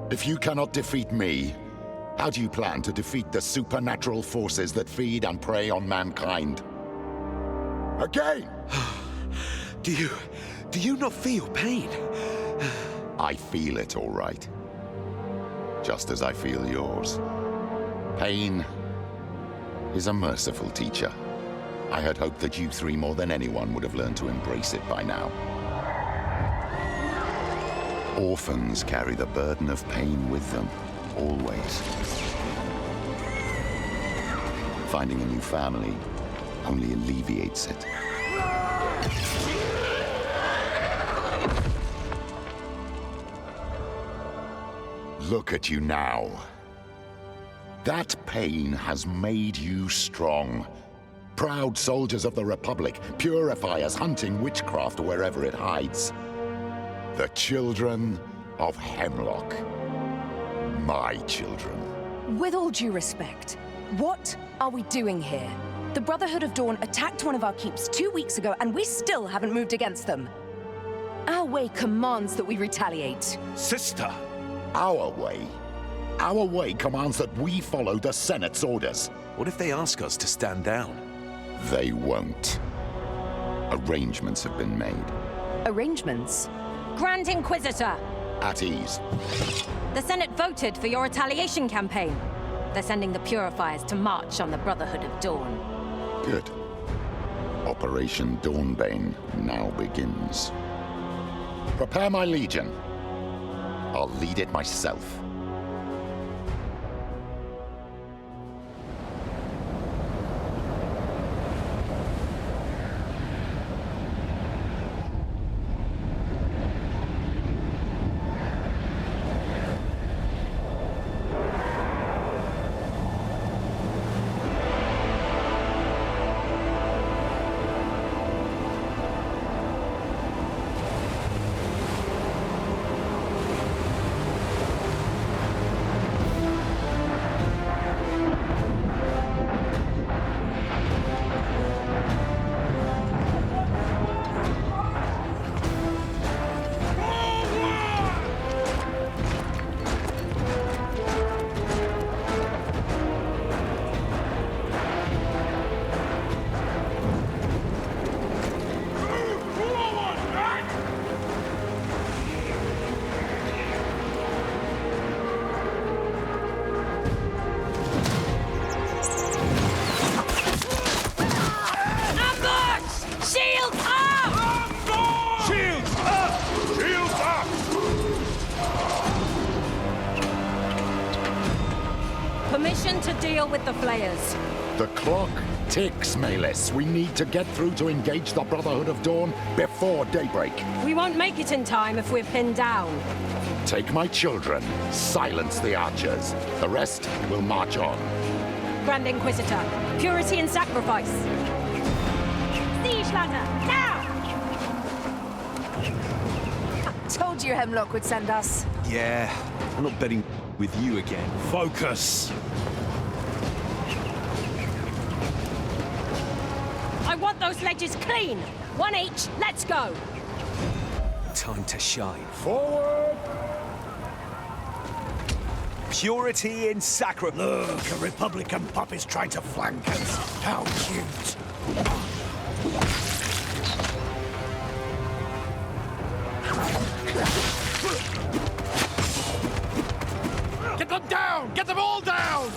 If you cannot defeat me, how do you plan to defeat the supernatural forces that feed and prey on mankind? Again! Do you not feel pain? I feel it, all right. Just as I feel yours. Pain is a merciful teacher. I had hoped that you three more than anyone would have learned to embrace it by now. Orphans carry the burden of pain with them, always. Finding a new family only alleviates it. Look at you now. That pain has made you strong. Proud soldiers of the Republic, Purifiers hunting witchcraft wherever it hides. The children of Heimlock. My children. With all due respect, what are we doing here? The Brotherhood of Dawn attacked one of our keeps 2 weeks ago, and we still haven't moved against them. Our way commands that we retaliate. Sister! Our way? Our way commands that we follow the Senate's orders. What if they ask us to stand down? They won't. Arrangements have been made. Arrangements? Grand Inquisitor! At ease. The Senate voted for your retaliation campaign. They're sending the Purifiers to march on the Brotherhood of Dawn. Good. Operation Dawnbane now begins. Prepare my legion. I'll lead it myself. Permission to deal with the Flayers. The clock ticks, Malis. We need to get through to engage the Brotherhood of Dawn before daybreak. We won't make it in time if we're pinned down. Take my children. Silence the archers. The rest will march on. Grand Inquisitor, purity and sacrifice. Siege ladder, now! Told you Heimlock would send us. Yeah, I'm not betting with you again. Focus! I want those ledges clean! 1 each, let's go! Time to shine. Forward! Purity in sacrifice. Look, a Republican pup is trying to flank us. How cute. Get them down! Get them all down!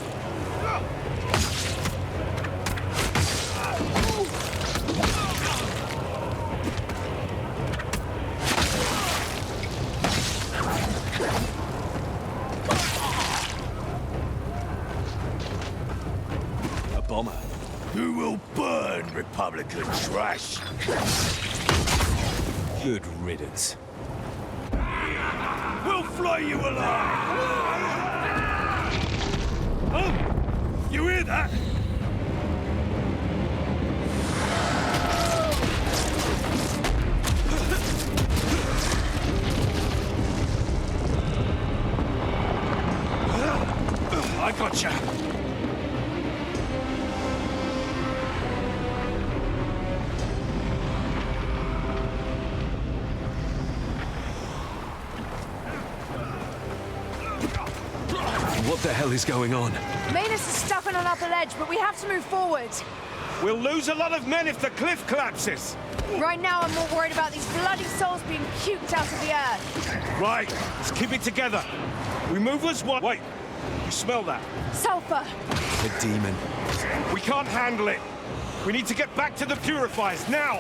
A bomber. Who will burn Republican trash? Good riddance. We'll flay you alive! Oh! You hear that? I gotcha! What the hell is going on? Manus is stuck on an upper ledge, but we have to move forward. We'll lose a lot of men if the cliff collapses. Right now, I'm more worried about these bloody souls being puked out of the earth. Right, let's keep it together. We move as one. Wait, you smell that? Sulfur! The demon. We can't handle it. We need to get back to the Purifiers, now!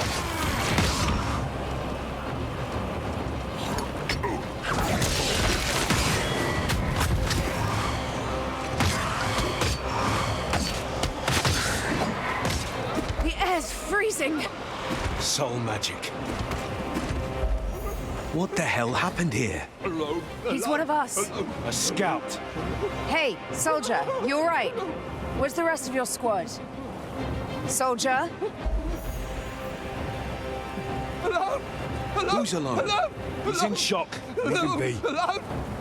The air's freezing! Soul magic. What the hell happened here? He's one of us. A scout. Hey, soldier, you all right? Where's the rest of your squad? Soldier? Who's alone? He's in shock. Leave him be.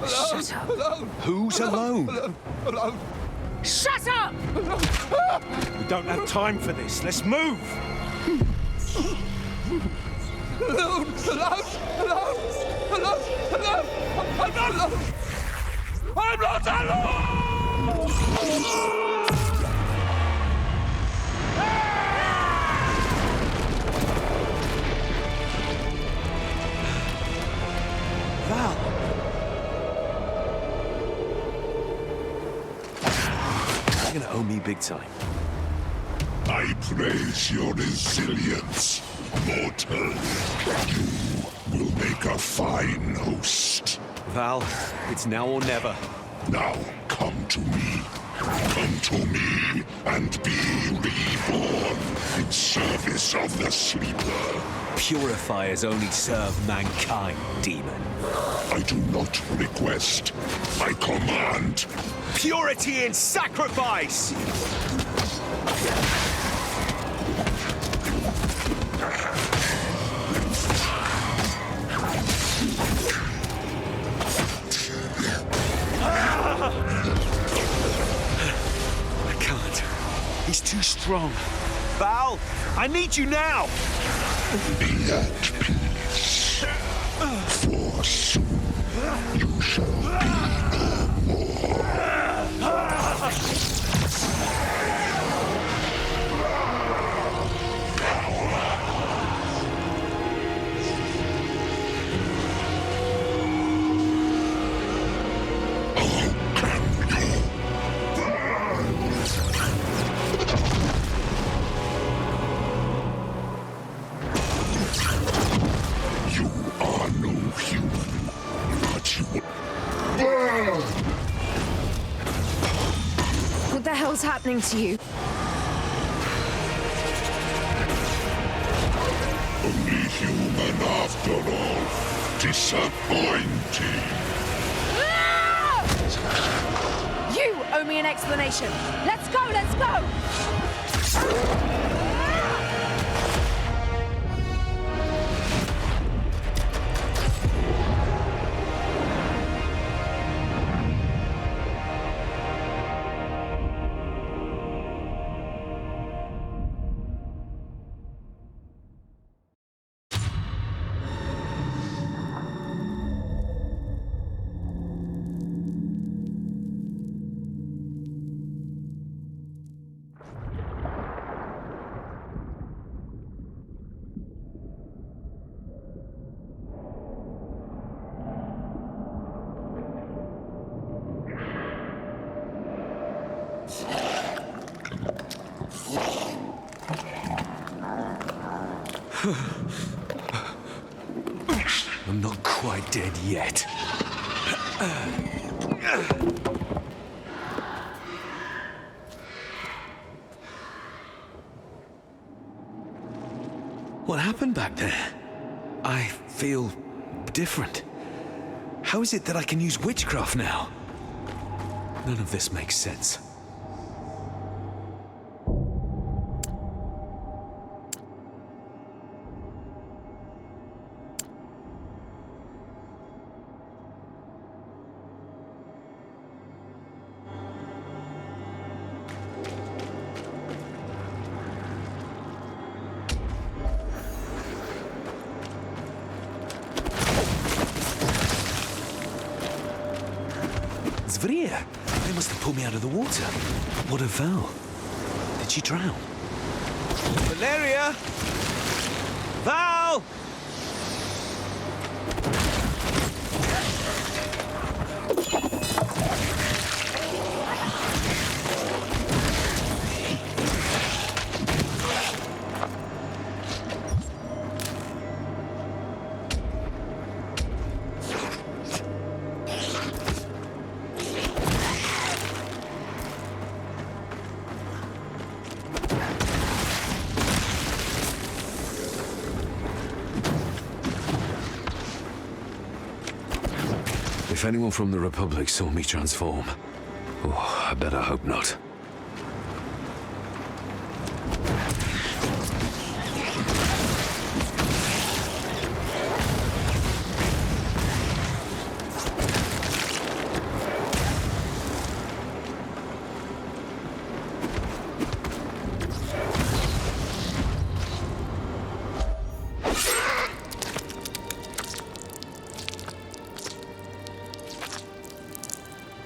Shut up! Who's alone? Shut up! We don't have time for this. Let's move! I'm not alone! Val! You're gonna owe me big time. I praise your resilience, mortal. You will make a fine host. Val, it's now or never. Now come to me. Come to me and be reborn in service of the Sleeper. Purifiers only serve mankind, demon. I do not request. I command. Purity and sacrifice! I can't. He's too strong. Val, I need you now! Be at peace. For soon you shall be no more. What the hell's happening to you? Only human after all. Disappointing. You owe me an explanation. Let's go, let's go! I'm not quite dead yet. What happened back there? I feel different. How is it that I can use witchcraft now? None of this makes sense. Zvria! They must have pulled me out of the water. What of Val? Did she drown? Valeria! Val! If anyone from the Republic saw me transform, oh, I better hope not.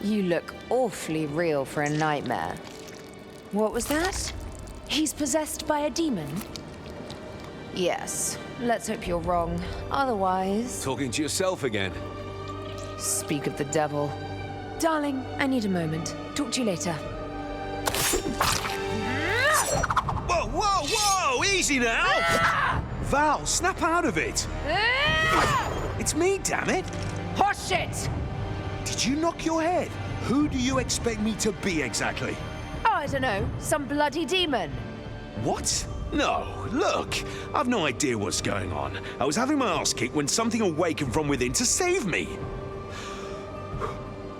You look awfully real for a nightmare. What was that? He's possessed by a demon? Yes. Let's hope you're wrong. Otherwise... Talking to yourself again. Speak of the devil. Darling, I need a moment. Talk to you later. Whoa, whoa, whoa! Easy now! Val, snap out of it! It's me, damn it! Horseshit! Did you knock your head? Who do you expect me to be exactly? Oh, I don't know. Some bloody demon. What? No, look. I've no idea what's going on. I was having my ass kicked when something awakened from within to save me.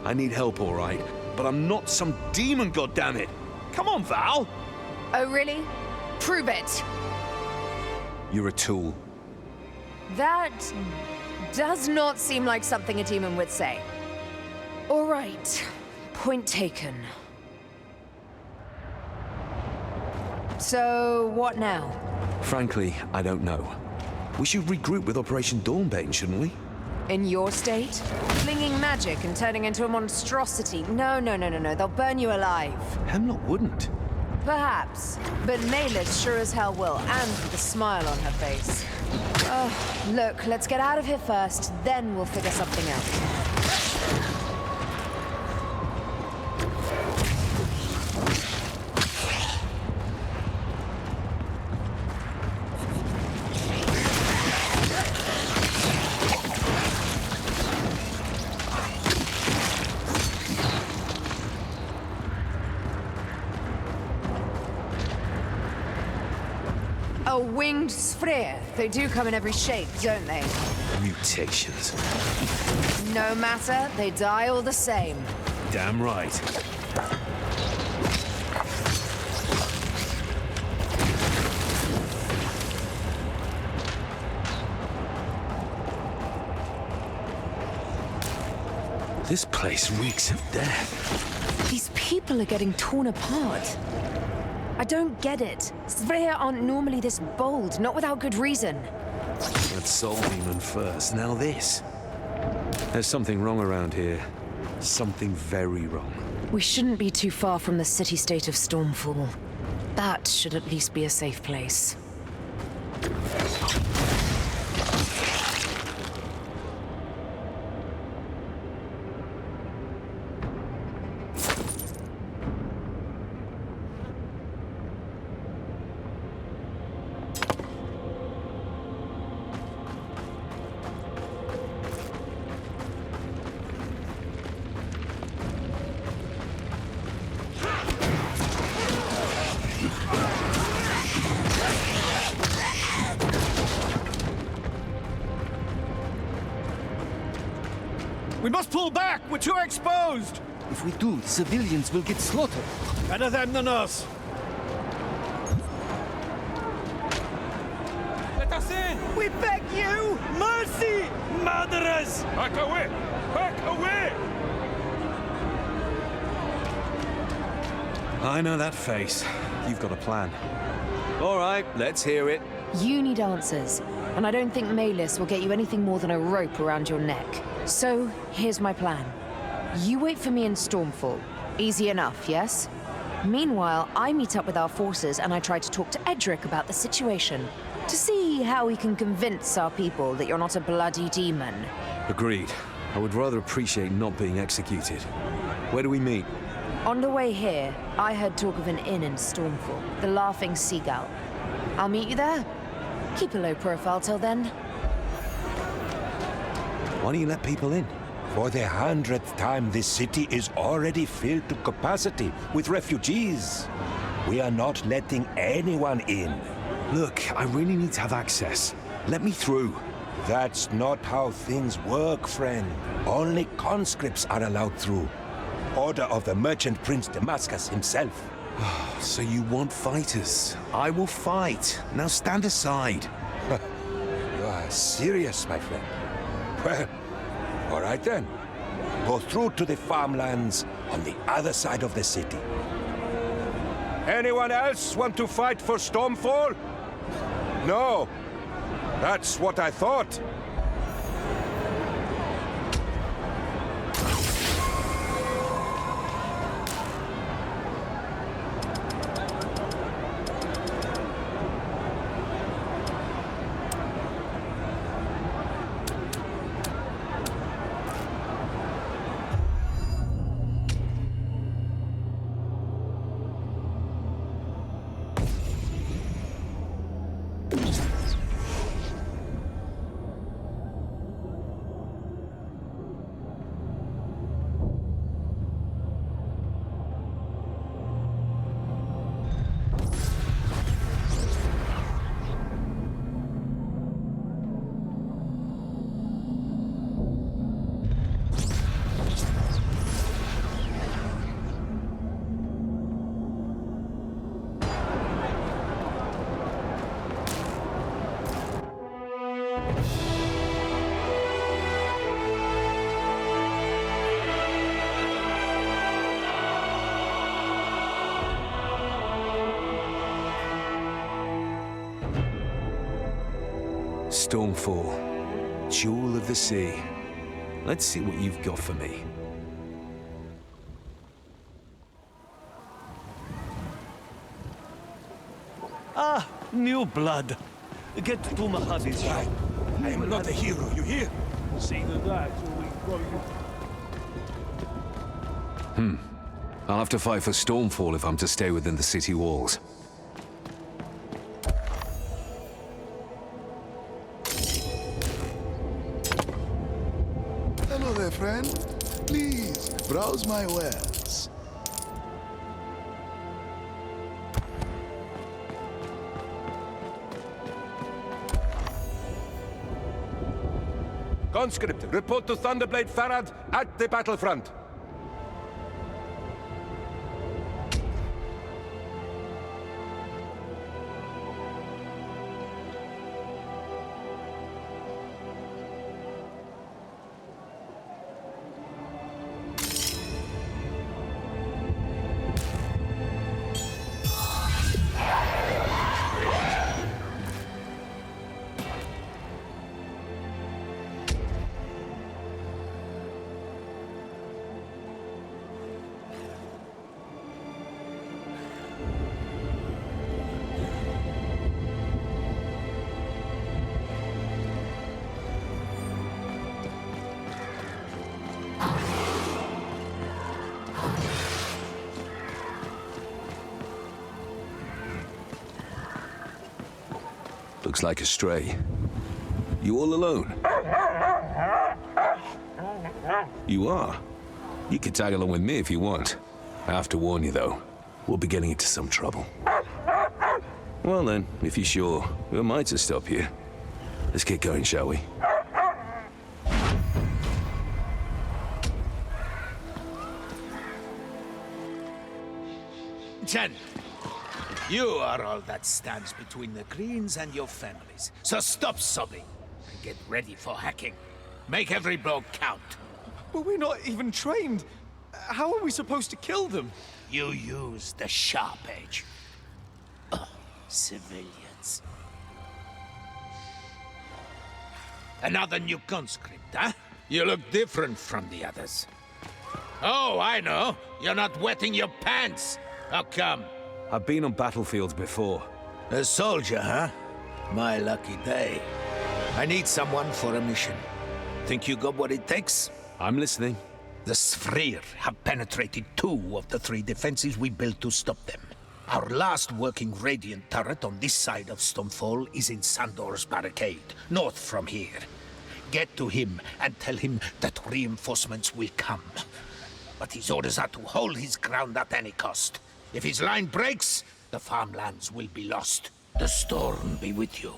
I need help, all right, but I'm not some demon, goddammit. Come on, Val. Oh, really? Prove it. You're a tool. That does not seem like something a demon would say. All right. Point taken. So, what now? Frankly, I don't know. We should regroup with Operation Dawnbane, shouldn't we? In your state? Flinging magic and turning into a monstrosity. No. They'll burn you alive. Heimlock wouldn't. Perhaps. But Maylith sure as hell will, and with a smile on her face. Look, let's get out of here first, then we'll figure something out. A winged sphere. They do come in every shape, don't they? Mutations. No matter, they die all the same. Damn right. This place reeks of death. These people are getting torn apart. I don't get it. Svea aren't normally this bold, not without good reason. That soul demon first, now this. There's something wrong around here. Something very wrong. We shouldn't be too far from the city-state of Stormfall. That should at least be a safe place. We must pull back! We're too exposed! If we do, civilians will get slaughtered. Better them than us! Let us in! We beg you! Mercy! Murderers! Back away! Back away! I know that face. You've got a plan. All right, let's hear it. You need answers, and I don't think Maylith will get you anything more than a rope around your neck. So, here's my plan. You wait for me in Stormfall. Easy enough, yes? Meanwhile, I meet up with our forces and I try to talk to Edric about the situation. To see how we can convince our people that you're not a bloody demon. Agreed. I would rather appreciate not being executed. Where do we meet? On the way here, I heard talk of an inn in Stormfall, the Laughing Seagull. I'll meet you there. Keep a low profile till then. Why don't you let people in? For the 100th time, this city is already filled to capacity with refugees. We are not letting anyone in. Look, I really need to have access. Let me through. That's not how things work, friend. Only conscripts are allowed through. Order of the Merchant Prince Damascus himself. So you want fighters? I will fight. Now stand aside. You are serious, my friend. Well, all right then. Go through to the farmlands on the other side of the city. Anyone else want to fight for Stormfall? No. That's what I thought. Stormfall, Jewel of the Sea. Let's see what you've got for me. Ah, new blood. Get to Mahadi's. I am not a hero, you hear? See to that, or we go. I'll have to fight for Stormfall if I'm to stay within the city walls. Hello there, friend. Please, browse my wares. Conscript, report to Thunderblade Farad at the battlefront. Looks like a stray. You all alone? You are? You could tag along with me if you want. I have to warn you, though. We'll be getting into some trouble. Well then, if you're sure, who am I to stop you? Let's get going, shall we? Jen, you are all that stands between the Greens and your families. So stop sobbing and get ready for hacking. Make every blow count. But we're not even trained. How are we supposed to kill them? You use the sharp edge. Oh, civilians. Another new conscript, huh? You look different from the others. Oh, I know. You're not wetting your pants. How come? I've been on battlefields before. A soldier, huh? My lucky day. I need someone for a mission. Think you got what it takes? I'm listening. The Sphere have penetrated 2 of the 3 defenses we built to stop them. Our last working Radiant turret on this side of Stonefall is in Sandor's barricade, north from here. Get to him and tell him that reinforcements will come. But his orders are to hold his ground at any cost. If his line breaks, the farmlands will be lost. The storm be with you.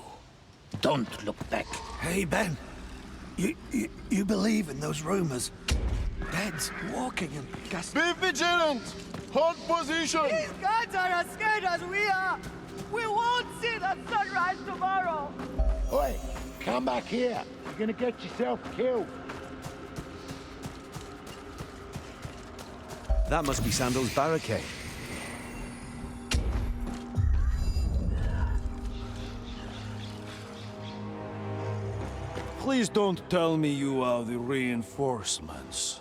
Don't look back. Hey, Ben. You believe in those rumors? Deads walking and gas. Be vigilant! Hold position! These guys are as scared as we are! We won't see the sunrise tomorrow! Oi, come back here. You're gonna get yourself killed. That must be Sandor's barricade. Please don't tell me you are the reinforcements.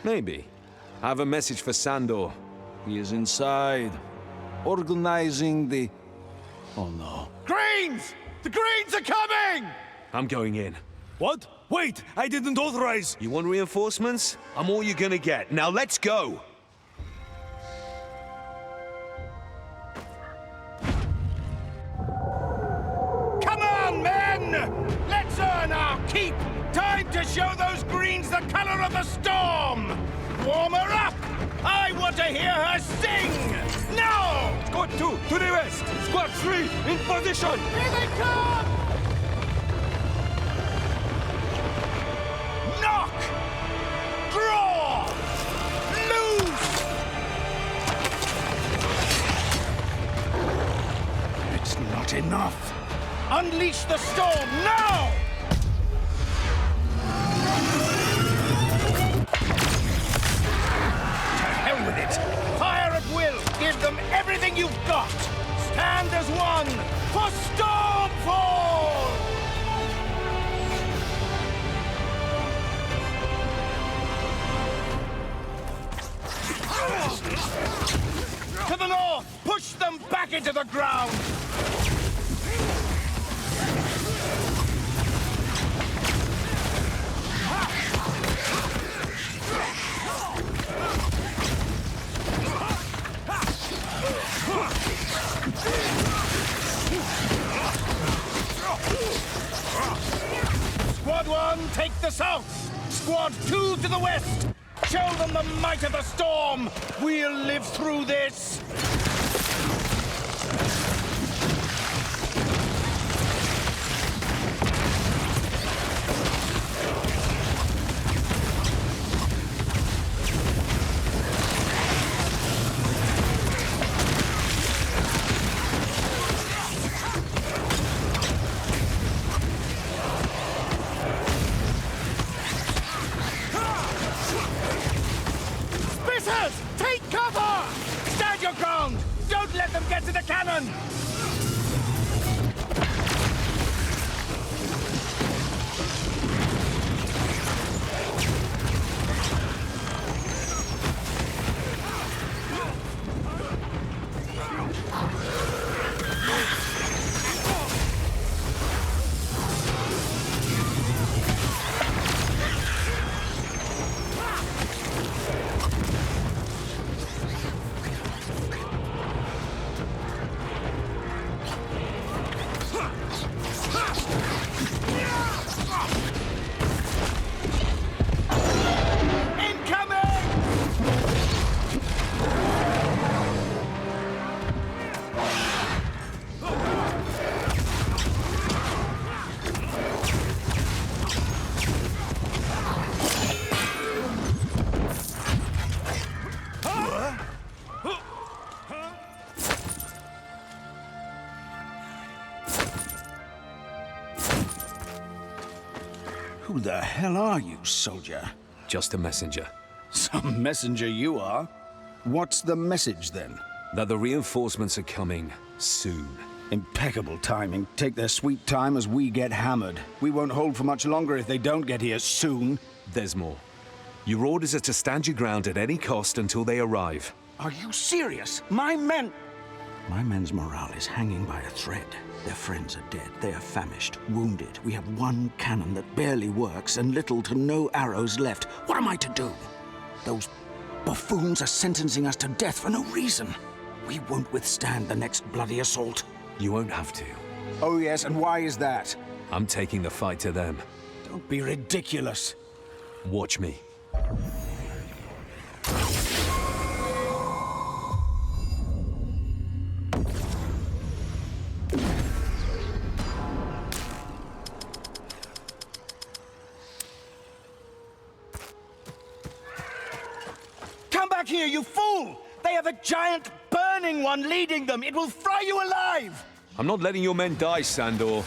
Maybe. I have a message for Sandor. He is inside, organizing the... Oh no. Greens! The Greens are coming! I'm going in. What? Wait! I didn't authorize! You want reinforcements? I'm all you're gonna get. Now let's go! Come on, men! Let's earn our keep! Time to show those Greens the color of the storm! Warm her up! I want to hear her sing! Now! Squad 2, to the west! Squad 3, in position! Here they come! Knock! Draw! Loose! It's not enough! Unleash the storm now! With it. Fire at will. Give them everything you've got. Stand as one for Stormfall! To the north! Push them back into the ground! Squad 1, take the south! Squad 2 to the west! Show them the might of the storm! We'll live through this! Take cover! Stand your ground! Don't let them get to the cannon! Who the hell are you, soldier? Just a messenger. Some messenger you are. What's the message, then? That the reinforcements are coming soon. Impeccable timing. Take their sweet time as we get hammered. We won't hold for much longer if they don't get here soon. There's more. Your orders are to stand your ground at any cost until they arrive. Are you serious? My men's morale is hanging by a thread. Their friends are dead. They are famished, wounded. We have one cannon that barely works and little to no arrows left. What am I to do? Those buffoons are sentencing us to death for no reason. We won't withstand the next bloody assault. You won't have to. Oh yes, and why is that? I'm taking the fight to them. Don't be ridiculous. Watch me. Come back here, you fool! They have a giant burning one leading them. It will fry you alive! I'm not letting your men die, Sandor.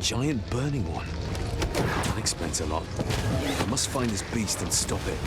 Giant burning one. That explains a lot. I must find this beast and stop it.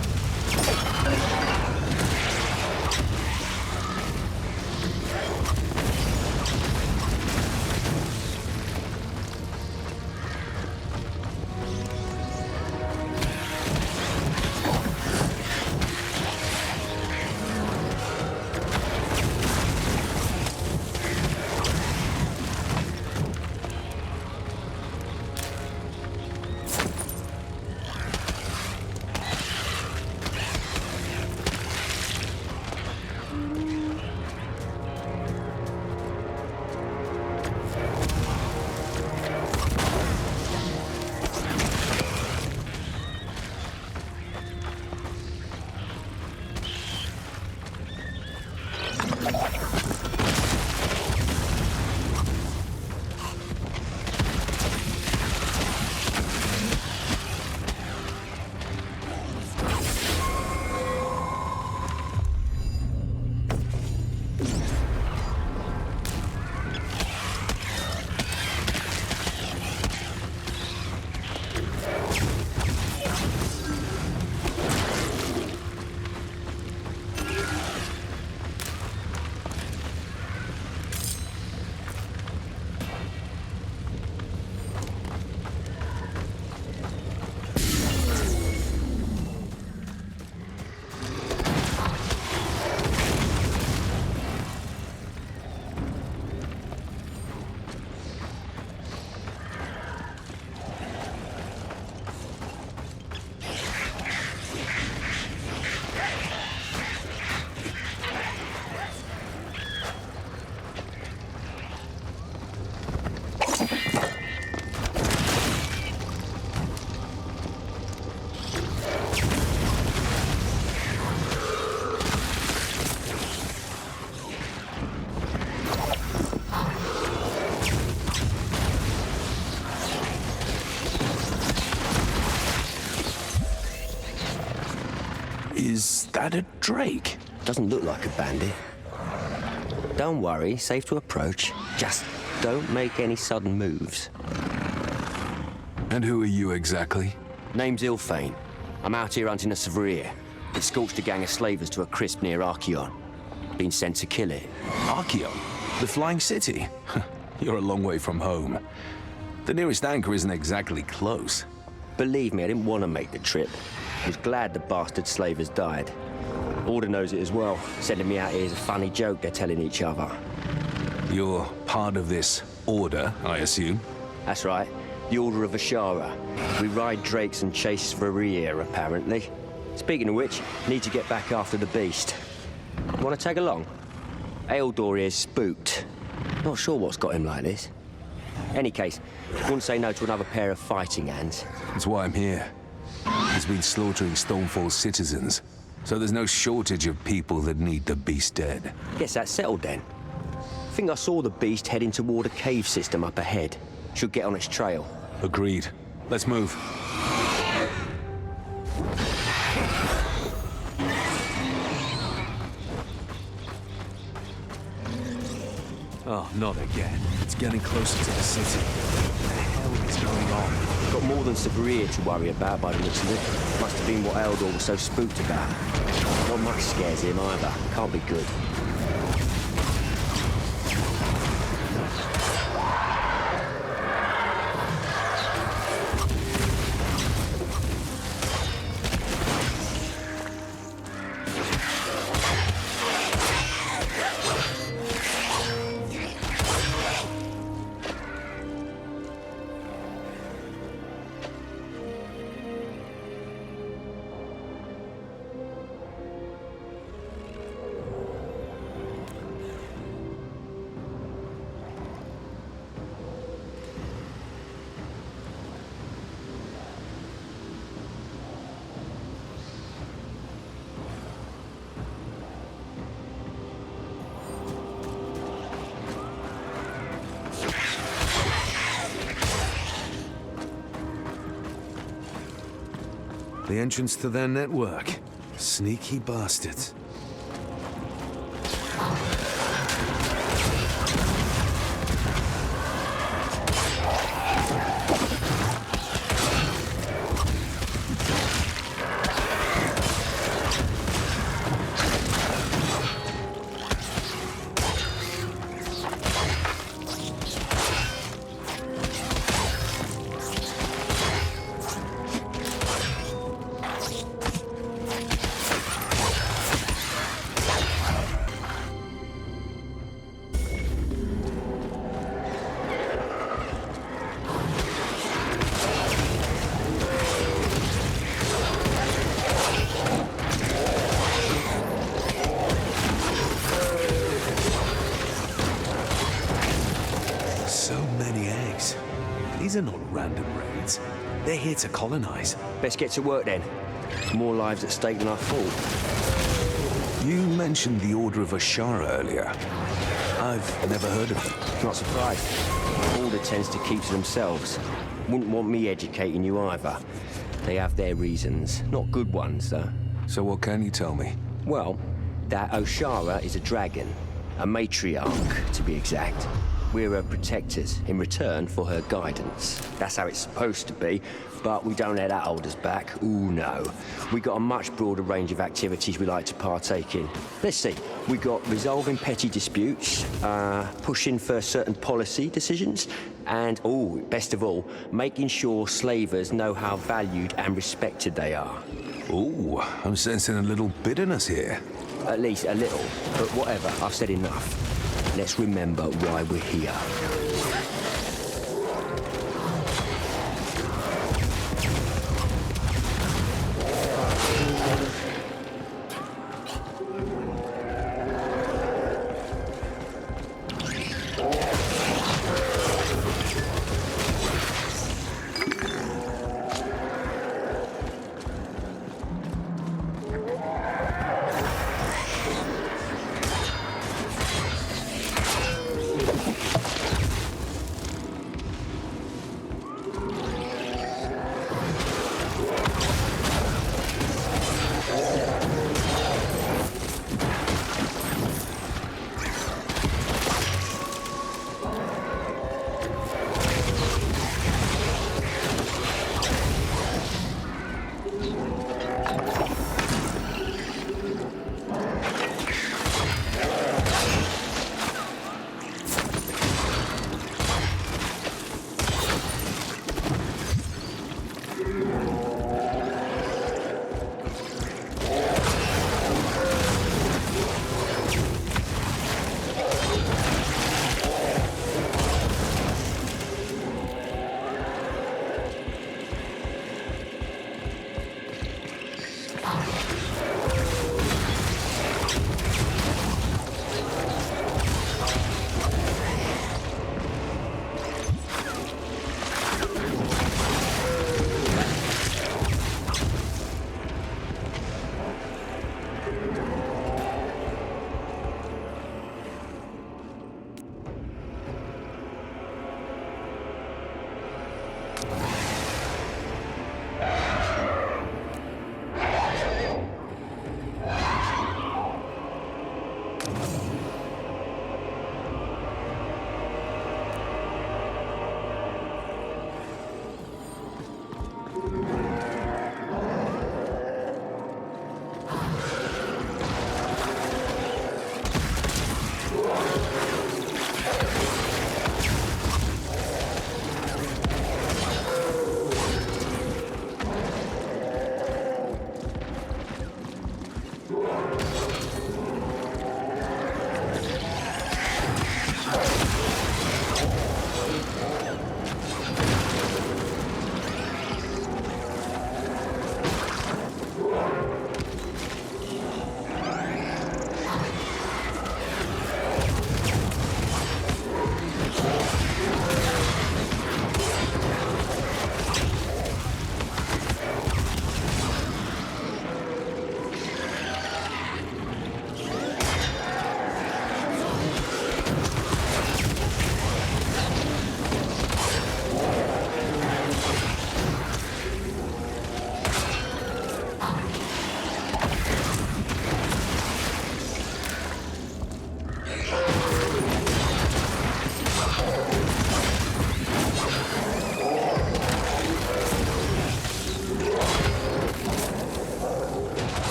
Is that a drake? Doesn't look like a bandit. Don't worry, safe to approach. Just don't make any sudden moves. And who are you exactly? Name's Ilfane. I'm out here hunting a Severe. It scorched a gang of slavers to a crisp near Archeon. Been sent to kill it. Archeon? The Flying City? You're a long way from home. The nearest anchor isn't exactly close. Believe me, I didn't want to make the trip. I was glad the bastard slavers died. Order knows it as well. Sending me out here is a funny joke they're telling each other. You're part of this order, I assume? That's right. The Order of Ashara. We ride drakes and chase Varir, apparently. Speaking of which, need to get back after the beast. Want to tag along? Ealdor here's spooked. Not sure what's got him like this. Any case, wouldn't say no to another pair of fighting hands. That's why I'm here. You has been slaughtering Stonefall's citizens, so there's no shortage of people that need the beast dead. Guess that's settled then. I think I saw the beast heading toward a cave system up ahead. Should get on its trail. Agreed. Let's move. Oh, not again. It's getting closer to the city. What the hell is going on? Got more than Severe to worry about by the looks of it. Must have been what Eldor was so spooked about. Not much scares him either. Can't be good. The entrance to their network. Sneaky bastards. These are not random raids. They're here to colonize. Best get to work then. More lives at stake than I thought. You mentioned the Order of Ashara earlier. I've never heard of them. Not surprised. Order tends to keep to themselves. Wouldn't want me educating you either. They have their reasons. Not good ones, though. So what can you tell me? Well, that Ashara is a dragon. A matriarch, to be exact. We're her protectors in return for her guidance. That's how it's supposed to be, but we don't let that hold us back. Ooh, no. We got a much broader range of activities we like to partake in. Let's see. We got resolving petty disputes, pushing for certain policy decisions, and, ooh, best of all, making sure slavers know how valued and respected they are. Ooh, I'm sensing a little bitterness here. At least a little, but whatever, I've said enough. Let's remember why we're here.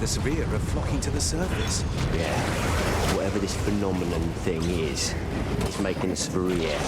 the Severe are flocking to the surface. Yeah. Whatever this phenomenon thing is, it's making the Severe.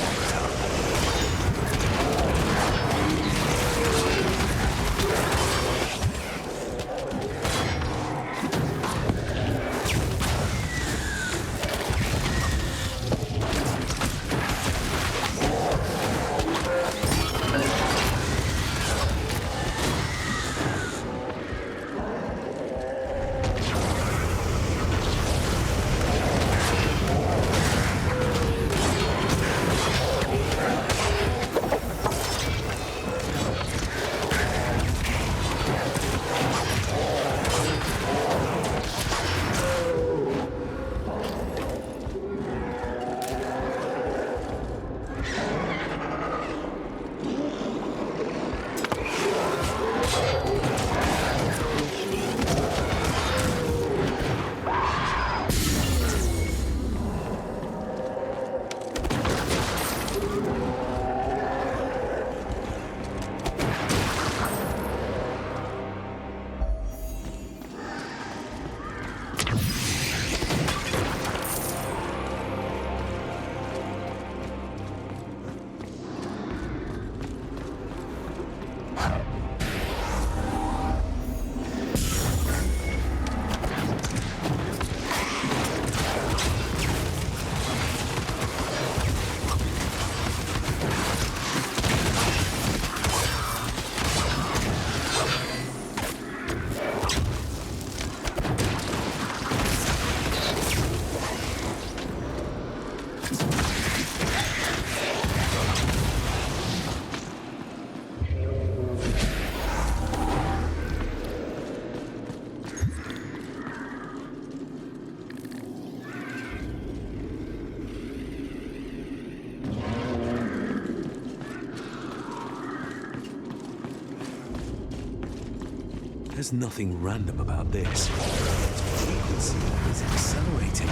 There's nothing random about this. Its frequency is accelerating.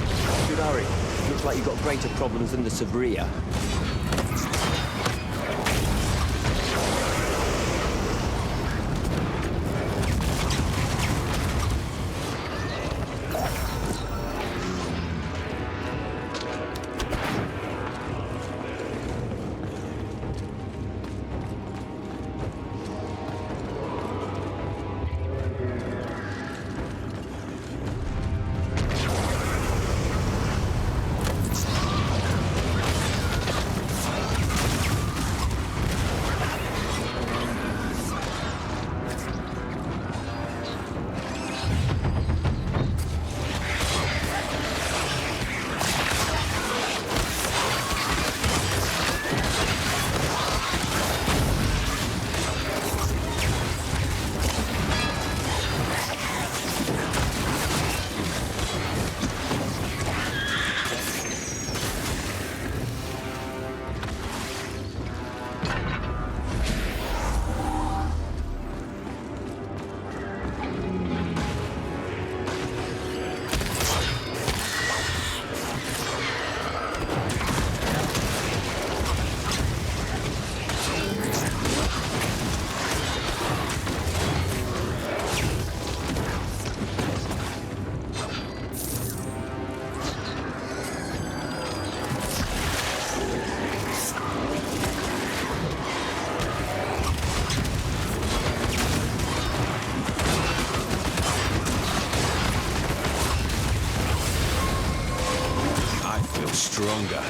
Good hurry. Looks like you've got greater problems than the Severe. Stronger.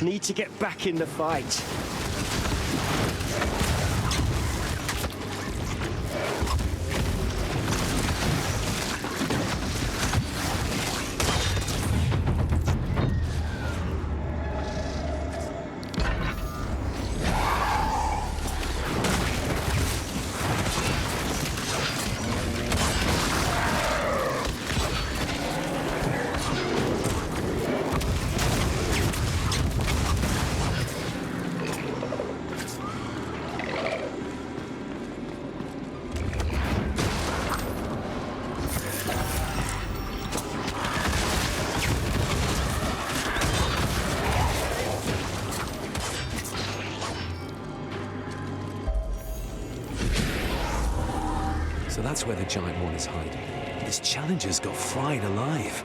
Need to get back in the fight. So that's where the giant one is hiding. This challenger's got fried alive.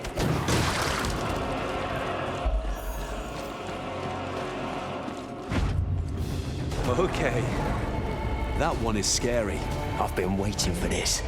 Okay. That one is scary. I've been waiting for this.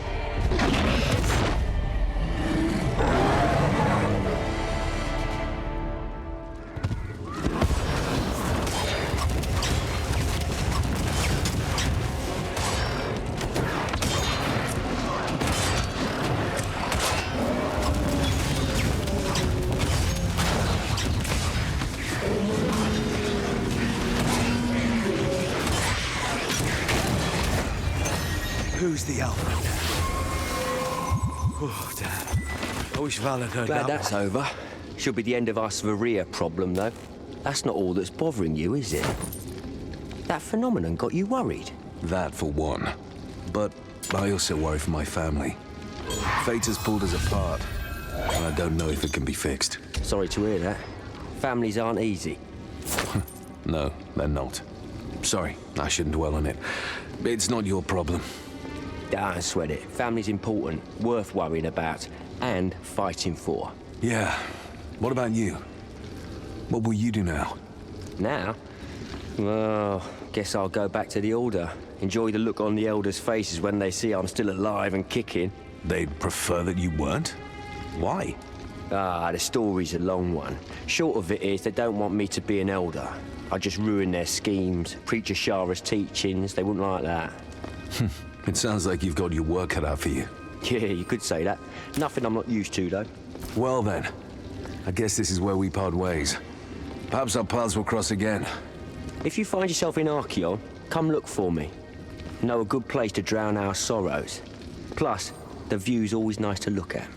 Who's the elf? Oh, damn. I wish Val had heard Glad that that's one. over. Should be the end of our Svaria problem, though. That's not all that's bothering you, is it? That phenomenon got you worried? That for one. But I also worry for my family. Fate has pulled us apart, and I don't know if it can be fixed. Sorry to hear that. Families aren't easy. No, they're not. Sorry, I shouldn't dwell on it. It's not your problem. Don't sweat it. Family's important, worth worrying about, and fighting for. Yeah. What about you? What will you do now? Now? Well, guess I'll go back to the Order. Enjoy the look on the Elders' faces when they see I'm still alive and kicking. They'd prefer that you weren't? Why? Ah, the story's a long one. Short of it is, they don't want me to be an Elder. I just ruin their schemes, preach Ashara's teachings. They wouldn't like that. It sounds like you've got your work cut out for you. Yeah, you could say that. Nothing I'm not used to, though. Well then, I guess this is where we part ways. Perhaps our paths will cross again. If you find yourself in Archeon, come look for me. Know a good place to drown our sorrows. Plus, the view's always nice to look at.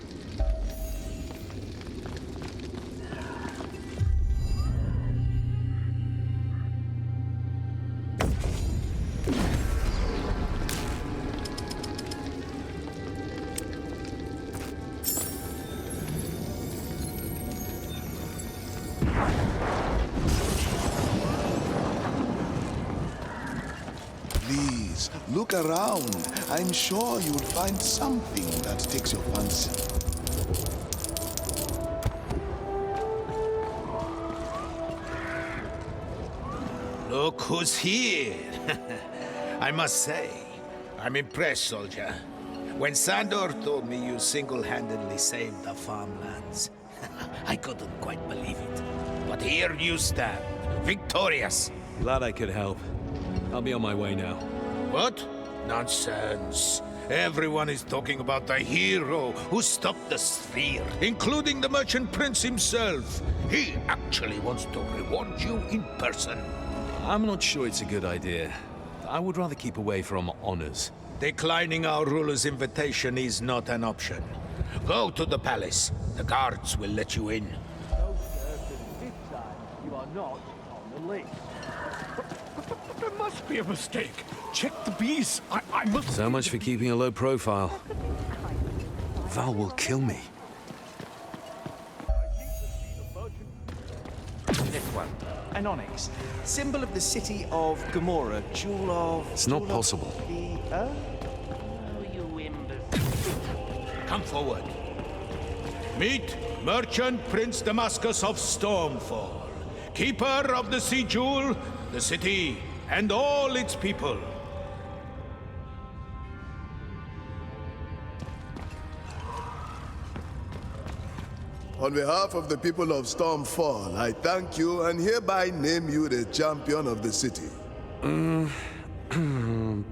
Please, look around. I'm sure you'll find something that takes your fancy. Look who's here. I must say, I'm impressed, soldier. When Sandor told me you single-handedly saved the farmlands, I couldn't quite believe it. But here you stand, victorious. Glad I could help. I'll be on my way now. What? Nonsense. Everyone is talking about the hero who stopped the sphere, including the merchant prince himself. He actually wants to reward you in person. I'm not sure it's a good idea. I would rather keep away from honors. Declining our ruler's invitation is not an option. Go to the palace. The guards will let you in. No, sir, this time you are not on the list. There must be a mistake. Check the beast. I must... So much for keeping a low profile. Val will kill me. This one. An onyx. Symbol of the city of Gomorrah. Jewel of... It's not possible. Come forward. Meet Merchant Prince Damascus of Stormfall, keeper of the Sea Jewel, the city, and all its people. On behalf of the people of Stormfall, I thank you and hereby name you the champion of the city.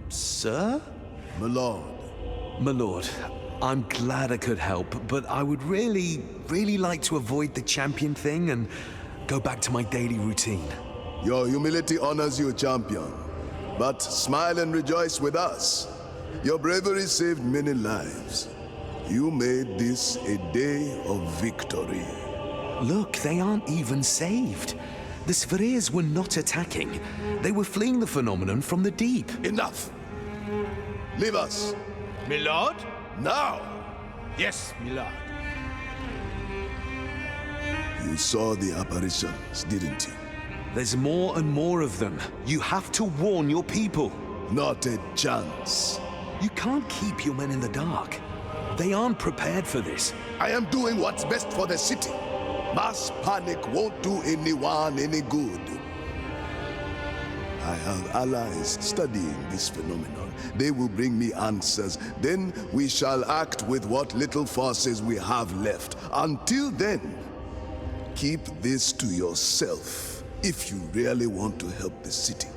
Sir? My lord. My lord, I'm glad I could help, but I would really like to avoid the champion thing and go back to my daily routine. Your humility honors you, champion. But smile and rejoice with us. Your bravery saved many lives. You made this a day of victory. Look, they aren't even saved. The Spheres were not attacking. They were fleeing the phenomenon from the deep. Enough! Leave us! Milord? Now! Yes, milord. You saw the apparitions, didn't you? There's more and more of them. You have to warn your people. Not a chance. You can't keep your men in the dark. They aren't prepared for this. I am doing what's best for the city. Mass panic won't do anyone any good. I have allies studying this phenomenon. They will bring me answers. Then we shall act with what little forces we have left. Until then, keep this to yourself if you really want to help the city.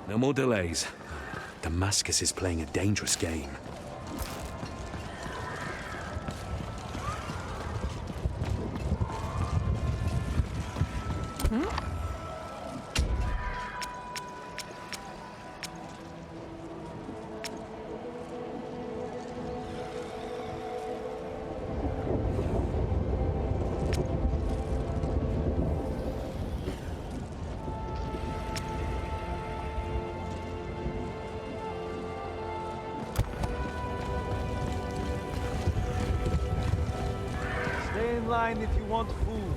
No more delays. Damascus is playing a dangerous game. Stay in line if you want food.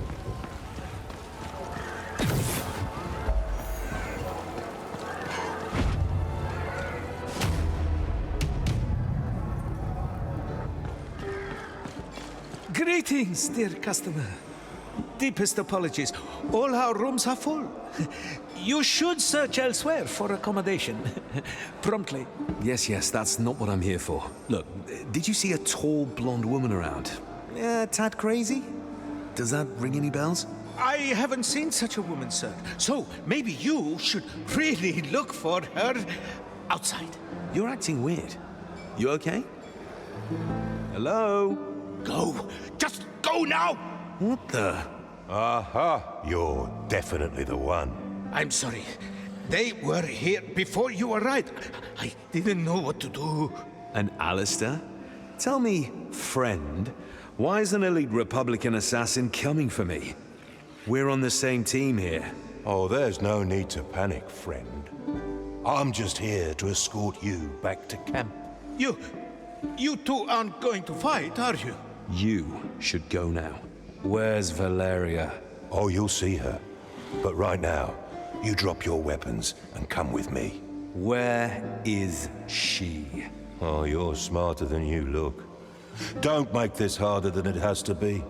Greetings, dear customer. Deepest apologies. All our rooms are full. You should search elsewhere for accommodation. Promptly. Yes, that's not what I'm here for. Look, did you see a tall blonde woman around? Tad crazy? Does that ring any bells? I haven't seen such a woman, sir. So maybe you should really look for her outside. You're acting weird. You okay? Hello? Go. Just go now! What the? Aha! You're definitely the one. I'm sorry. They were here before you arrived. I didn't know what to do. And Alistair? Tell me, friend, why is an elite Republican assassin coming for me? We're on the same team here. Oh, there's no need to panic, friend. I'm just here to escort you back to camp. You two aren't going to fight, are you? You should go now. Where's Valeria? Oh, you'll see her. But right now, you drop your weapons and come with me. Where is she? Oh, you're smarter than you look. Don't make this harder than it has to be.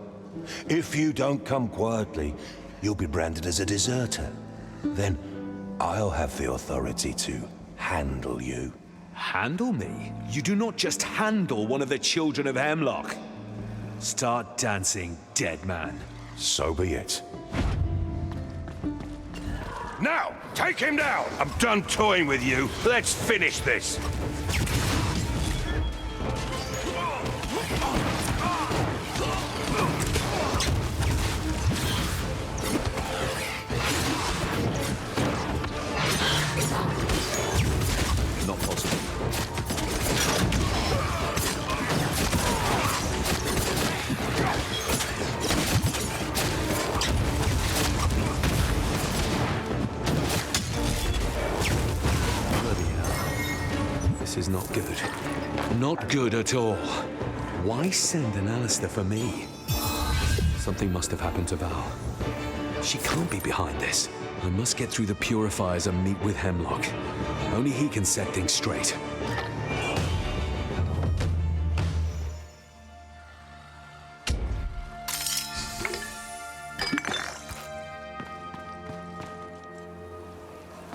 If you don't come quietly, you'll be branded as a deserter. Then I'll have the authority to handle you. Handle me? You do not just handle one of the children of Heimlock. Start dancing, dead man. So be it. Now, take him down! I'm done toying with you. Let's finish this. Not possible. is not good. Not good at all. Why send an Alistair for me? Something must have happened to Val. She can't be behind this. I must get through the Purifiers and meet with Heimlock. Only he can set things straight.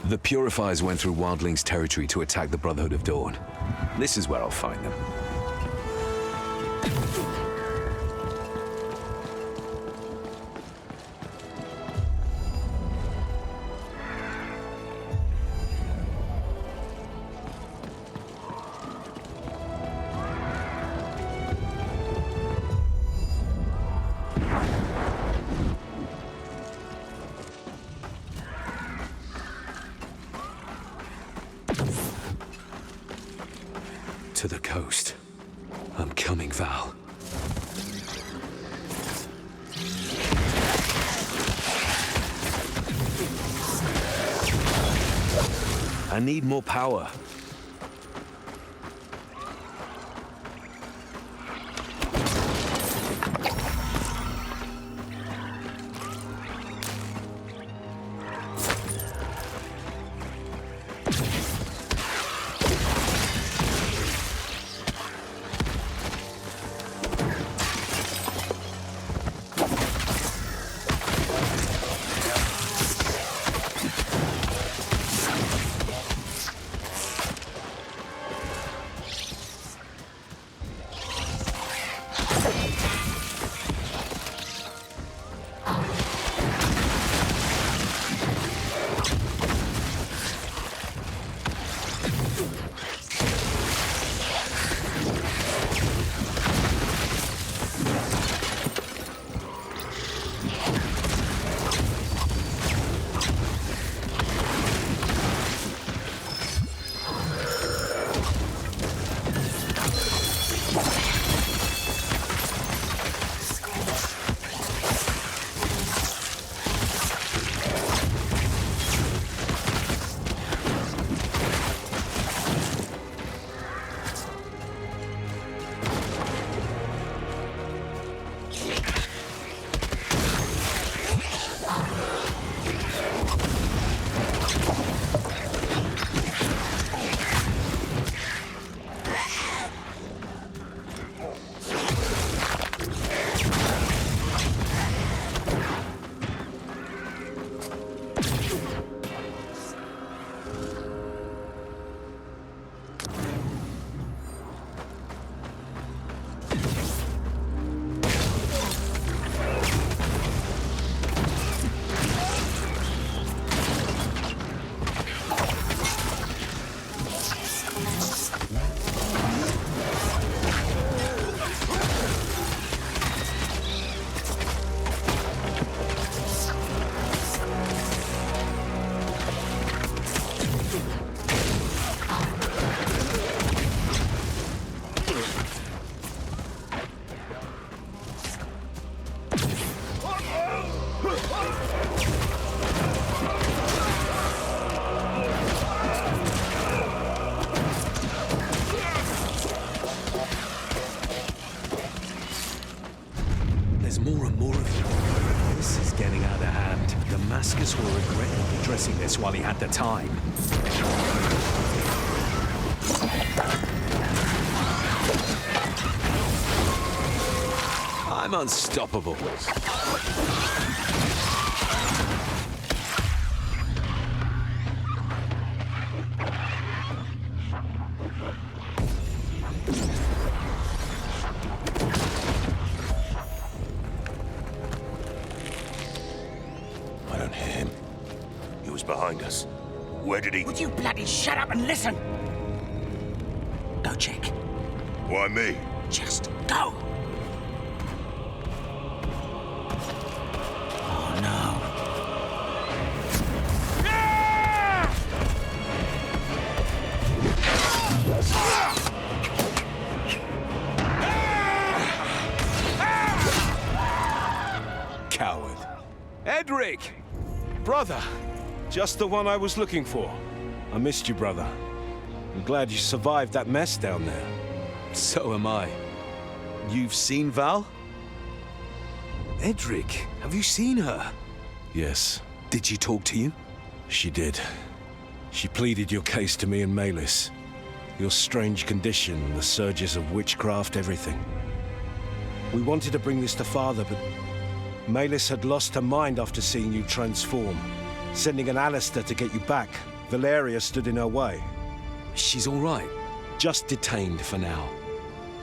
The Purifiers went through Wildling's territory to attack the Brotherhood of Dawn. This is where I'll find them. To the coast. I'm coming, Val. I need more power. More and more of you. This is getting out of hand. Damascus will regret not addressing this while he had the time. I'm unstoppable. Behind us. Where did he... Would you bloody shut up and listen? Go check. Why me? Just go. Oh, no. Coward. Edric! Brother! Just the one I was looking for. I missed you, brother. I'm glad you survived that mess down there. So am I. You've seen Val? Edric, have you seen her? Yes. Did she talk to you? She did. She pleaded your case to me and Malis. Your strange condition, the surges of witchcraft, everything. We wanted to bring this to Father, but Malis had lost her mind after seeing you transform. Sending an Alistair to get you back, Valeria stood in her way. She's all right. Just detained for now.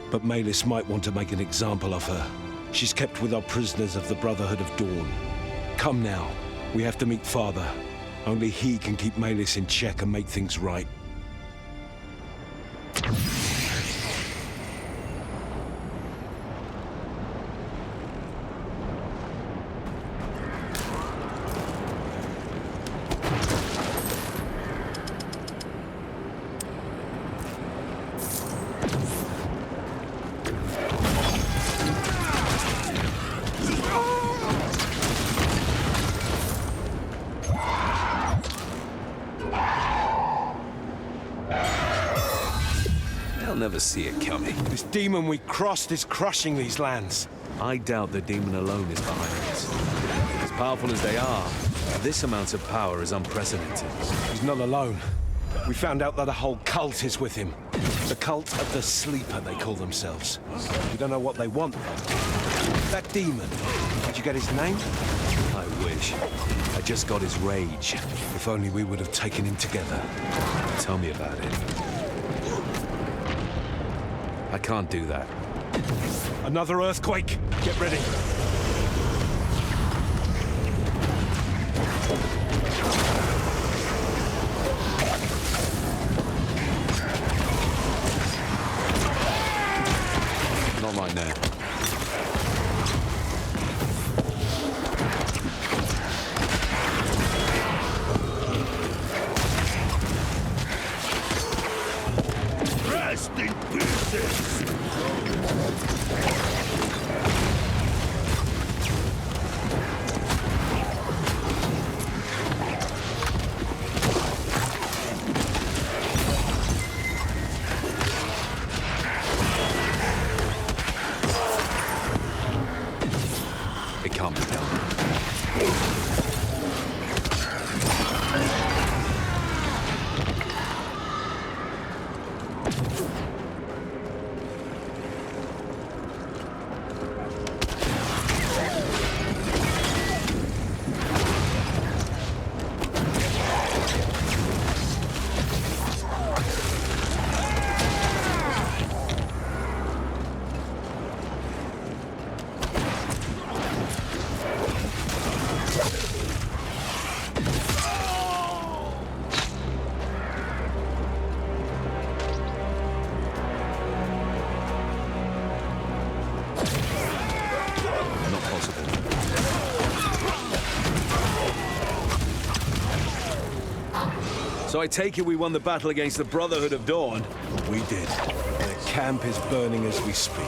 But Malis might want to make an example of her. She's kept with our prisoners of the Brotherhood of Dawn. Come now. We have to meet Father. Only he can keep Malis in check and make things right. They'll never see it coming. This demon we crossed is crushing these lands. I doubt the demon alone is behind this. As powerful as they are, this amount of power is unprecedented. He's not alone. We found out that a whole cult is with him. The cult of the Sleeper, they call themselves. We don't know what they want, though. That demon, did you get his name? I wish. I just got his rage. If only we would have taken him together. Tell me about it. I can't do that. Another earthquake! Get ready! Not right now. Rest in pieces! It can't be done. So I take it we won the battle against the Brotherhood of Dawn? We did. Their camp is burning as we speak.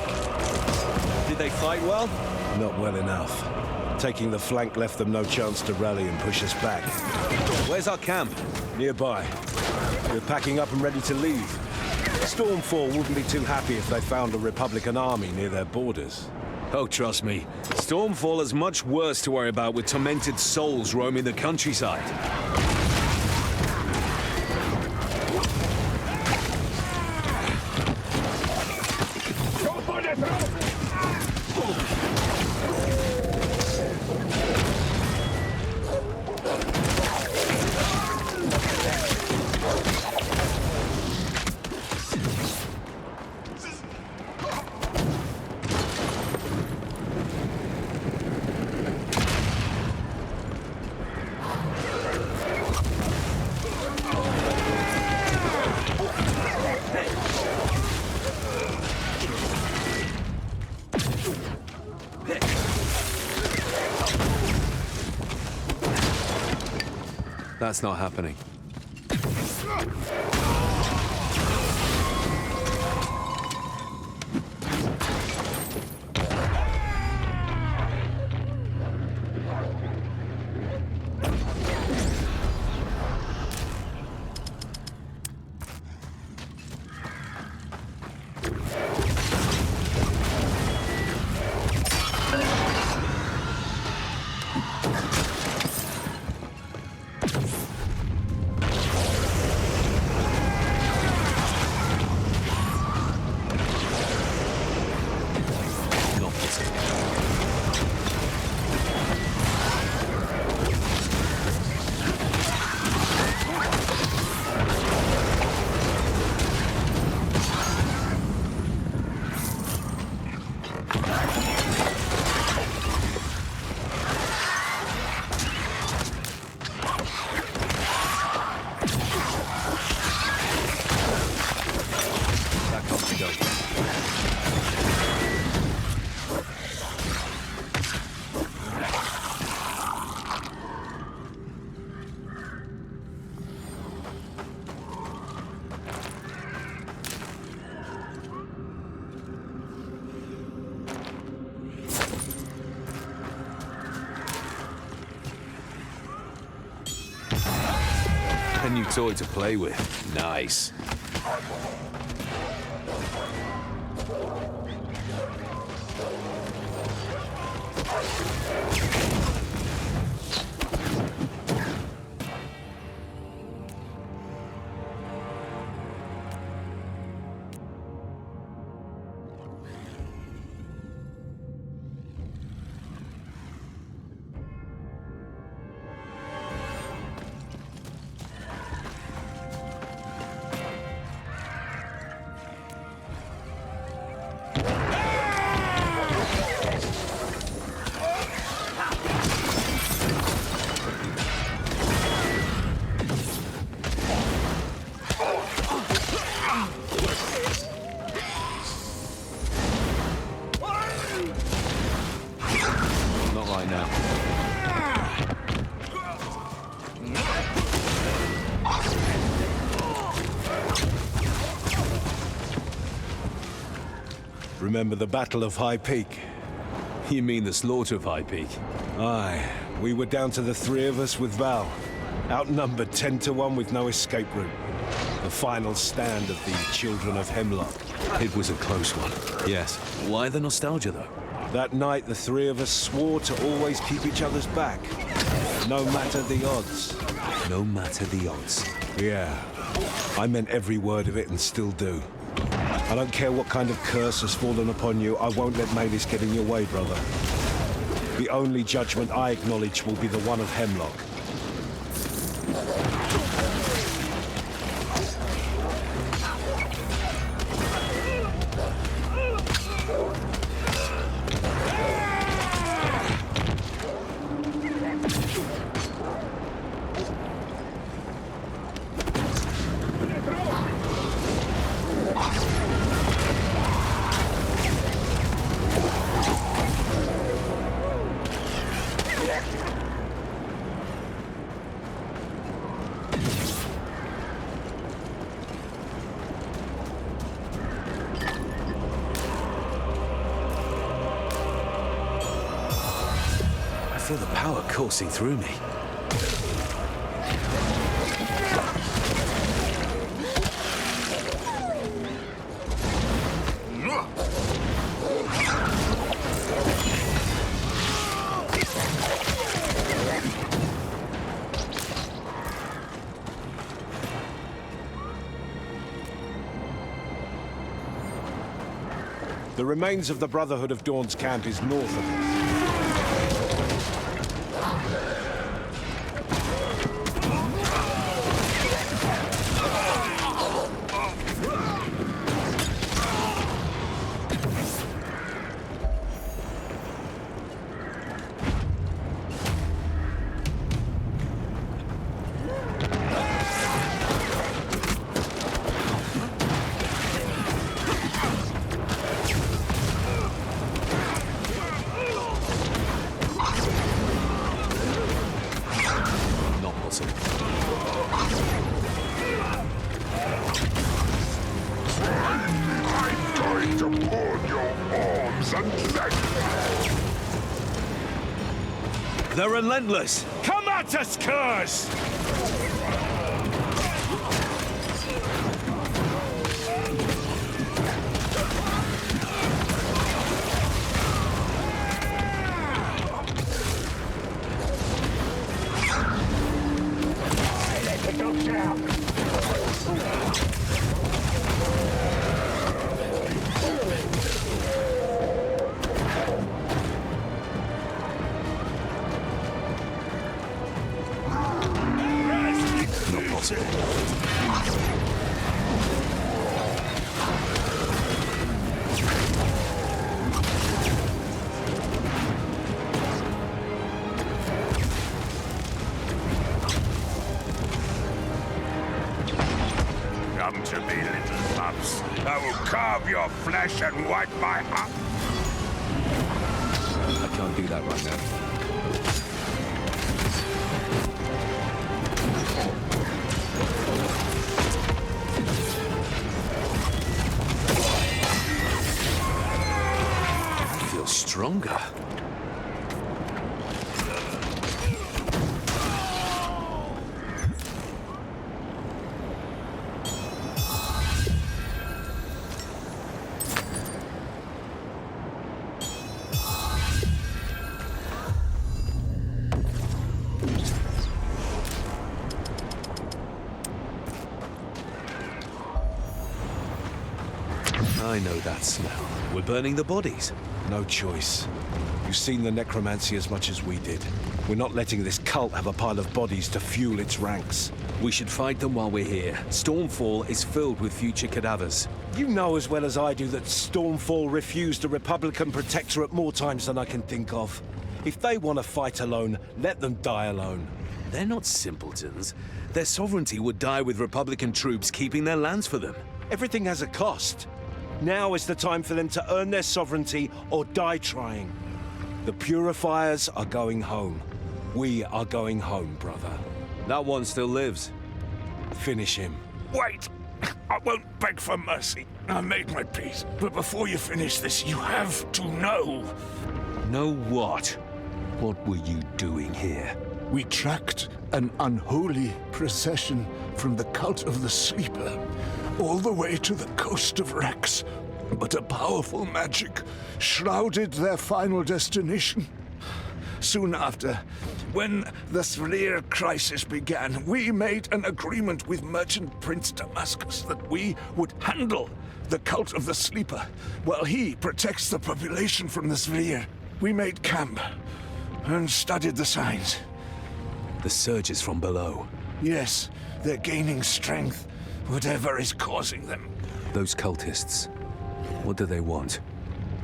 Did they fight well? Not well enough. Taking the flank left them no chance to rally and push us back. Where's our camp? Nearby. We're packing up and ready to leave. Stormfall wouldn't be too happy if they found a Republican army near their borders. Oh, trust me. Stormfall has much worse to worry about with tormented souls roaming the countryside. That's not happening. A new toy to play with. Nice. Remember the Battle of High Peak? You mean the slaughter of High Peak? Aye. We were down to the three of us with Val. Outnumbered 10 to 1 with no escape route. The final stand of the Children of Heimlock. It was a close one. Yes. Why the nostalgia, though? That night, the three of us swore to always keep each other's back. No matter the odds. No matter the odds. Yeah. I meant every word of it and still do. I don't care what kind of curse has fallen upon you, I won't let Malis get in your way, brother. The only judgment I acknowledge will be the one of Heimlock. I feel the power coursing through me. The remains of the Brotherhood of Dawn's camp is north of us. They're relentless! Come at us, curse! Come to me, little pups. I will carve your flesh and wipe my heart. I can't do that right now. I feel stronger. I know that smell. We're burning the bodies. No choice. You've seen the necromancy as much as we did. We're not letting this cult have a pile of bodies to fuel its ranks. We should fight them while we're here. Stormfall is filled with future cadavers. You know as well as I do that Stormfall refused a Republican protectorate more times than I can think of. If they want to fight alone, let them die alone. They're not simpletons. Their sovereignty would die with Republican troops keeping their lands for them. Everything has a cost. Now is the time for them to earn their sovereignty or die trying. The Purifiers are going home. We are going home, brother. That one still lives. Finish him. Wait! I won't beg for mercy. I made my peace. But before you finish this, you have to know. Know what? What were you doing here? We tracked an unholy procession from the cult of the Sleeper all the way to the coast of Rex. But a powerful magic shrouded their final destination. Soon after, when the Sreer crisis began, we made an agreement with Merchant Prince Damascus that we would handle the cult of the Sleeper while he protects the population from the Sreer. We made camp and studied the signs. The surges from below. Yes, they're gaining strength, whatever is causing them. Those cultists, what do they want?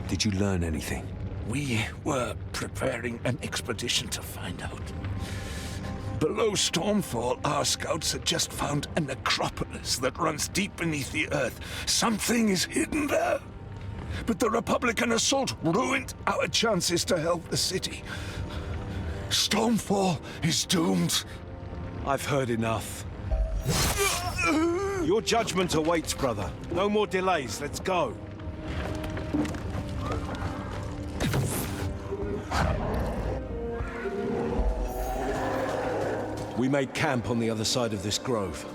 Did you learn anything? We were preparing an expedition to find out. Below Stormfall, our scouts had just found a necropolis that runs deep beneath the earth. Something is hidden there. But the Republican assault ruined our chances to help the city. Stormfall is doomed. I've heard enough. Your judgment awaits, brother. No more delays. Let's go. We made camp on the other side of this grove.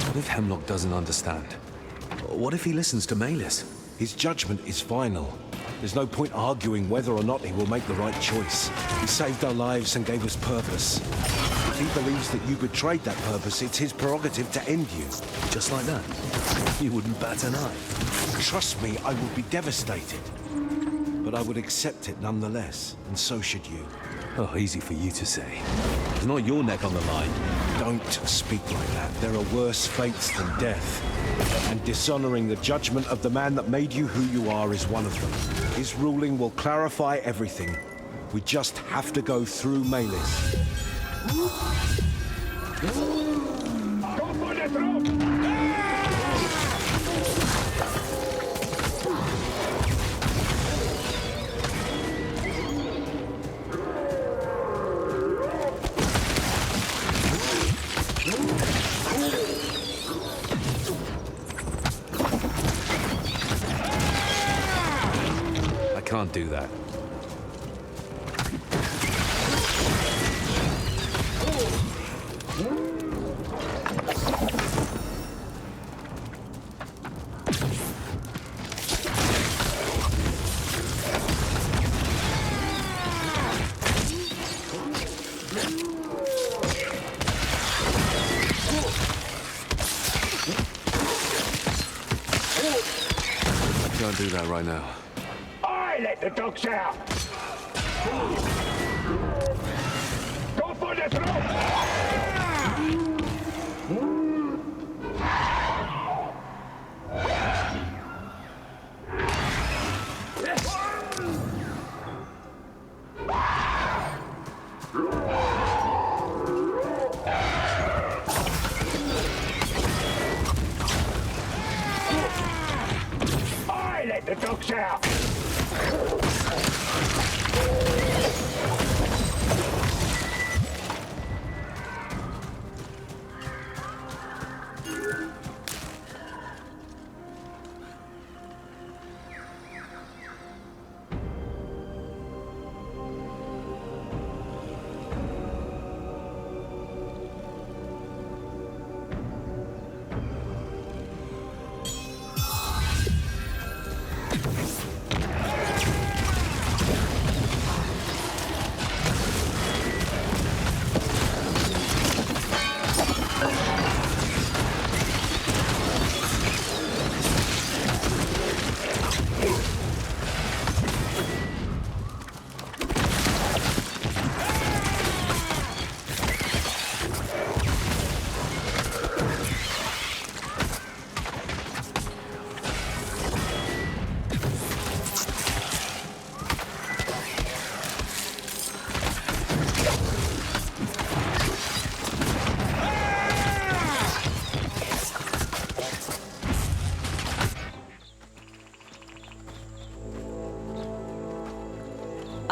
What if Heimlock doesn't understand? What if he listens to Malis? His judgment is final. There's no point arguing whether or not he will make the right choice. He saved our lives and gave us purpose. If he believes that you betrayed that purpose, it's his prerogative to end you. Just like that? You wouldn't bat an eye? Trust me, I would be devastated. But I would accept it nonetheless, and so should you. Oh, easy for you to say. It's not your neck on the line. Don't speak like that. There are worse fates than death. And dishonoring the judgment of the man that made you who you are is one of them. His ruling will clarify everything. We just have to go through Malis. Go for the throat! Can't do that. Can't do that right now. Let the dogs out! Go for the throat! I let the dogs out!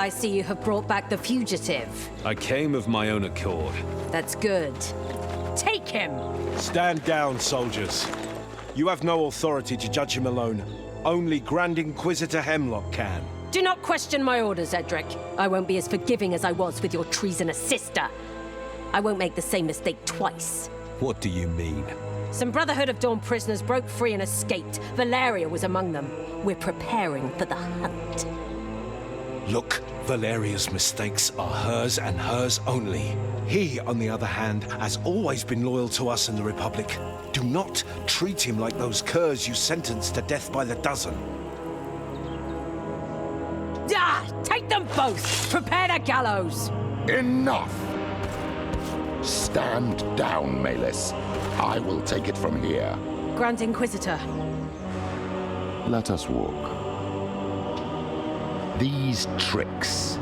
I see you have brought back the fugitive. I came of my own accord. That's good. Take him! Stand down, soldiers. You have no authority to judge him alone. Only Grand Inquisitor Heimlock can. Do not question my orders, Edric. I won't be as forgiving as I was with your treasonous sister. I won't make the same mistake twice. What do you mean? Some Brotherhood of Dawn prisoners broke free and escaped. Valeria was among them. We're preparing for the hunt. Look, Valeria's mistakes are hers and hers only. He, on the other hand, has always been loyal to us and the Republic. Do not treat him like those curs you sentenced to death by the dozen. Ah! Take them both! Prepare the gallows! Enough! Stand down, Malus. I will take it from here. Grand Inquisitor. Let us walk. These tricks,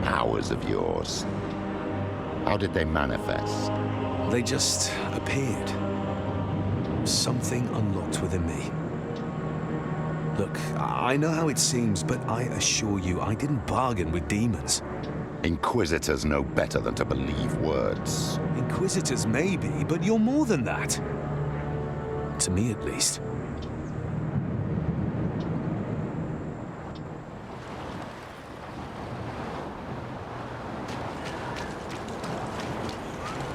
powers of yours, how did they manifest? They just appeared. Something unlocked within me. Look, I know how it seems, but I assure you, I didn't bargain with demons. Inquisitors know better than to believe words. Inquisitors maybe, but you're more than that. To me, at least.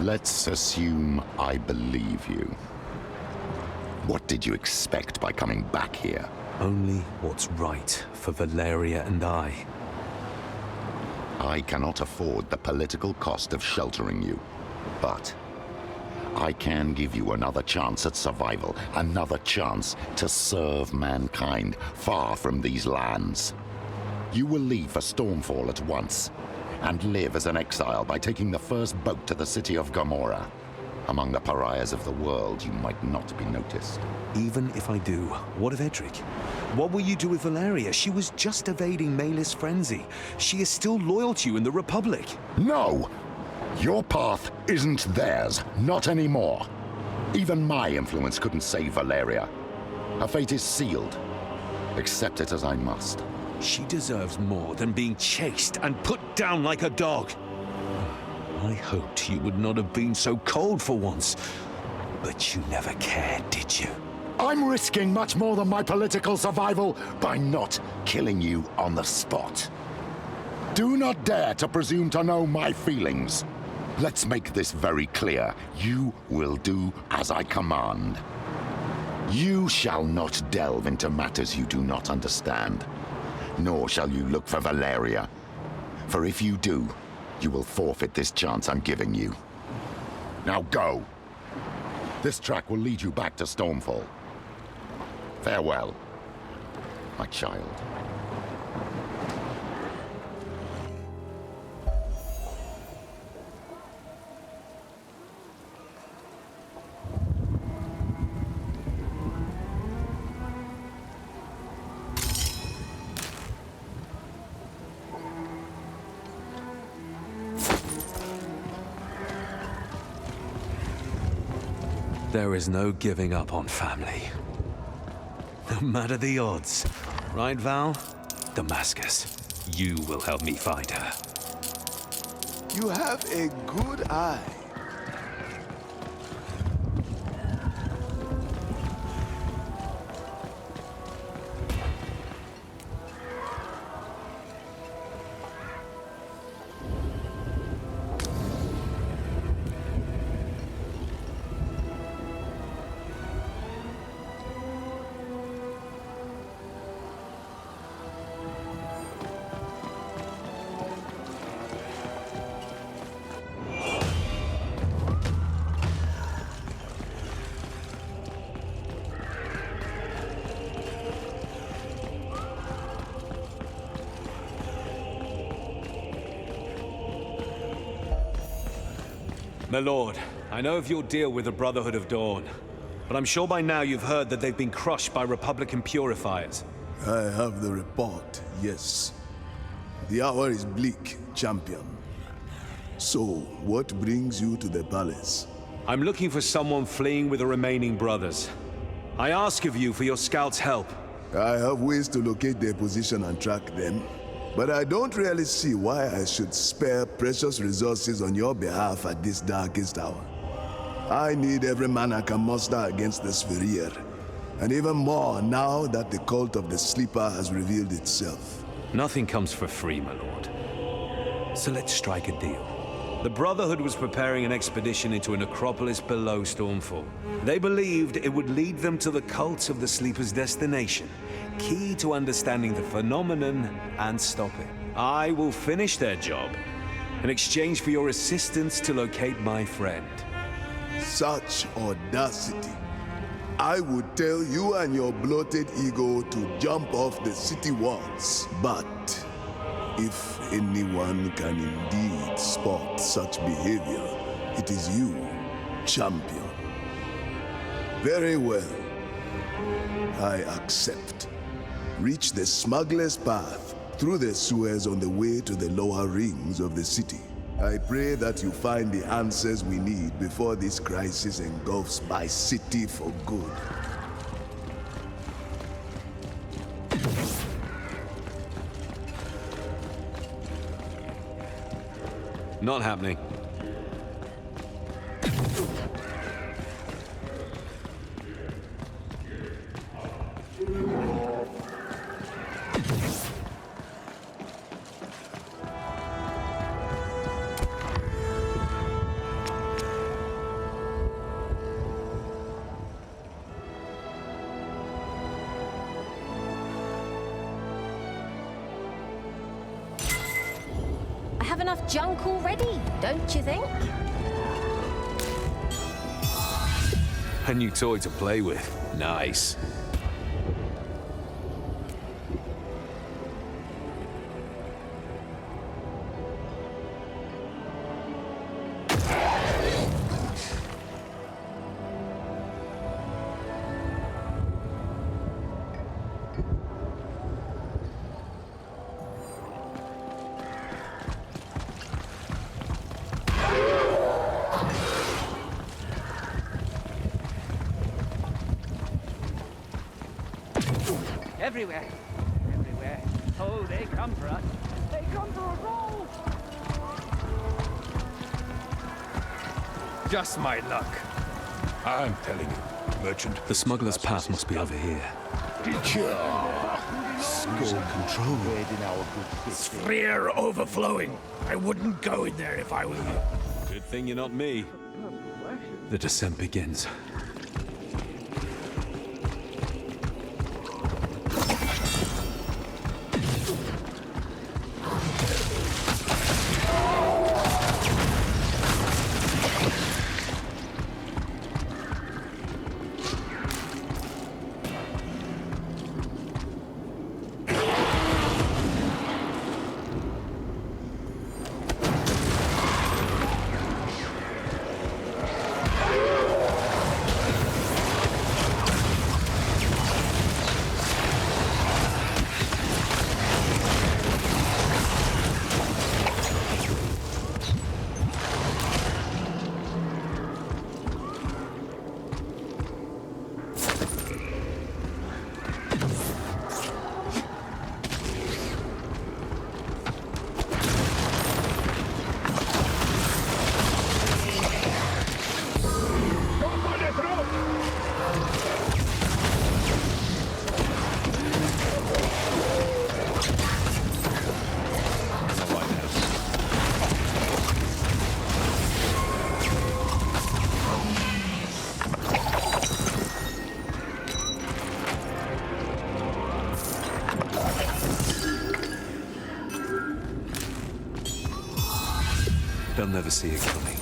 Let's assume I believe you. What did you expect by coming back here? Only what's right for Valeria and I. I cannot afford the political cost of sheltering you, but I can give you another chance at survival, another chance to serve mankind far from these lands. You will leave for Stormfall at once, and live as an exile by taking the first boat to the city of Gomorrah. Among the pariahs of the world, you might not be noticed. Even if I do, what of Edric? What will you do with Valeria? She was just evading Malus' frenzy. She is still loyal to you in the Republic. No! Your path isn't theirs, not anymore. Even my influence couldn't save Valeria. Her fate is sealed. Accept it as I must. She deserves more than being chased and put down like a dog. I hoped you would not have been so cold for once. But you never cared, did you? I'm risking much more than my political survival by not killing you on the spot. Do not dare to presume to know my feelings. Let's make this very clear. You will do as I command. You shall not delve into matters you do not understand. Nor shall you look for Valeria. For if you do, you will forfeit this chance I'm giving you. Now go. This track will lead you back to Stormfall. Farewell, my child. There is no giving up on family. No matter the odds. Right, Val? Damascus, you will help me find her. You have a good eye. My lord, I know of your deal with the Brotherhood of Dawn, but I'm sure by now you've heard that they've been crushed by Republican Purifiers. I have the report, yes. The hour is bleak, champion. So, what brings you to the palace? I'm looking for someone fleeing with the remaining brothers. I ask of you for your scouts' help. I have ways to locate their position and track them. But I don't really see why I should spare precious resources on your behalf at this darkest hour. I need every man I can muster against the Spherir, and even more now that the cult of the Sleeper has revealed itself. Nothing comes for free, my lord. So let's strike a deal. The Brotherhood was preparing an expedition into a necropolis below Stormfall. They believed it would lead them to the cult of the Sleeper's destination, key to understanding the phenomenon and stop it. I will finish their job in exchange for your assistance to locate my friend. Such audacity. I would tell you and your bloated ego to jump off the city walls, but if anyone can indeed spot such behavior, it is you, champion. Very well. I accept. Reach the smuggler's path through the sewers on the way to the lower rings of the city. I pray that you find the answers we need before this crisis engulfs my city for good. Not happening. I have enough junk already, don't you think? A new toy to play with. Nice. Everywhere. Everywhere. Oh, they come for us. They come for us all! Just my luck. I'm telling you, merchant. The smuggler's path must be over here. Control. Sphere overflowing. I wouldn't go in there if I were you. Good thing you're not me. The descent begins. They'll never see it coming.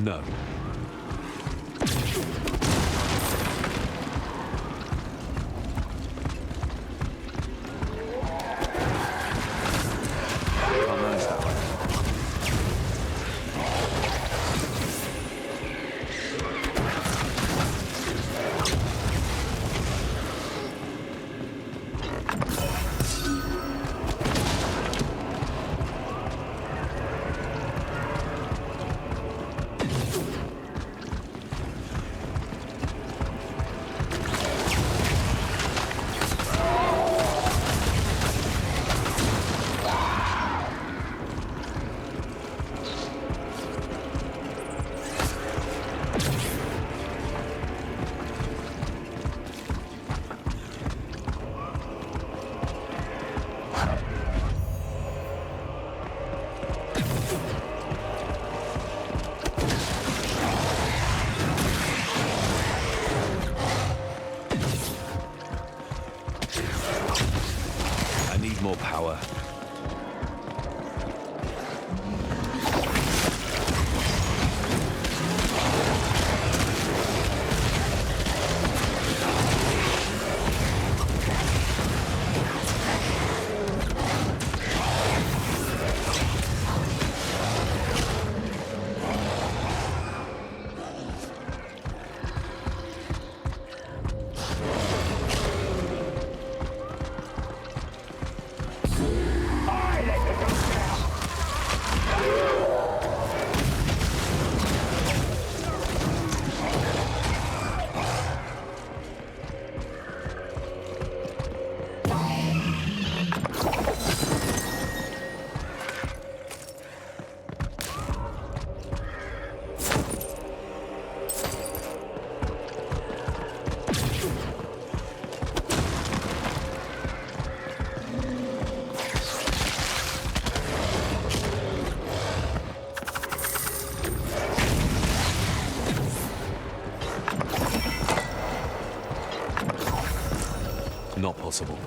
No. Can't manage that way. More power. Not possible.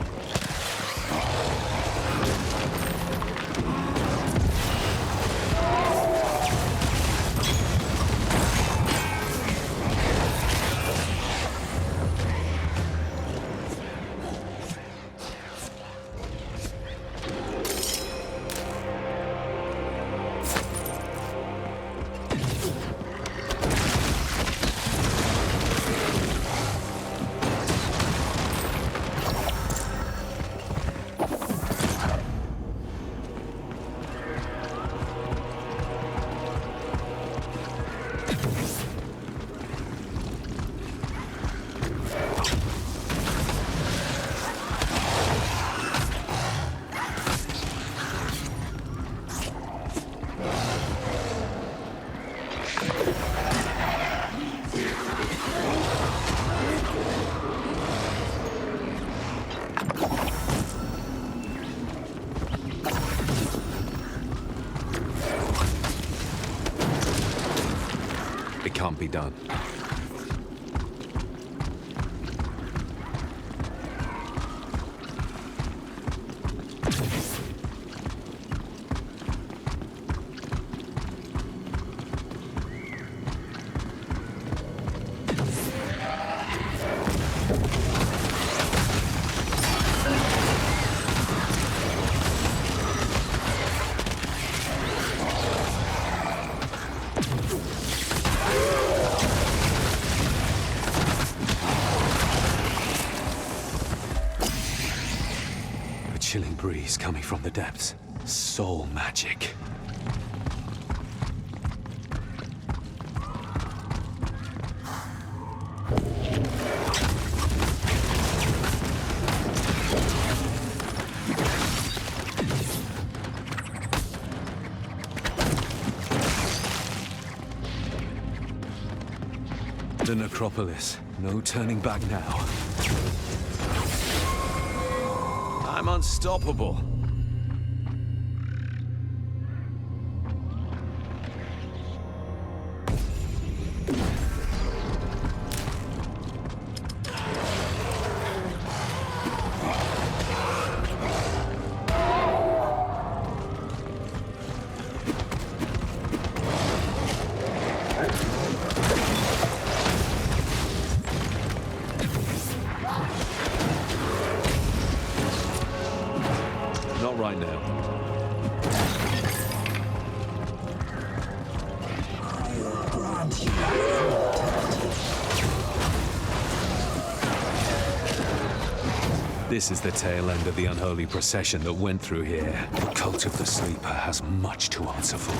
Can't be done. Chilling breeze coming from the depths. Soul magic. The necropolis. No turning back now. I'm unstoppable. Not right now. This is the tail end of the unholy procession that went through here. The cult of the Sleeper has much to answer for.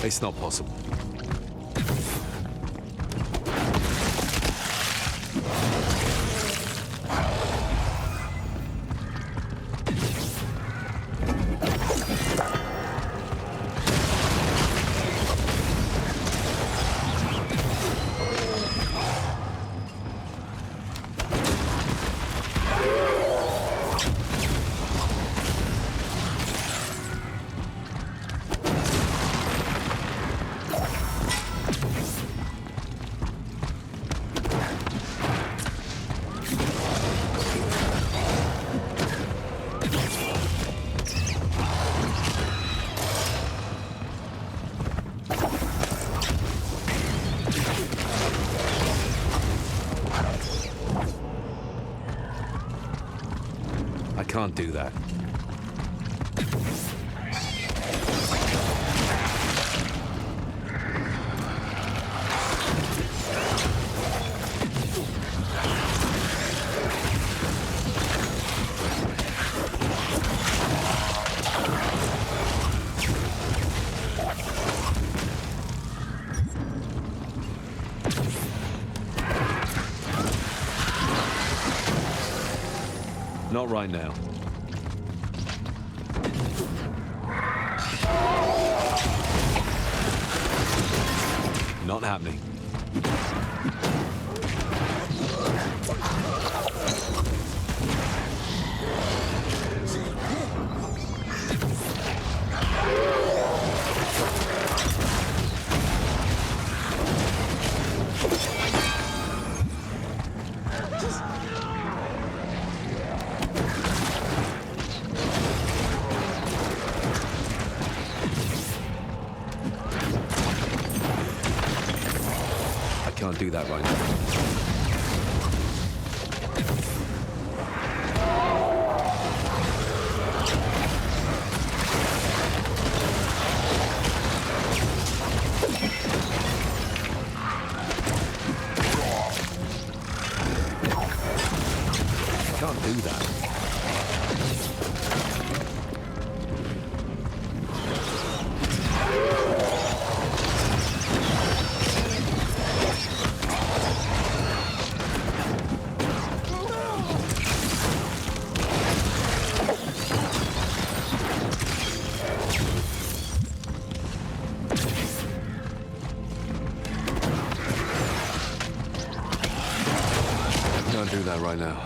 It's not possible. Can't do that. Not right now. Not happening. Can't do that right now. Can't do that. Can't do that right now.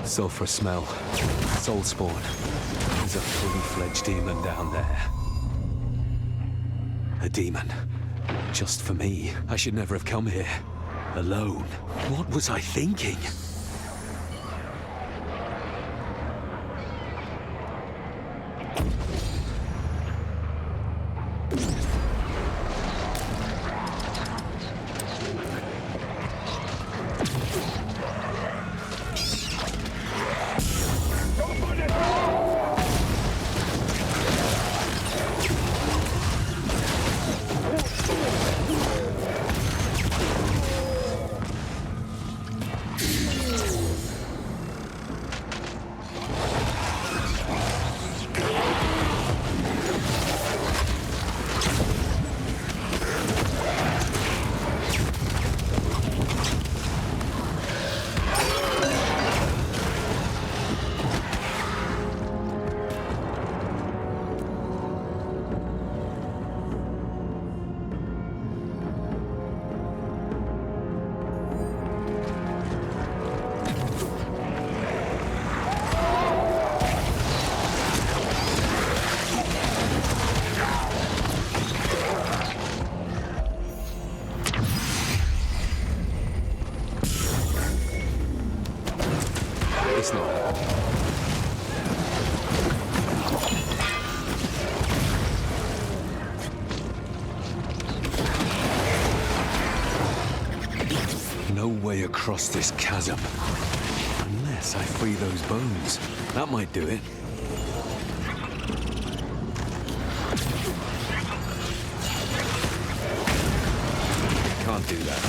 Sulfur smell. Soul spawn. There's a fully fledged demon down there. A demon. Just for me. I should never have come here. Alone. What was I thinking? It's not happening. No way across this chasm. Unless I free those bones. That might do it. Can't do that.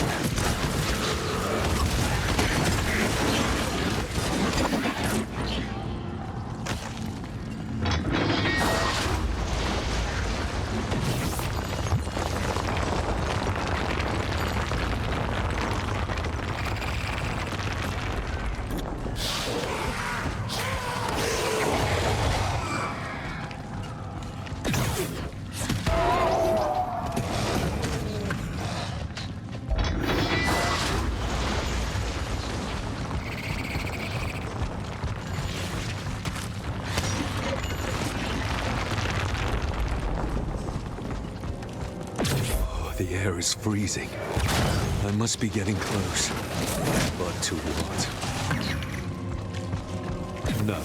The air is freezing. I must be getting close. But to what? No.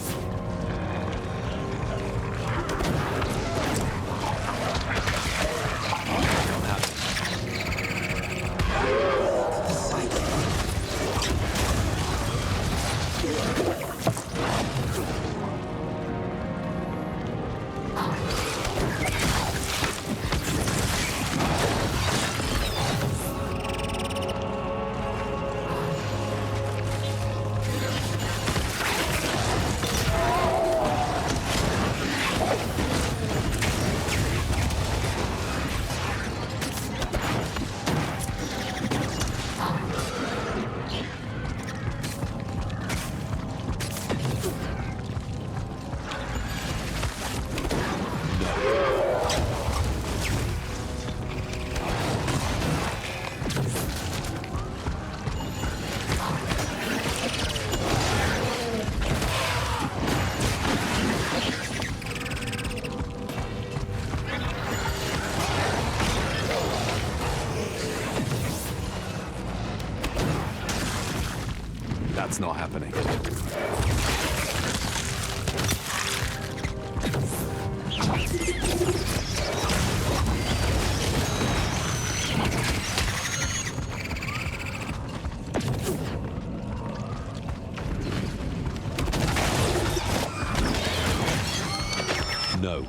That's not happening. No.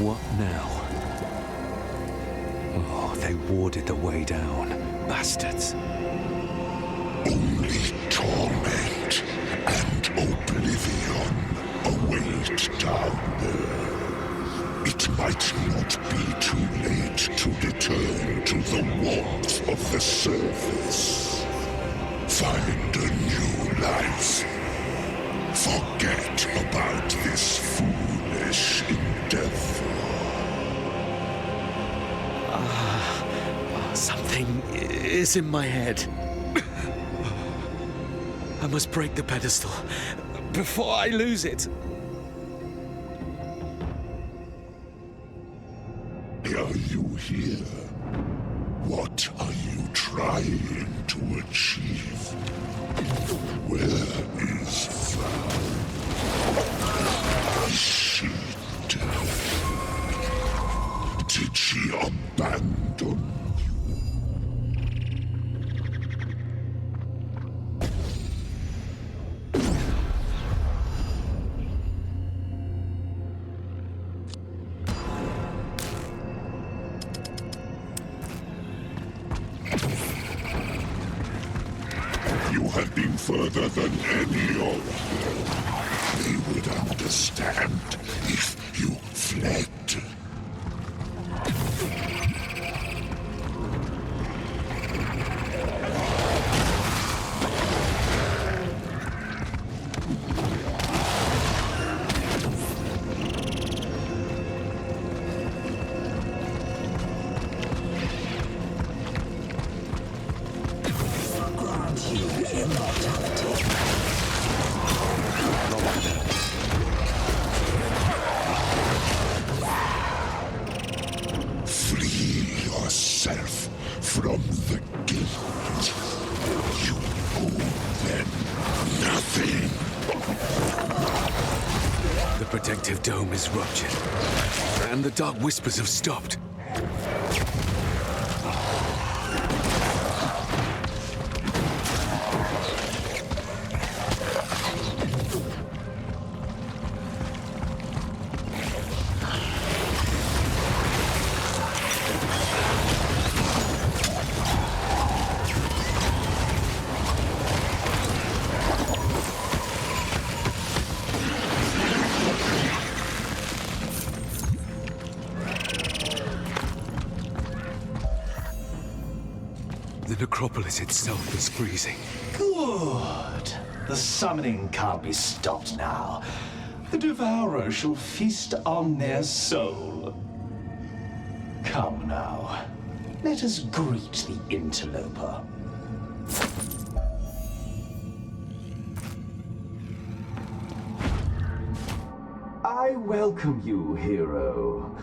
What now? Oh, they warded the way down. Bastards. Only torment and oblivion await down there. It might not be too late to return to the warmth of the surface. Find a new life. Forget about this foolish endeavor. Something is in my head. I must break the pedestal before I lose it. Are you you here? What are you trying to achieve? Where is Frau? Is she dead? Did she abandon further than any of them? They would understand if you fled. Dome is ruptured, and the dark whispers have stopped. The necropolis itself is freezing. Good. The summoning can't be stopped now. The Devourer shall feast on their soul. Come now. Let us greet the interloper. I welcome you, hero.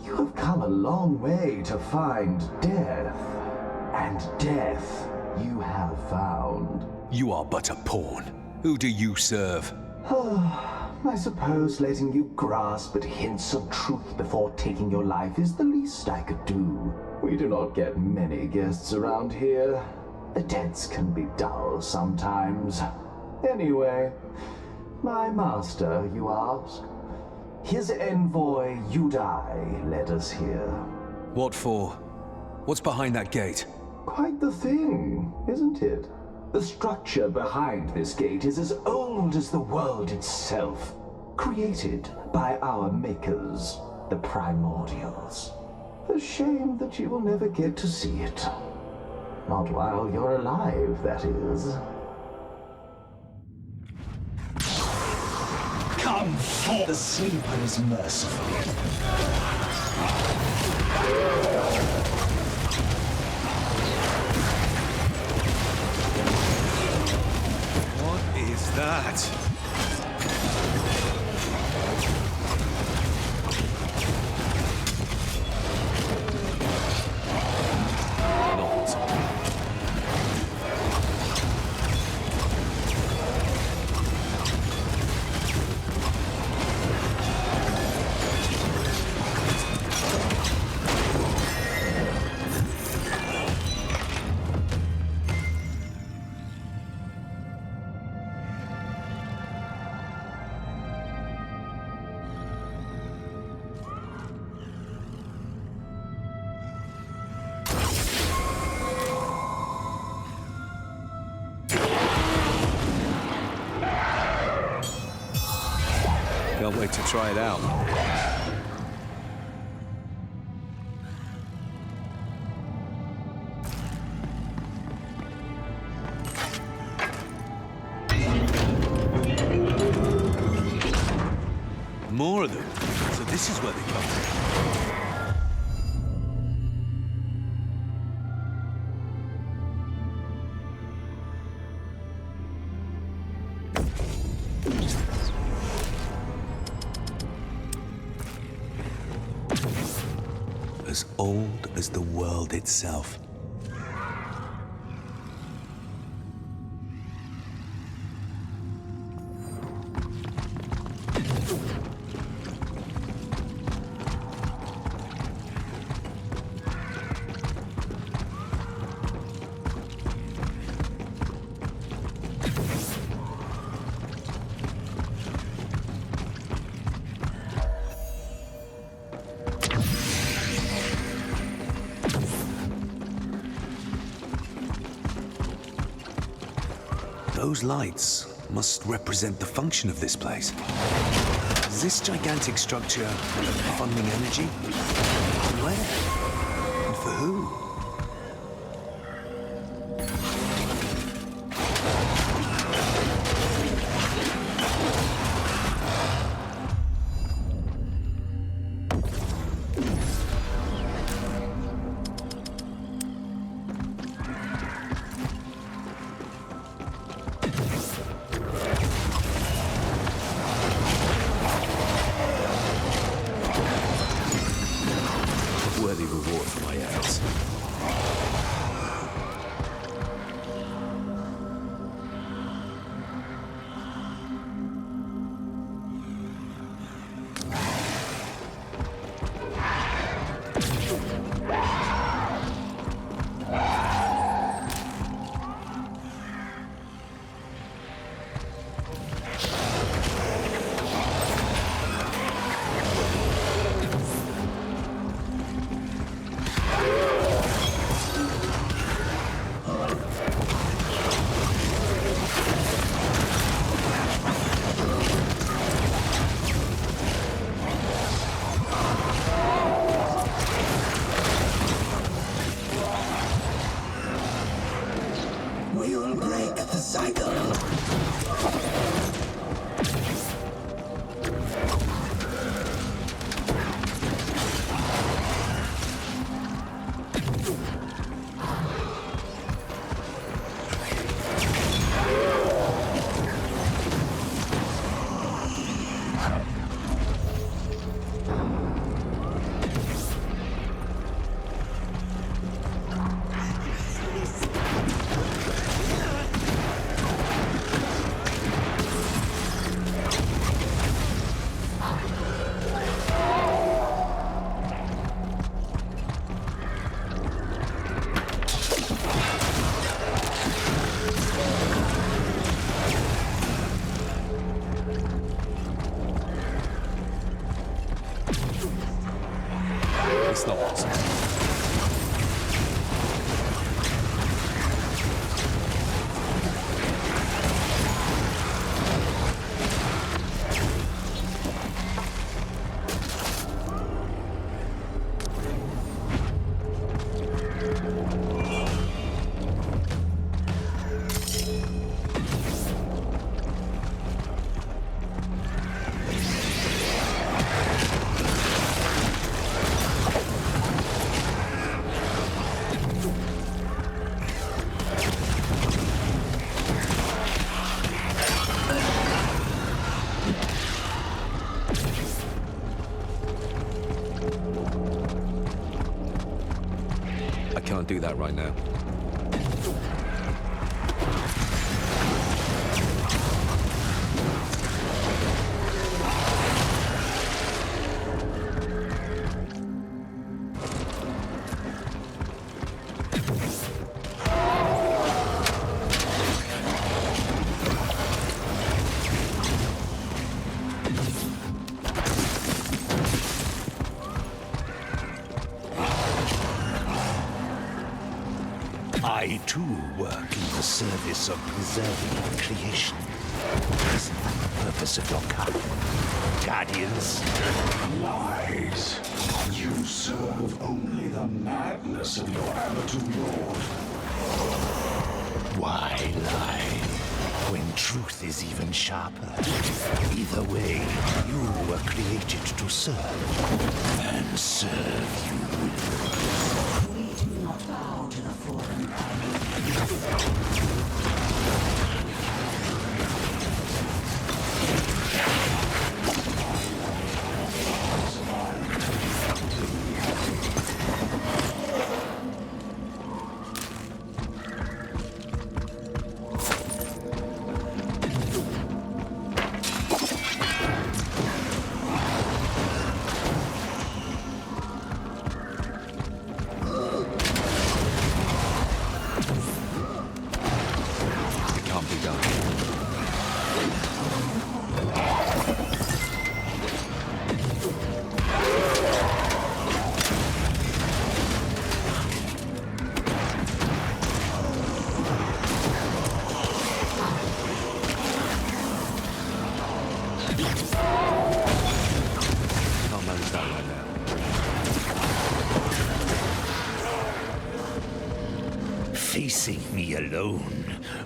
You have come a long way to find death. And death you have found. You are but a pawn. Who do you serve? I suppose letting you grasp at hints of truth before taking your life is the least I could do. We do not get many guests around here. The deads can be dull sometimes. Anyway, my master, you ask? His envoy, Udai, led us here. What for? What's behind that gate? Quite the thing, isn't it? The structure behind this gate is as old as the world itself, created by our makers, the Primordials. A shame that you will never get to see it. Not while you're alive, that is. Come forth! The sleeper is merciful. Is that? Can't wait to try it out. More of them. So this is where they come from. as old as the world itself. Those lights must represent the function of this place. Is this gigantic structure funneling energy? Where? And for who? Worthy reward for my efforts. We'll break the cycle. It's not possible. I can't do that right now. I too work in the service of preserving creation. Isn't that the purpose of your kind, guardians? Lies. You serve only the madness of your amateur lord. Why lie when truth is even sharper? Either way, you were created to serve, and serve you will. We do not bow to the foreign army. Can't manage that right now. Facing me alone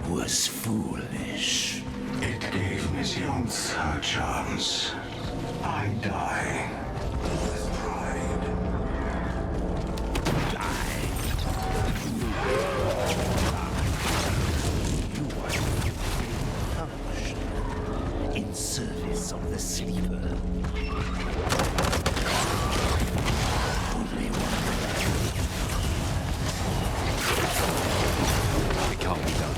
was foolish. It gave Miss Youth her chance. I die with pride. You are punished in service of the sleeper. Only one. It can't be done.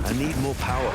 I need more power.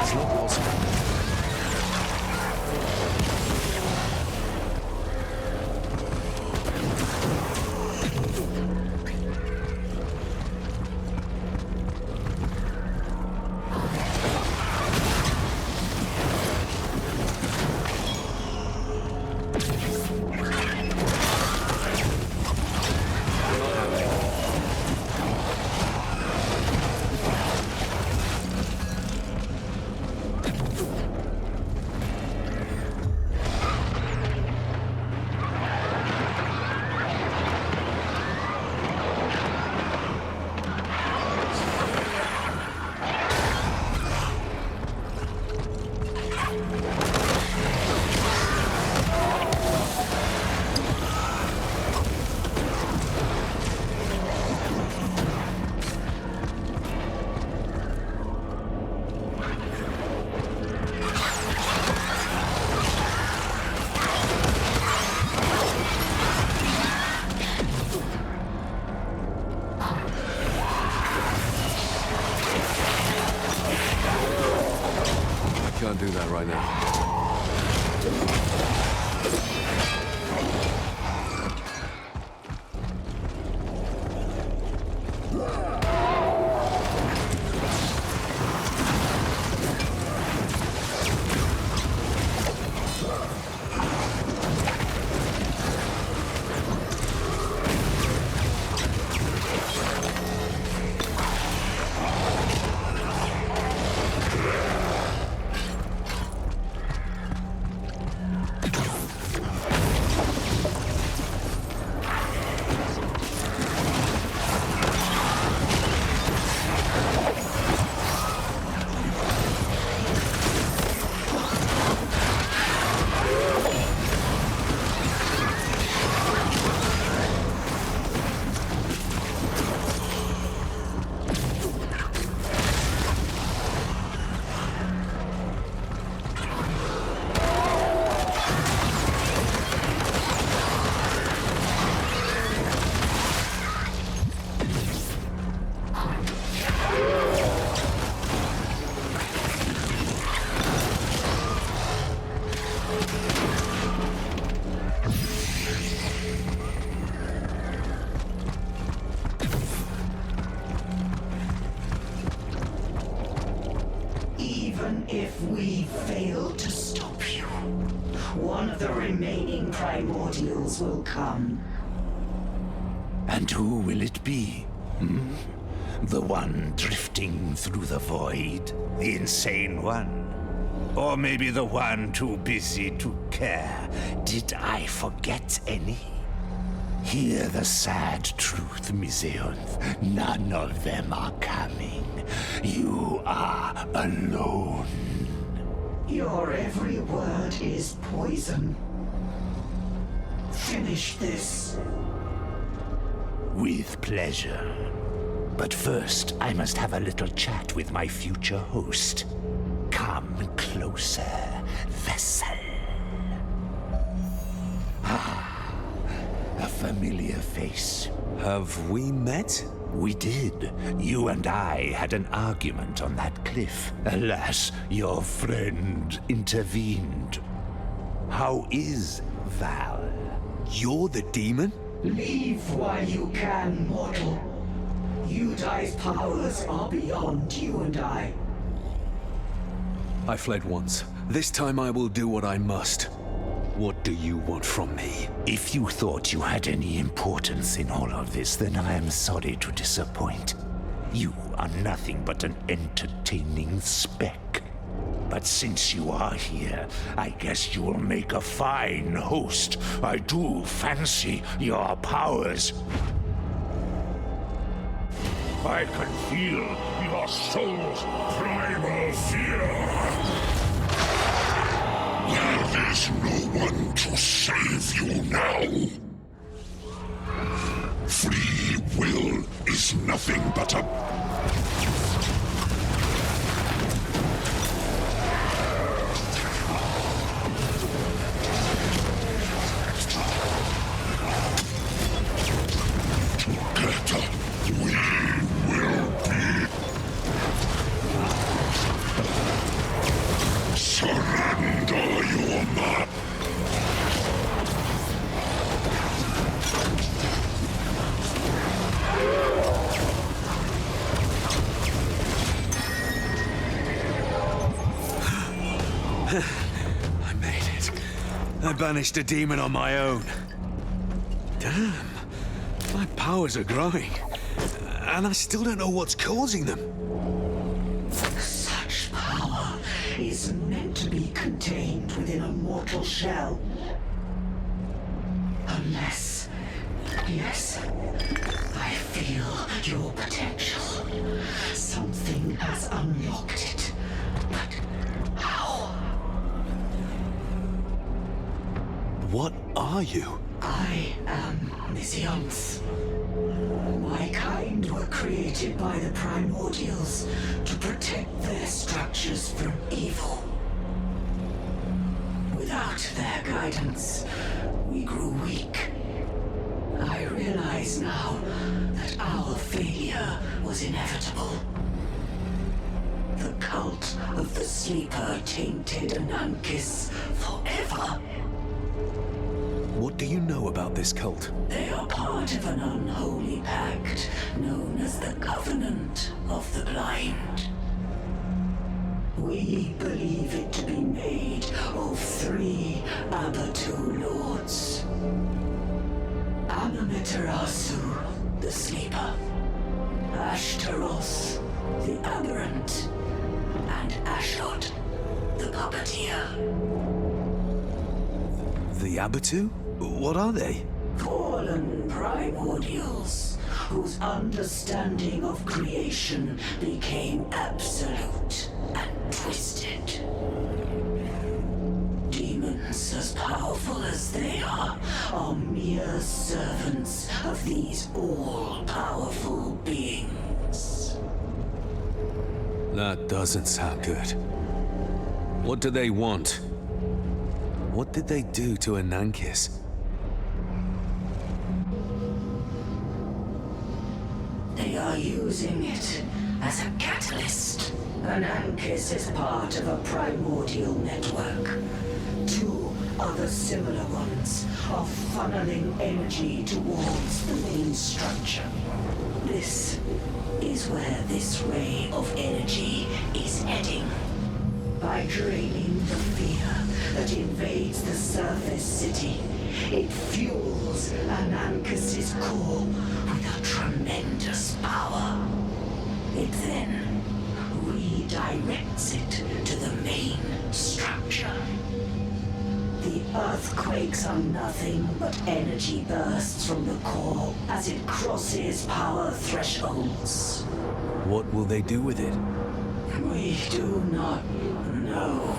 It's not possible. Can't do that right now. Even if we fail to stop you, one of the remaining primordials will come. And who will it be? Hmm? The one drifting through the void? The insane one? Or maybe the one too busy to care? Did I forget any? Hear the sad truth, Miseonth. None of them are coming. You are alone. Your every word is poison. Finish this. With pleasure. But first, I must have a little chat with my future host. Come closer, vessel. Ah, a familiar face. Have we met? We did. You and I had an argument on that cliff. Alas, your friend intervened. How is Val? You're the demon? Leave while you can, mortal. Udai's powers are beyond you and I. I fled once. This time I will do what I must. What do you want from me? If you thought you had any importance in all of this, then I am sorry to disappoint. You are nothing but an entertaining speck. But since you are here, I guess you'll make a fine host. I do fancy your powers. I can feel your soul's primal fear. There is no one to save you now. Free will is nothing but a... Together, we will be... Surrender your mind. I made it. I banished a demon on my own. Damn. My powers are growing. And I still don't know what's causing them. Such power is meant to be contained within a mortal shell. Unless... Yes, I feel your potential. Something has unlocked it. But how? What are you? I am Miseonth. My kind were created by the primordials to protect their structures from evil. Without their guidance, we grew weak. I realize now that our failure was inevitable. The cult of the Sleeper tainted Anankis forever. What do you know about this cult? They are part of an unholy pact known as the Covenant of the Blind. We believe it to be made of 3 Abatu lords. Amaterasu, the Sleeper, Ashtaroth, the Aberrant, and Ashdod, the Puppeteer. The Abatu? What are they? Fallen primordials, whose understanding of creation became absolute and twisted. Demons as powerful as they are mere servants of these all-powerful beings. That doesn't sound good. What do they want? What did they do to Anankis? They are using it as a catalyst. Anankis is part of a primordial network. 2 other similar ones are funneling energy towards the main structure. This is where this ray of energy is heading. By draining the fear that invades the surface city, it fuels Anankas's core with a tremendous power. It then redirects it to the main structure. The earthquakes are nothing but energy bursts from the core as it crosses power thresholds. What will they do with it? We do not know.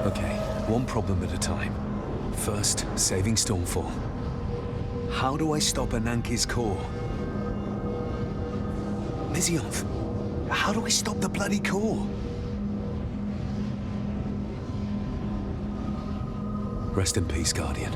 Okay, one problem at a time. First, saving Stormfall. How do I stop Ananke's core? Mizianth, how do I stop the bloody core? Rest in peace, Guardian.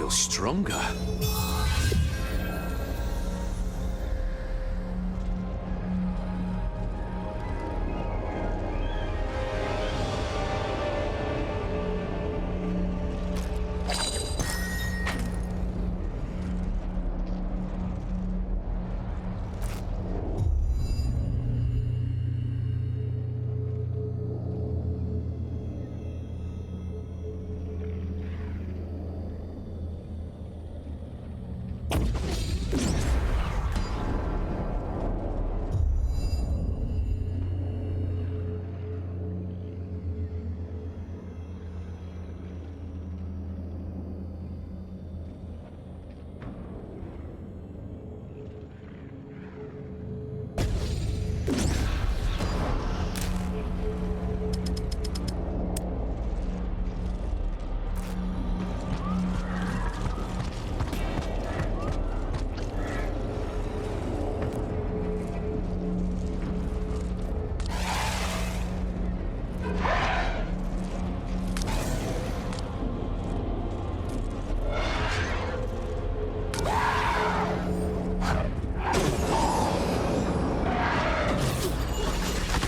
Stronger.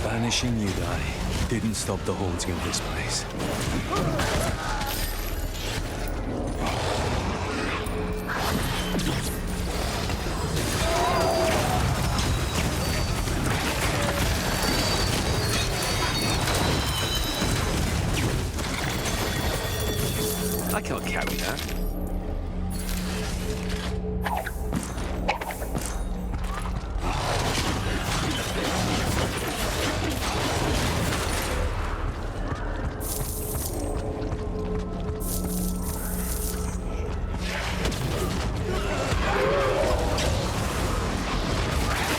Banishing you, didn't stop the haunting of this place. I can't carry that.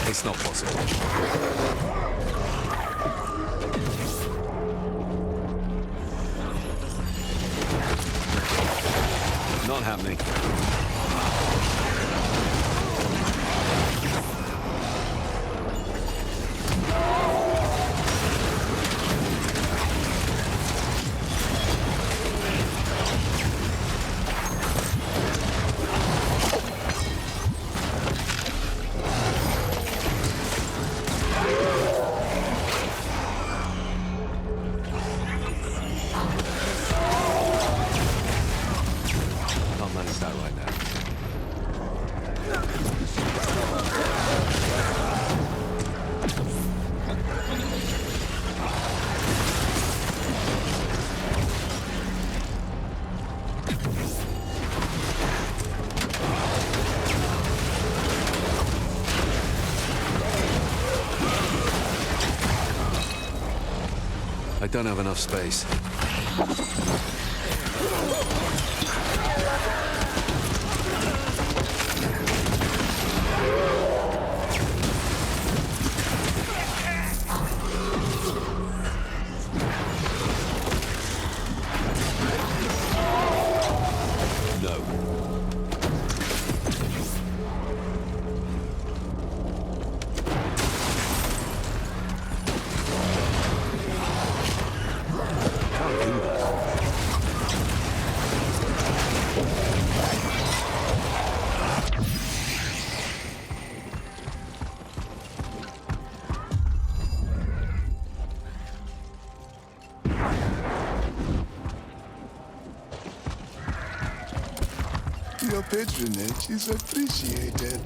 It's not possible. Not happening. I don't have enough space. Your patronage is appreciated.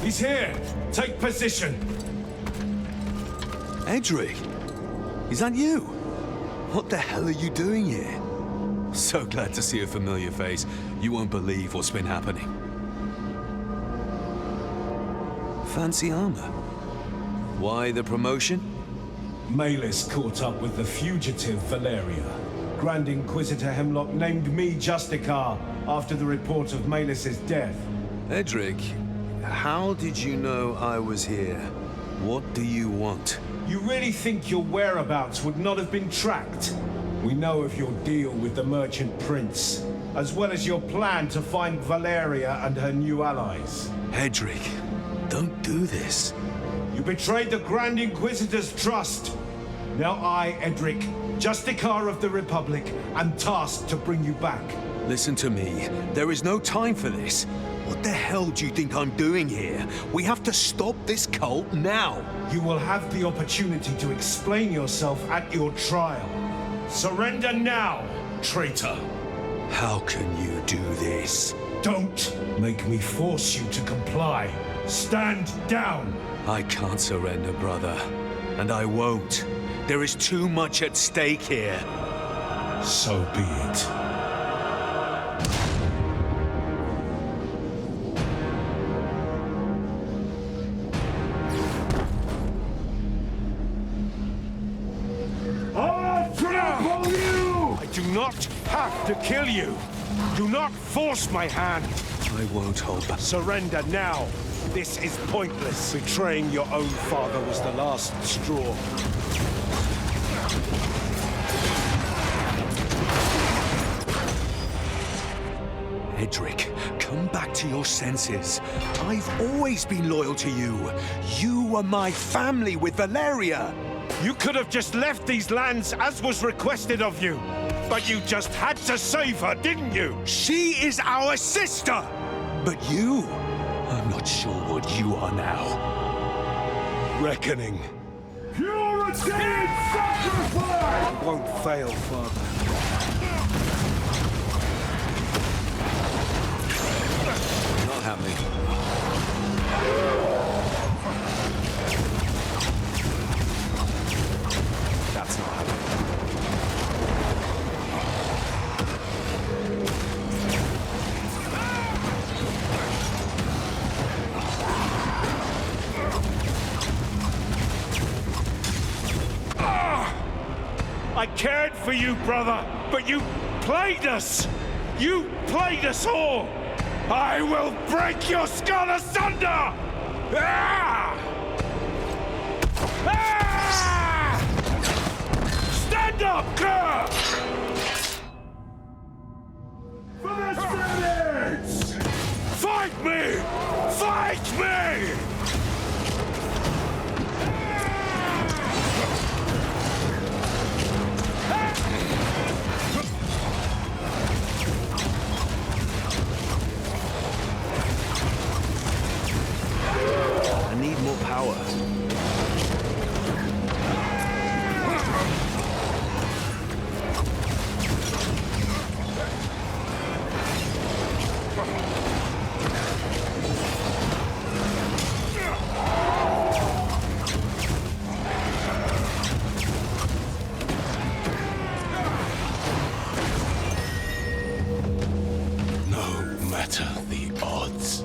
He's here! Take position! Edric! Is that you? What the hell are you doing here? So glad to see a familiar face. You won't believe what's been happening. Fancy armor. Why the promotion? Malus caught up with the fugitive Valeria. Grand Inquisitor Heimlock named me Justicar after the report of Malus's death. Edric, how did you know I was here? What do you want? You really think your whereabouts would not have been tracked? We know of your deal with the Merchant Prince, as well as your plan to find Valeria and her new allies. Edric, don't do this. You betrayed the Grand Inquisitor's trust. Now I, Edric, Justicar of the Republic, am tasked to bring you back. Listen to me. There is no time for this. What the hell do you think I'm doing here? We have to stop this cult now. You will have the opportunity to explain yourself at your trial. Surrender now, traitor. How can you do this? Don't make me force you to comply. Stand down. I can't surrender, brother. And I won't. There is too much at stake here. So be it. I do not have to kill you. Do not force my hand. I won't hold back. Surrender now. This is pointless. Betraying your own father was the last straw. Edric, come back to your senses. I've always been loyal to you. You were my family with Valeria. You could have just left these lands as was requested of you. But you just had to save her, didn't you? She is our sister! But you? I'm not sure what you are now. Reckoning. You're a dead sacrifice! I won't fail, Father. Not happening. That's not happening. I cared for you, brother, but you played us! You played us all! I will break your skull asunder! Ah! Ah! Stand up, Kerr! For the Spirits! Fight me! Fight me! I need more power. matter the odds.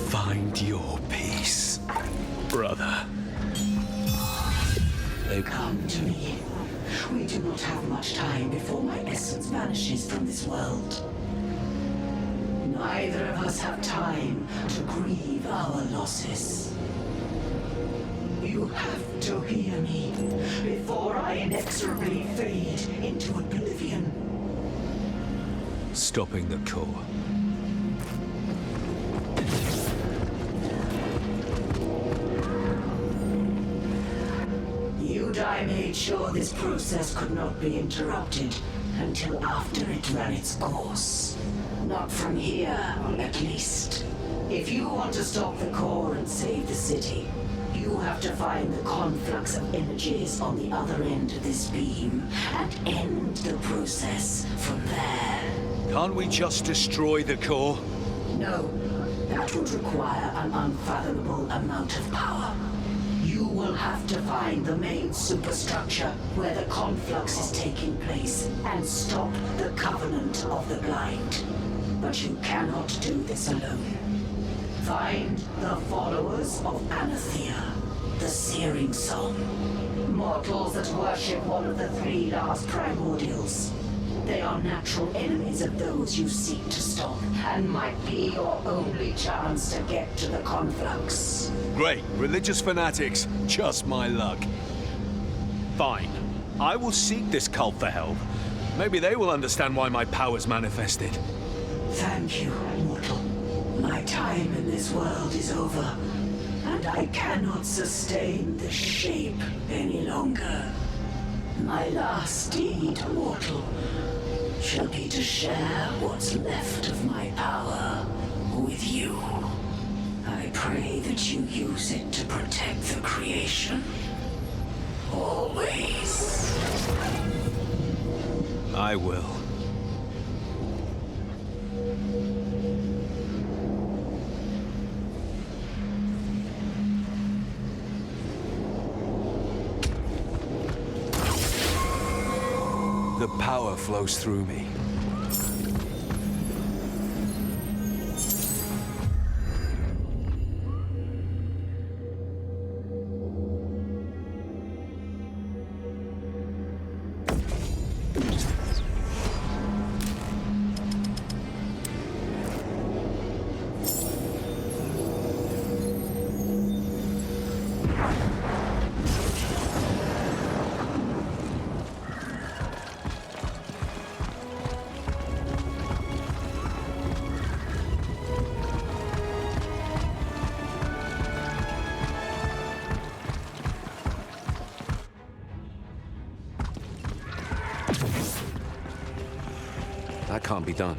Find your peace, brother. Come to me. We do not have much time before my essence vanishes from this world. Neither of us have time to grieve our losses. You have to hear me before I inexorably fade into oblivion. Stopping the core. I made sure this process could not be interrupted until after it ran its course. Not from here, at least. If you want to stop the core and save the city, you have to find the conflux of energies on the other end of this beam and end the process from there. Can't we just destroy the core? No, that would require an unfathomable amount of power. You will have to find the main superstructure where the conflux is taking place and stop the Covenant of the Blind. But you cannot do this alone. Find the followers of Anathea, the Searing Song. Mortals that worship one of the 3 last primordials. They are natural enemies of those you seek to stop, and might be your only chance to get to the conflux. Great, religious fanatics, just my luck. Fine, I will seek this cult for help. Maybe they will understand why my powers manifested. Thank you, mortal. My time in this world is over, and I cannot sustain the shape any longer. My last deed, mortal, shall be to share what's left of my power with you. I pray that you use it to protect the creation. Always. I will. The power flows through me. That can't be done.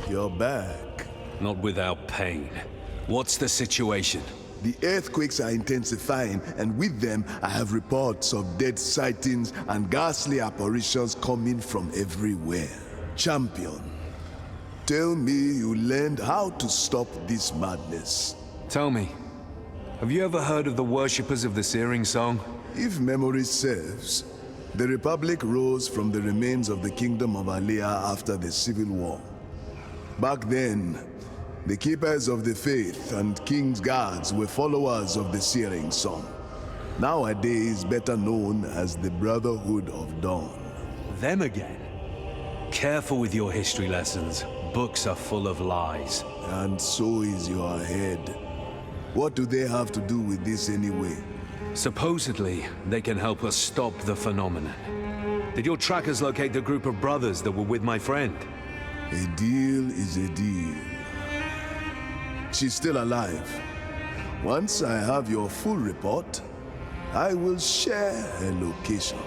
You're back. Not without pain. What's the situation? The earthquakes are intensifying, and with them, I have reports of dead sightings and ghastly apparitions coming from everywhere. Champion, tell me you learned how to stop this madness. Tell me, have you ever heard of the worshippers of the Searing Song? If memory serves, the Republic rose from the remains of the Kingdom of Alea after the Civil War. Back then, the Keepers of the Faith and King's Guards were followers of the Searing Song, nowadays better known as the Brotherhood of Dawn. Them again? Careful with your history lessons. Books are full of lies. And so is your head. What do they have to do with this anyway? Supposedly, they can help us stop the phenomenon. Did your trackers locate the group of brothers that were with my friend? A deal is a deal. She's still alive. Once I have your full report, I will share her location.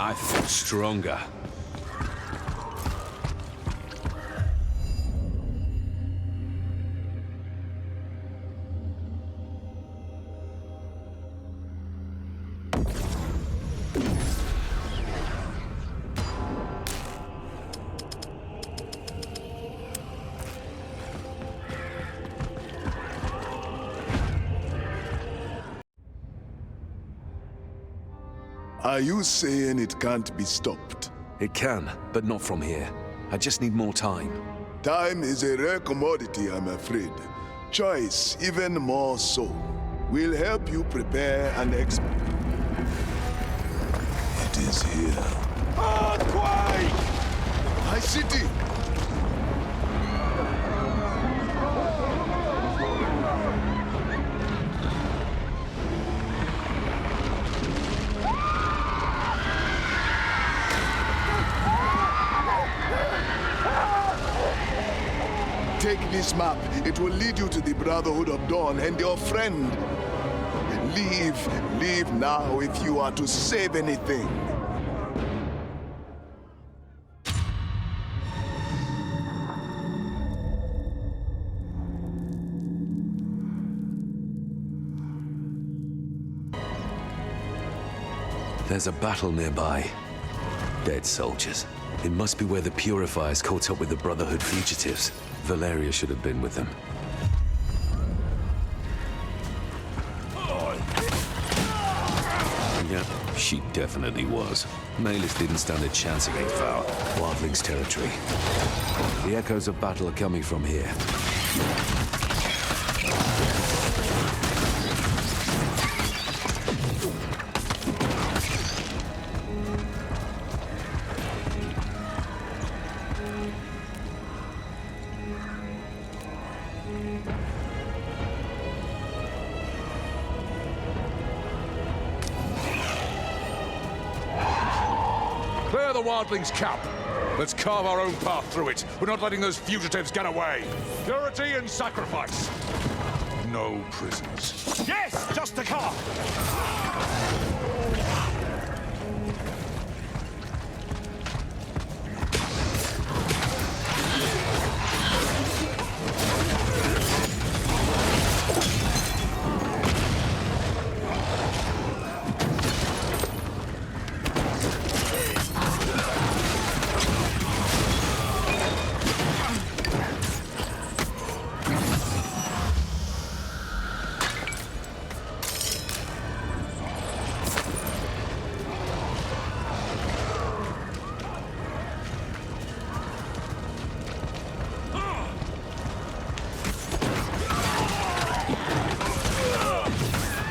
I feel stronger. Are you saying it can't be stopped? It can, but not from here. I just need more time. Time is a rare commodity, I'm afraid. Choice, even more so. We'll help you prepare and expect. It is here. Earthquake! High City! Take this map. It will lead you to the Brotherhood of Dawn and your friend. Leave now if you are to save anything. There's a battle nearby. Dead soldiers. It must be where the Purifiers caught up with the Brotherhood fugitives. Valeria should have been with them. Yeah, she definitely was. Maelys didn't stand a chance against Val. Wildling's territory. The echoes of battle are coming from here. Clear the Wildling's camp. Let's carve our own path through it. We're not letting those fugitives get away. Purity and sacrifice. No prisoners. Yes, just a car.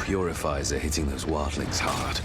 Purifiers are hitting those wildlings hard.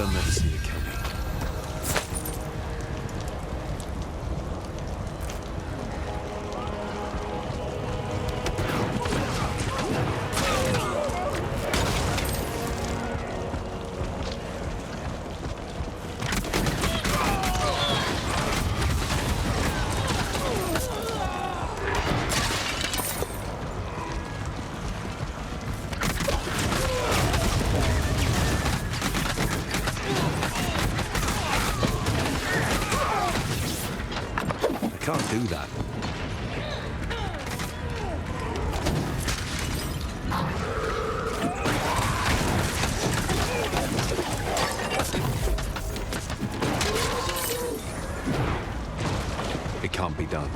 They'll never see it coming. Can't do that. It can't be done.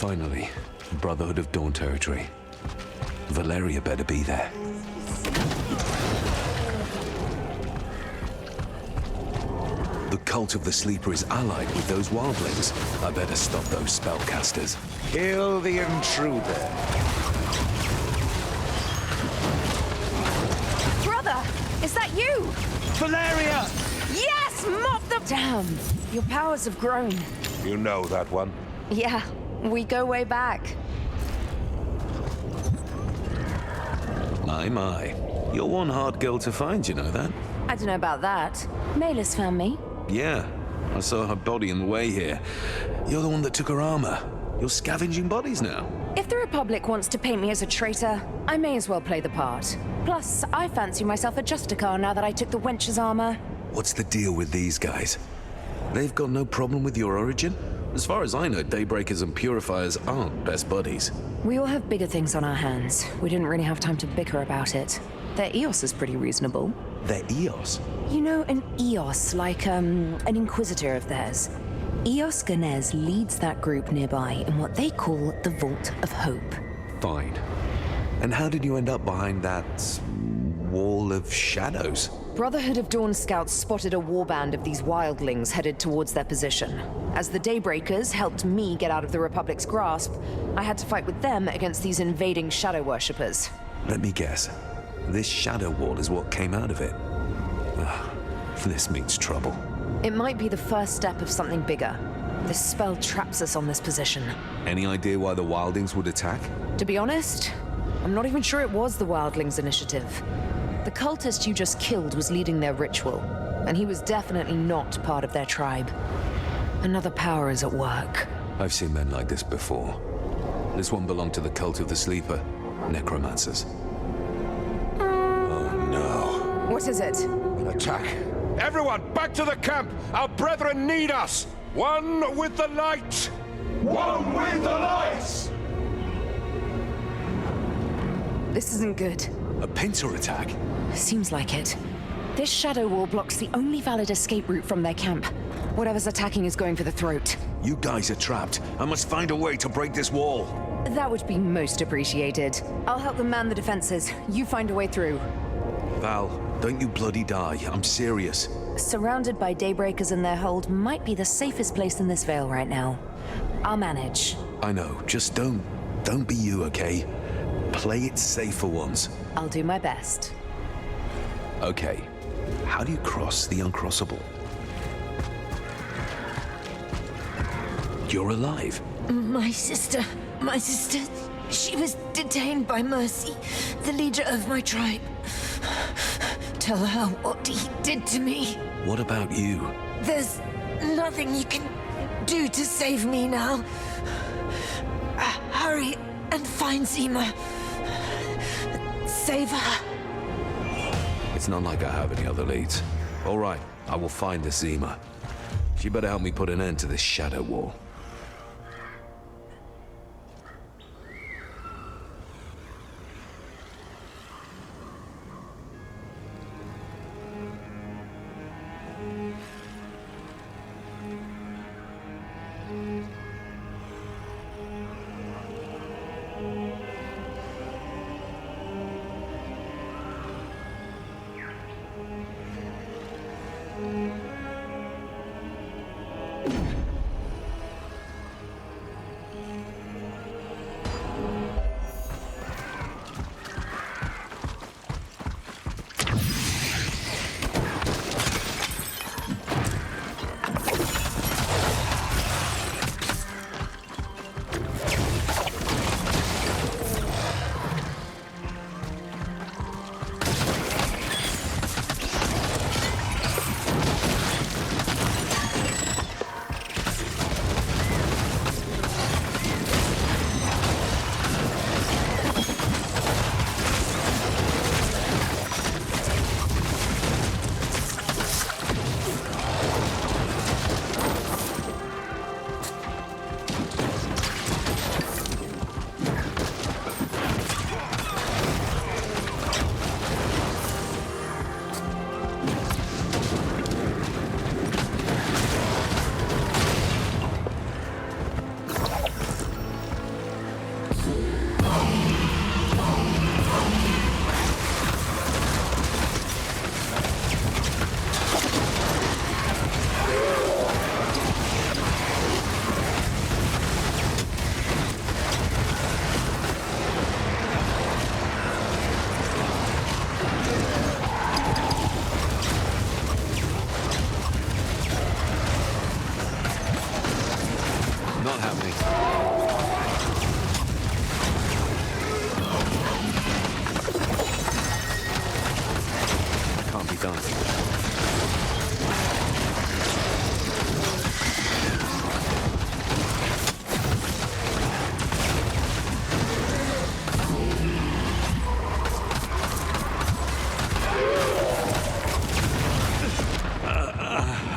Finally, Brotherhood of Dawn territory. Valeria better be there. The cult of the Sleeper is allied with those wildlings. I better stop those spellcasters. Kill the intruder. Brother, is that you? Valeria! Yes, mop them! Damn, your powers have grown. You know that one? Yeah, we go way back. My. You're one hard girl to find, you know that? I don't know about that. Malis found me. Yeah, I saw her body in the way here. You're the one that took her armor. You're scavenging bodies now. If the Republic wants to paint me as a traitor, I may as well play the part. Plus, I fancy myself a Justicar now that I took the wench's armor. What's the deal with these guys? They've got no problem with your origin? As far as I know, Daybreakers and Purifiers aren't best buddies. We all have bigger things on our hands. We didn't really have time to bicker about it. Their EOS is pretty reasonable. Their EOS? You know, an EOS, like, an Inquisitor of theirs. Eos Ganez leads that group nearby in what they call the Vault of Hope. Fine. And how did you end up behind that wall of shadows? Brotherhood of Dawn scouts spotted a warband of these wildlings headed towards their position. As the Daybreakers helped me get out of the Republic's grasp, I had to fight with them against these invading shadow worshippers. Let me guess. This shadow wall is what came out of it. Ugh, this means trouble. It might be the first step of something bigger. This spell traps us on this position. Any idea why the wildlings would attack? To be honest, I'm not even sure it was the wildlings' initiative. The cultist you just killed was leading their ritual, and he was definitely not part of their tribe. Another power is at work. I've seen men like this before. This one belonged to the cult of the Sleeper, necromancers. Oh no. What is it? An attack. Everyone, back to the camp! Our brethren need us! One with the light! One with the light! This isn't good. A pincer attack? Seems like it. This shadow wall blocks the only valid escape route from their camp. Whatever's attacking is going for the throat. You guys are trapped. I must find a way to break this wall. That would be most appreciated. I'll help them man the defenses. You find a way through. Val, don't you bloody die. I'm serious. Surrounded by Daybreakers in their hold might be the safest place in this Vale right now. I'll manage. I know. Just don't be you, okay? Play it safe for once. I'll do my best. Okay. How do you cross the uncrossable? You're alive. My sister, she was detained by Mercy, the leader of my tribe. Tell her what he did to me. What about you? There's nothing you can do to save me now. Hurry and find Zima. Save her. It's not like I have any other leads. All right, I will find the Zima. She better help me put an end to this shadow war.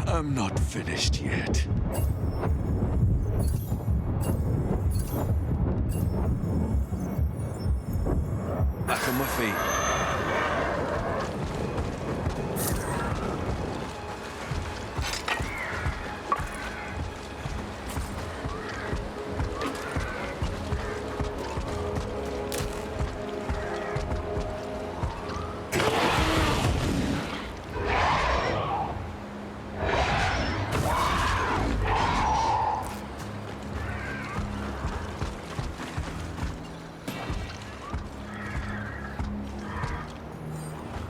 I'm not finished yet. Back on my feet.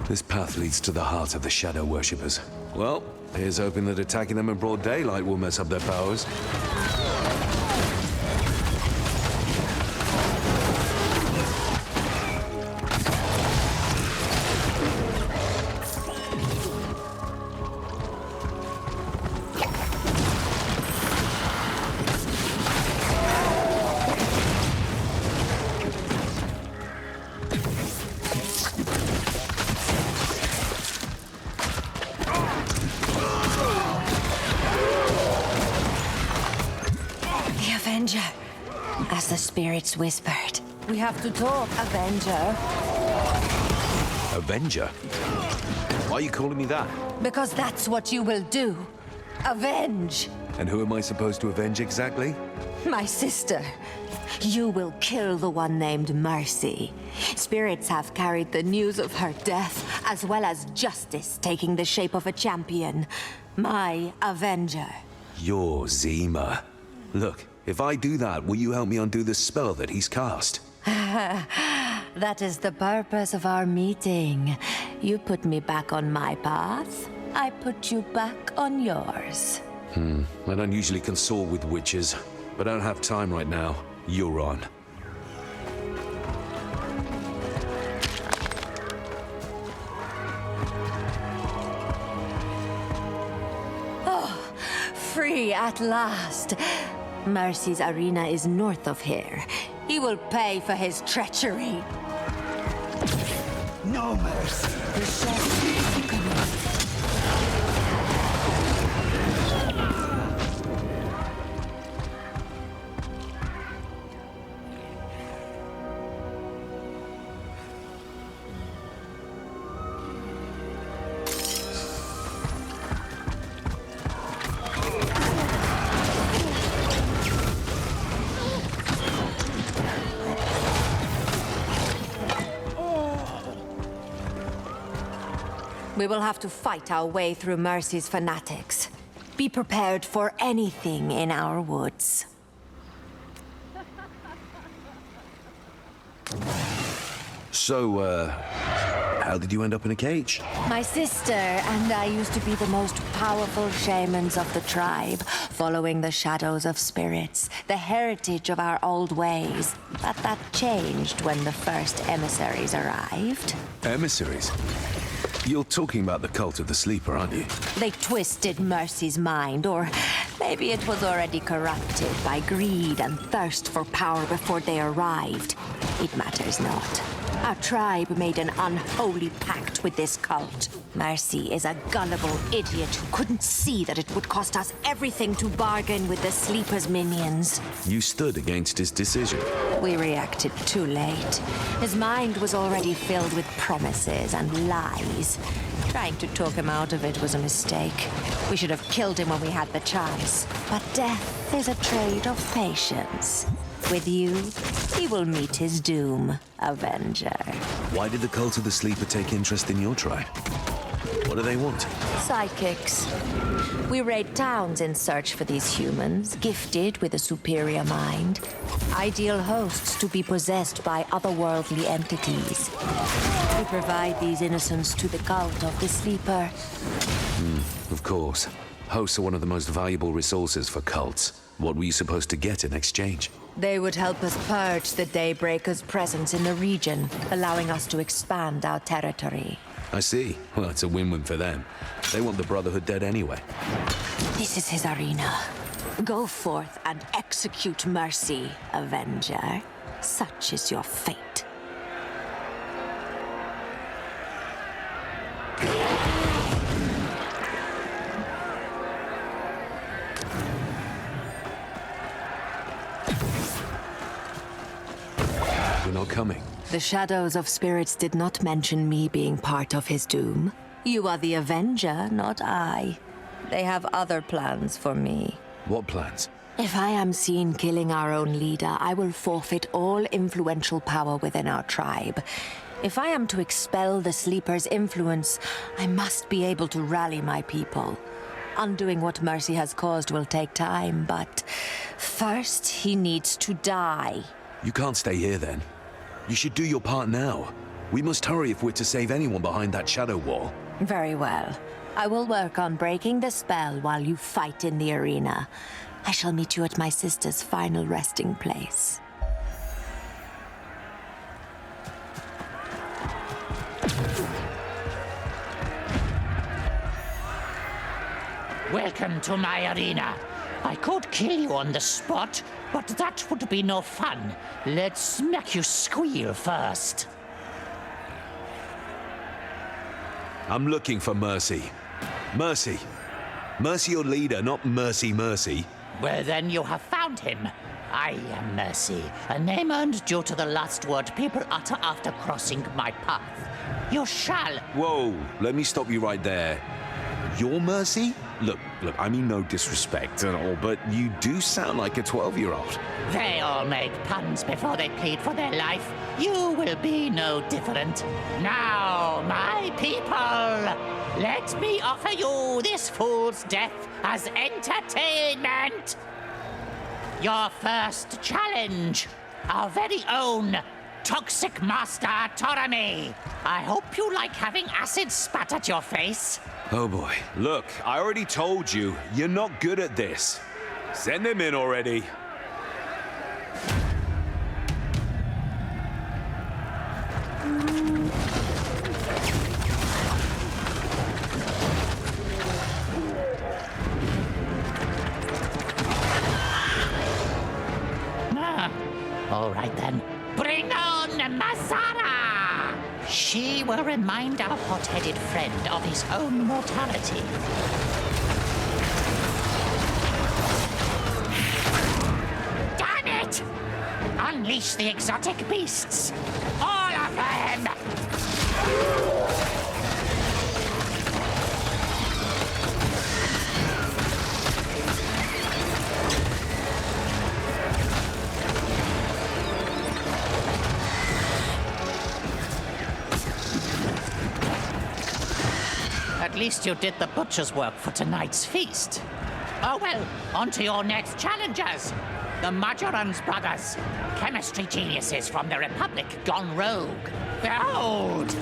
This path leads to the heart of the Shadow Worshippers. Well, here's hoping that attacking them in broad daylight will mess up their powers. As the spirits whispered. We have to talk, Avenger. Avenger? Why are you calling me that? Because that's what you will do. Avenge. And who am I supposed to avenge exactly? My sister. You will kill the one named Mercy. Spirits have carried the news of her death, as well as justice taking the shape of a champion. My Avenger. You're Zima. Look, if I do that, will you help me undo the spell that he's cast? That is the purpose of our meeting. You put me back on my path, I put you back on yours. I don't usually consort with witches, but I don't have time right now. You're on. Oh, free at last. Mercy's arena is north of here. He will pay for his treachery. No mercy. The shadow. We will have to fight our way through Mercy's fanatics. Be prepared for anything in our woods. So, how did you end up in a cage? My sister and I used to be the most powerful shamans of the tribe, following the shadows of spirits, the heritage of our old ways. But that changed when the first emissaries arrived. Emissaries? You're talking about the cult of the sleeper, aren't you? They twisted Mercy's mind, or maybe it was already corrupted by greed and thirst for power before they arrived. It matters not. Our tribe made an unholy pact with this cult. Mercy is a gullible idiot who couldn't see that it would cost us everything to bargain with the Sleeper's minions. You stood against his decision. We reacted too late. His mind was already filled with promises and lies. Trying to talk him out of it was a mistake. We should have killed him when we had the chance. But death is a trait of patience. With you, he will meet his doom, Avenger. Why did the cult of the sleeper take interest in your tribe? What do they want? Psychics. We raid towns in search for these humans, gifted with a superior mind. Ideal hosts to be possessed by otherworldly entities. We provide these innocents to the cult of the sleeper. Of course. Hosts are one of the most valuable resources for cults. What were you supposed to get in exchange? They would help us purge the Daybreaker's presence in the region, allowing us to expand our territory. I see. Well, it's a win-win for them. They want the Brotherhood dead anyway. This is his arena. Go forth and execute Mercy, Avenger. Such is your fate. You're not coming. The shadows of spirits did not mention me being part of his doom. You are the Avenger, not I. They have other plans for me. What plans? If I am seen killing our own leader, I will forfeit all influential power within our tribe. If I am to expel the Sleeper's influence, I must be able to rally my people. Undoing what Mercy has caused will take time, but first he needs to die. You can't stay here then. You should do your part now. We must hurry if we're to save anyone behind that shadow wall. Very well. I will work on breaking the spell while you fight in the arena. I shall meet you at my sister's final resting place. Welcome to my arena. I could kill you on the spot, but that would be no fun. Let's make you squeal first. I'm looking for Mercy. Mercy. Mercy your leader, not Mercy Mercy. Well, then you have found him. I am Mercy, a name earned due to the last word people utter after crossing my path. You shall... Whoa, let me stop you right there. Your Mercy? Look, I mean no disrespect at all, but you do sound like a 12-year-old. They all make puns before they plead for their life. You will be no different. Now, my people, let me offer you this fool's death as entertainment. Your first challenge, our very own Toxic Master Torami. I hope you like having acid spat at your face. Oh boy. Look, I already told you, you're not good at this. Send him in already. All right then. Bring on Mazara! She will remind our hot-headed friend of his own mortality. Damn it! Unleash the exotic beasts! All of them! At least you did the butcher's work for tonight's feast. Oh well, on to your next challengers. The Majorans brothers, chemistry geniuses from the Republic gone rogue. Behold!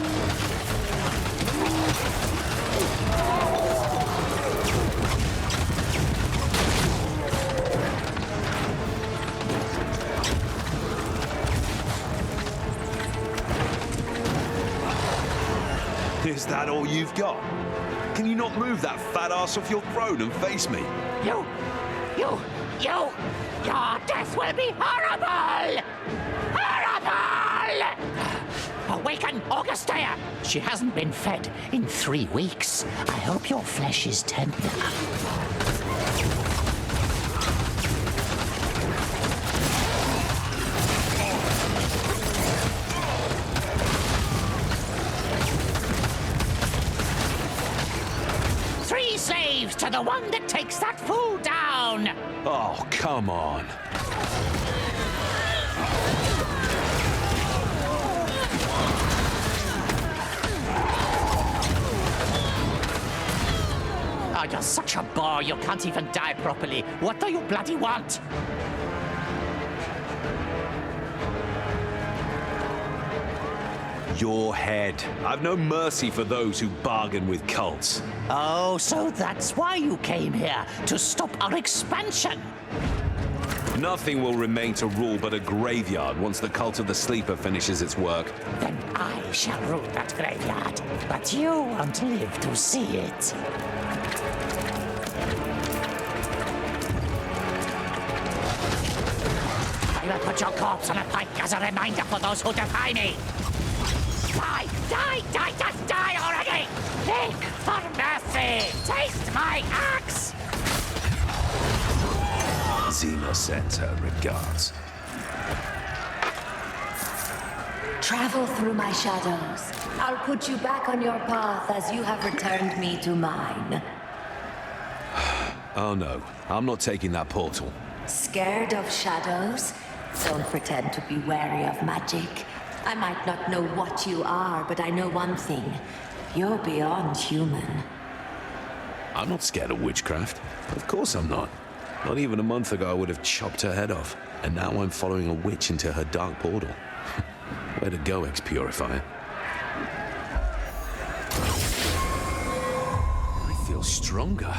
Is that all you've got? Can you not move that fat ass off your throne and face me? Your death will be horrible! Horrible! Awaken, Augustea! She hasn't been fed in 3 weeks. I hope your flesh is tender. Slaves to the one that takes that fool down! Oh, come on. Oh, you're such a bore, you can't even die properly. What do you bloody want? Your head. I've no mercy for those who bargain with cults. Oh, so that's why you came here, to stop our expansion. Nothing will remain to rule but a graveyard once the Cult of the Sleeper finishes its work. Then I shall rule that graveyard, but you won't live to see it. I will put your corpse on a pike as a reminder for those who defy me. Die! Die! Die! Just die already! Beg for mercy! Taste my axe! Zima sends her regards. Travel through my shadows. I'll put you back on your path as you have returned me to mine. Oh no, I'm not taking that portal. Scared of shadows? Don't pretend to be wary of magic. I might not know what you are, but I know one thing. You're beyond human. I'm not scared of witchcraft. Of course I'm not. Not even a month ago I would have chopped her head off. And now I'm following a witch into her dark portal. Way to go, ex-Purifier. I feel stronger.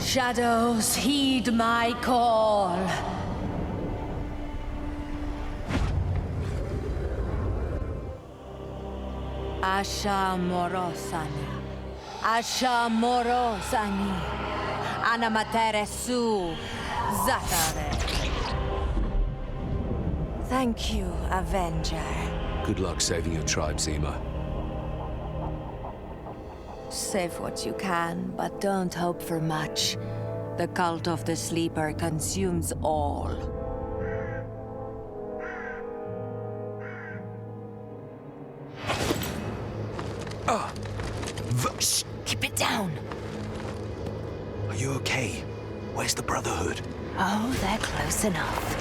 Shadows, heed my call. Asha Morosani. Asha Morosani. Anamatere su. Zatare. Thank you, Avenger. Good luck saving your tribe, Zima. Save what you can, but don't hope for much. The Cult of the Sleeper consumes all. Shh! Keep it down! Are you okay? Where's the Brotherhood? Oh, they're close enough.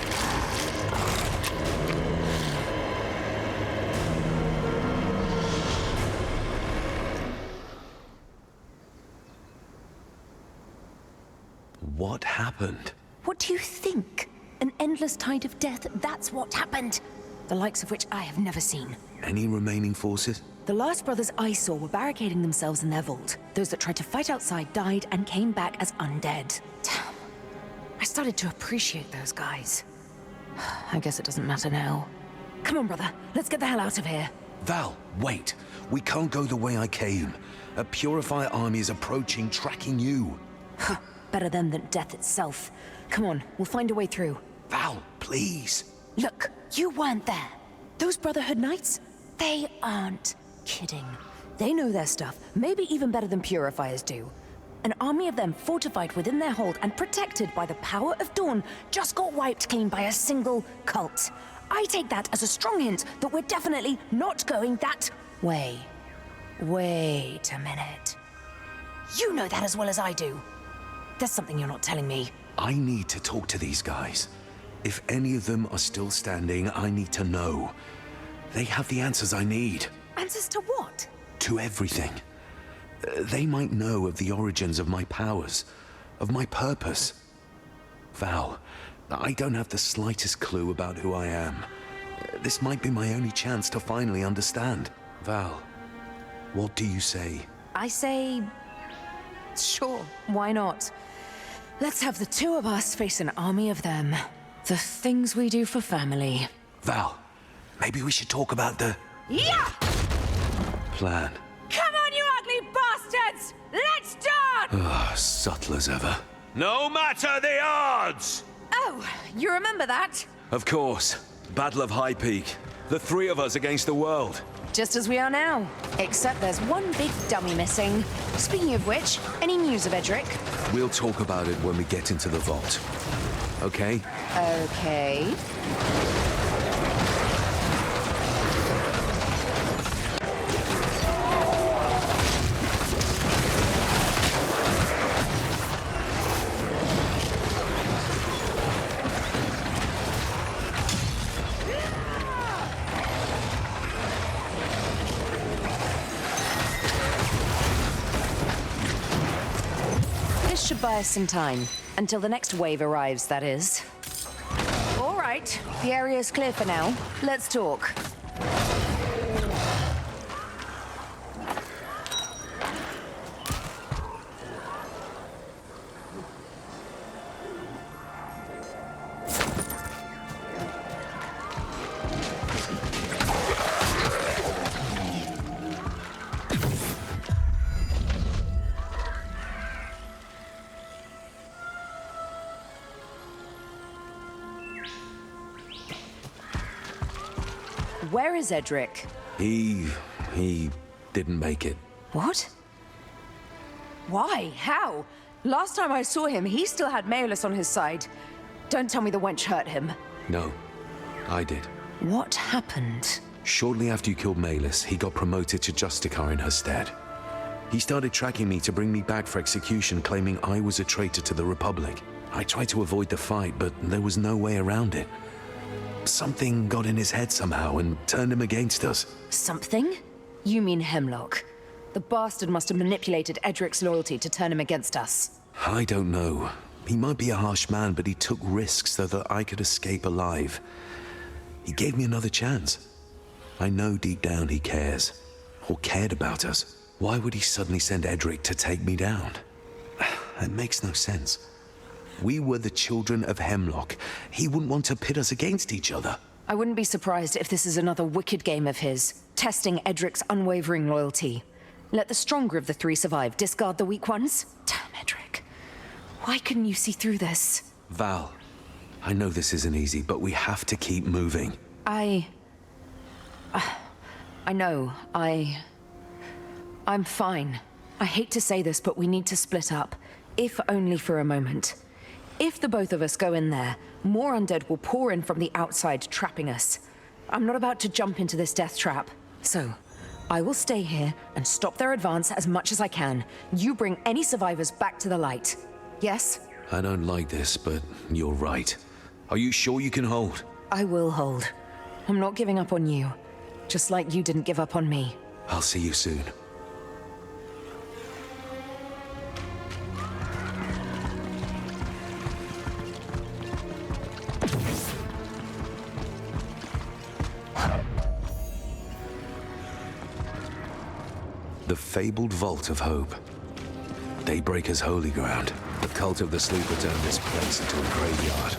What happened? What do you think? An endless tide of death, that's what happened. The likes of which I have never seen. Any remaining forces? The last brothers I saw were barricading themselves in their vault. Those that tried to fight outside died and came back as undead. Damn. I started to appreciate those guys. I guess it doesn't matter now. Come on, brother. Let's get the hell out of here. Val, wait. We can't go the way I came. A Purifier army is approaching, tracking you. Better them than death itself. Come on, we'll find a way through. Val, please. Look, you weren't there. Those Brotherhood Knights, they aren't kidding. They know their stuff, maybe even better than Purifiers do. An army of them fortified within their hold and protected by the power of Dawn just got wiped clean by a single cult. I take that as a strong hint that we're definitely not going that way. Wait a minute. You know that as well as I do. There's something you're not telling me. I need to talk to these guys. If any of them are still standing, I need to know. They have the answers I need. Answers to what? To everything. They might know of the origins of my powers, of my purpose. Val, I don't have the slightest clue about who I am. This might be my only chance to finally understand. Val, what do you say? I say... sure, why not? Let's have the two of us face an army of them. The things we do for family. Val, maybe we should talk about the... Yeah! plan. Come on, you ugly bastards! Let's start! Subtle as ever. No matter the odds! Oh, you remember that? Of course. Battle of High Peak. The three of us against the world. Just as we are now. Except there's one big dummy missing. Speaking of which, any news of Edric? We'll talk about it when we get into the vault. Okay? Okay. Should buy us some time. Until the next wave arrives, that is. All right, the area's clear for now. Let's talk. Where is Edric? He didn't make it. What? Why? How? Last time I saw him, he still had Maelus on his side. Don't tell me the wench hurt him. No, I did. What happened? Shortly after you killed Maelus, he got promoted to Justicar in her stead. He started tracking me to bring me back for execution, claiming I was a traitor to the Republic. I tried to avoid the fight, but there was no way around it. Something got in his head somehow and turned him against us. Something? You mean Heimlock. The bastard must have manipulated Edric's loyalty to turn him against us. I don't know. He might be a harsh man, but he took risks so that I could escape alive. He gave me another chance. I know deep down he cares, or cared about us. Why would he suddenly send Edric to take me down? It makes no sense. We were the children of Heimlock. He wouldn't want to pit us against each other. I wouldn't be surprised if this is another wicked game of his, testing Edric's unwavering loyalty. Let the stronger of the three survive, discard the weak ones. Damn, Edric. Why couldn't you see through this? Val, I know this isn't easy, but we have to keep moving. I know. I'm fine. I hate to say this, but we need to split up, if only for a moment. If the both of us go in there, more undead will pour in from the outside, trapping us. I'm not about to jump into this death trap. So, I will stay here and stop their advance as much as I can. You bring any survivors back to the light. Yes? I don't like this, but you're right. Are you sure you can hold? I will hold. I'm not giving up on you. Just like you didn't give up on me. I'll see you soon. The fabled Vault of Hope. Daybreaker's holy ground. The cult of the Sleeper turned this place into a graveyard.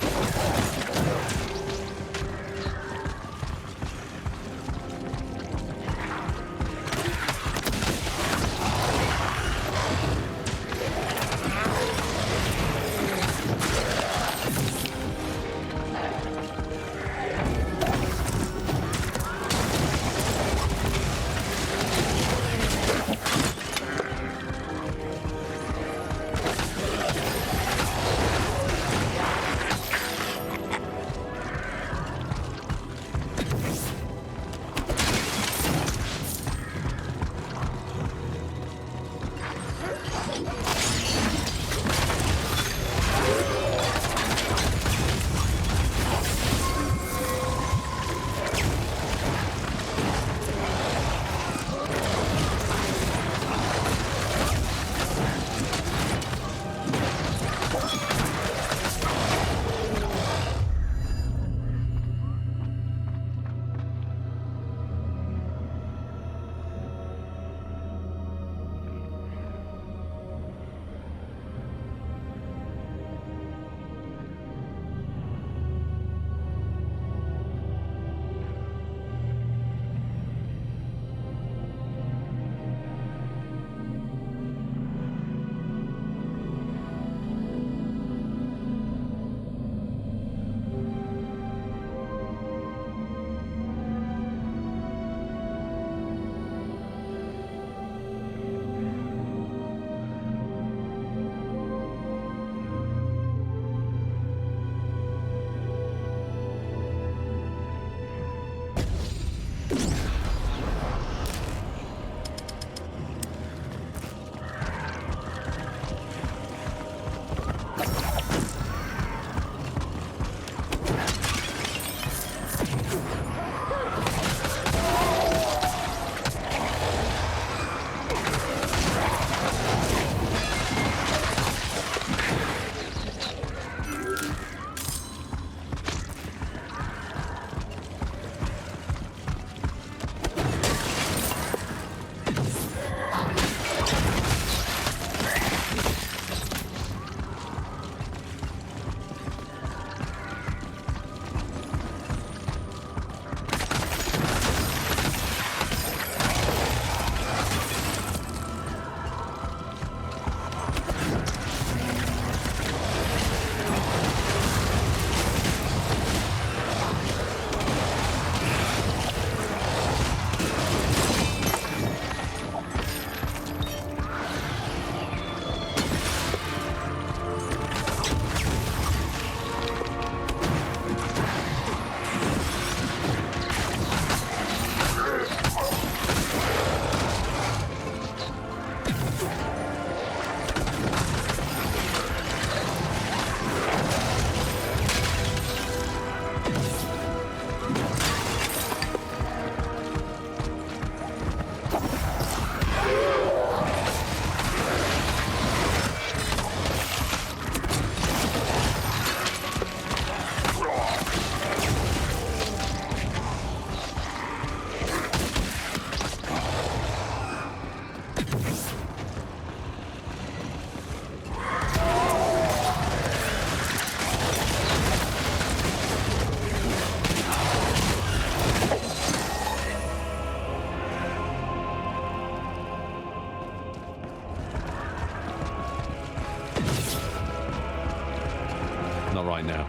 Not right now.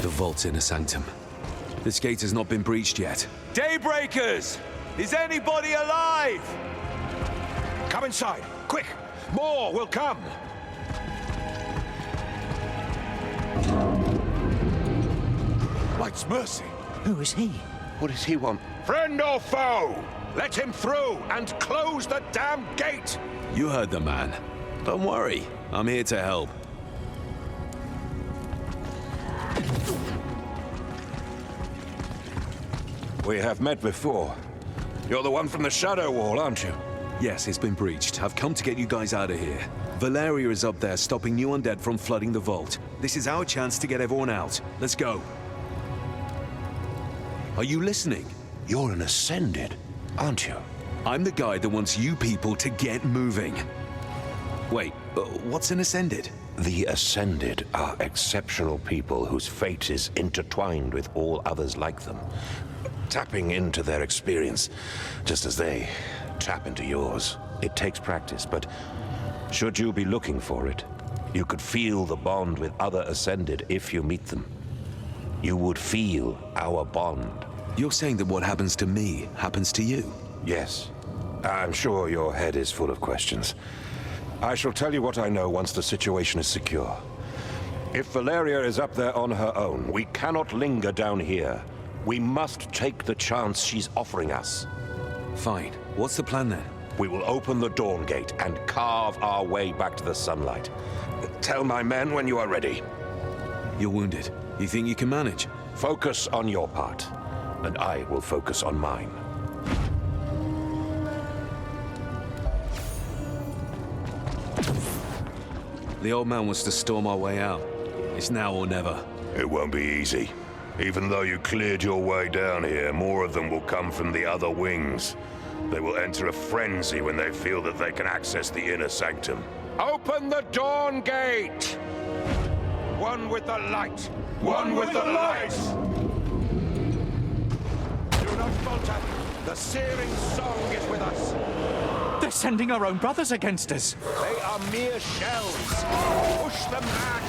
The vault's inner sanctum. This gate has not been breached yet. Daybreakers! Is anybody alive? Come inside, quick! More will come! Light's mercy. Who is he? What does he want? Friend or foe? Let him through and close the damn gate! You heard the man. Don't worry, I'm here to help. We have met before. You're the one from the Shadow Wall, aren't you? Yes, it's been breached. I've come to get you guys out of here. Valeria is up there stopping new undead from flooding the vault. This is our chance to get everyone out. Let's go. Are you listening? You're an Ascended, aren't you? I'm the guy that wants you people to get moving. Wait, what's an Ascended? The Ascended are exceptional people whose fate is intertwined with all others like them. Tapping into their experience, just as they tap into yours. It takes practice, but should you be looking for it, you could feel the bond with other Ascended if you meet them. You would feel our bond. You're saying that what happens to me happens to you? Yes. I'm sure your head is full of questions. I shall tell you what I know once the situation is secure. If Valeria is up there on her own, we cannot linger down here. We must take the chance she's offering us. Fine. What's the plan then? We will open the Dawn Gate and carve our way back to the sunlight. Tell my men when you are ready. You're wounded. You think you can manage? Focus on your part, and I will focus on mine. The old man wants to storm our way out. It's now or never. It won't be easy. Even though you cleared your way down here, more of them will come from the other wings. They will enter a frenzy when they feel that they can access the inner sanctum. Open the Dawn Gate! One with the light! One with the light! Do not falter! The searing song is with us! They're sending our own brothers against us! They are mere shells! Push them back!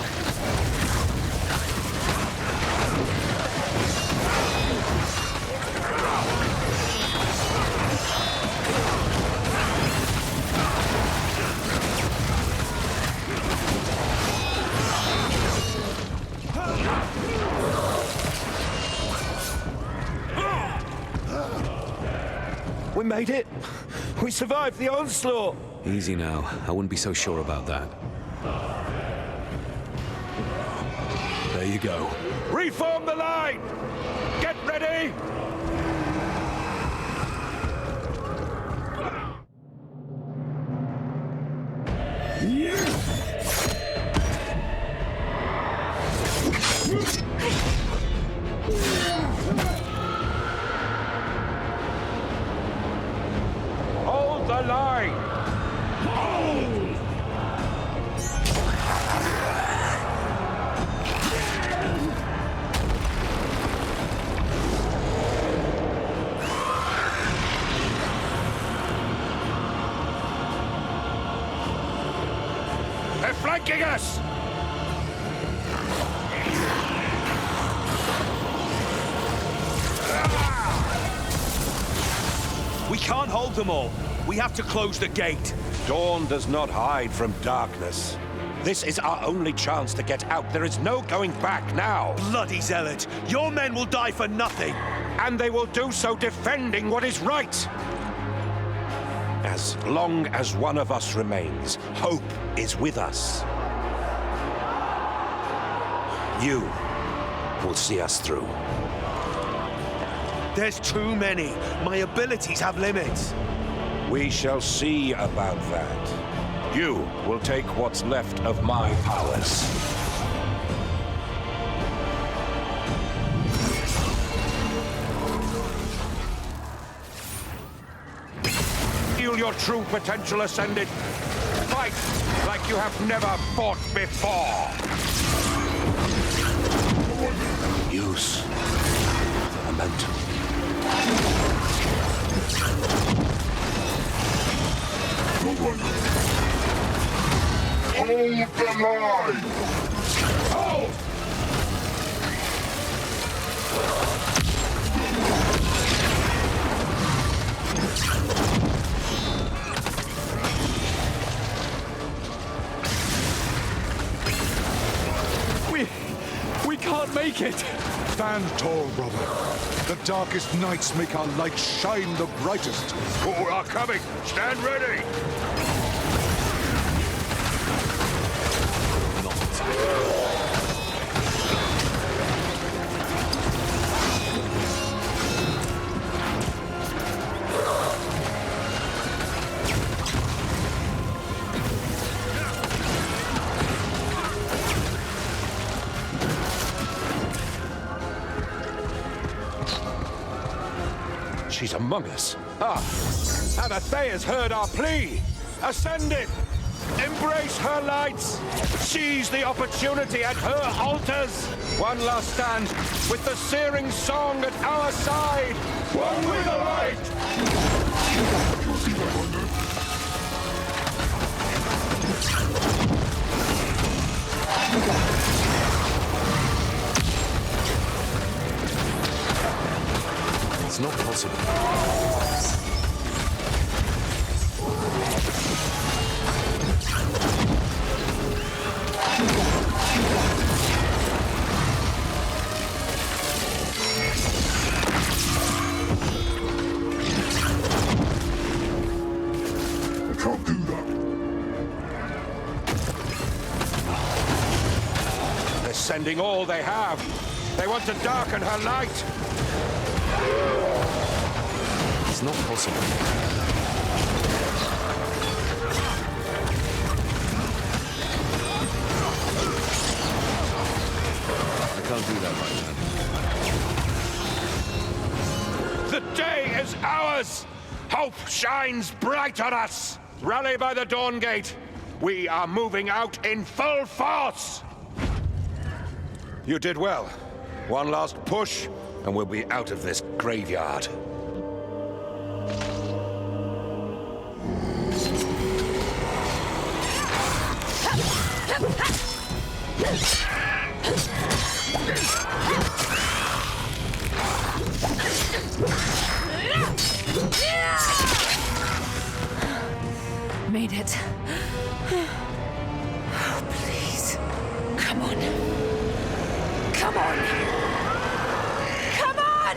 We made it! We survived the onslaught! Easy now. I wouldn't be so sure about that. There you go. Reform the line! Get ready! Hold the line! They're flanking us! We can't hold them all. We have to close the gate. Dawn does not hide from darkness. This is our only chance to get out. There is no going back now. Bloody zealot! Your men will die for nothing! And they will do so defending what is right. As long as one of us remains, hope is with us. You will see us through. There's too many. My abilities have limits. We shall see about that. You will take what's left of my powers. Feel your true potential, Ascended. Fight like you have never fought before. Use the momentum. Hold the line! Hold! We can't make it! Stand tall, brother. The darkest nights make our light shine the brightest. Who are coming? Stand ready! She's among us. Ah, Anathea has heard our plea. Ascended! Embrace her lights! Seize the opportunity at her altars! One last stand, with the searing song at our side! One with the light! It's not possible. I can't do that. They're sending all they have. They want to darken her light. It's not possible. I can't do that right now. The day is ours! Hope shines bright on us! Rally by the Dawn Gate. We are moving out in full force! You did well. One last push, and we'll be out of this graveyard. Made it. Oh, please. Come on. Come on. Come on!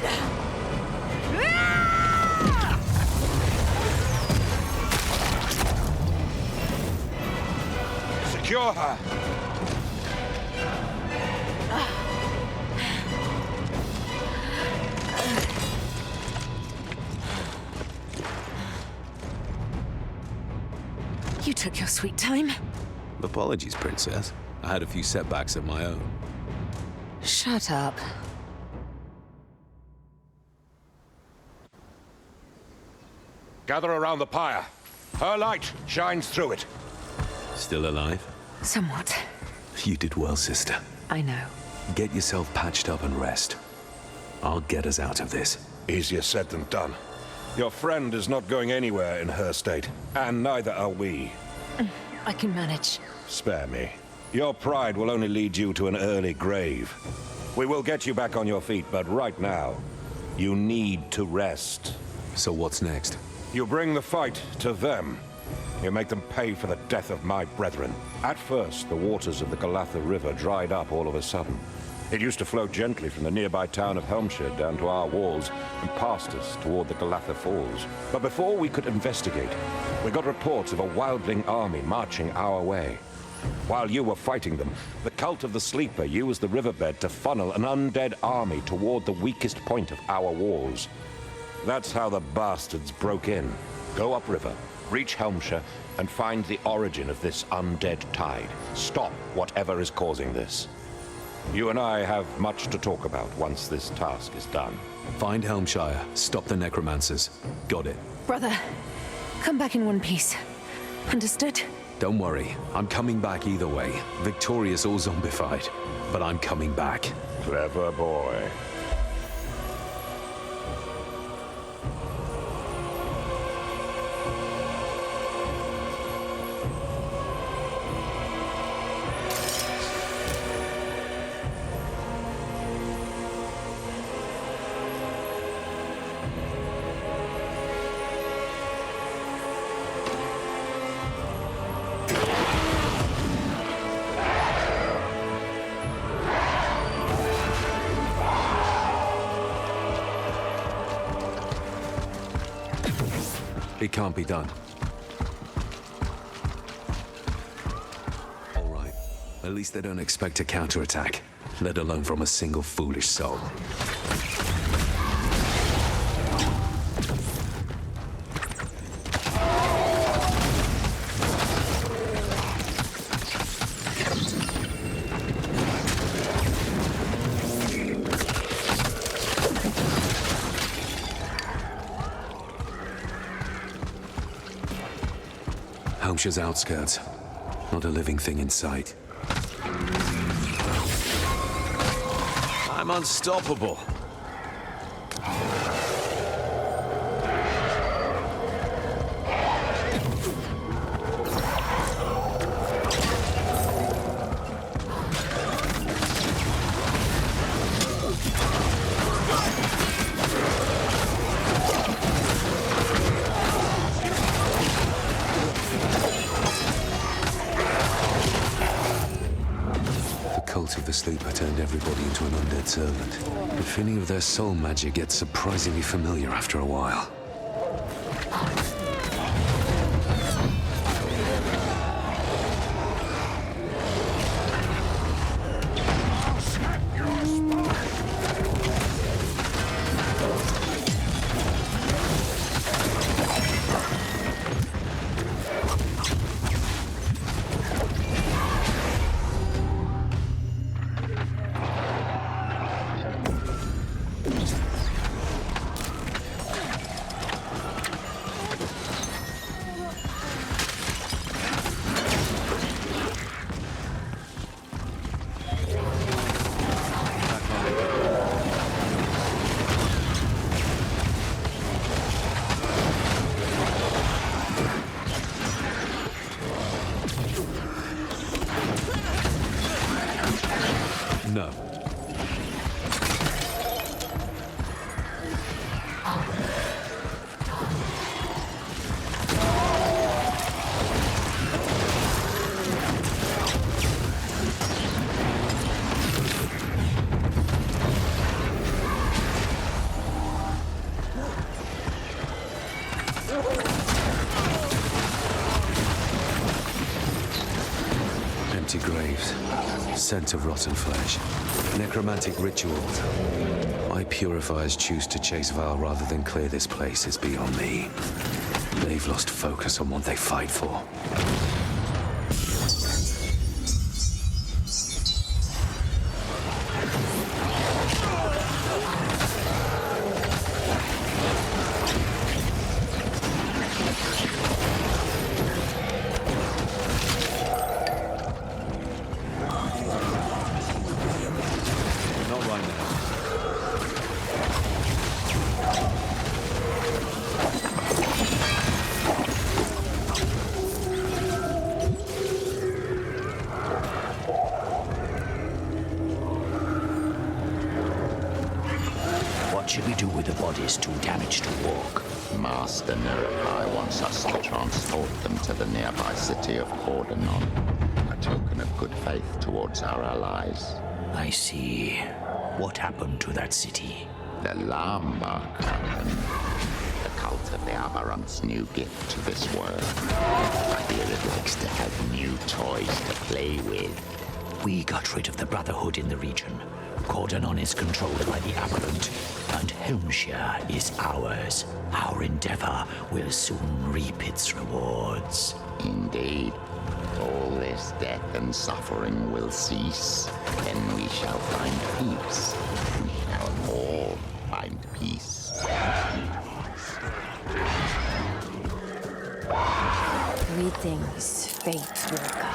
Secure her! You took your sweet time. Apologies, Princess. I had a few setbacks of my own. Shut up. Gather around the pyre. Her light shines through it. Still alive? Somewhat. You did well, sister. I know. Get yourself patched up and rest. I'll get us out of this. Easier said than done. Your friend is not going anywhere in her state, and neither are we. I can manage. Spare me. Your pride will only lead you to an early grave. We will get you back on your feet, but right now, you need to rest. So what's next? You bring the fight to them. You make them pay for the death of my brethren. At first, the waters of the Galatha River dried up all of a sudden. It used to flow gently from the nearby town of Helmshire down to our walls and past us toward the Galatha Falls. But before we could investigate, we got reports of a wildling army marching our way. While you were fighting them, the cult of the Sleeper used the riverbed to funnel an undead army toward the weakest point of our walls. That's how the bastards broke in. Go upriver, reach Helmshire, and find the origin of this undead tide. Stop whatever is causing this. You and I have much to talk about once this task is done. Find Helmshire, stop the necromancers. Got it. Brother, Come back in one piece. Understood? Don't worry, I'm coming back either way. Victorious or zombified. But I'm coming back. Clever boy. It can't be done. All right. At least they don't expect a counterattack, let alone from a single foolish soul. Hampshire's outskirts. Not a living thing in sight. I'm unstoppable. The sleeper turned everybody into an undead servant. The feeling of their soul magic gets surprisingly familiar after a while. No. Empty graves. Scent of rotten flesh. Necromantic rituals. Why Purifiers choose to chase Val rather than clear this place is beyond me. They've lost focus on what they fight for. What should we do with the bodies too damaged to walk? Master Nirakai wants us to transport them to the nearby city of Cordonon, a token of good faith towards our allies. I see. What happened to that city? The Lambach happened. The cult of the Aberrant's new gift to this world. I hear it likes to have new toys to play with. We got rid of the Brotherhood in the region. Cordonon is controlled by the Aberrant, and Hampshire is ours. Our endeavor will soon reap its rewards. Indeed. All this death and suffering will cease. Then we shall find peace. We shall all find peace. fate, Walker.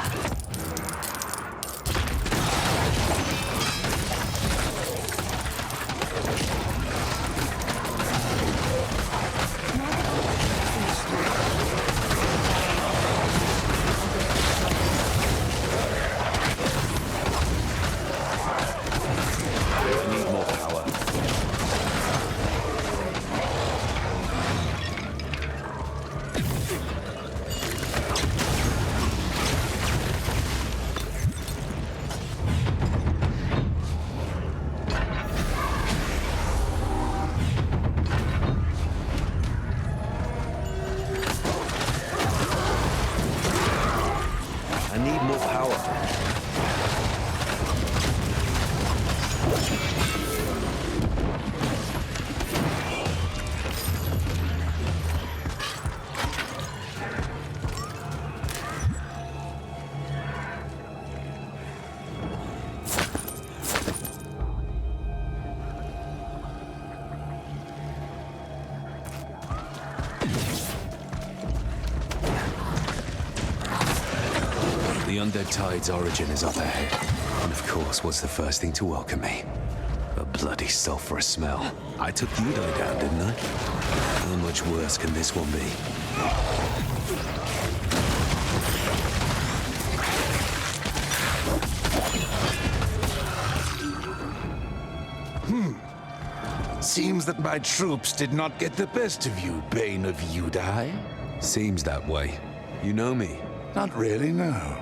The Undead Tide's origin is up ahead. And of course, what's the first thing to welcome me? A bloody sulphurous smell. I took Udai down, didn't I? How much worse can this one be? Seems that my troops did not get the best of you, Bane of Udai. Seems that way. You know me? Not really, no.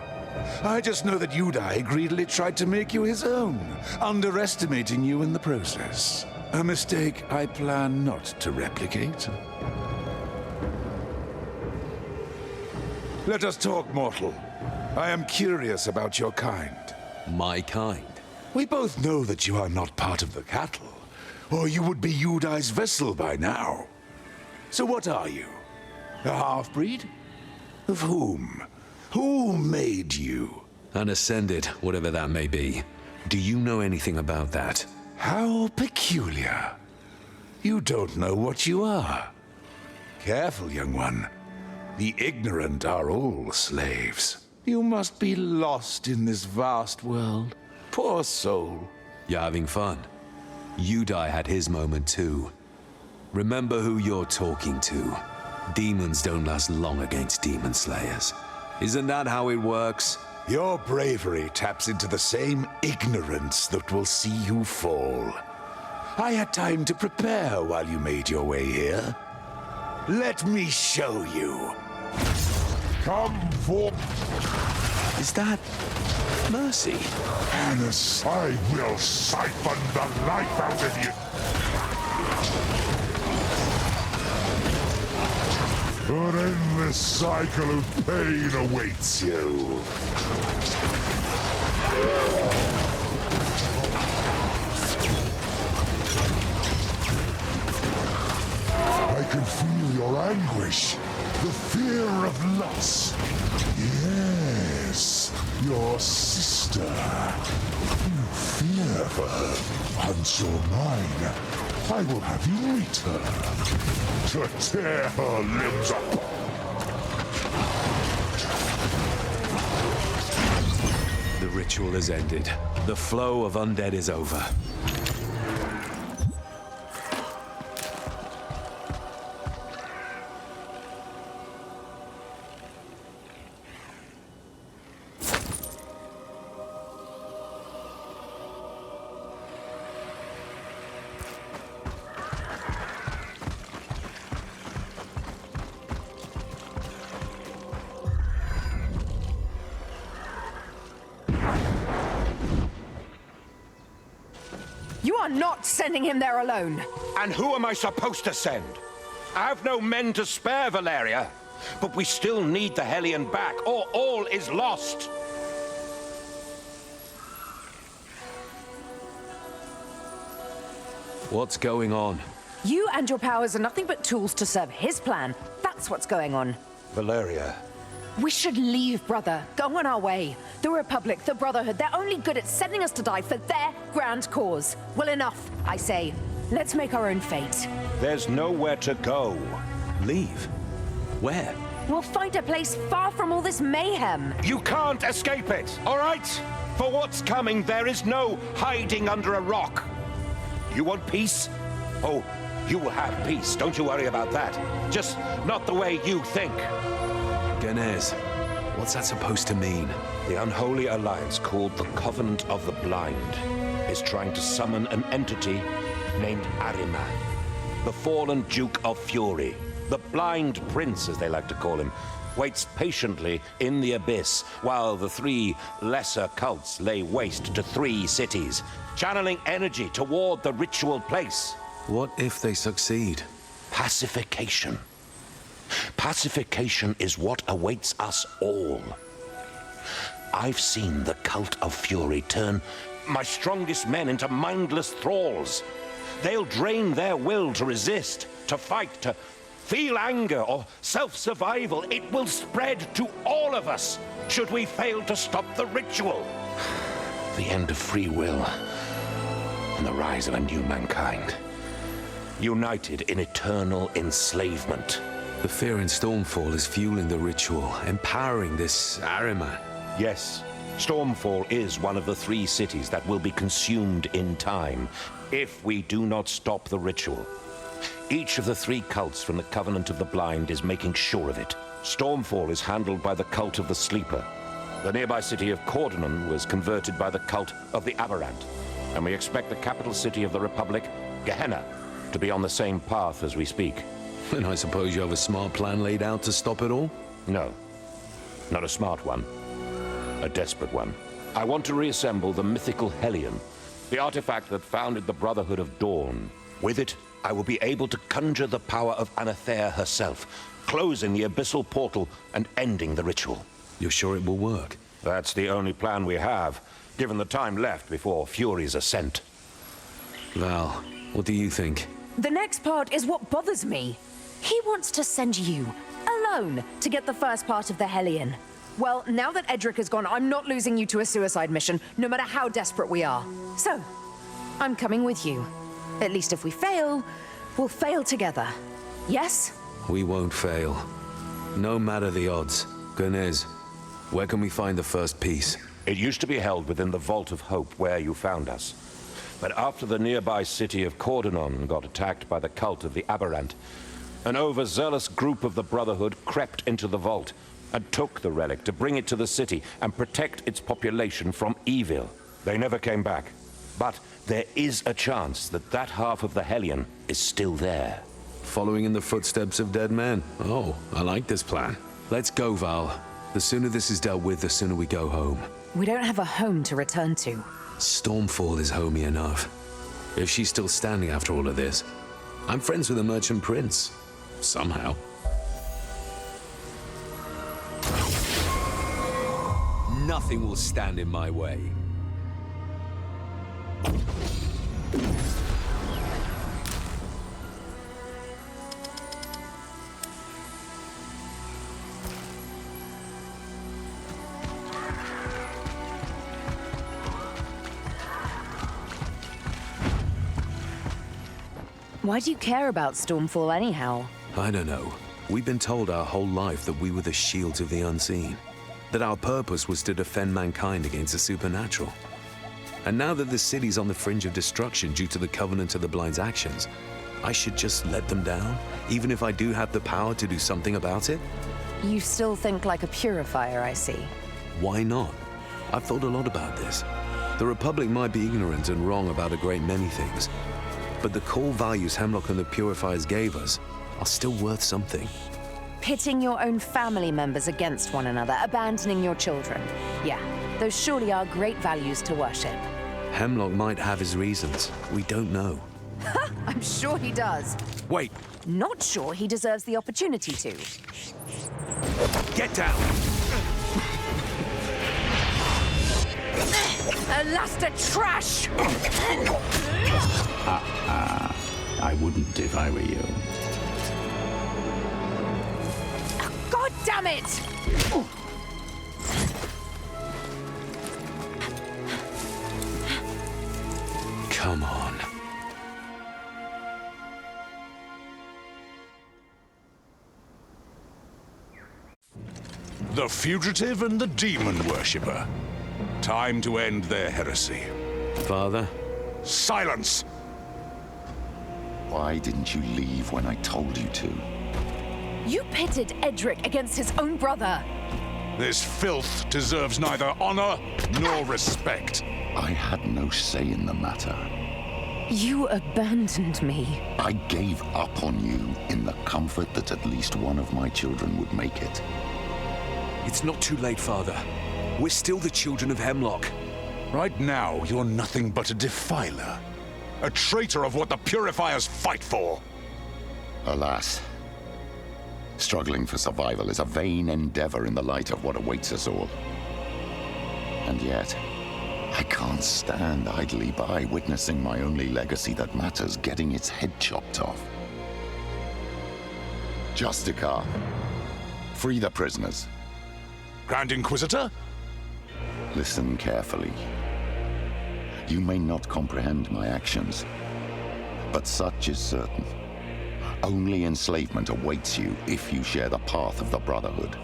I just know that Udai greedily tried to make you his own, underestimating you in the process. A mistake I plan not to replicate. Let us talk, mortal. I am curious about your kind. My kind? We both know that you are not part of the cattle, or you would be Udai's vessel by now. So what are you? A half-breed? Of whom? Who made you? An ascended, whatever that may be. Do you know anything about that? How peculiar. You don't know what you are. Careful, young one. The ignorant are all slaves. You must be lost in this vast world. Poor soul. You're having fun. Udai had his moment too. Remember who you're talking to. Demons don't last long against demon slayers. Isn't that how it works? Your bravery taps into the same ignorance that will see you fall. I had time to prepare while you made your way here. Let me show you. Come forth. Is that Mercy? Anus, I will siphon the life out of you. An endless cycle of pain awaits you. I can feel your anguish, the fear of loss. Yes, your sister. You fear her. Once you're mine, I will have you meet her, to tear her limbs apart. The ritual has ended. The flow of undead is over. You are not sending him there alone. And who am I supposed to send? I have no men to spare, Valeria. But we still need the Hellion back, or all is lost. What's going on? You and your powers are nothing but tools to serve his plan. That's what's going on. Valeria. We should leave, brother. Go on our way. The Republic, the Brotherhood, they're only good at sending us to die for their grand cause. Well, enough, I say. Let's make our own fate. There's nowhere to go. Leave? Where? We'll find a place far from all this mayhem. You can't escape it, all right? For what's coming, there is no hiding under a rock. You want peace? Oh, you will have peace. Don't you worry about that. Just not the way you think. Ganez, what's that supposed to mean? The unholy alliance called the Covenant of the Blind is trying to summon an entity named Arima, the fallen Duke of Fury. The Blind Prince, as they like to call him, waits patiently in the abyss while the three lesser cults lay waste to 3 cities, channeling energy toward the ritual place. What if they succeed? Pacification. Pacification is what awaits us all. I've seen the Cult of Fury turn my strongest men into mindless thralls. They'll drain their will to resist, to fight, to feel anger or self-survival. It will spread to all of us should we fail to stop the ritual. The end of free will and the rise of a new mankind, united in eternal enslavement. The fear in Stormfall is fueling the ritual, empowering this Arima. Yes, Stormfall is one of the 3 cities that will be consumed in time if we do not stop the ritual. Each of the 3 cults from the Covenant of the Blind is making sure of it. Stormfall is handled by the Cult of the Sleeper. The nearby city of Cordonon was converted by the Cult of the Aberrant. And we expect the capital city of the Republic, Gehenna, to be on the same path as we speak. And I suppose you have a smart plan laid out to stop it all? No, not a smart one. A desperate one. I want to reassemble the mythical Hellion, the artifact that founded the Brotherhood of Dawn. With it, I will be able to conjure the power of Anathea herself, closing the abyssal portal and ending the ritual. You're sure it will work? That's the only plan we have, given the time left before Fury's ascent. Val, what do you think? The next part is what bothers me. He wants to send you, alone, to get the first part of the Hellion. Well, now that Edric is gone, I'm not losing you to a suicide mission, no matter how desperate we are. So, I'm coming with you. At least if we fail, we'll fail together. Yes? We won't fail. No matter the odds. Ganez, where can we find the first piece? It used to be held within the Vault of Hope where you found us. But after the nearby city of Cordonon got attacked by the Cult of the Aberrant, an overzealous group of the Brotherhood crept into the vault and took the relic to bring it to the city and protect its population from evil. They never came back. But there is a chance that that half of the Hellion is still there. Following in the footsteps of dead men. Oh, I like this plan. Let's go, Val. The sooner this is dealt with, the sooner we go home. We don't have a home to return to. Stormfall is homey enough. If she's still standing after all of this, I'm friends with the Merchant Prince. Somehow. Nothing will stand in my way. Why do you care about Stormfall anyhow? I don't know. We've been told our whole life that we were the shields of the unseen. That our purpose was to defend mankind against the supernatural. And now that the city's on the fringe of destruction due to the Covenant of the Blind's actions, I should just let them down, even if I do have the power to do something about it? You still think like a Purifier, I see. Why not? I've thought a lot about this. The Republic might be ignorant and wrong about a great many things, but the core values Heimlock and the Purifiers gave us are still worth something. Pitting your own family members against one another, abandoning your children. Yeah, those surely are great values to worship. Heimlock might have his reasons. We don't know. I'm sure he does. Wait. Not sure he deserves the opportunity to. Get down! Alaster trash! I wouldn't if I were you. God damn it! Come on. The fugitive and the demon worshipper. Time to end their heresy. Father? Silence! Why didn't you leave when I told you to? You pitted Edric against his own brother. This filth deserves neither honor nor respect. I had no say in the matter. You abandoned me. I gave up on you in the comfort that at least one of my children would make it. It's not too late, Father. We're still the children of Heimlock. Right now, you're nothing but a defiler. A traitor of what the Purifiers fight for. Alas, struggling for survival is a vain endeavor in the light of what awaits us all. And yet, I can't stand idly by witnessing my only legacy that matters getting its head chopped off. Justicar, free the prisoners. Grand Inquisitor? Listen carefully. You may not comprehend my actions, but such is certain. Only enslavement awaits you if you share the path of the Brotherhood.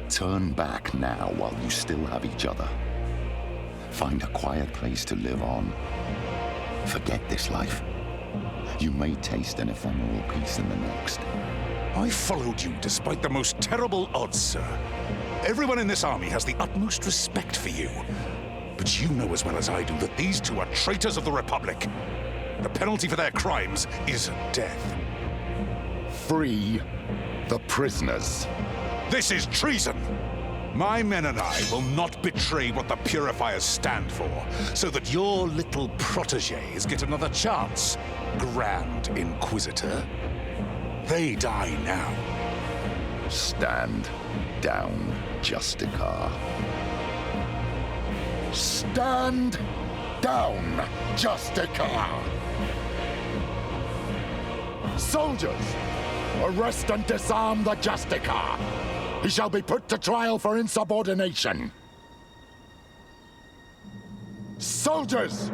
Turn back now while you still have each other. Find a quiet place to live on. Forget this life. You may taste an ephemeral peace in the next. I followed you despite the most terrible odds, sir. Everyone in this army has the utmost respect for you. But you know as well as I do that these two are traitors of the Republic. The penalty for their crimes is death. Free the prisoners. This is treason! My men and I will not betray what the Purifiers stand for, so that your little protégés get another chance, Grand Inquisitor. They die now. Stand down, Justicar. Stand down, Justicar! Soldiers, arrest and disarm the Justicar! He shall be put to trial for insubordination! Soldiers!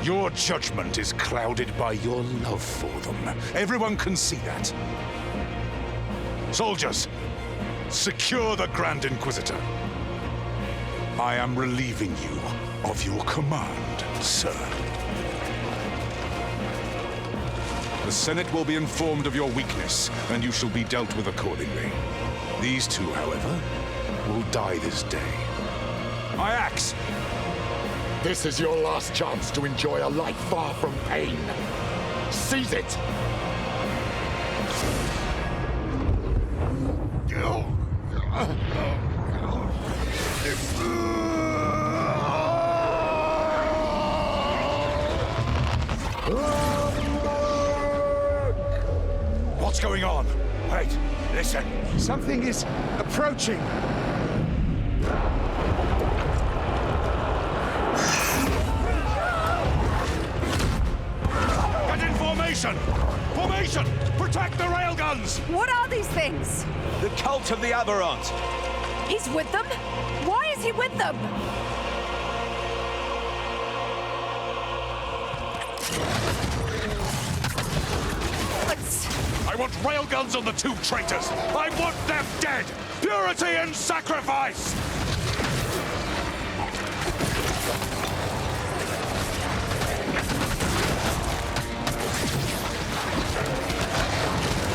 Your judgment is clouded by your love for them. Everyone can see that. Soldiers, secure the Grand Inquisitor. I am relieving you of your command, sir. The Senate will be informed of your weakness, and you shall be dealt with accordingly. These two, however, will die this day. My axe! This is your last chance to enjoy a life far from pain. Seize it! What's going on? Wait, listen. Something is approaching. Get in formation! Formation! Protect the railguns! What are these things? The cult of the Aberrant. He's with them? Why is he with them? I want railguns on the two traitors! I want them dead! Purity and sacrifice!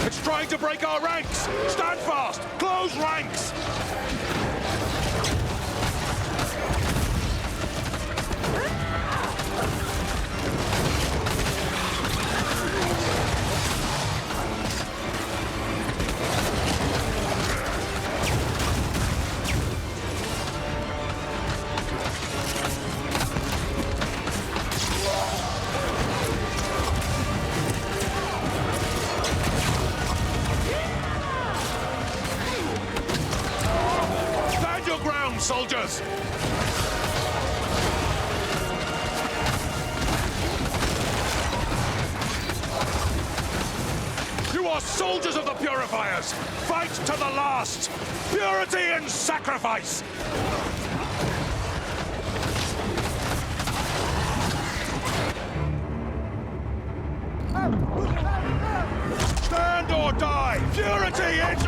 It's trying to break our ranks! Stand fast! Close ranks! Soldiers! You are soldiers of the Purifiers! Fight to the last! Purity and sacrifice! Stand or die! Purity and...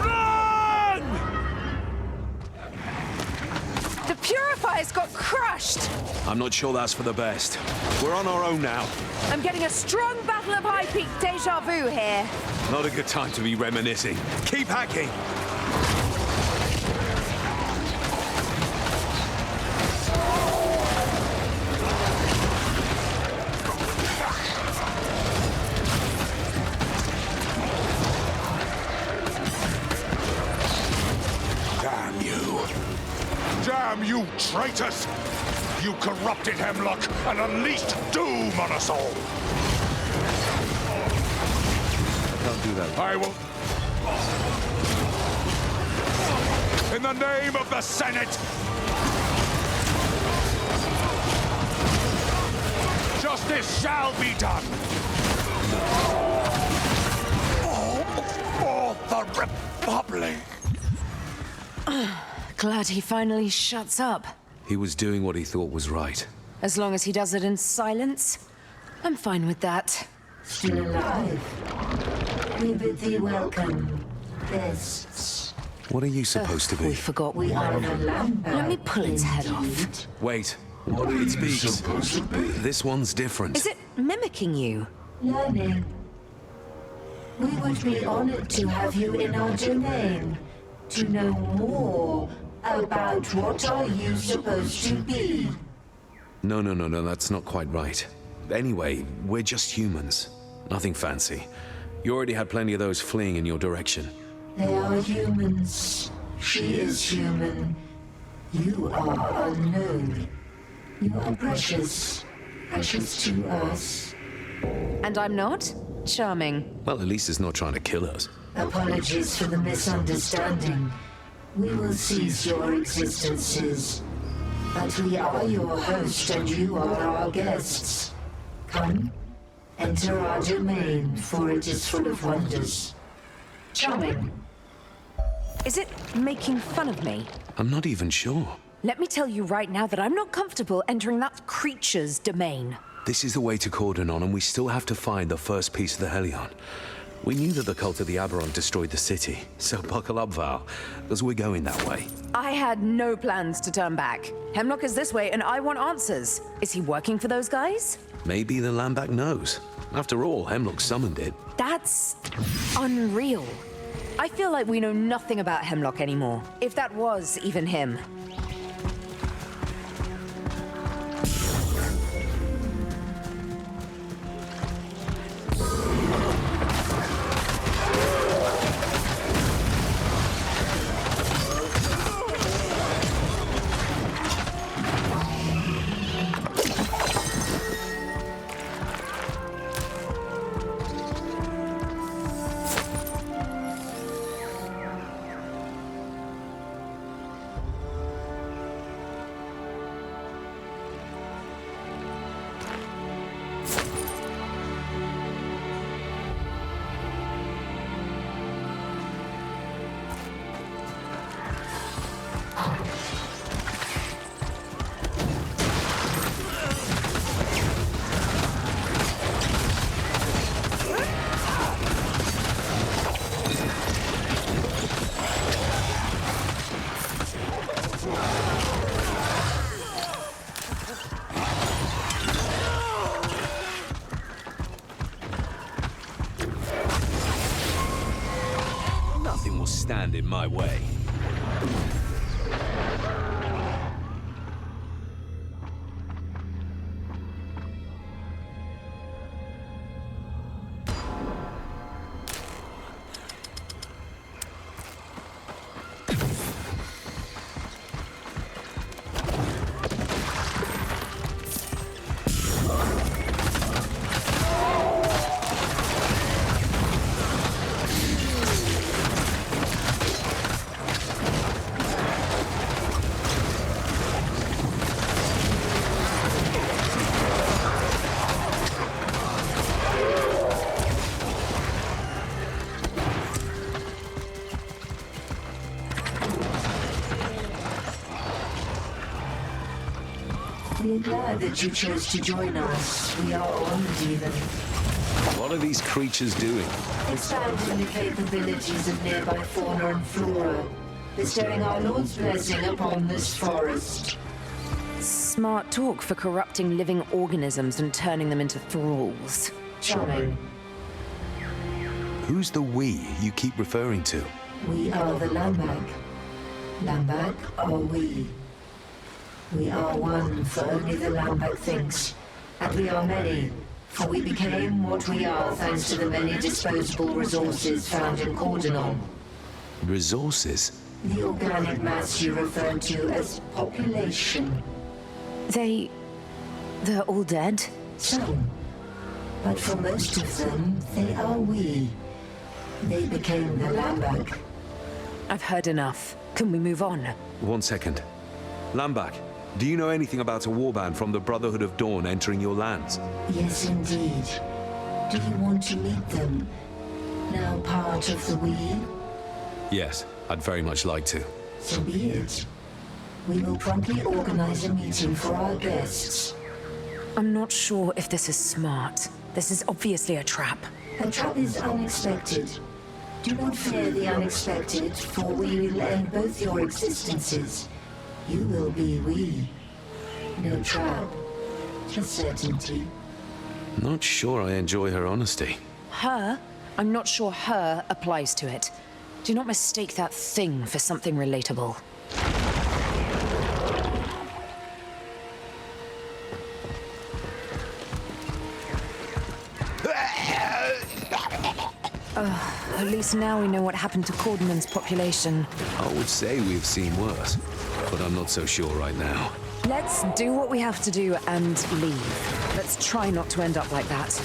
Run! Purifiers got crushed! I'm not sure that's for the best. We're on our own now. I'm getting a strong Battle of High Peak deja vu here. Not a good time to be reminiscing. Keep hacking! Damn you traitors! You corrupted Heimlock and unleashed doom on us all! Don't do that. I will... In the name of the Senate! Justice shall be done! For the Republic! Glad he finally shuts up. He was doing what he thought was right. As long as he does it in silence, I'm fine with that. Still alive. We bid thee welcome, guests. What are you supposed to be? We forgot We are the Lambert. Let me pull its head off. Wait. What are you supposed to be? This one's different. Is it mimicking you? Learning. We would be honored to have you in our domain. To know more about what are you supposed to be. No, that's not quite right. Anyway, we're just humans. Nothing fancy. You already had plenty of those fleeing in your direction. They are humans. She is human. You are unknown. You are precious. Precious to us. And I'm not? Charming. Well, at least it's not trying to kill us. Apologies for the misunderstanding. We will cease your existences. But we are your host and you are our guests. Come, enter our domain, for it is full of wonders. Charming. Is it making fun of me? I'm not even sure. Let me tell you right now that I'm not comfortable entering that creature's domain. This is the way to Cordonon, and we still have to find the first piece of the Helion. We knew that the cult of the Aberon destroyed the city, so buckle up, Val, as we're going that way. I had no plans to turn back. Heimlock is this way, and I want answers. Is he working for those guys? Maybe the Lambak knows. After all, Heimlock summoned it. That's unreal. I feel like we know nothing about Heimlock anymore, if that was even him. Stand in my way. We're glad that you chose to join us. We are honored even. What are these creatures doing? Expanding the capabilities of nearby fauna and flora, bestowing our Lord's blessing upon this forest. Smart talk for corrupting living organisms and turning them into thralls. Charming. Who's the we you keep referring to? We are the Lambag. Lambag are we. We are one, for only the Lambag thinks. And we are many, for we became what we are thanks to the many disposable resources found in Cordonon. Resources? The organic mass you referred to as population. They're all dead? Some. But for most of them, they are we. They became the Lambag. I've heard enough. Can we move on? 1 second. Lambak, do you know anything about a warband from the Brotherhood of Dawn entering your lands? Yes, indeed. Do you want to meet them? Now part of the we? Yes, I'd very much like to. So be it. We will promptly organize a meeting for our guests. I'm not sure if this is smart. This is obviously a trap. A trap is unexpected. Do not fear the unexpected, for we will end both your existences. You will be we. No trap. Just certainty. Not sure I enjoy her honesty. Her? I'm not sure her applies to it. Do not mistake that thing for something relatable. At least now we know what happened to Cordonon's population. I would say we've seen worse, but I'm not so sure right now. Let's do what we have to do and leave. Let's try not to end up like that.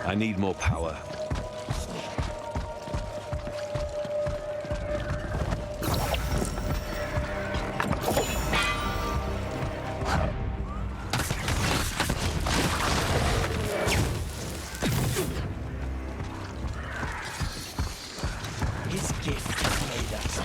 I need more power. His gift made us.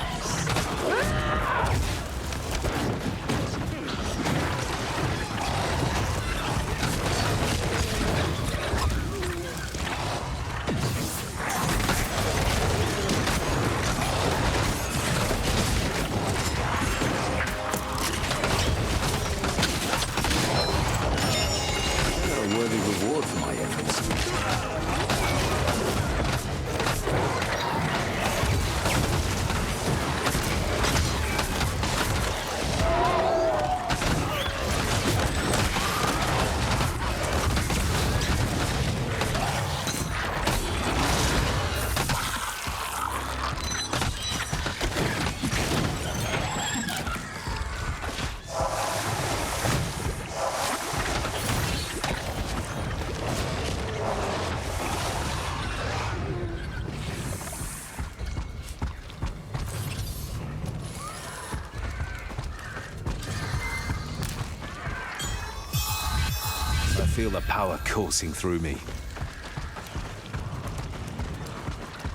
feel the power coursing through me.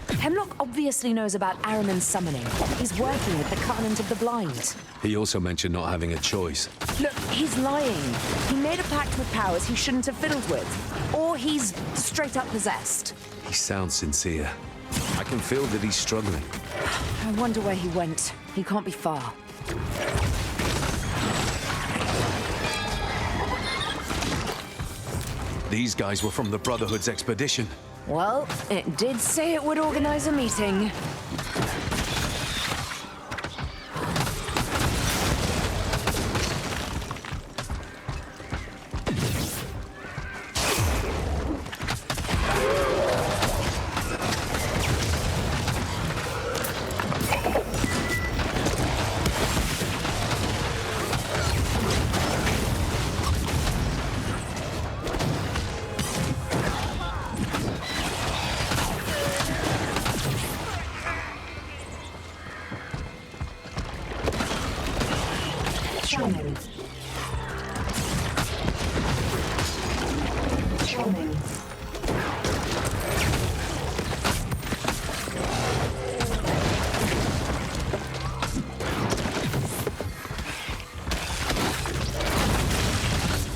Heimlock obviously knows about Ahriman's summoning. He's working with the Covenant of the Blind. He also mentioned not having a choice. Look, he's lying. He made a pact with powers he shouldn't have fiddled with. Or he's straight up possessed. He sounds sincere. I can feel that he's struggling. I wonder where he went. He can't be far. These guys were from the Brotherhood's expedition. Well, it did say it would organize a meeting.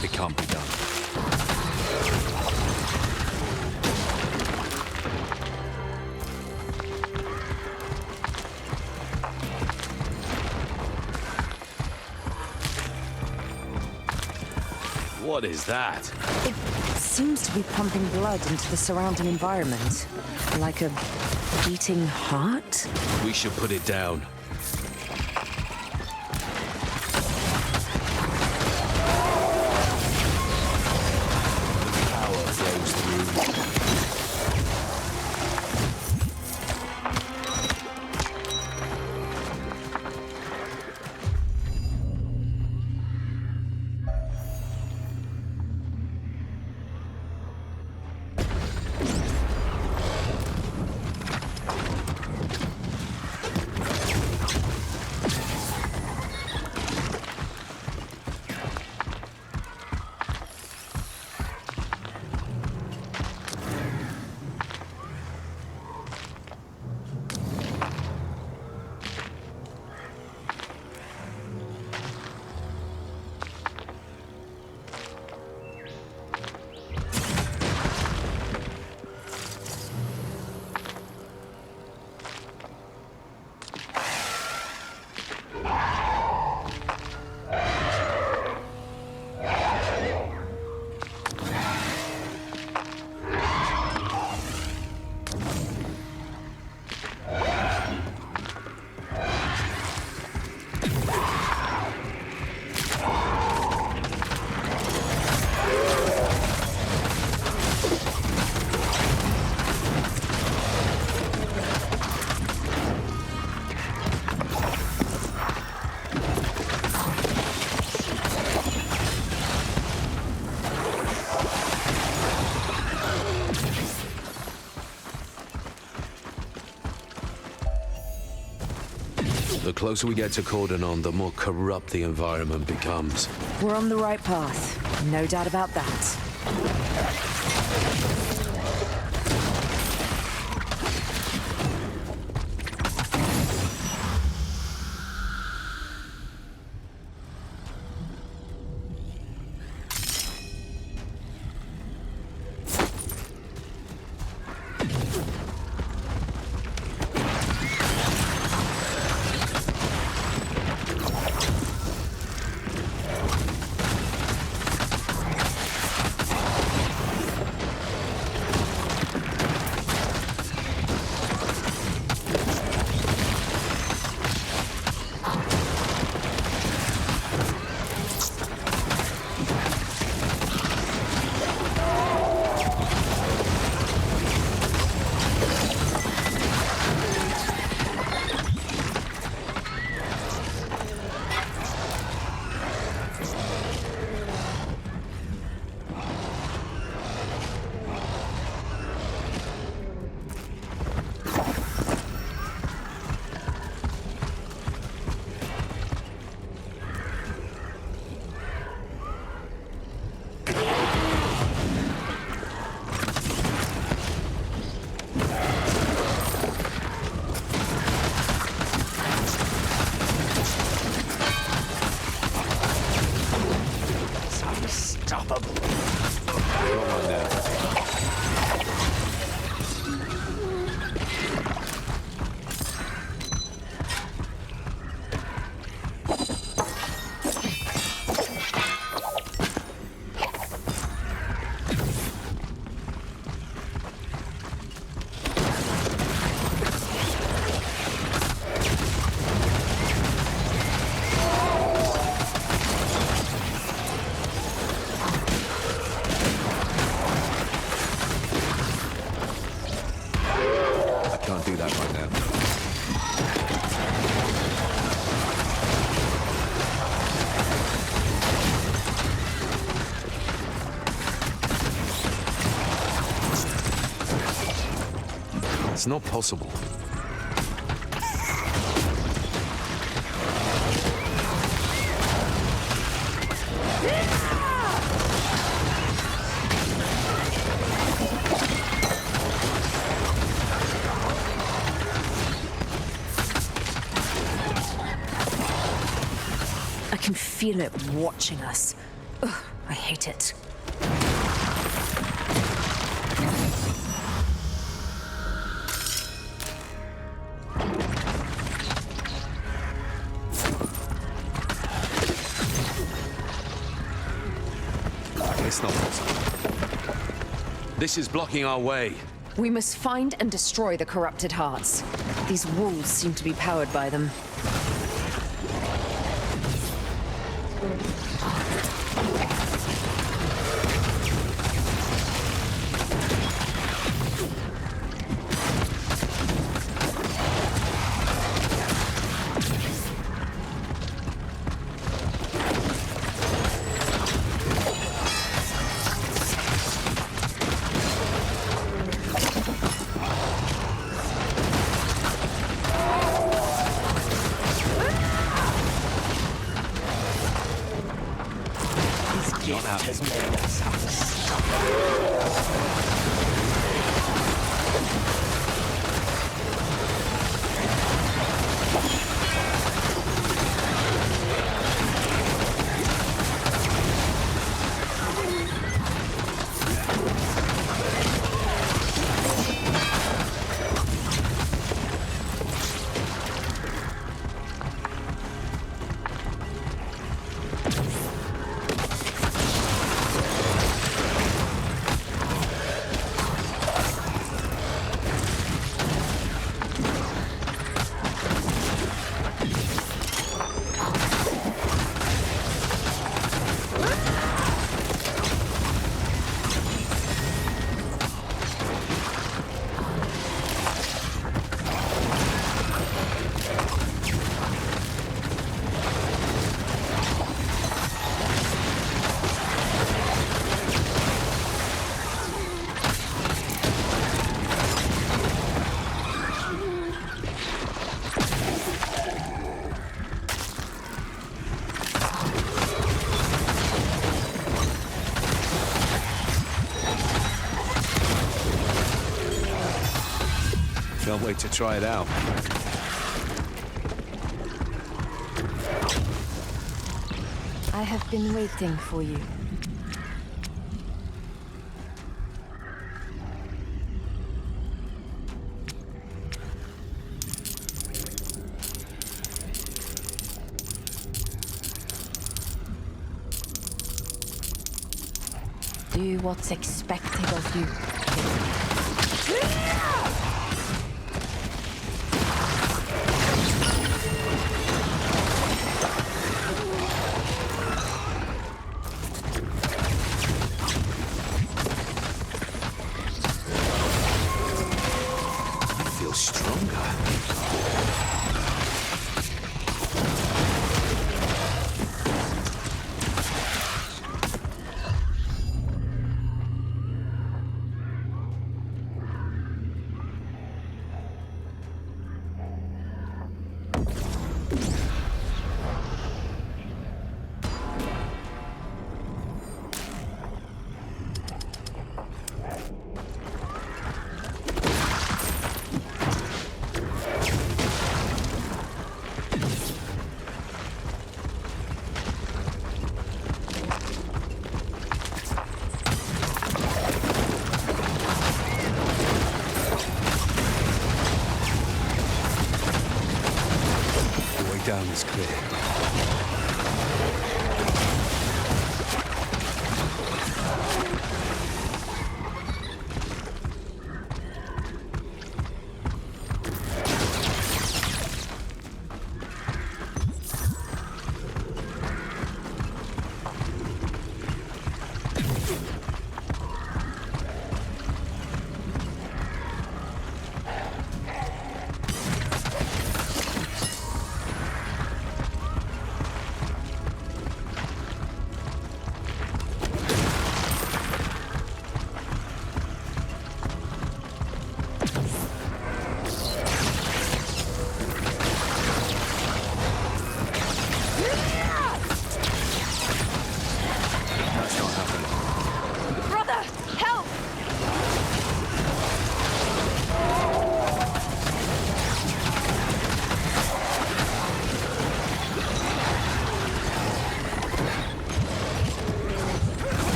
It can't be done. What is that? It seems to be pumping blood into the surrounding environment. Like a beating heart? We should put it down. Power flows through. The closer we get to Cordonon, the more corrupt the environment becomes. We're on the right path. No doubt about that. It's not possible. I can feel it watching us. Ugh, I hate it. It's not possible. This is blocking our way. We must find and destroy the corrupted hearts. These walls seem to be powered by them. Can't wait to try it out. I have been waiting for you. Do what's expected of you. is clear.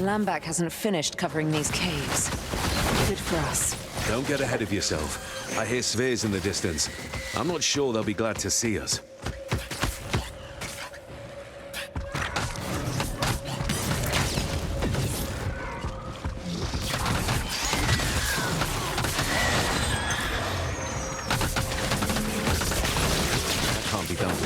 Lambak hasn't finished covering these caves. Good for us. Don't get ahead of yourself. I hear spheres in the distance. I'm not sure they'll be glad to see us. That can't be done.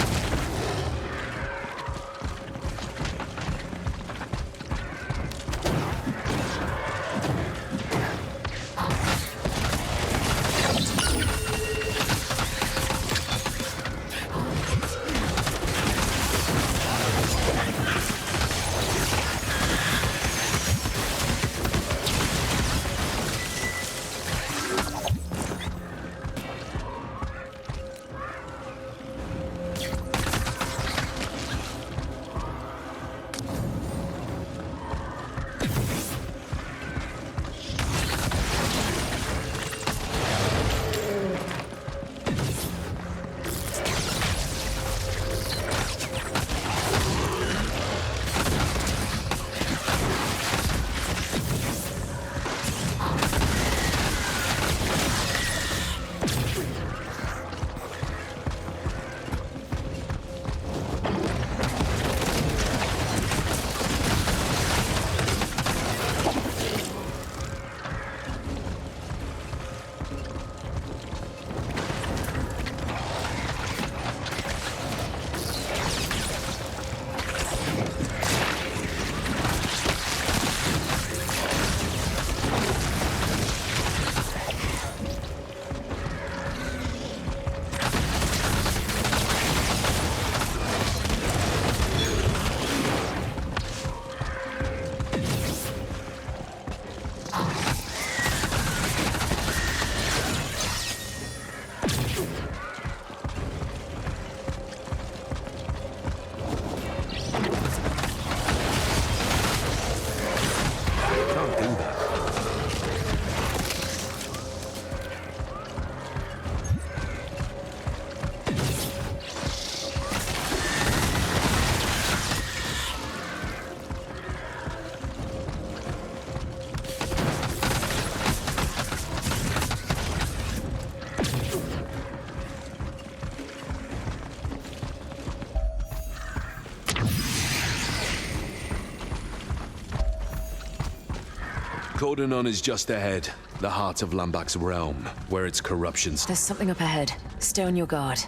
Cordonon is just ahead, the heart of Lambak's realm, where its corruptions... There's something up ahead. Stay on your guard.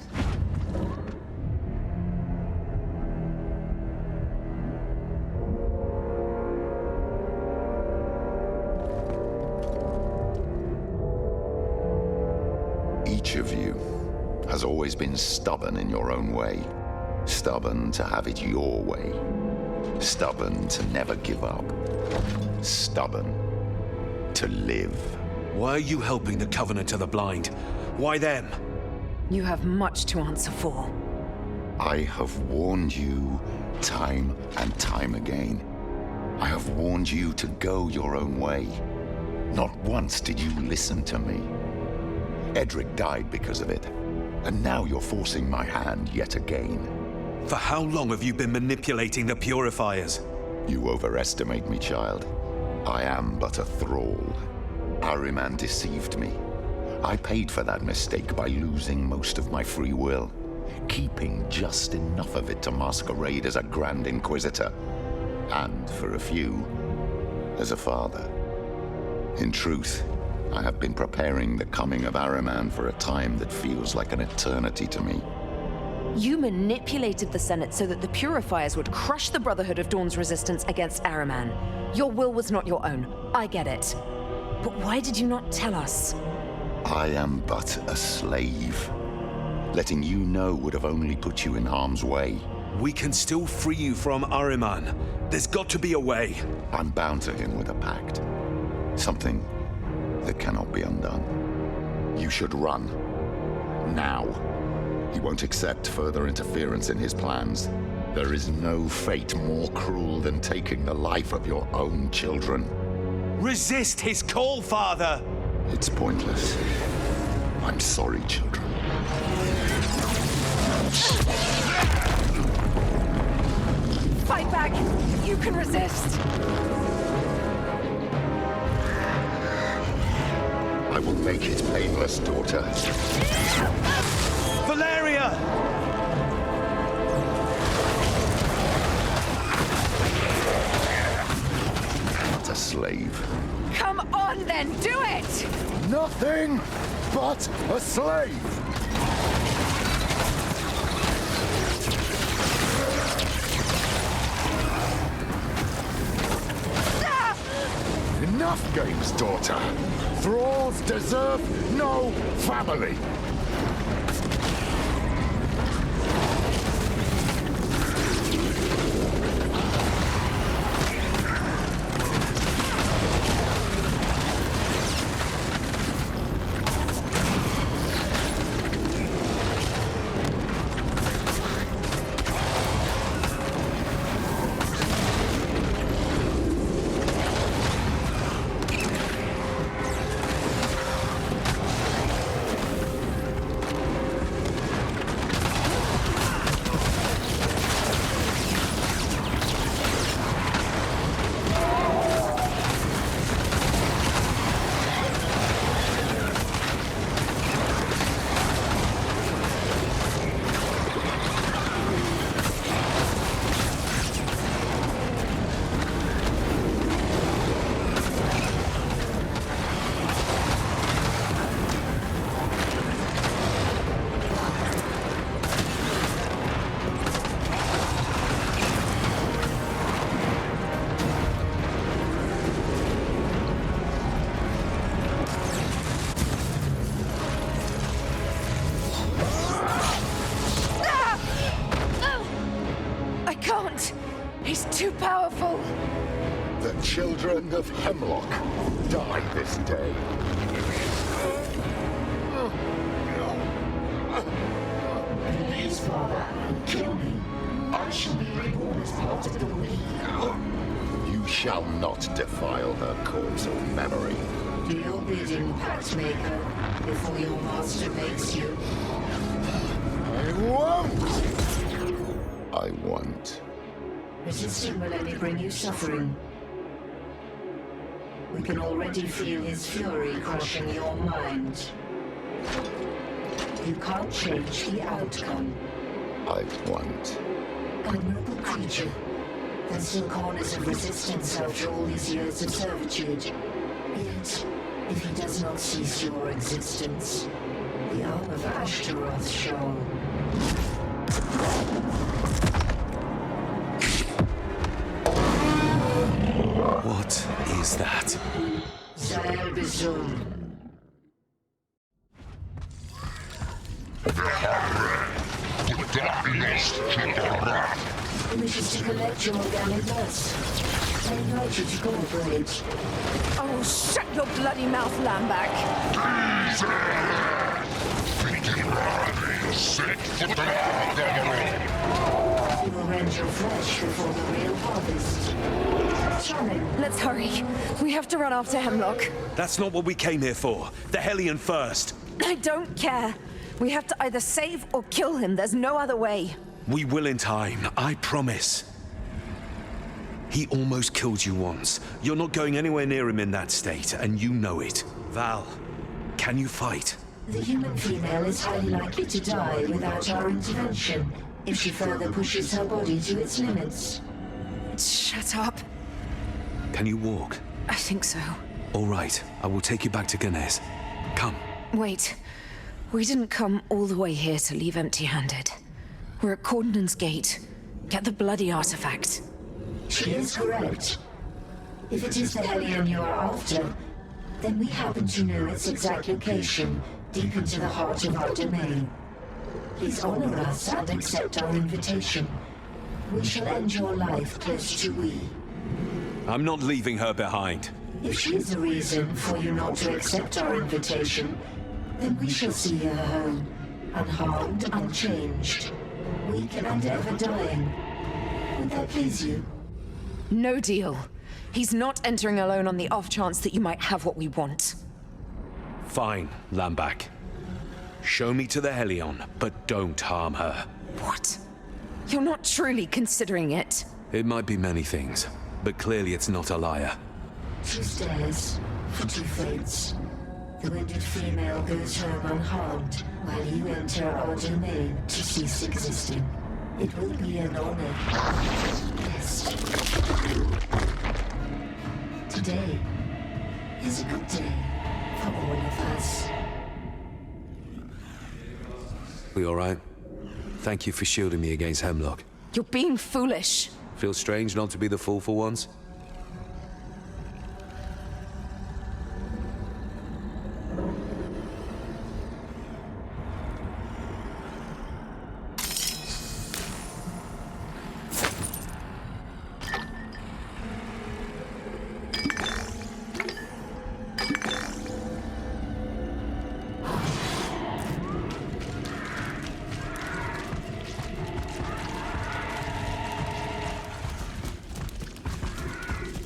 Each of you has always been stubborn in your own way. Stubborn to have it your way. Stubborn to never give up. Stubborn to live. Why are you helping the Covenant of the Blind? Why them? You have much to answer for. I have warned you time and time again. I have warned you to go your own way. Not once did you listen to me. Edric died because of it, and now you're forcing my hand yet again. For how long have you been manipulating the Purifiers? You overestimate me, child. I am but a thrall. Ahriman deceived me. I paid for that mistake by losing most of my free will, keeping just enough of it to masquerade as a Grand Inquisitor, and for a few, as a father. In truth, I have been preparing the coming of Ahriman for a time that feels like an eternity to me. You manipulated the Senate so that the Purifiers would crush the Brotherhood of Dawn's resistance against Ahriman. Your will was not your own. I get it. But why did you not tell us? I am but a slave. Letting you know would have only put you in harm's way. We can still free you from Ahriman. There's got to be a way. I'm bound to him with a pact. Something that cannot be undone. You should run. Now. He won't accept further interference in his plans. There is no fate more cruel than taking the life of your own children. Resist his call, Father! It's pointless. I'm sorry, children. Fight back! You can resist! I will make it painless, daughter. Valeria! Not a slave. Come on then, do it! Nothing but a slave! Enough games, daughter. Thralls deserve no family. Too powerful. The children of Heimlock die this day. Please, Father, kill me. I shall be reborn as part of the we. You shall not defile her corpse or memory. Do your bidding, Pact-Maker, before your master makes you. I won't! I won't. Resisting will only bring you suffering. We can already feel his fury crushing your mind. You can't change the outcome. I won't. Admirable creature. There's still corners of resistance after all these years of servitude. Yet, if he does not cease your existence, the arm of Ashtaroth shall. What is that? Zael Bizum. He wishes to collect your organic mass. I invite you to cooperate. Oh, shut your bloody mouth, Lambak! You will rend your flesh before the real harvest. Charming. Let's hurry. We have to run after Heimlock. That's not what we came here for. The Hellion first. I don't care. We have to either save or kill him. There's no other way. We will in time, I promise. He almost killed you once. You're not going anywhere near him in that state, and you know it. Val, can you fight? The human female is highly likely to die without our intervention if she further pushes her body to its limits. Shut up. Can you walk? I think so. All right, I will take you back to Ganes. Come. Wait. We didn't come all the way here to leave empty-handed. We're at Cordenon's Gate. Get the bloody artifact. She is correct. If it is the Hellion you are after, then we happen to know its exact location, deep into the heart of our domain. Please honor us and accept our invitation. We shall end your life close to we. I'm not leaving her behind. If she is a reason for you not to accept our invitation, then we shall see her home, unharmed, unchanged, weak and ever dying. Would that please you? No deal. He's not entering alone on the off chance that you might have what we want. Fine, Lambak. Show me to the Hellion, but don't harm her. What? You're not truly considering it? It might be many things, but clearly it's not a liar. 2 stairs for 2 fates. The wounded female goes home unharmed, while you enter our domain to cease existing. It will be an honor. Yes. Today is a good day for all of us. We all right? Thank you for shielding me against Heimlock. You're being foolish. Feels strange not to be the fool for once?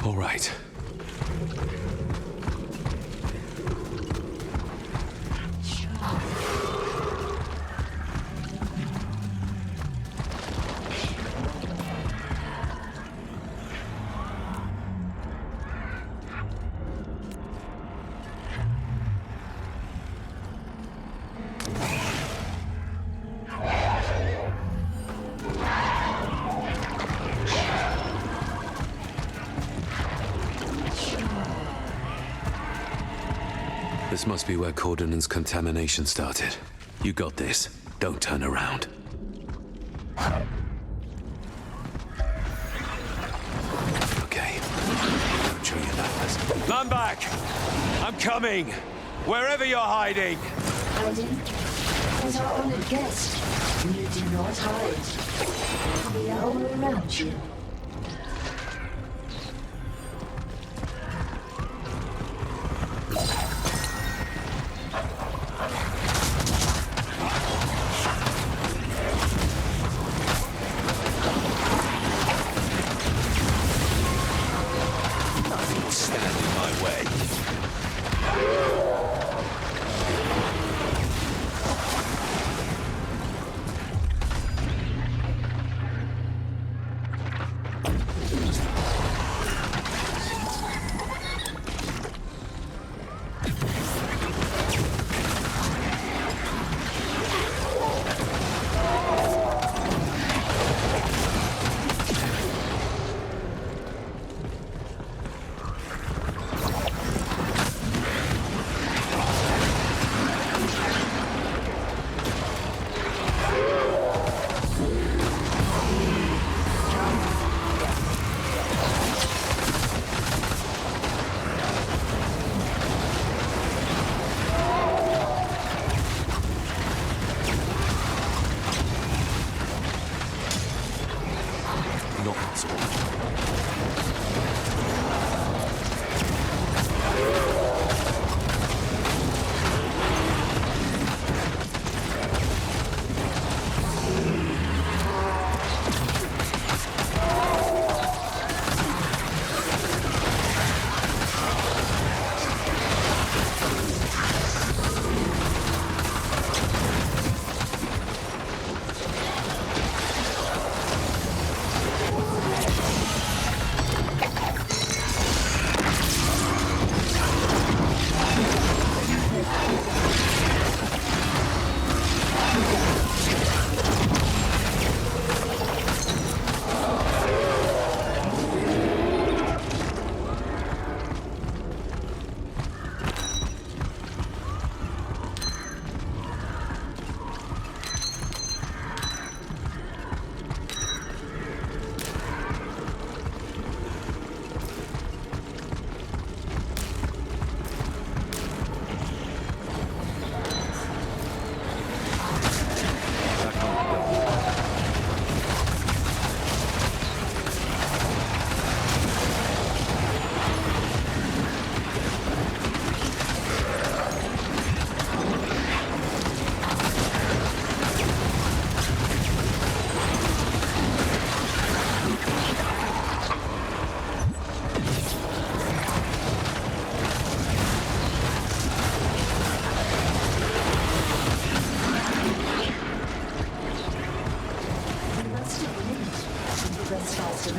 All right. This must be where Cordenon's contamination started. You got this. Don't turn around. Okay. Don't show you that. Lambak! I'm coming! Wherever you're hiding! Hiding? As our honored guest, you do not hide. We are all around you.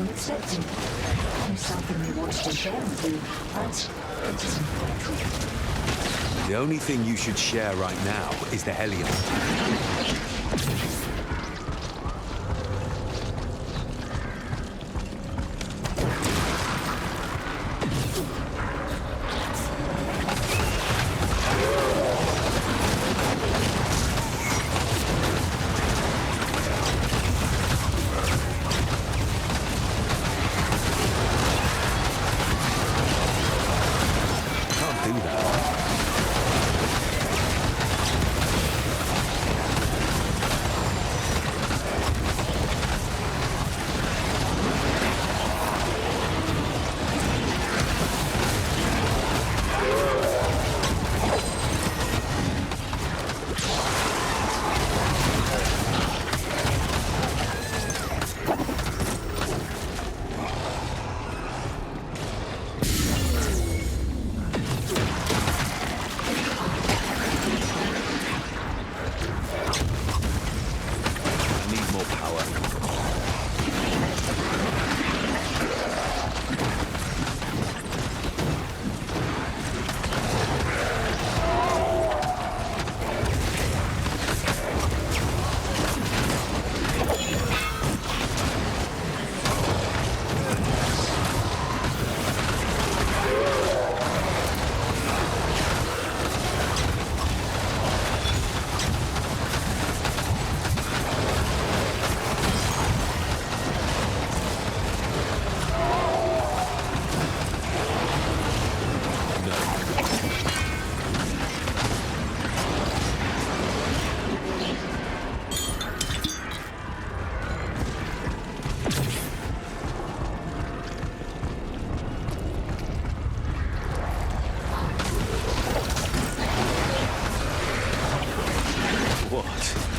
than expected. There's something we wanted to share with you, but it isn't poetry. The only thing you should share right now is the helium.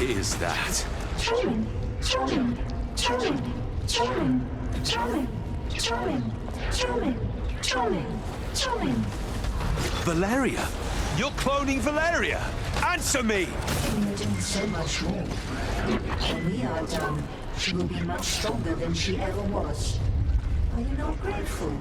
Is that? Charming. Valeria! You're cloning Valeria! Answer me! You're doing so much more. When we are done, she will be much stronger than she ever was. Are you not grateful?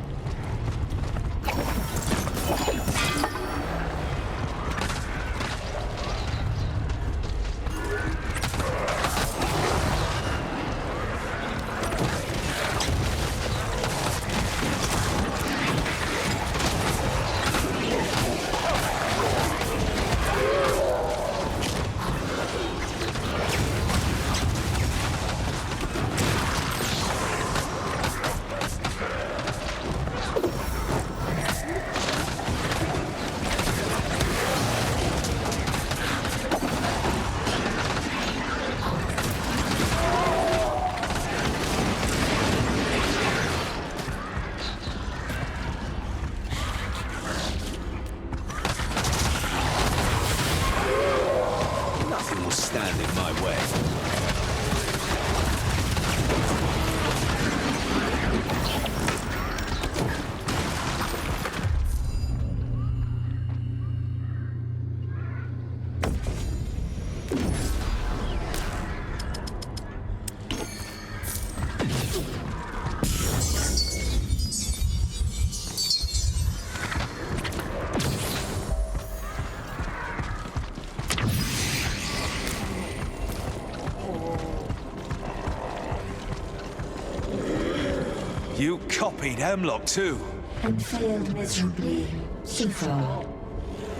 You copied Heimlock too. And failed miserably, so far.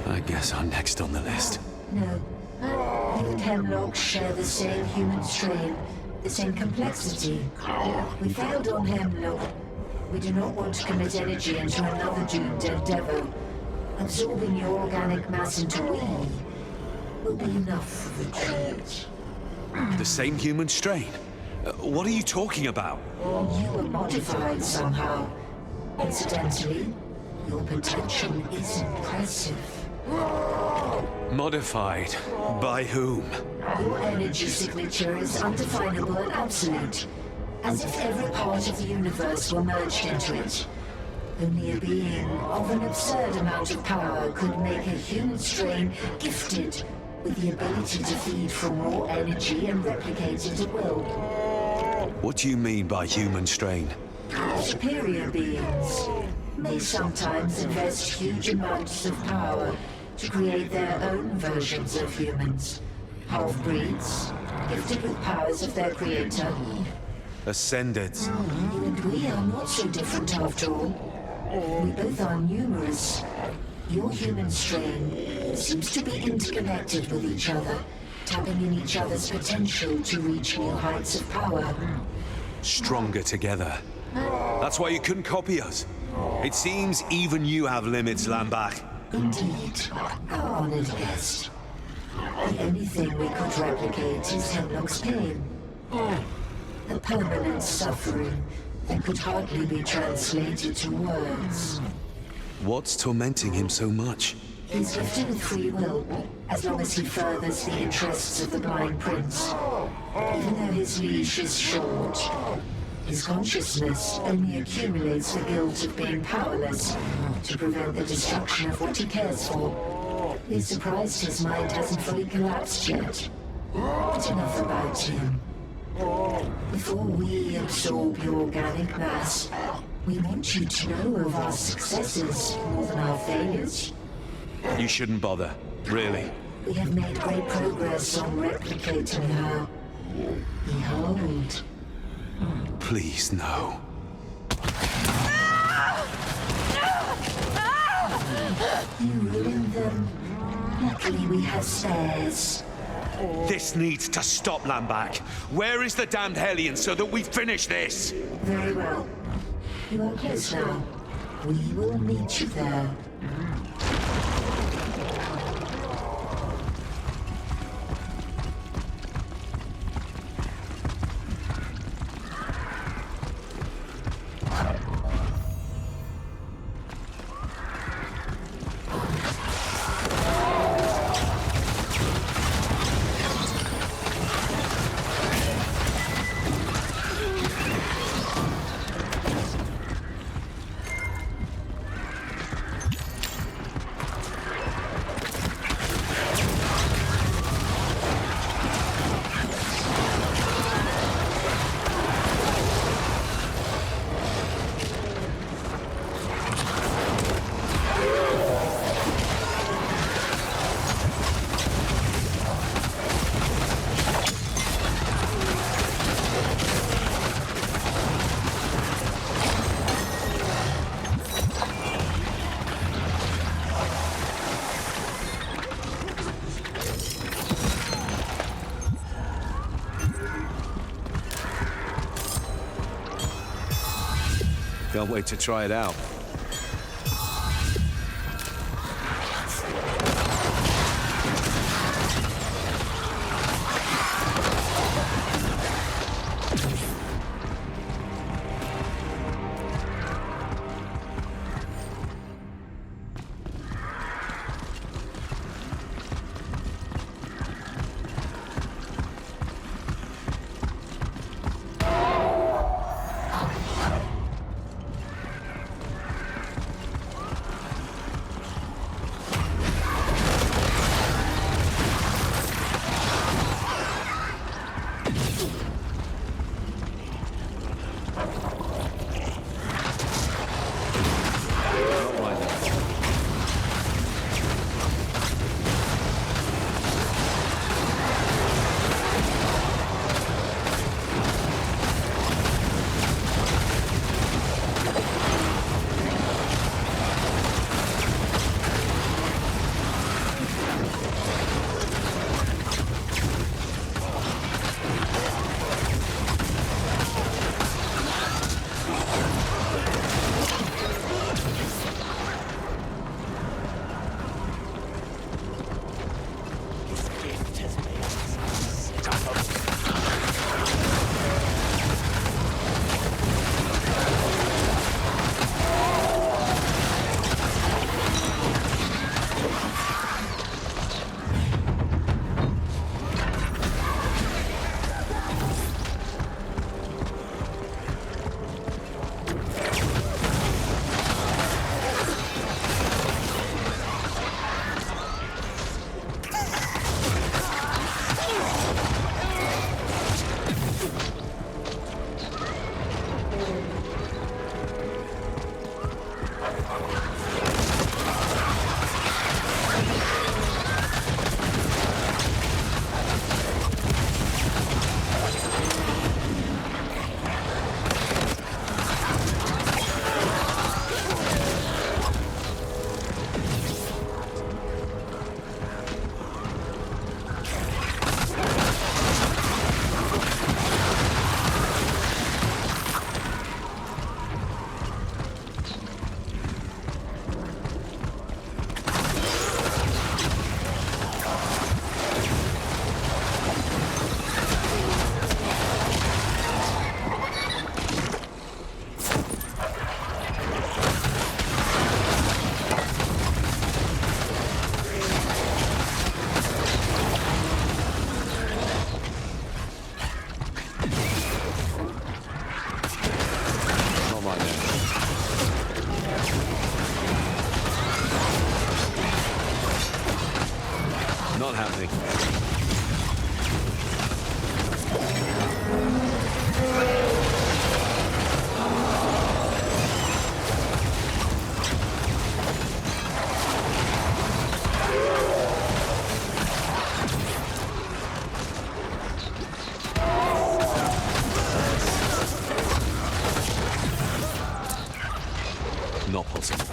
I guess I'm next on the list. No. You and Heimlock share the same human strain, the same complexity. We failed on Heimlock. We do not want to commit energy into another doomed endeavor. Absorbing your organic mass into we will be enough for the treat. The same human strain? What are you talking about? You were modified somehow. Incidentally, your potential is impressive. Modified? By whom? Your energy signature is undefinable and absolute, as if every part of the universe were merged into it. Only a being of an absurd amount of power could make a human strain gifted with the ability to feed from raw energy and replicate it at will. What do you mean by human strain? Superior beings may sometimes invest huge amounts of power to create their own versions of humans. Half-breeds, gifted with powers of their creator. Ascended. You and we are not so different after all. We both are numerous. Your human strain seems to be interconnected with each other, tapping in each other's potential to reach new heights of power. Stronger together. That's why you couldn't copy us. It seems even you have limits, Lambach. Indeed, our honored guest. The only thing we could replicate is Heimlock's pain. A permanent suffering that could hardly be translated to words. What's tormenting him so much? He's gifted with free will, as long as he furthers the interests of the Blind Prince. Even though his leash is short, his consciousness only accumulates the guilt of being powerless to prevent the destruction of what he cares for. He's surprised his mind hasn't fully collapsed yet. But enough about him. Before we absorb your organic mass, we want you to know of our successes more than our failures. You shouldn't bother, really. We have made great progress on replicating her. Behold. Please, no. You ruined them. Luckily we have spares. This needs to stop, Lambach. Where is the damned Hellion so that we finish this? Very well. You are close now. We will meet you there. Can't wait to try it out. Not happening. Not possible.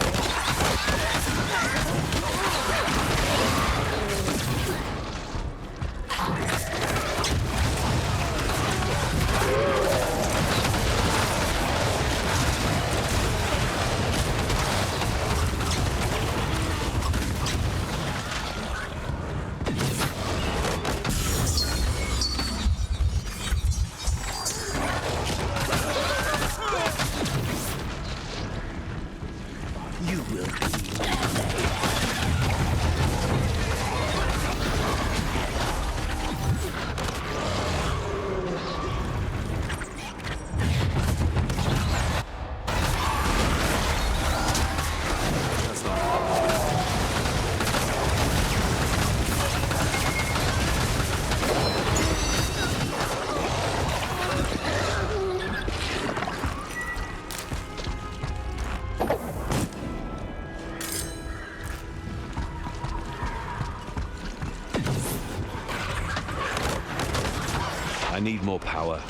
I need more power.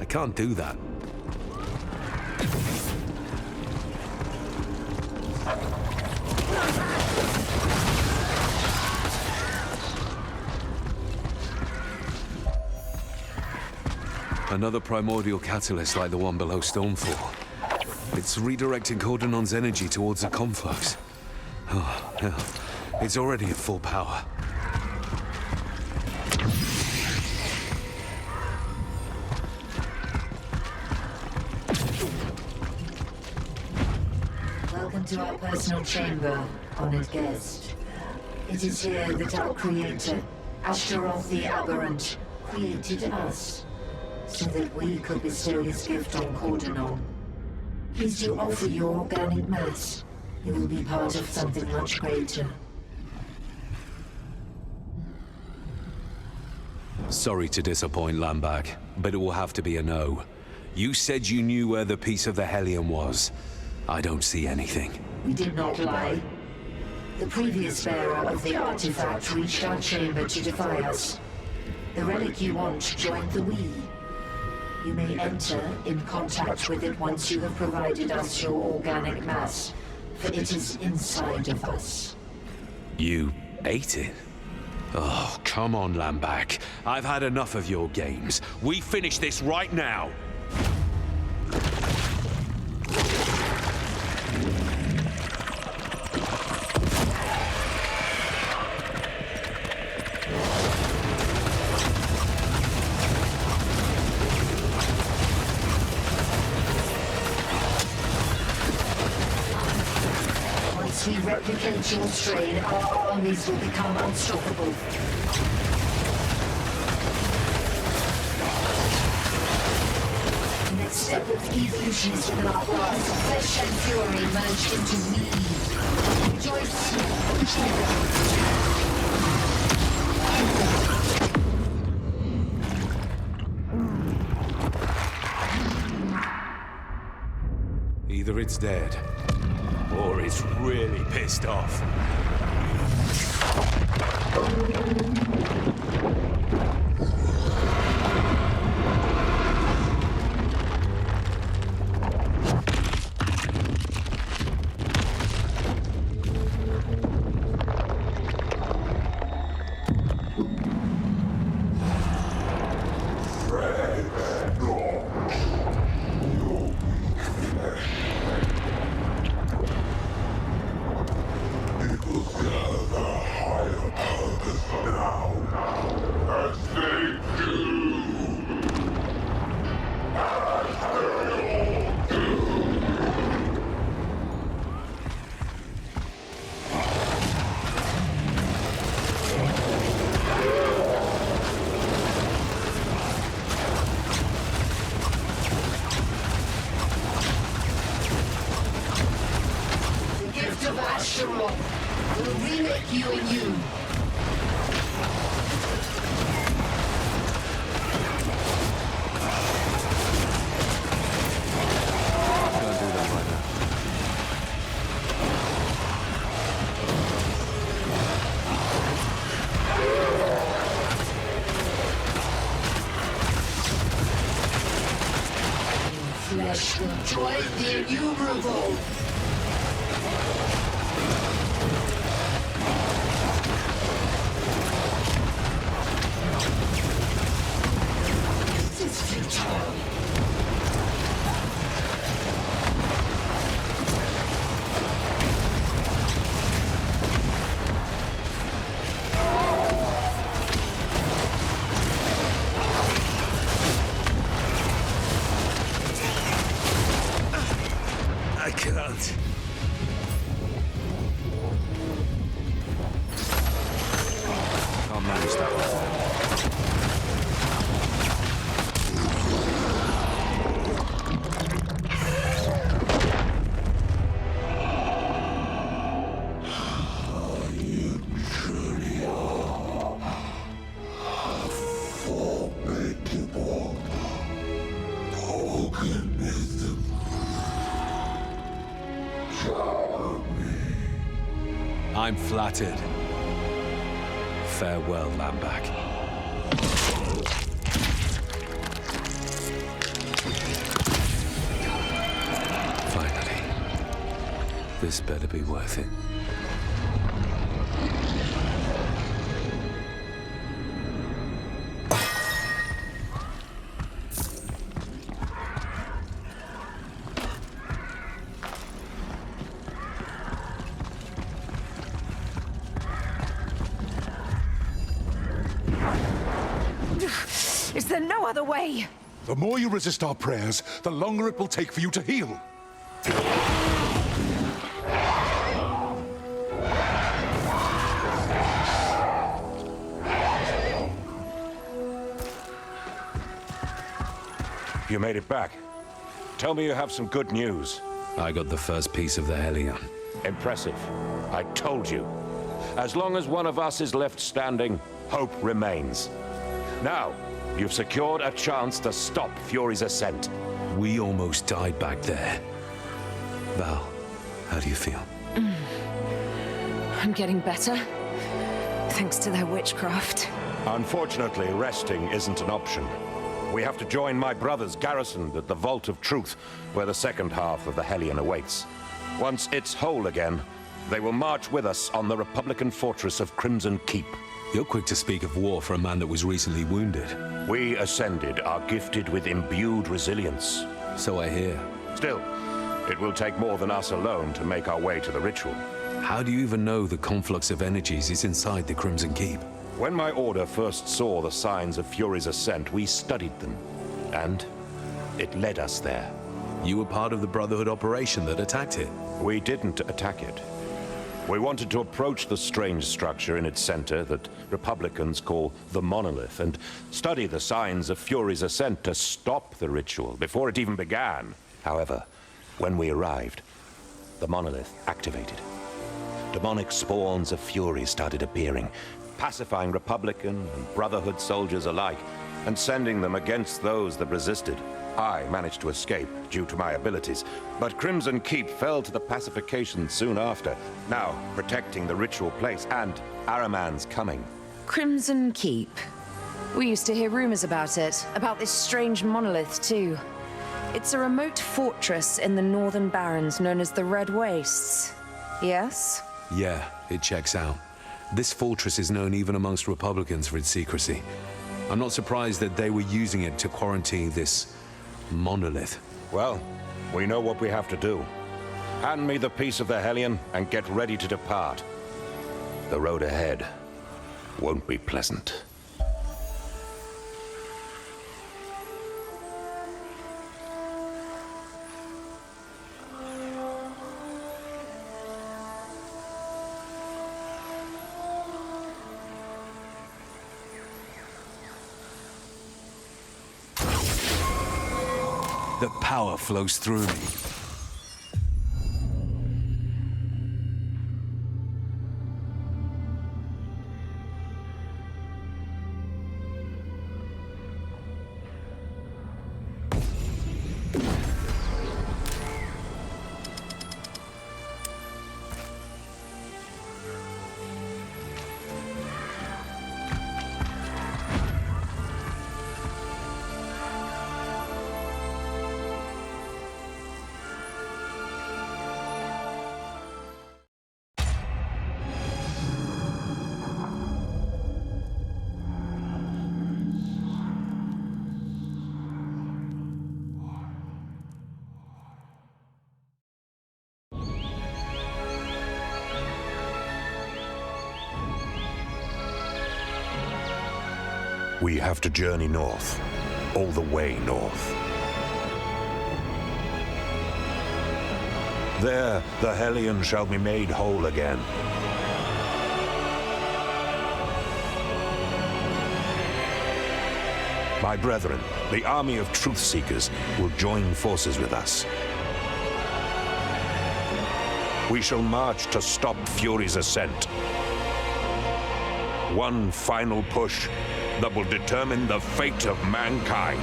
I can't do that. Another primordial catalyst like the one below Stormfall. It's redirecting Cordenon's energy towards the conflux. Oh, hell. It's already at full power. Welcome to our personal chamber, honored guest. It is here that our creator, Ashtaroth the Aberrant, created us, so that we could bestow his gift on Cordonon. Please do offer your organic mass. You will be part of something much greater. Sorry to disappoint, Lambak, but it will have to be a no. You said you knew where the piece of the Hellion was. I don't see anything. We did not lie. The previous bearer of the artifact reached our chamber to defy us. The relic you want joined the we. You may enter in contact with it once you have provided us your organic mass, for it is inside of us. You ate it? Oh, come on, Lambak. I've had enough of your games. We finish this right now! Once we replicate your strain, our armies will become unstoppable. The next step of evolution is within our grasp. Flesh and fury merged into me. Rejoice! Either it's dead, or it's really pissed off. We'll remake you and you. Can't do that right now. Flesh will join the innumerable. I can't. I'll manage that one. I'm flattered. Farewell, Lambak. Finally. This better be worth it. Is there no other way? The more you resist our prayers, the longer it will take for you to heal. You made it back. Tell me you have some good news. I got the first piece of the Hellion. Impressive. I told you. As long as one of us is left standing, hope remains. Now, you've secured a chance to stop Fury's ascent. We almost died back there. Val, how do you feel? I'm getting better. Thanks to their witchcraft. Unfortunately, resting isn't an option. We have to join my brothers garrisoned at the Vault of Truth, where the second half of the Hellion awaits. Once it's whole again, they will march with us on the Republican fortress of Crimson Keep. You're quick to speak of war for a man that was recently wounded. We Ascended are gifted with imbued resilience. So I hear. Still, it will take more than us alone to make our way to the ritual. How do you even know the conflux of energies is inside the Crimson Keep? When my order first saw the signs of Fury's ascent, we studied them. And it led us there. You were part of the Brotherhood operation that attacked it? We didn't attack it. We wanted to approach the strange structure in its center that Republicans call the Monolith and study the signs of Fury's ascent to stop the ritual before it even began. However, when we arrived, the Monolith activated. Demonic spawns of Fury started appearing, pacifying Republican and Brotherhood soldiers alike, and sending them against those that resisted. I managed to escape due to my abilities, but Crimson Keep fell to the pacification soon after, now protecting the ritual place and Araman's coming. Crimson Keep. We used to hear rumors about it, about this strange monolith too. It's a remote fortress in the Northern Barrens known as the Red Wastes. Yes? Yeah, it checks out. This fortress is known even amongst Republicans for its secrecy. I'm not surprised that they were using it to quarantine this monolith. Well, we know what we have to do. Hand me the piece of the Hellion and get ready to depart. The road ahead won't be pleasant. The power flows through me. We have to journey north, all the way north. There, the Hellion shall be made whole again. My brethren, the army of Truth Seekers, will join forces with us. We shall march to stop Fury's ascent. One final push that will determine the fate of mankind.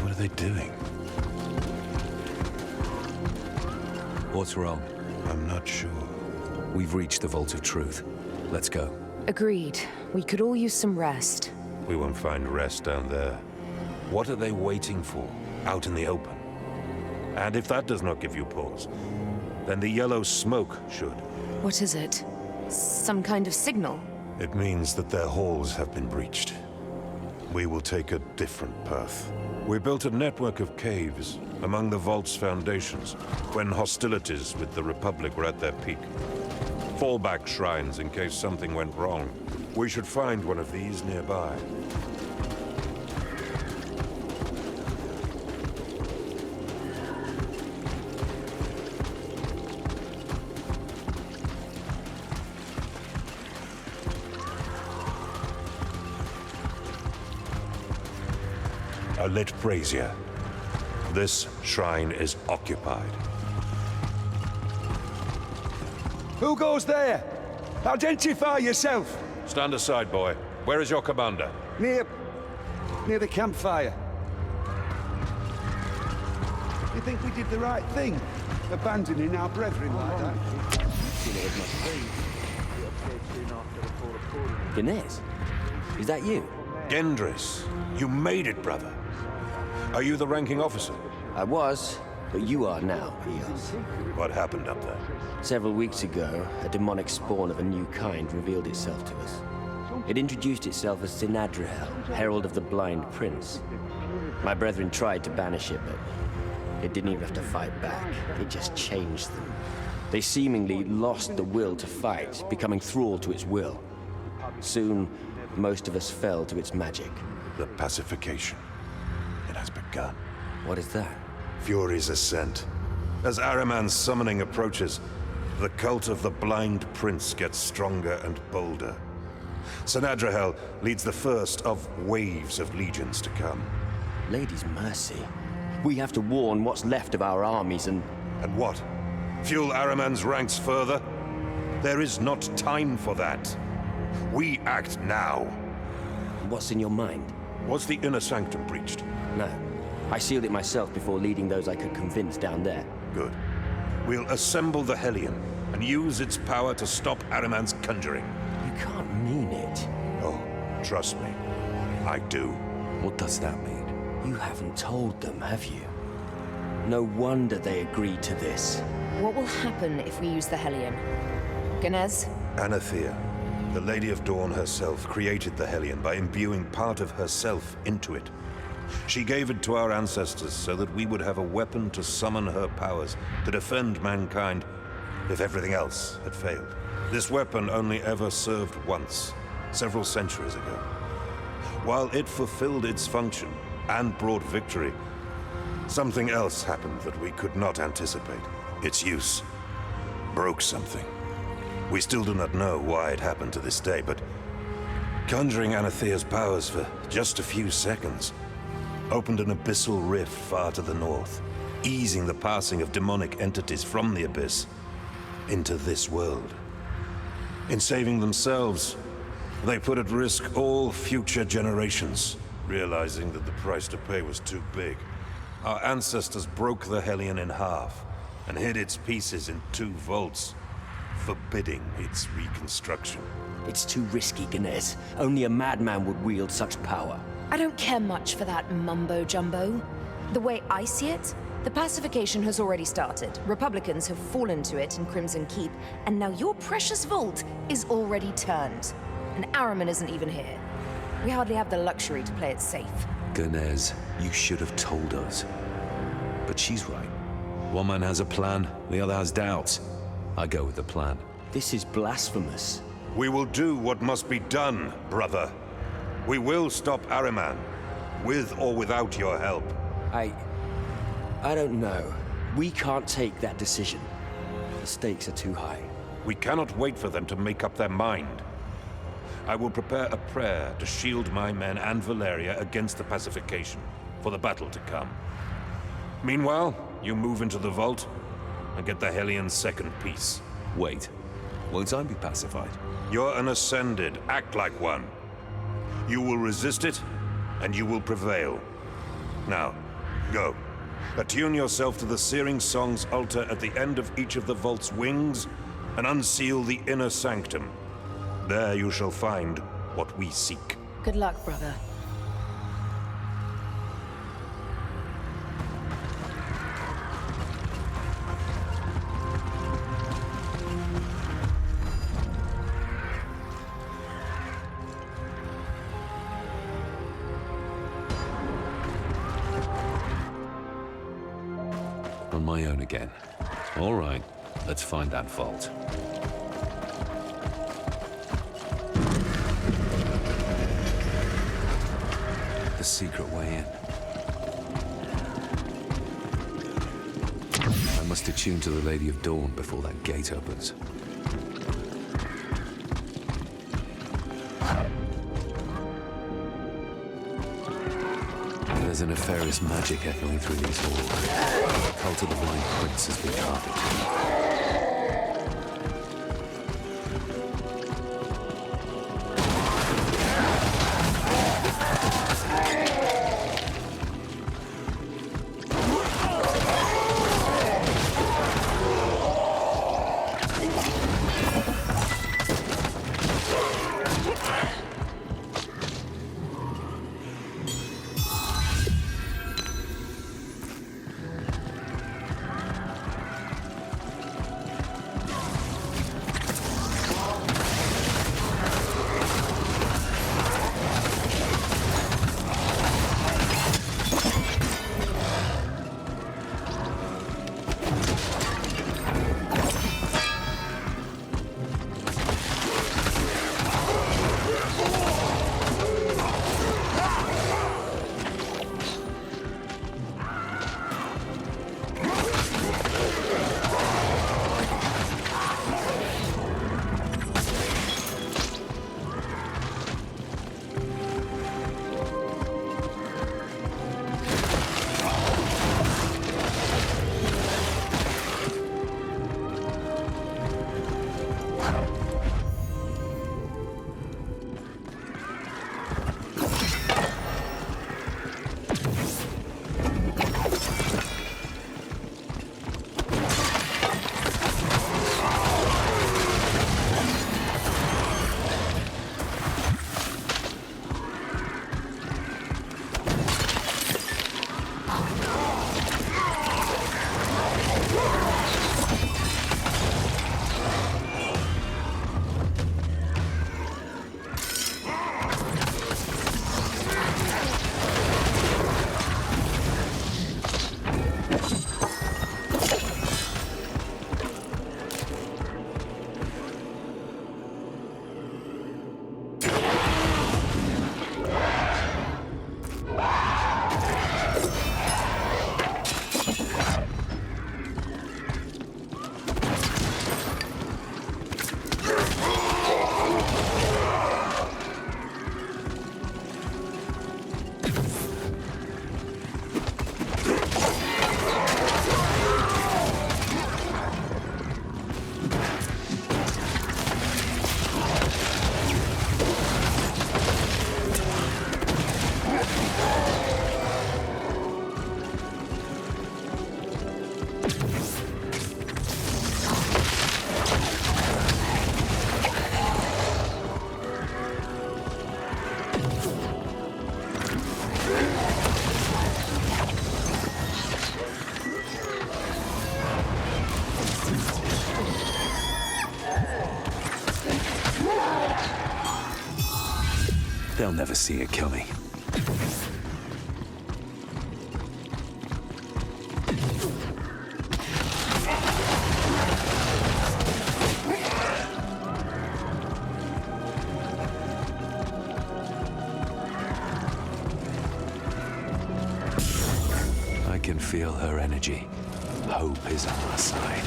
What are they doing? What's wrong? I'm not sure. We've reached the Vault of Truth. Let's go. Agreed. We could all use some rest. We won't find rest down there. What are they waiting for, out in the open? And if that does not give you pause, then the yellow smoke should. What is it? Some kind of signal? It means that their halls have been breached. We will take a different path. We built a network of caves among the Vault's foundations when hostilities with the Republic were at their peak. Fallback shrines in case something went wrong. We should find one of these nearby. A lit brazier. This shrine is occupied. Who goes there? Identify yourself! Stand aside, boy. Where is your commander? Near the campfire. You think we did the right thing? Abandoning our brethren like that? Ganes? Is that you? Gendris, you made it, brother. Are you the ranking officer? I was, but you are now, Eos. What happened up there? Several weeks ago, a demonic spawn of a new kind revealed itself to us. It introduced itself as Sinadrahel, Herald of the Blind Prince. My brethren tried to banish it, but it didn't even have to fight back. It just changed them. They seemingly lost the will to fight, becoming thrall to its will. Soon, most of us fell to its magic. The pacification. It has begun. What is that? Fury's ascent. As Ahriman's summoning approaches, the cult of the Blind Prince gets stronger and bolder. Sinadrahel leads the first of waves of legions to come. Lady's mercy. We have to warn what's left of our armies and... And what? Fuel Ahriman's ranks further? There is not time for that. We act now. What's in your mind? Was the inner sanctum breached? No. I sealed it myself before leading those I could convince down there. Good. We'll assemble the Hellion and use its power to stop Ahriman's conjuring. You can't mean it. Oh, trust me. I do. What does that mean? You haven't told them, have you? No wonder they agreed to this. What will happen if we use the Hellion? Ganes? Anathea, the Lady of Dawn herself, created the Hellion by imbuing part of herself into it. She gave it to our ancestors so that we would have a weapon to summon her powers, to defend mankind if everything else had failed. This weapon only ever served once, several centuries ago. While it fulfilled its function and brought victory, something else happened that we could not anticipate. Its use broke something. We still do not know why it happened to this day, but conjuring Anathea's powers for just a few seconds opened an abyssal rift far to the north, easing the passing of demonic entities from the abyss into this world. In saving themselves, they put at risk all future generations, realizing that the price to pay was too big. Our ancestors broke the Hellion in half and hid its pieces in 2 vaults, forbidding its reconstruction. It's too risky, Ganes. Only a madman would wield such power. I don't care much for that mumbo-jumbo. The way I see it, the pacification has already started. Republicans have fallen to it in Crimson Keep, and now your precious vault is already turned. And Ahriman isn't even here. We hardly have the luxury to play it safe. Ganes, you should have told us. But she's right. One man has a plan, the other has doubts. I go with the plan. This is blasphemous. We will do what must be done, brother. We will stop Ahriman, with or without your help. I don't know. We can't take that decision. The stakes are too high. We cannot wait for them to make up their mind. I will prepare a prayer to shield my men and Valeria against the pacification, for the battle to come. Meanwhile, you move into the vault and get the Hellion's second piece. Wait, won't I be pacified? You're an Ascended. Act like one. You will resist it, and you will prevail. Now, go. Attune yourself to the Searing Song's altar at the end of each of the vault's wings, and unseal the inner sanctum. There you shall find what we seek. Good luck, brother. On my own again. All right, let's find that vault. The secret way in. I must attune to the Lady of Dawn before that gate opens. There's a nefarious magic echoing through these halls. The cult of the Blind Prince has been carved. They'll never see it coming. I can feel her energy. Hope is on our side.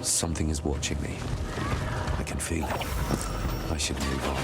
Something is watching me. I can feel it. I should move on.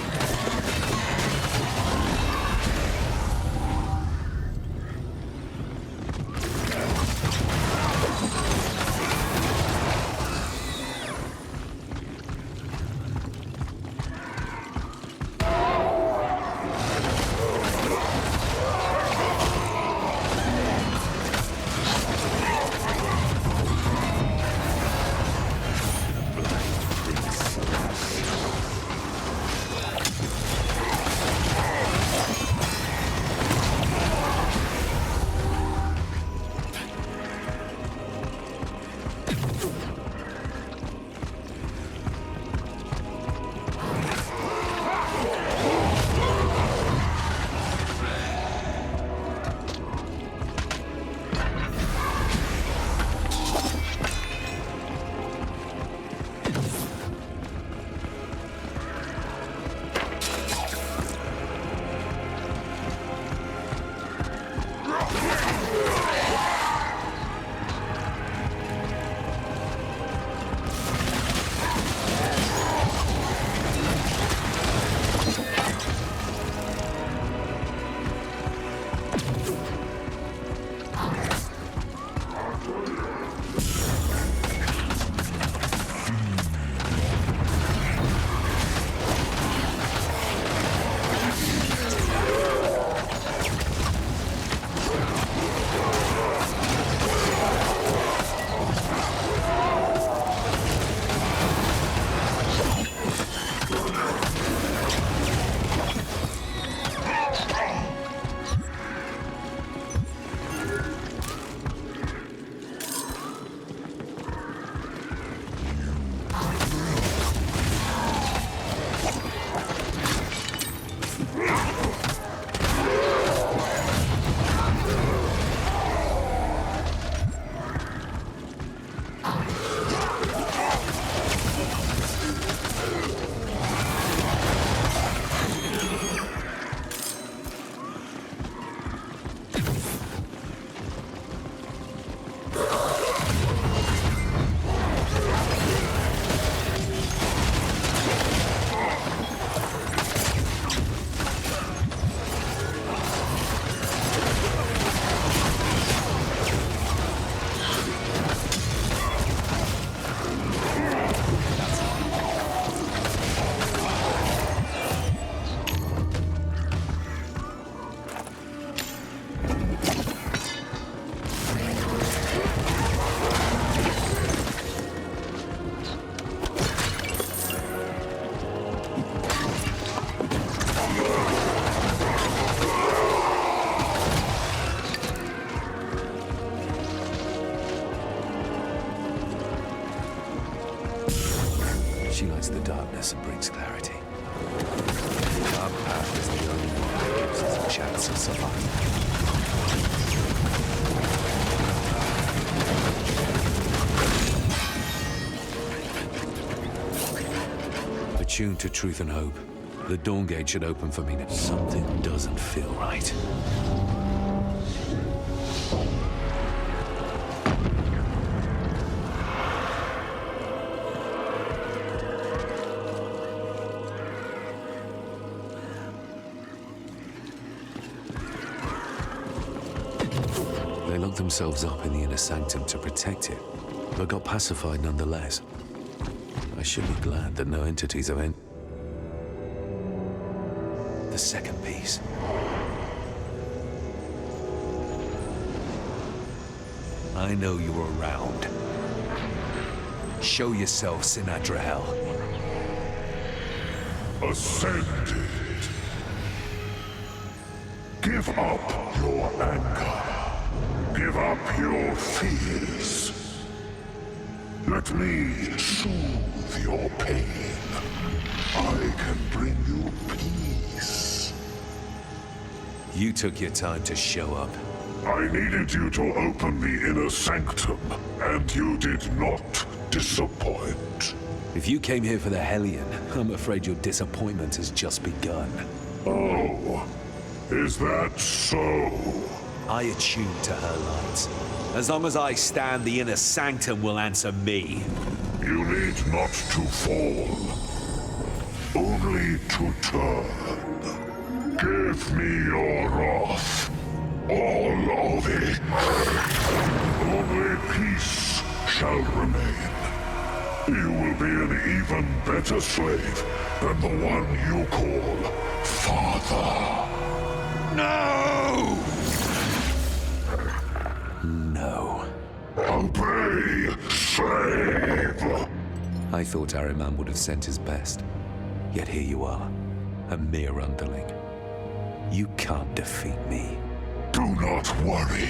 She lights the darkness and brings clarity. Our path is the only one that gives us a chance of survival. Attuned to truth and hope, the Dawn Gate should open for me now. Something doesn't feel right. themselves up in the inner sanctum to protect it, but got pacified nonetheless. I should be glad that no entities have entered. The second piece. I know you're around. Show yourself, Sinadrahel. Ascended. Give up your anger. Give up your fears. Let me soothe your pain. I can bring you peace. You took your time to show up. I needed you to open the inner sanctum, and you did not disappoint. If you came here for the Hellion, I'm afraid your disappointment has just begun. Oh, is that so? I attune to her light. As long as I stand, the inner sanctum will answer me. You need not to fall, only to turn. Give me your wrath, all of it. Only peace shall remain. You will be an even better slave than the one you call Father. No! No. Obey, slave! I thought Ahriman would have sent his best. Yet here you are, a mere underling. You can't defeat me. Do not worry.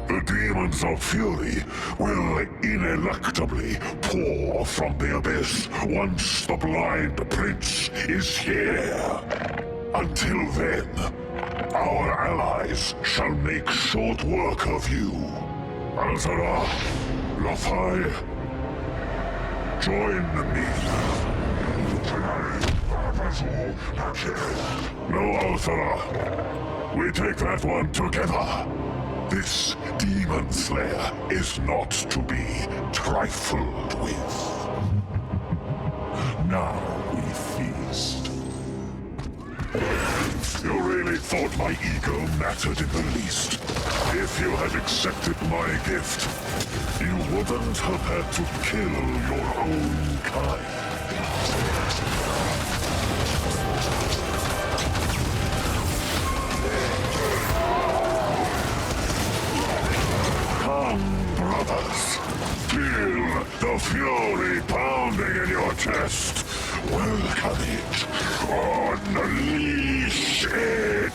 The demons of fury will ineluctably pour from the abyss once the blind prince is here. Until then, our allies shall make short work of you. Alzara, Lothai, join me. No, Alzara. We take that one together. This demon slayer is not to be trifled with. Now we feast. You really thought my ego mattered in the least. If you had accepted my gift, you wouldn't have had to kill your own kind. Come, brothers. Feel the fury pounding in your chest. Welcome it. Unleash it.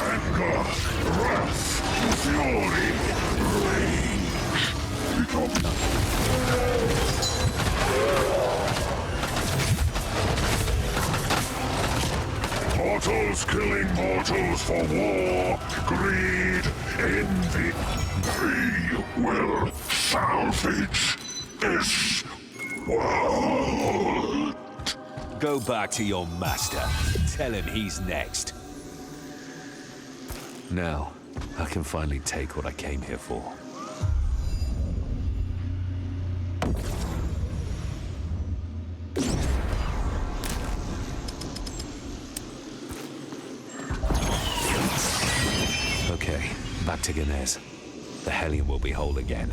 Anger, wrath, fury, rage. Become mortals killing mortals for war, greed, envy. We will salvage this world. Go back to your master. Tell him he's next. Now, I can finally take what I came here for. Okay, back to Ganez. The Hellion will be whole again.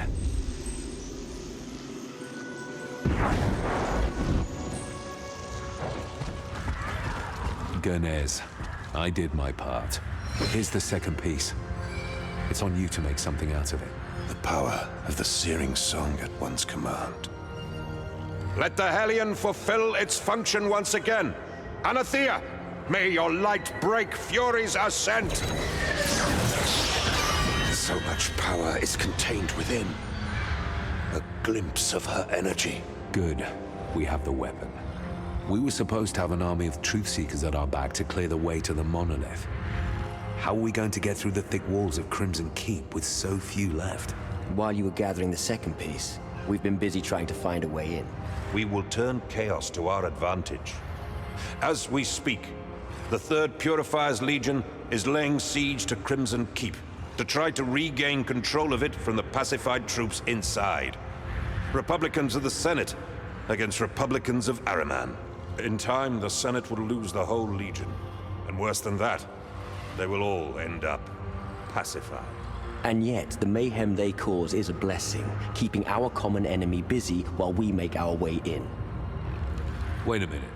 Ganez, I did my part. Here's the second piece. It's on you to make something out of it. The power of the searing song at one's command. Let the Hellion fulfill its function once again. Anathea, may your light break Fury's ascent. So much power is contained within. A glimpse of her energy. Good. We have the weapon. We were supposed to have an army of Truthseekers at our back to clear the way to the monolith. How are we going to get through the thick walls of Crimson Keep with so few left? While you were gathering the second piece, we've been busy trying to find a way in. We will turn chaos to our advantage. As we speak, the 3rd Purifiers Legion is laying siege to Crimson Keep to try to regain control of it from the pacified troops inside. Republicans of the Senate against Republicans of Ahriman. In time, the Senate will lose the whole Legion. And worse than that, they will all end up pacified. And yet, the mayhem they cause is a blessing, keeping our common enemy busy while we make our way in. Wait a minute.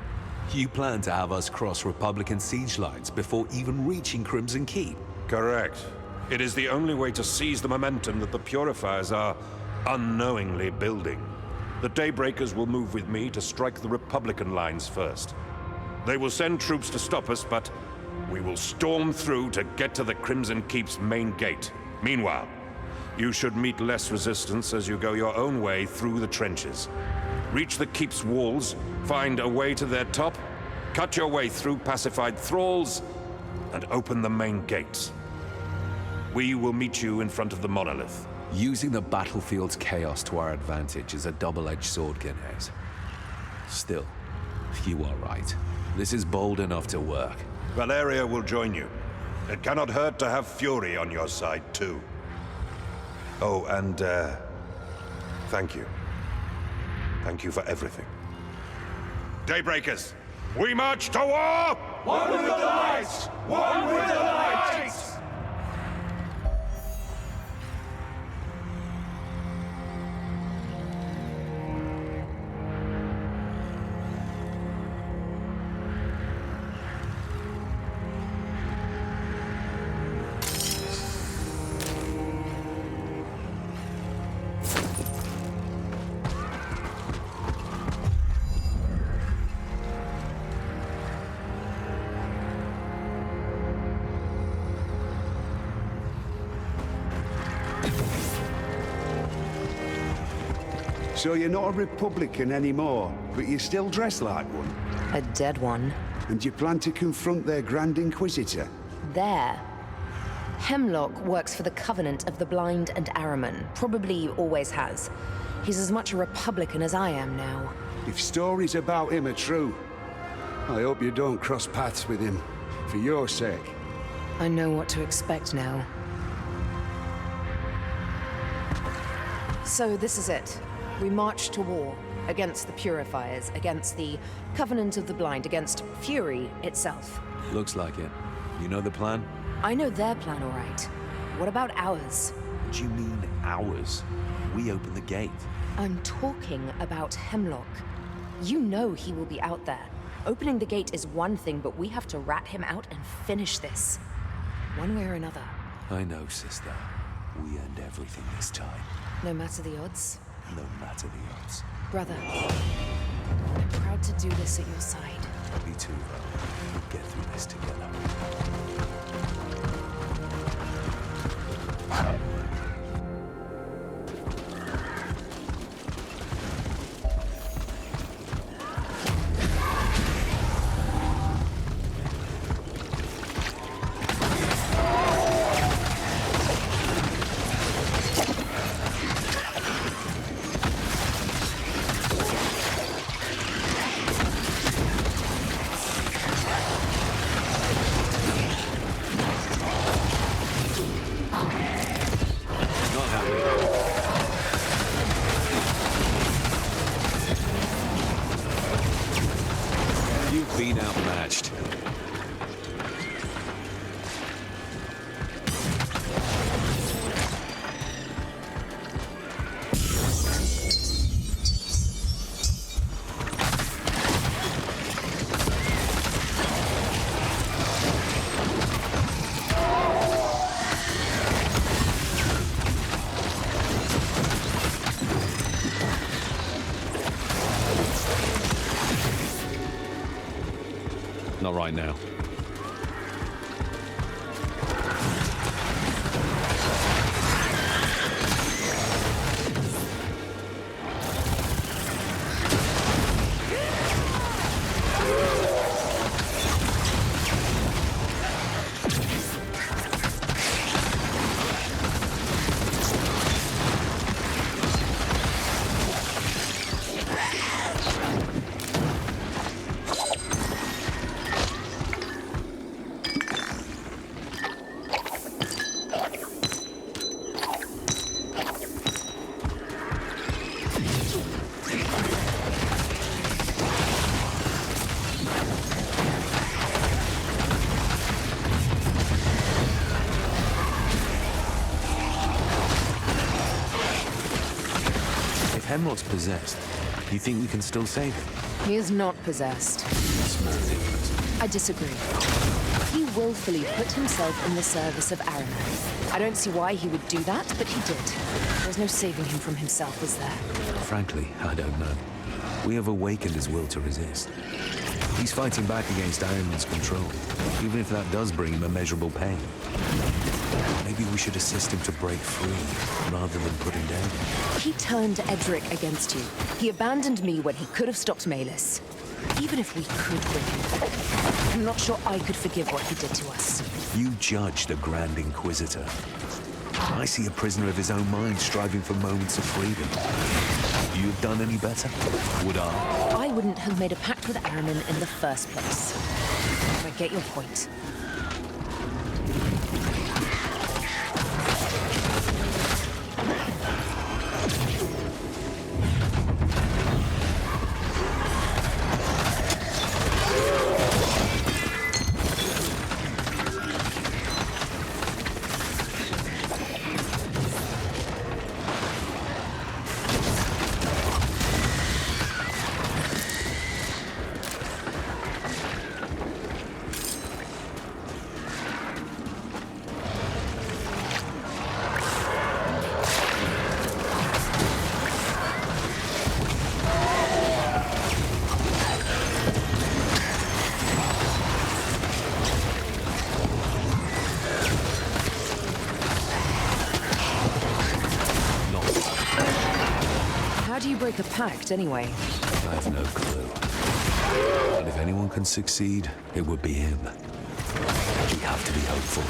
You plan to have us cross Republican siege lines before even reaching Crimson Keep? Correct. It is the only way to seize the momentum that the Purifiers are unknowingly building. The Daybreakers will move with me to strike the Republican lines first. They will send troops to stop us, but we will storm through to get to the Crimson Keep's main gate. Meanwhile, you should meet less resistance as you go your own way through the trenches. Reach the Keep's walls, find a way to their top, cut your way through pacified thralls, and open the main gates. We will meet you in front of the monolith. Using the battlefield's chaos to our advantage is a double-edged sword, Guinness. Still, you are right. This is bold enough to work. Valeria will join you. It cannot hurt to have Fury on your side, too. Oh, and, thank you. Thank you for everything. Daybreakers, we march to war! One with the light! One with the light! So you're not a Republican anymore, but you still dress like one? A dead one. And you plan to confront their Grand Inquisitor? There. Heimlock works for the Covenant of the Blind and Araman. Probably always has. He's as much a Republican as I am now. If stories about him are true, I hope you don't cross paths with him. For your sake. I know what to expect now. So this is it. We march to war, against the Purifiers, against the Covenant of the Blind, against Fury itself. Looks like it. You know the plan? I know their plan, all right. What about ours? What do you mean, ours? We open the gate. I'm talking about Heimlock. You know he will be out there. Opening the gate is one thing, but we have to rat him out and finish this. One way or another. I know, sister. We earned everything this time. No matter the odds? No matter the odds. Brother, I'm proud to do this at your side. Me too, though. We'll get through this together. Been outmatched. Not right now. Heimlock's possessed. You think we can still save him? He is not possessed. Small difference. I disagree. He willfully put himself in the service of Aranan. I don't see why he would do that, but he did. There's no saving him from himself, is there? Frankly, I don't know. We have awakened his will to resist. He's fighting back against Aranan's control, even if that does bring him immeasurable pain. Maybe we should assist him to break free, rather than put him down. He turned Edric against you. He abandoned me when he could have stopped Malus. Even if we could bring him back, I'm not sure I could forgive what he did to us. You judge the Grand Inquisitor. I see a prisoner of his own mind striving for moments of freedom. You have done any better? Would I? I wouldn't have made a pact with Aranan in the first place. I get your point. Break a pact, anyway? I have no clue. But if anyone can succeed, it would be him. We have to be hopeful.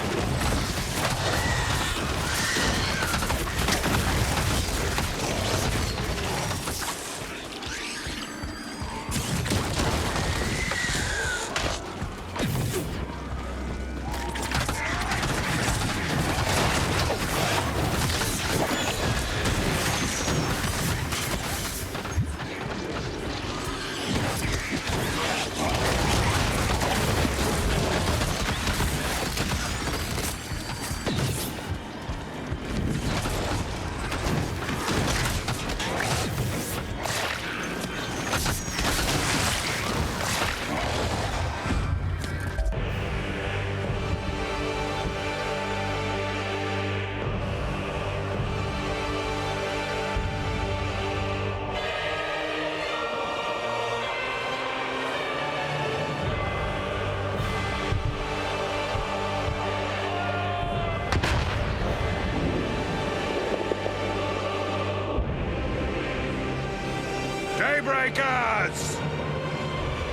Daybreakers!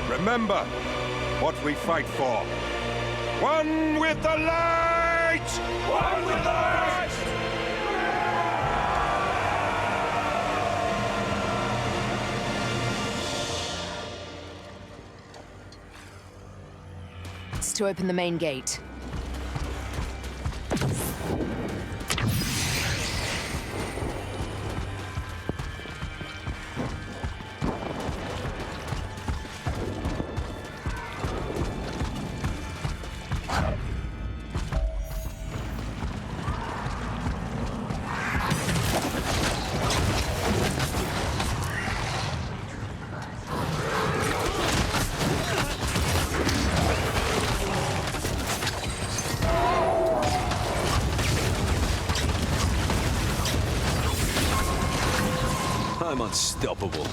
Remember what we fight for. One with the light! One with the light! It's to open the main gate. I'm unstoppable.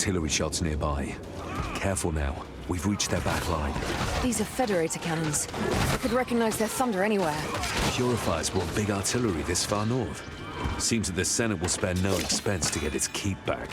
artillery shots nearby. Careful now. We've reached their back line. These are Federator cannons. I could recognize their thunder anywhere. Purifiers want big artillery this far north. Seems that the Senate will spare no expense to get its keep back.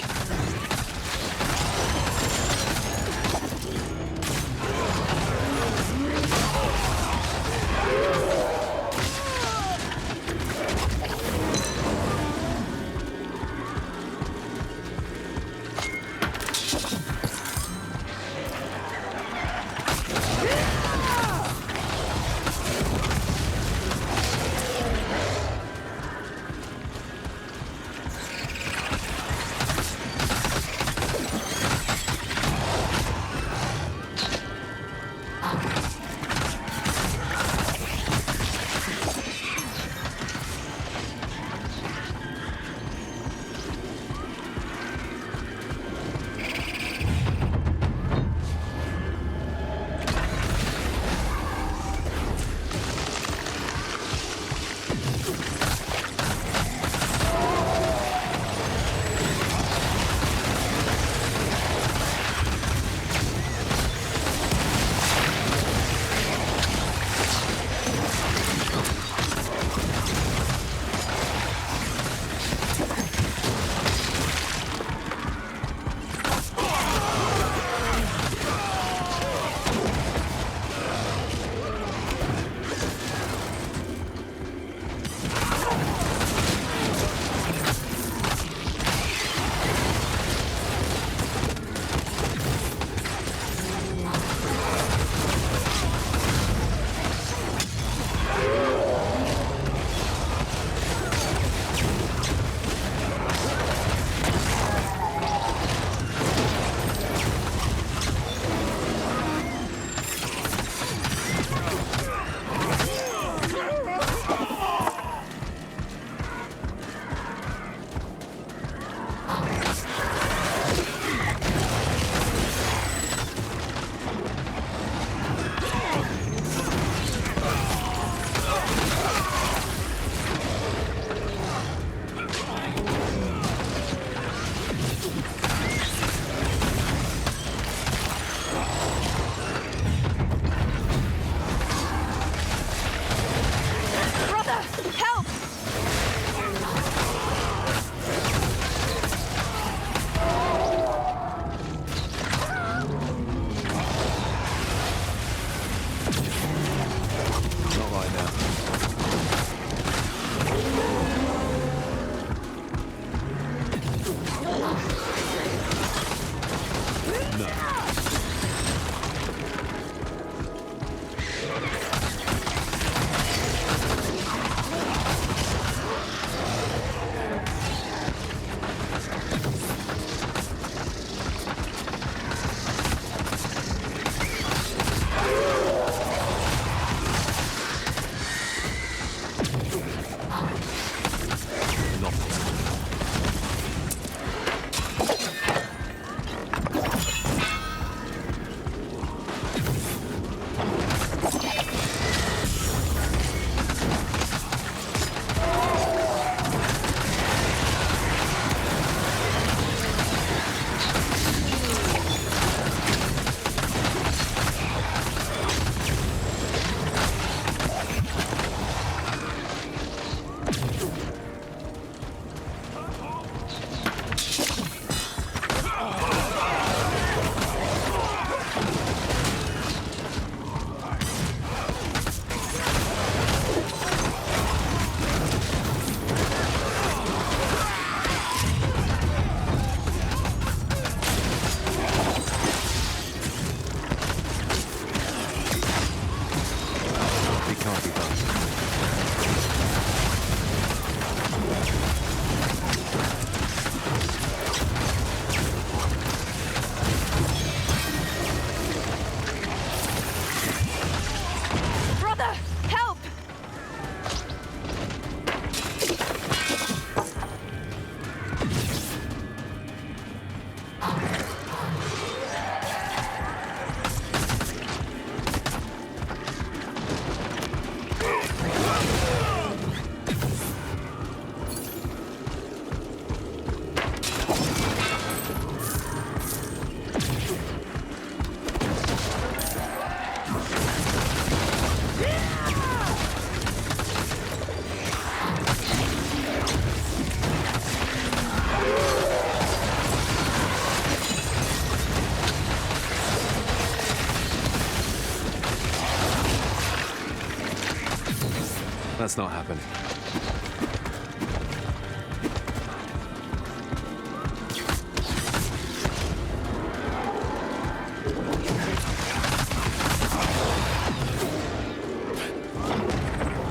That's not happening.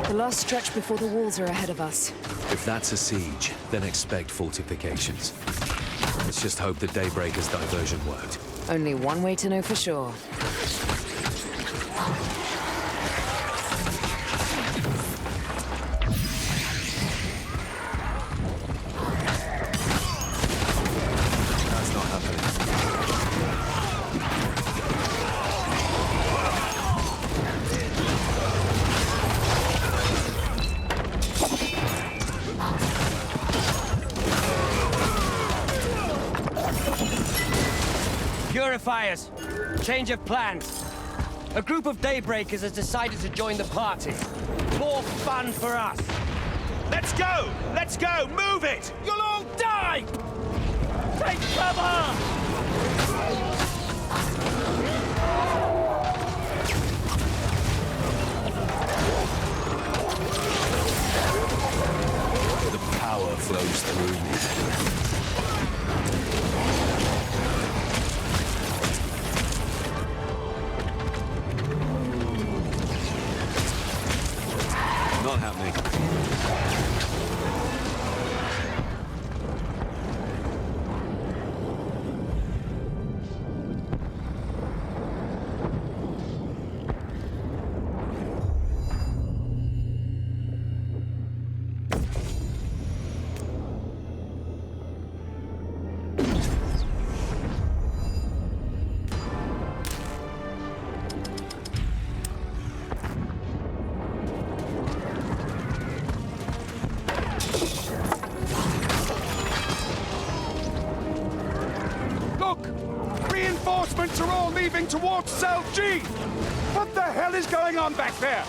The last stretch before the walls are ahead of us. If that's a siege, then expect fortifications. Let's just hope the Daybreaker's diversion worked. Only one way to know for sure. That's not happening. Purifiers! Change of plans. A group of Daybreakers has decided to join the party. More fun for us. Let's go! Let's go! Move it! You'll all die! Take cover! The power flows through me. Not happening. Reinforcements are all leaving towards Cell G! What the hell is going on back there?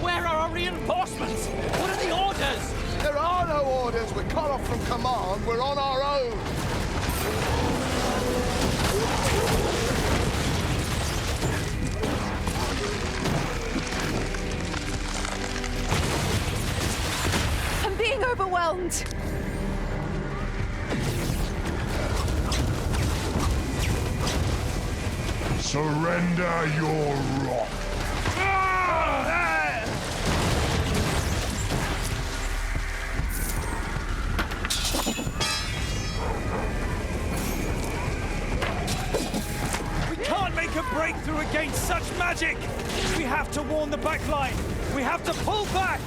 Where are our reinforcements? What are the orders? There are no orders. We're cut off from command. We're on our own. I'm being overwhelmed. Surrender your rock. A breakthrough against such magic! We have to warn the back line! We have to pull back!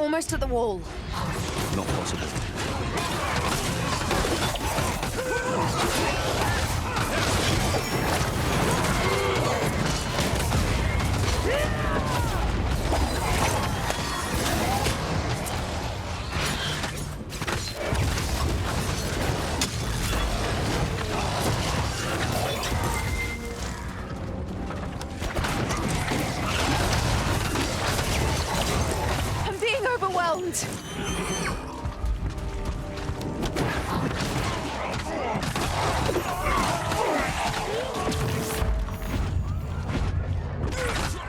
almost at the wall. Not possible. I'm being overwhelmed.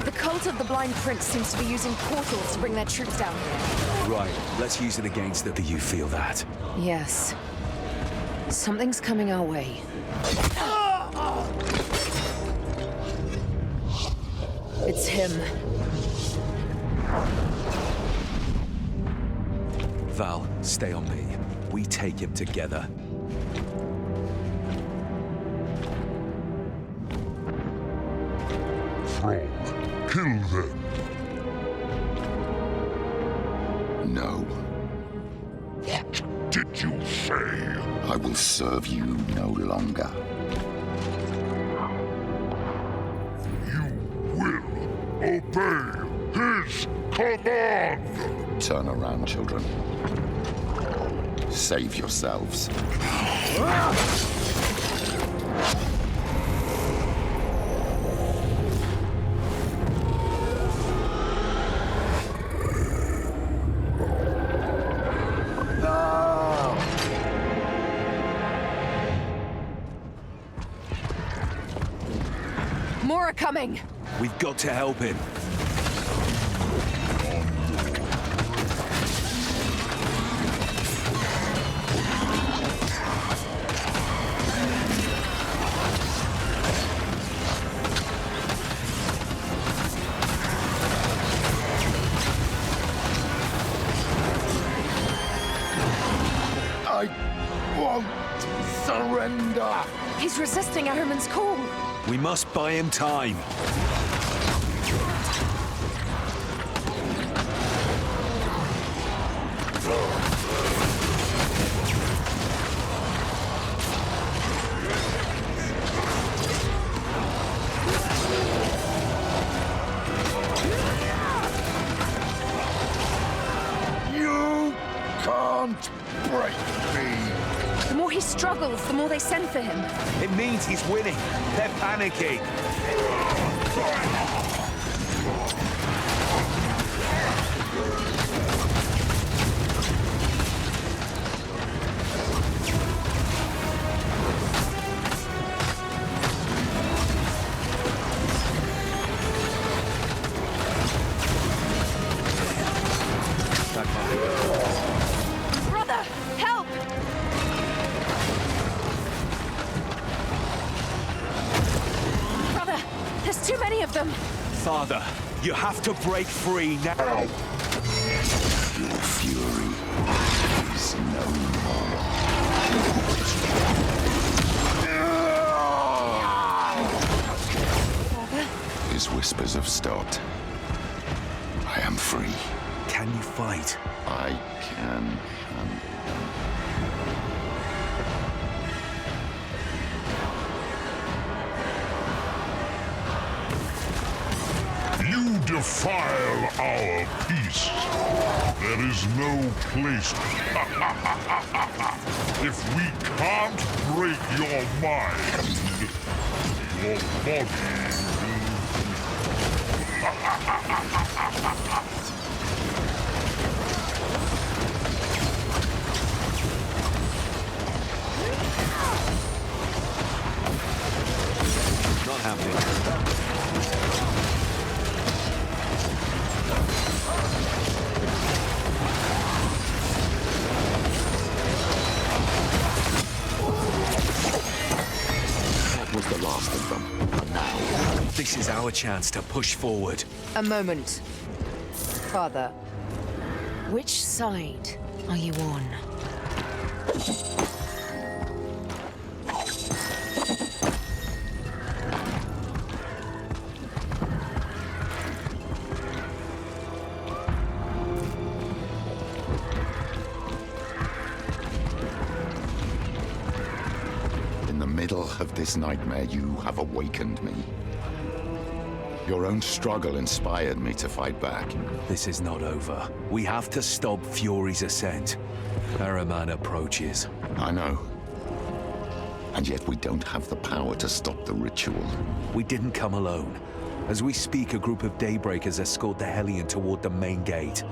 The cult of the Blind Prince seems to be using portals to bring their troops down here. Right, let's use it against them. Do you feel that? Yes. Something's coming our way. It's him. Val, stay on me. We take him together. Thrall, kill them. No. What did you say? I will serve you no longer. You will obey his command! Turn around, children. Save yourselves. More are coming! We've got to help him. I won't surrender! He's resisting Ahriman's call. We must buy him time. You can't break me! The more he struggles, the more they send for him. It means he's winning. They're panicking. Brother, help! Brother, there's too many of them. Father, you have to break free now. Your fury is no more. Father? His whispers have stopped. I am free. Can you fight? I can. You defile our peace. There is no place. If we can't break your mind, your body Not happening. Was the last of them. And now, this is our chance to push forward. A moment. Father, which side are you on? middle of this nightmare, you have awakened me. Your own struggle inspired me to fight back. This is not over. We have to stop Fury's ascent. Ahriman approaches. I know. And yet we don't have the power to stop the ritual. We didn't come alone. As we speak, a group of Daybreakers escort the Hellion toward the main gate.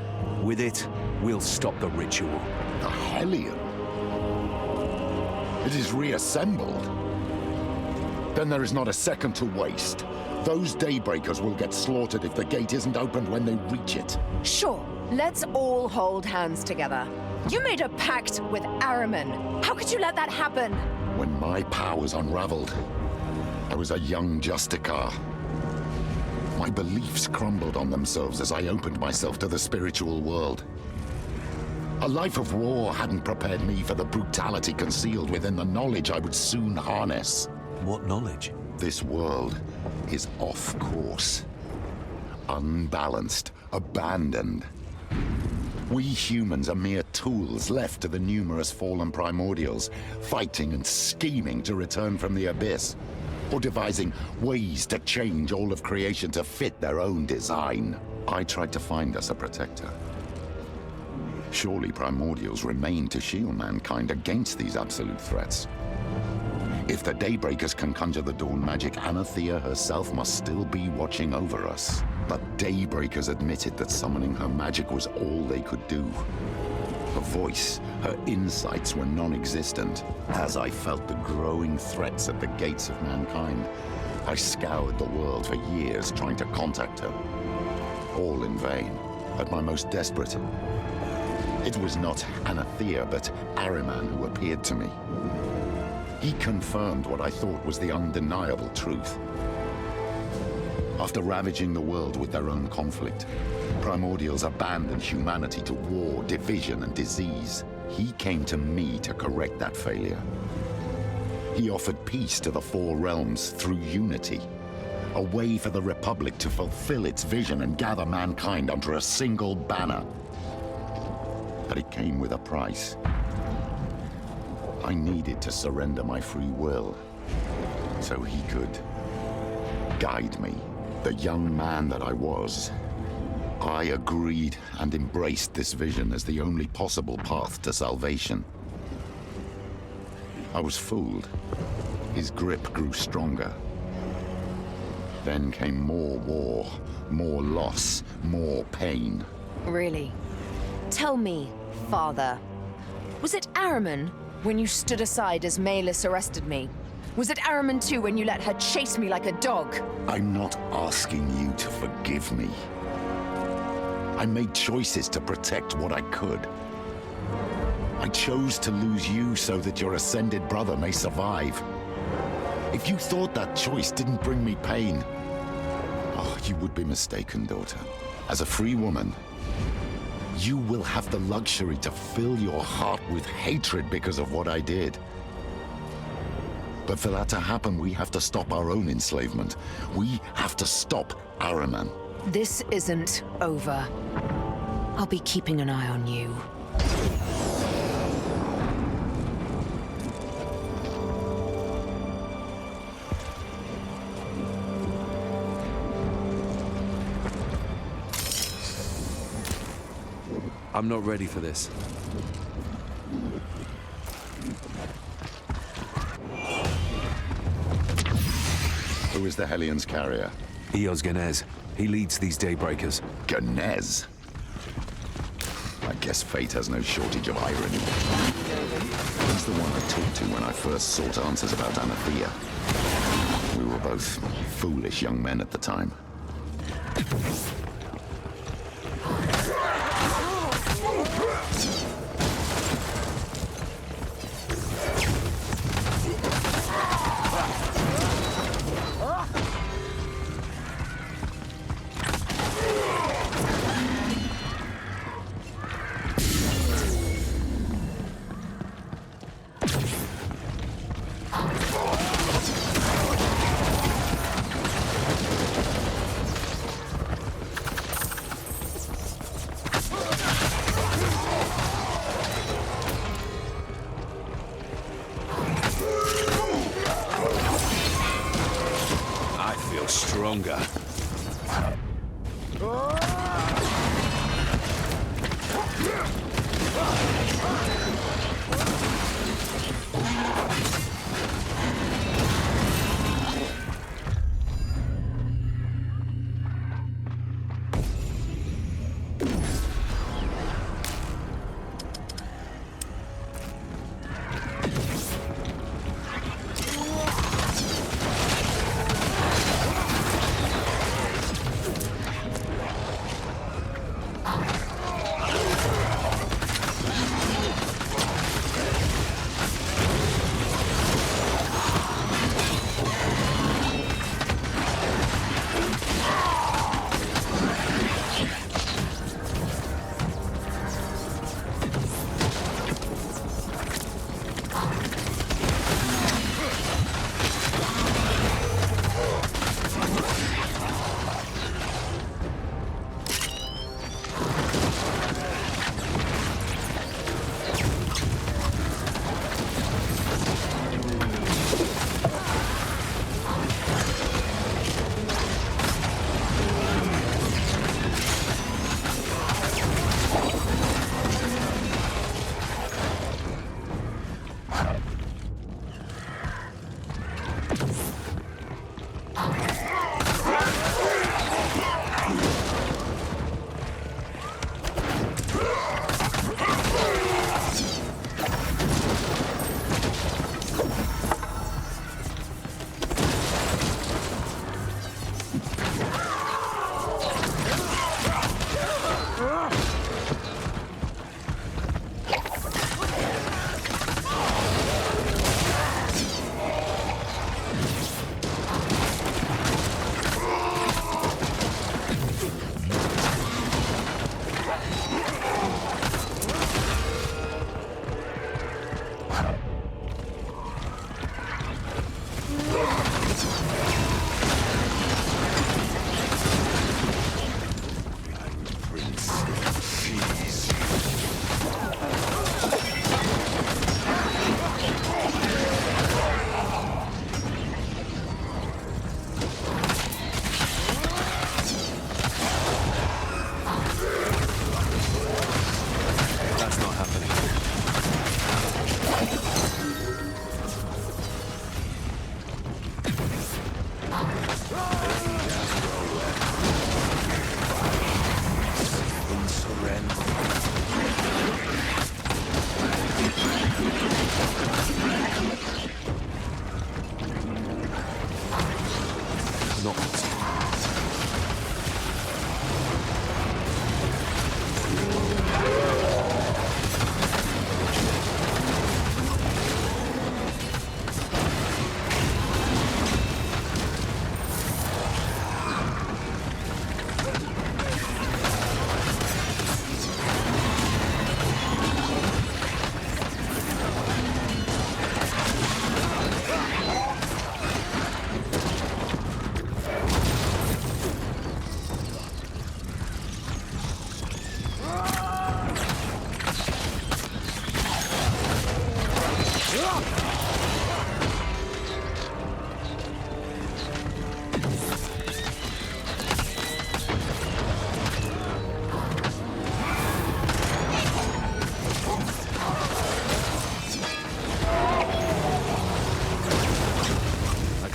With it, we'll stop the ritual. The Hellion? It is reassembled. Then there is not a second to waste. Those Daybreakers will get slaughtered if the gate isn't opened when they reach it. Sure, let's all hold hands together. You made a pact with Ahriman. How could you let that happen? When my powers unraveled, I was a young Justicar. My beliefs crumbled on themselves as I opened myself to the spiritual world. A life of war hadn't prepared me for the brutality concealed within the knowledge I would soon harness. What knowledge? This world is off course. Unbalanced, abandoned. We humans are mere tools left to the numerous fallen primordials, fighting and scheming to return from the abyss, or devising ways to change all of creation to fit their own design. I tried to find us a protector. Surely primordials remain to shield mankind against these absolute threats. If the Daybreakers can conjure the dawn magic, Anathea herself must still be watching over us. But Daybreakers admitted that summoning her magic was all they could do. Her voice, her insights were non-existent. As I felt the growing threats at the gates of mankind, I scoured the world for years trying to contact her. All in vain, at my most desperate. It was not Anathea, but Ahriman who appeared to me. He confirmed what I thought was the undeniable truth. After ravaging the world with their own conflict, primordials abandoned humanity to war, division, and disease. He came to me to correct that failure. He offered peace to the four realms through unity, a way for the Republic to fulfill its vision and gather mankind under a single banner. But it came with a price. I needed to surrender my free will, so he could guide me, the young man that I was. I agreed and embraced this vision as the only possible path to salvation. I was fooled. His grip grew stronger. Then came more war, more loss, more pain. Really? Tell me, Father. Was it Ahriman when you stood aside as Maelys arrested me? Was it Ahriman too when you let her chase me like a dog? I'm not asking you to forgive me. I made choices to protect what I could. I chose to lose you so that your ascended brother may survive. If you thought that choice didn't bring me pain, oh, you would be mistaken, daughter. As a free woman, you will have the luxury to fill your heart with hatred because of what I did. But for that to happen, we have to stop our own enslavement. We have to stop Ahriman. This isn't over. I'll be keeping an eye on you. I'm not ready for this. Who is the Hellion's carrier? Eos Ganez. He leads these Daybreakers. Ganez? I guess fate has no shortage of irony. He's the one I talked to when I first sought answers about Anathea. We were both foolish young men at the time. stronger.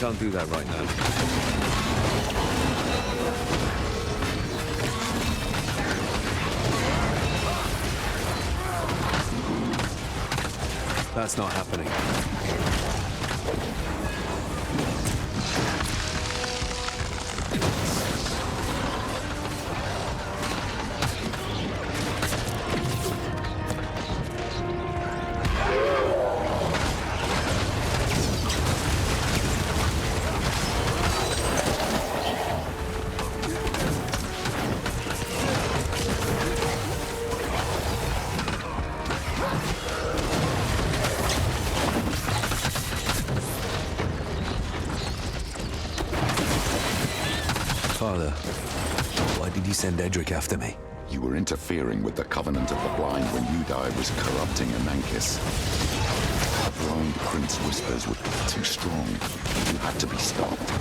Can't do that right now. That's not happening. Father, why did you send Edric after me? You were interfering with the Covenant of the Blind when Udai was corrupting Anankis. The Blind Prince whispers were too strong. You had to be stopped.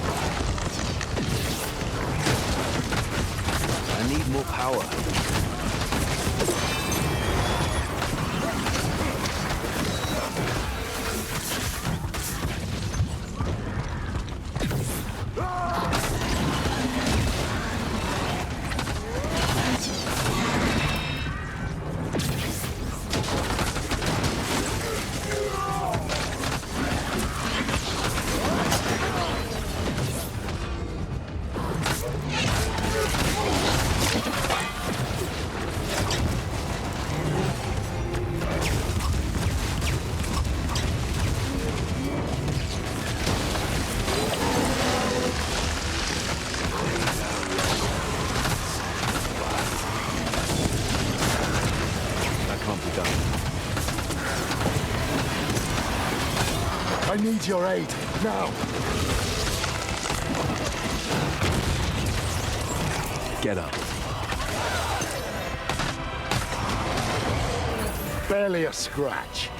I need your aid, now! Get up. Barely a scratch.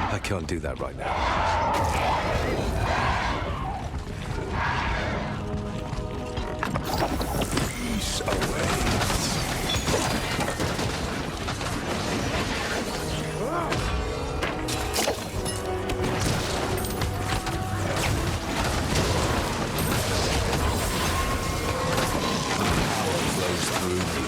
I can't do that right now. Peace awaits. Power flows through me.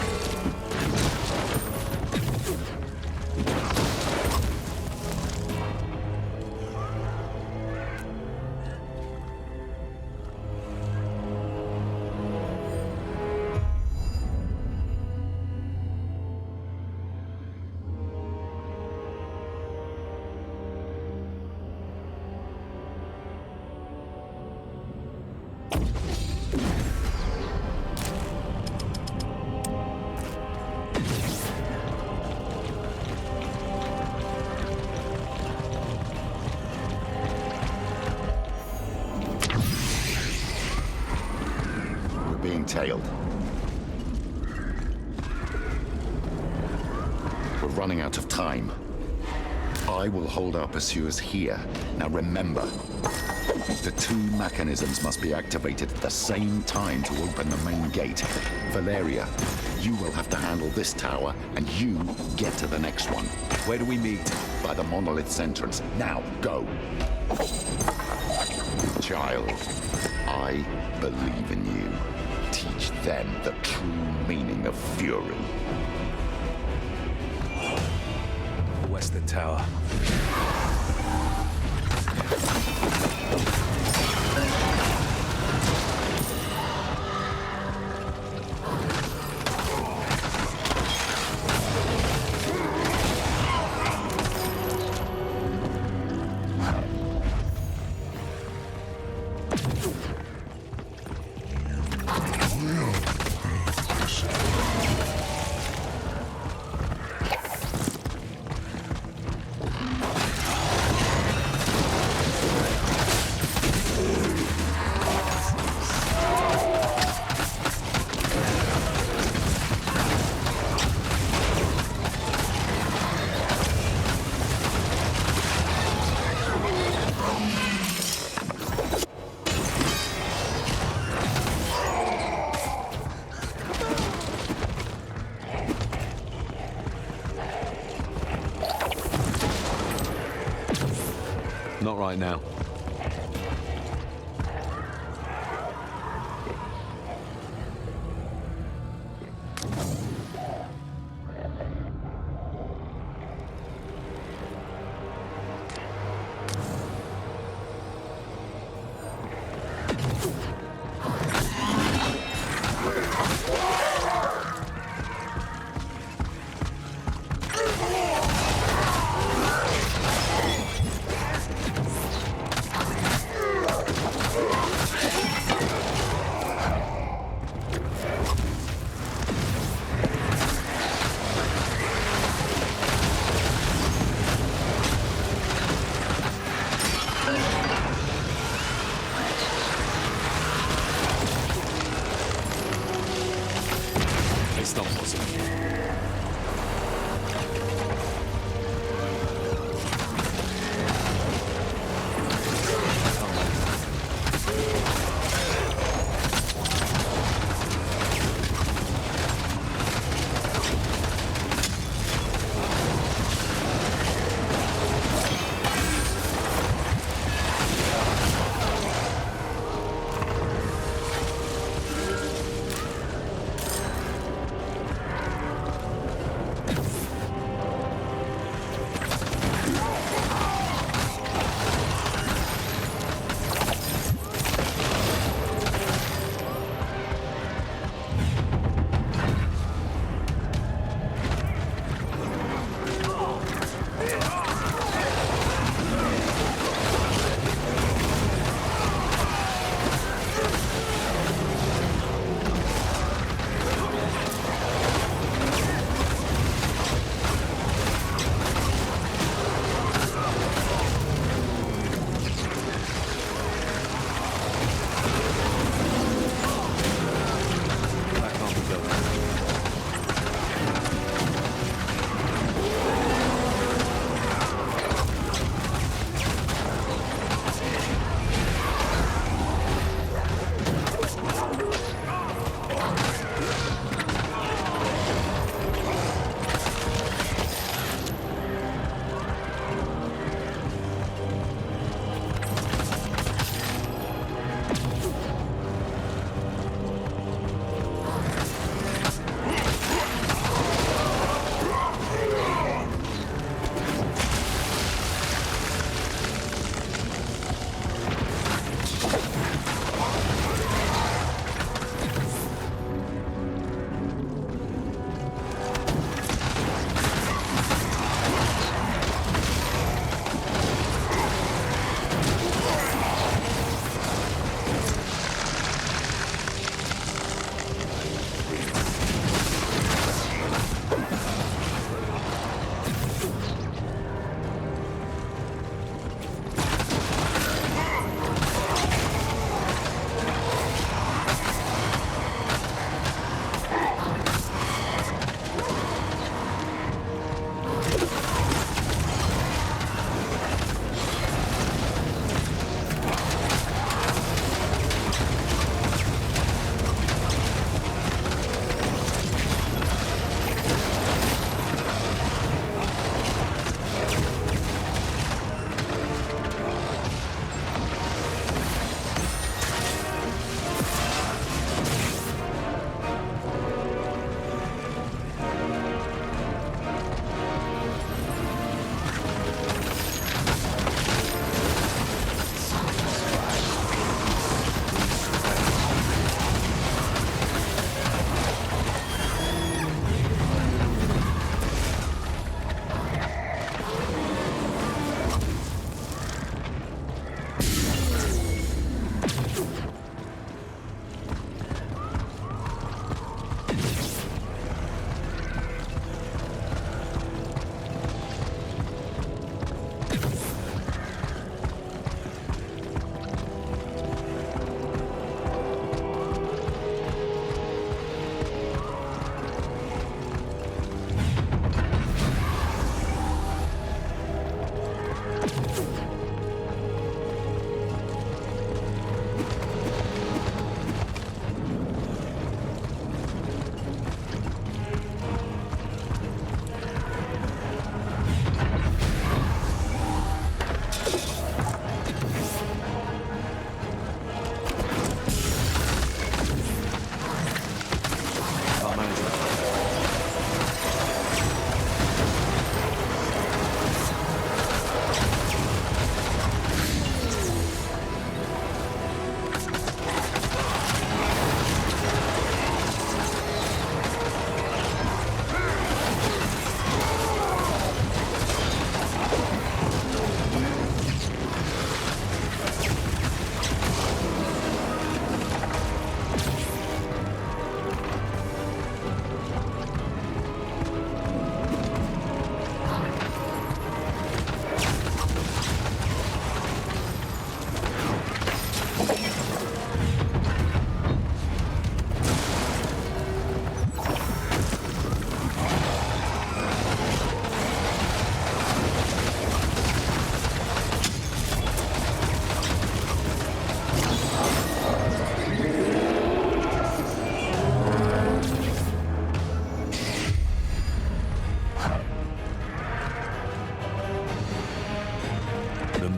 Tailed. We're running out of time. I will hold our pursuers here. Now remember, the two mechanisms must be activated at the same time to open the main gate. Valeria, you will have to handle this tower, and you get to the next one. Where do we meet? By the monolith's entrance. Now, go. Child, I believe in you. Teach them the true meaning of fury. Western Tower. Not right now.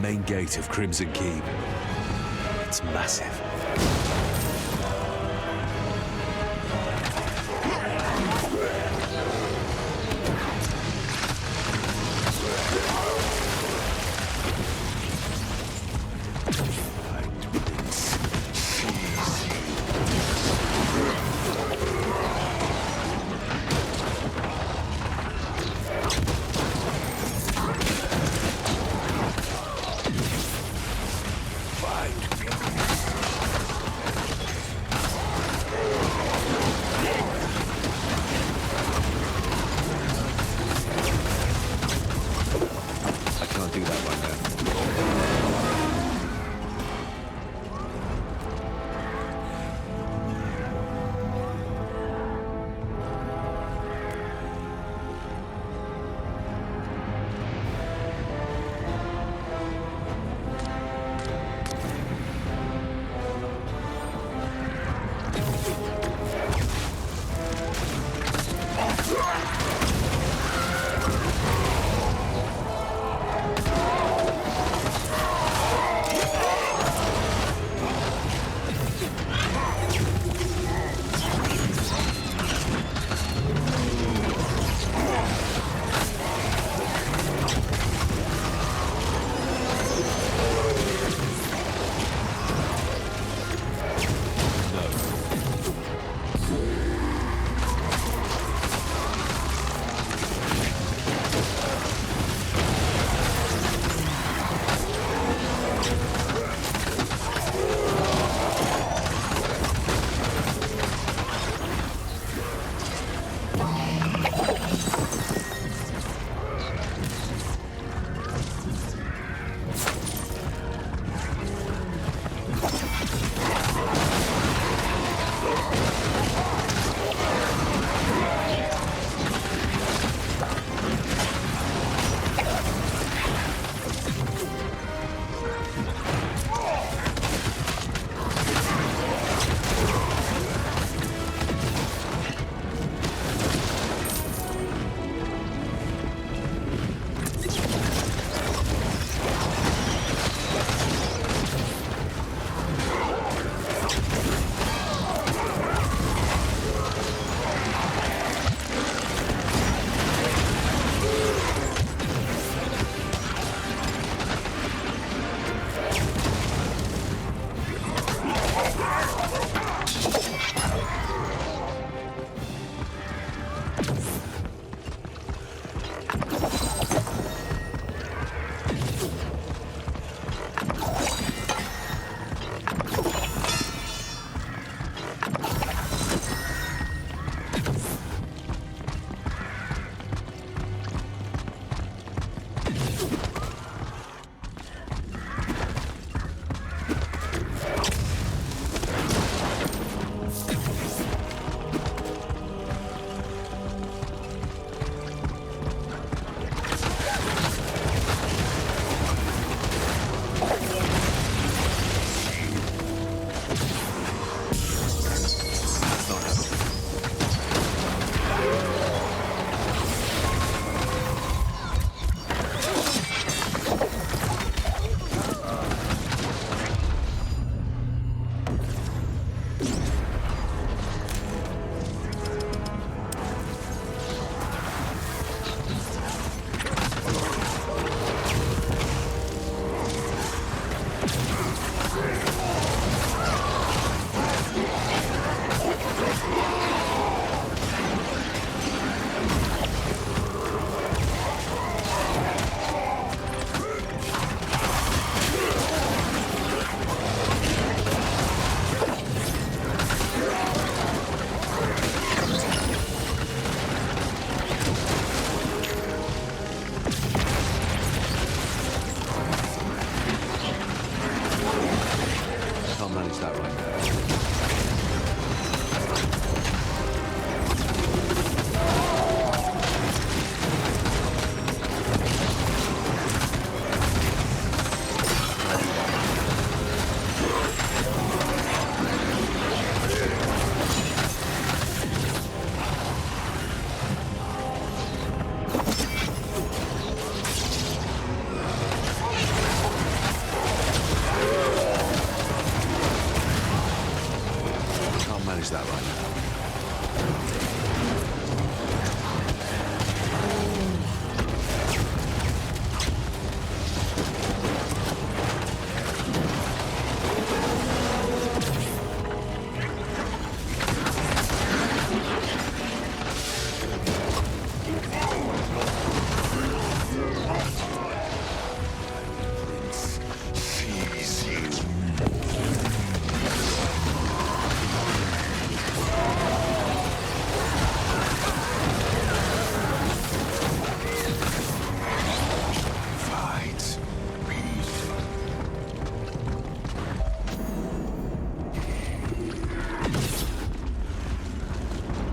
Main gate of Crimson Keep. It's massive.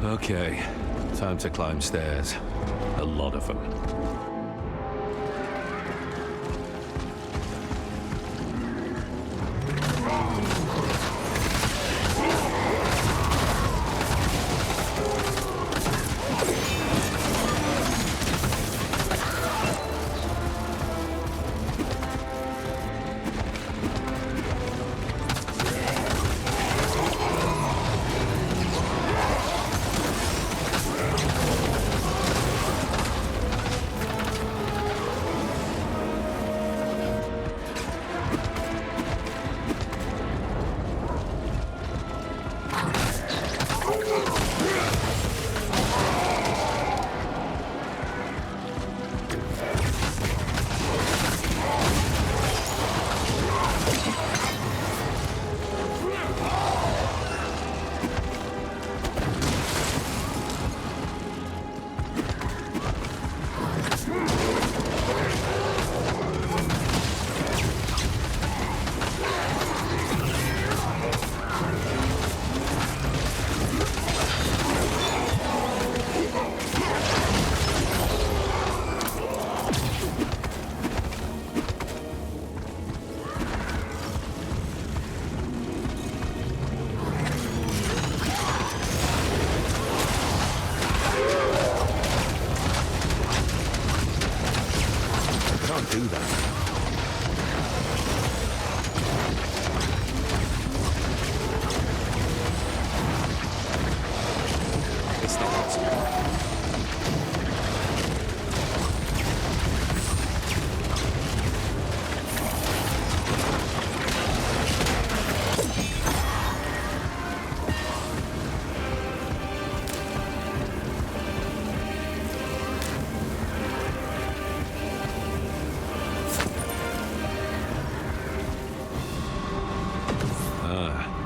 Okay, time to climb stairs. A lot of them.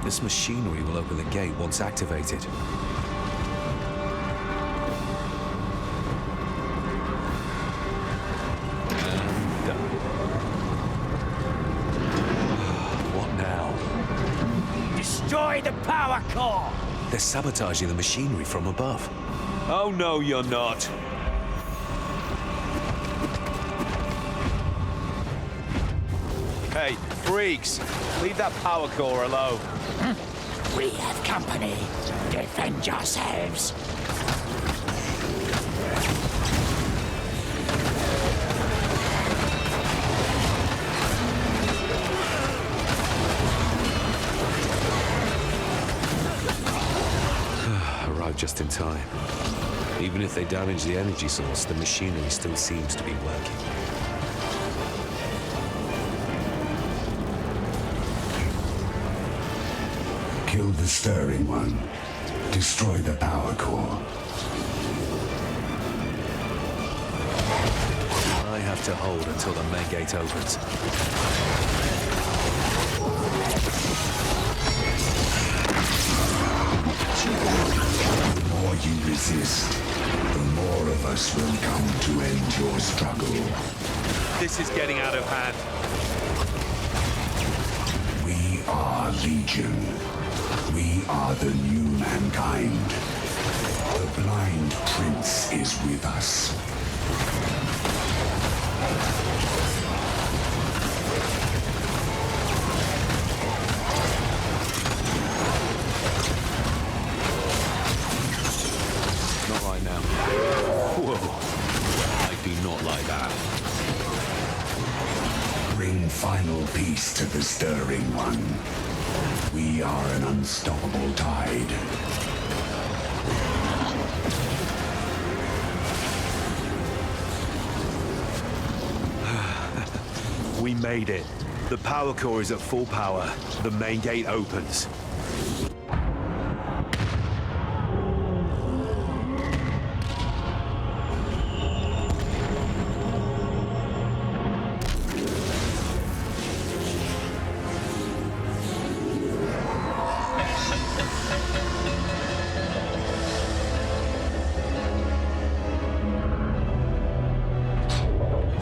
This machinery will open the gate once activated. And done. What now? Destroy the power core! They're sabotaging the machinery from above. Oh no, you're not. Hey, freaks! Leave that power core alone. We have company. Defend yourselves. Arrived just in time. Even if they damage the energy source, the machinery still seems to be working. Kill the stirring one. Destroy the power core. I have to hold until the main gate opens. The more you resist, the more of us will come to end your struggle. This is getting out of hand. We are Legion. We are the new mankind. The Blind Prince is with us. Not right now. Whoa. I do not like that. Bring final peace to the stirring one. We are an unstoppable tide. We made it. The power core is at full power. The main gate opens.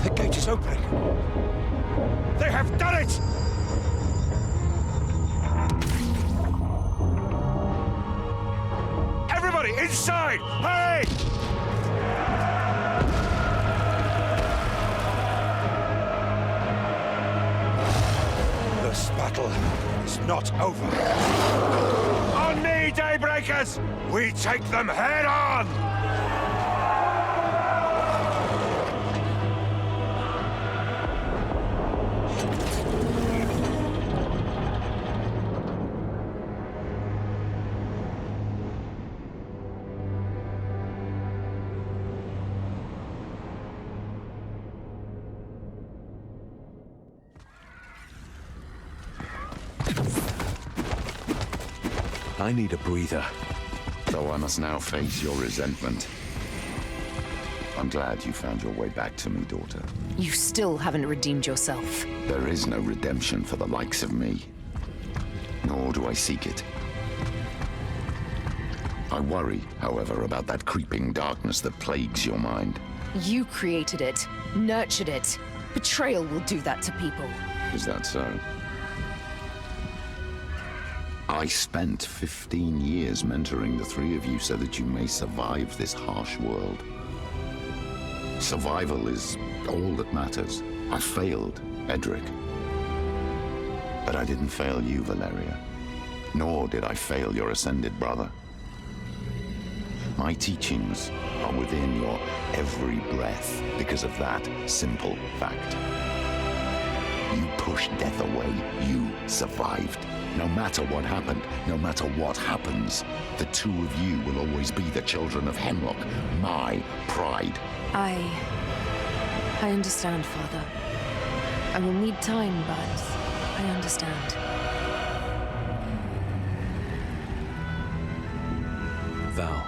The gate is opening. They have done it! Everybody, Inside! Hurry! This battle is not over. On me, Daybreakers! We take them head on! I need a breather. Though I must now face your resentment. I'm glad you found your way back to me, daughter. You still haven't redeemed yourself. There is no redemption for the likes of me. Nor do I seek it. I worry, however, about that creeping darkness that plagues your mind. You created it, nurtured it. Betrayal will do that to people. Is that so? I spent 15 years mentoring the three of you so that you may survive this harsh world. Survival is all that matters. I failed, Edric. But I didn't fail you, Valeria. Nor did I fail your ascended brother. My teachings are within your every breath because of that simple fact. You pushed death away. You survived. No matter what happened, no matter what happens, the two of you will always be the children of Heimlock, my pride. I understand, Father. I will need time, but I understand. Val,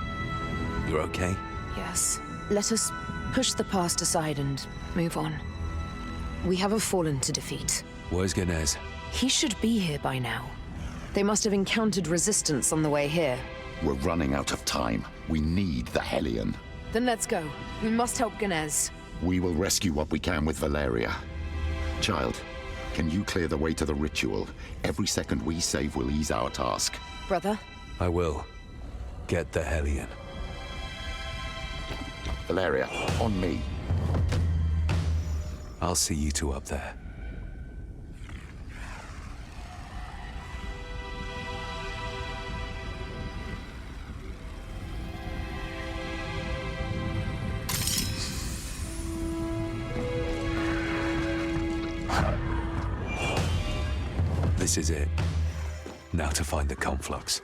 you're okay? Yes. Let us push the past aside and move on. We have a fallen to defeat. Where's Ganez? He should be here by now. They must have encountered resistance on the way here. We're running out of time. We need the Hellion. Then let's go. We must help Ganez. We will rescue what we can with Valeria. Child, can you clear the way to the ritual? Every second we save will ease our task. Brother? I will. Get the Hellion. Valeria, on me. I'll see you two up there. This is it. Now to find the conflux.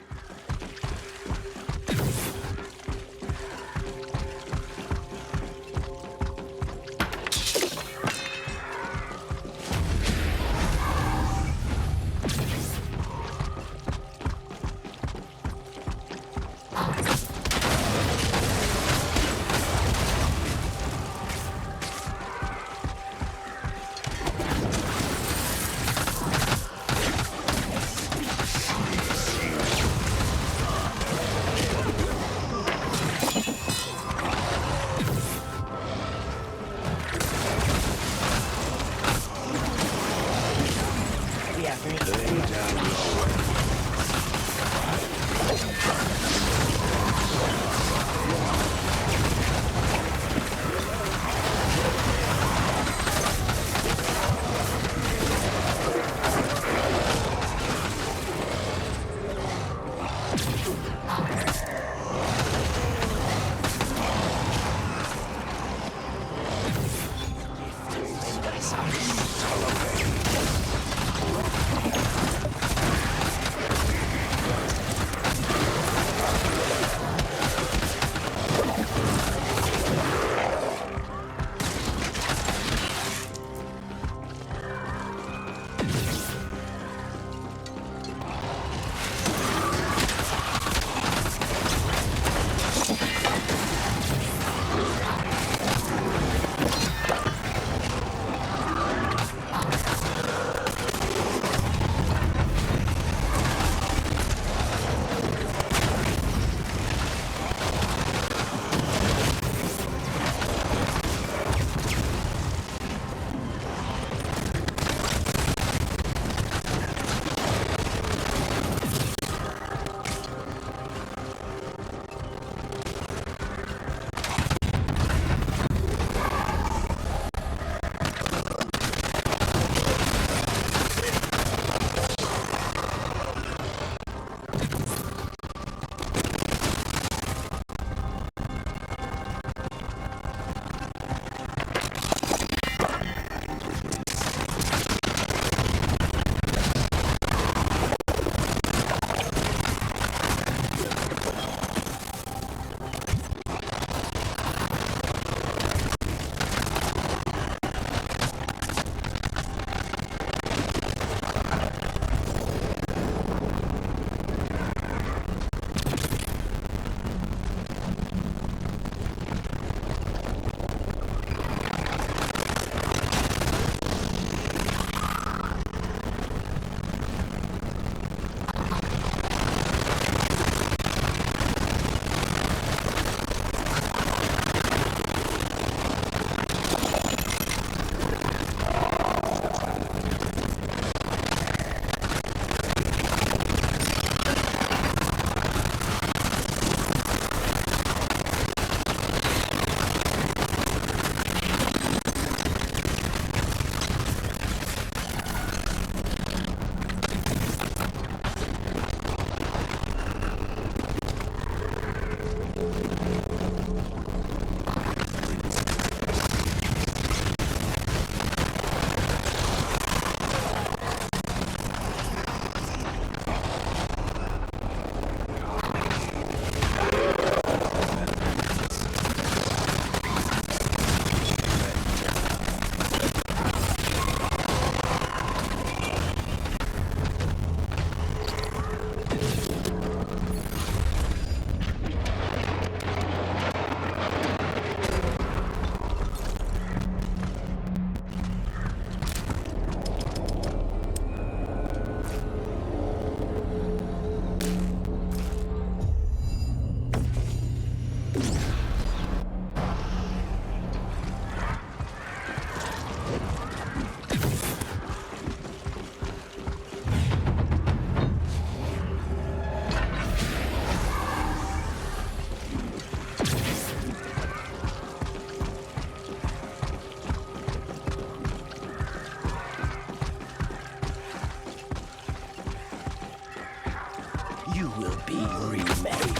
you will be remade.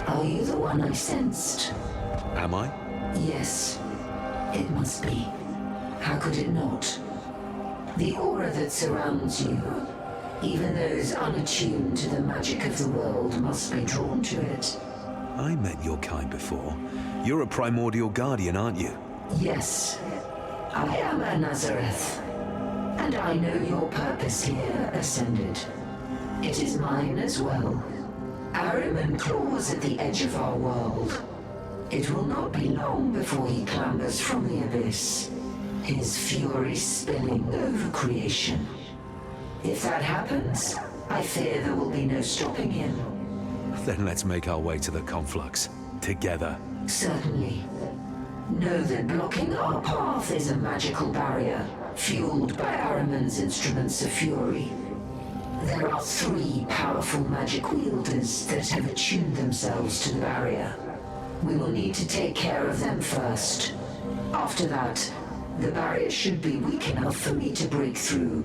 Are you the one I sensed? Am I? Yes. It must be. How could it not? The aura that surrounds you, even those unattuned to the magic of the world must be drawn to it. I met your kind before. You're a primordial guardian, aren't you? Yes. I am a Nazareth. And I know your purpose here, Ascended. It is mine as well. Ahriman claws at the edge of our world. It will not be long before he clambers from the abyss, his fury spilling over creation. If that happens, I fear there will be no stopping him. Then let's make our way to the conflux. Together. Certainly. Know that blocking our path is a magical barrier, fueled by Ahriman's instruments of fury. There are 3 powerful magic wielders that have attuned themselves to the barrier. We will need to take care of them first. After that, the barrier should be weak enough for me to break through.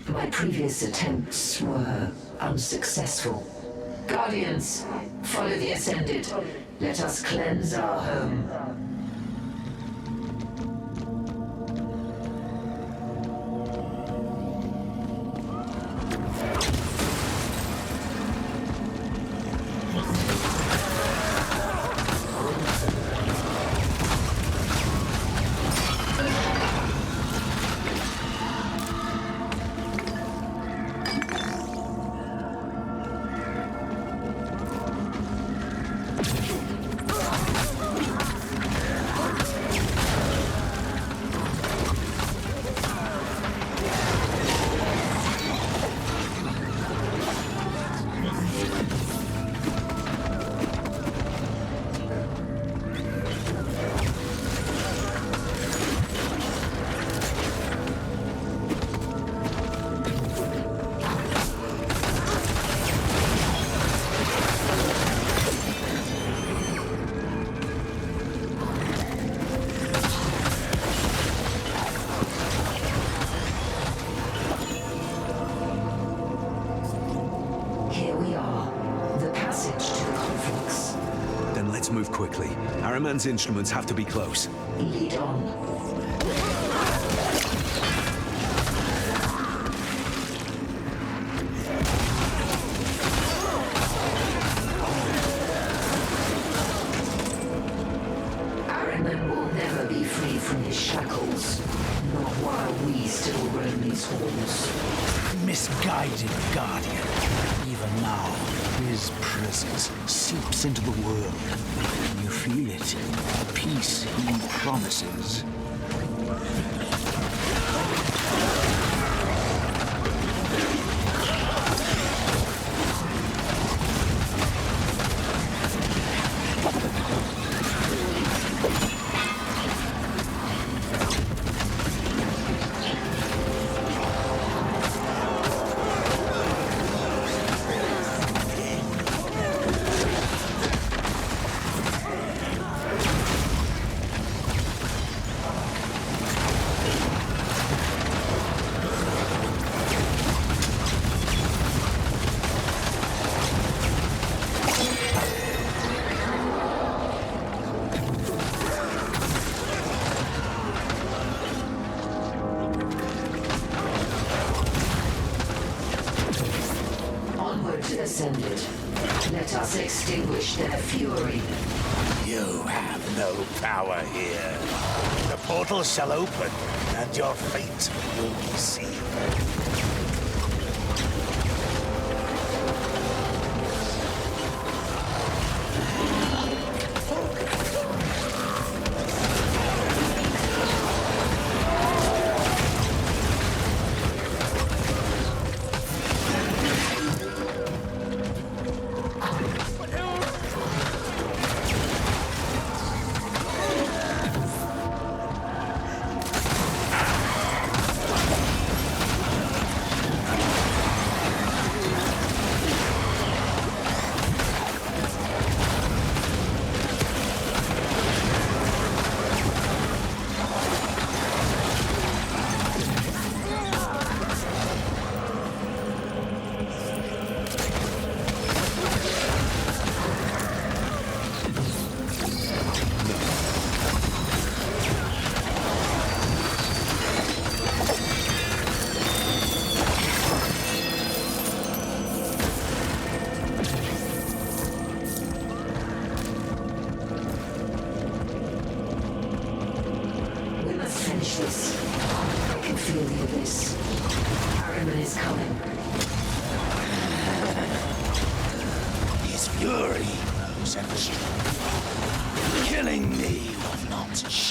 My previous attempts were unsuccessful. Guardians, follow the Ascended. Let us cleanse our home. must move quickly. Araman's instruments have to be close. Lead on. Misguided guardian. Even now, his presence seeps into the world. Can you feel it? The peace he promises. Ascended. Let us extinguish their fury. You have no power here. The portal shall open, and your fate will be sealed.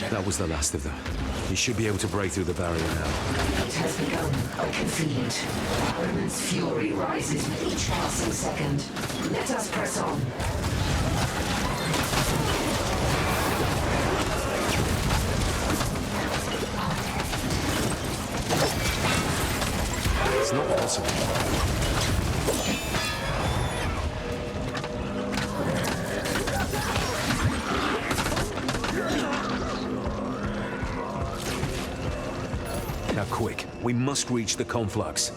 That was the last of them. You should be able to break through the barrier now. It has begun. I can feel it. Araman's fury rises with each passing second. Let us press on. It's not possible. Now quick, we must reach the conflux.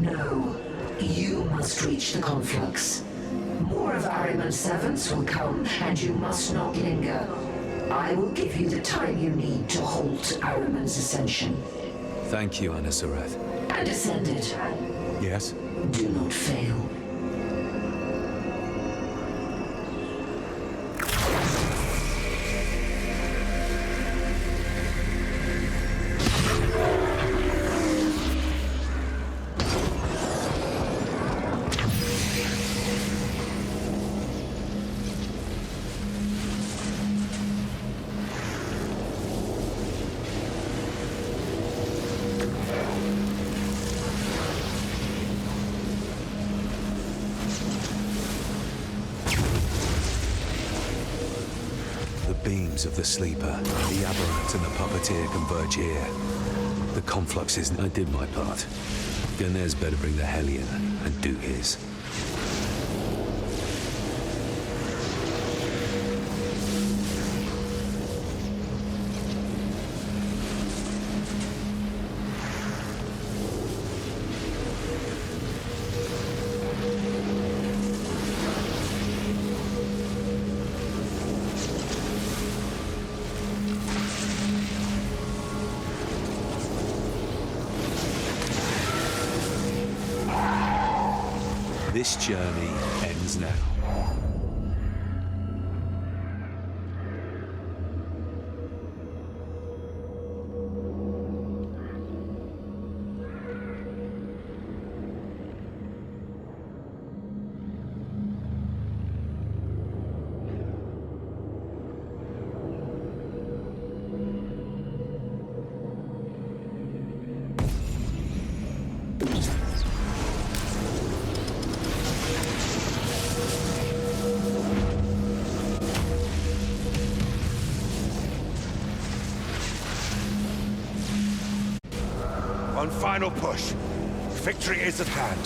No, you must reach the conflux. More of Araman's servants will come, and you must not linger. I will give you the time you need to halt Araman's ascension. Thank you, Anasareth. And Ascended. Yes? Do not fail. Of the Sleeper, the Aberrant and the Puppeteer converge here. The conflux is... I did my part. Ganez better bring the Hellion and do his. This journey ends now. One final push. Victory is at hand.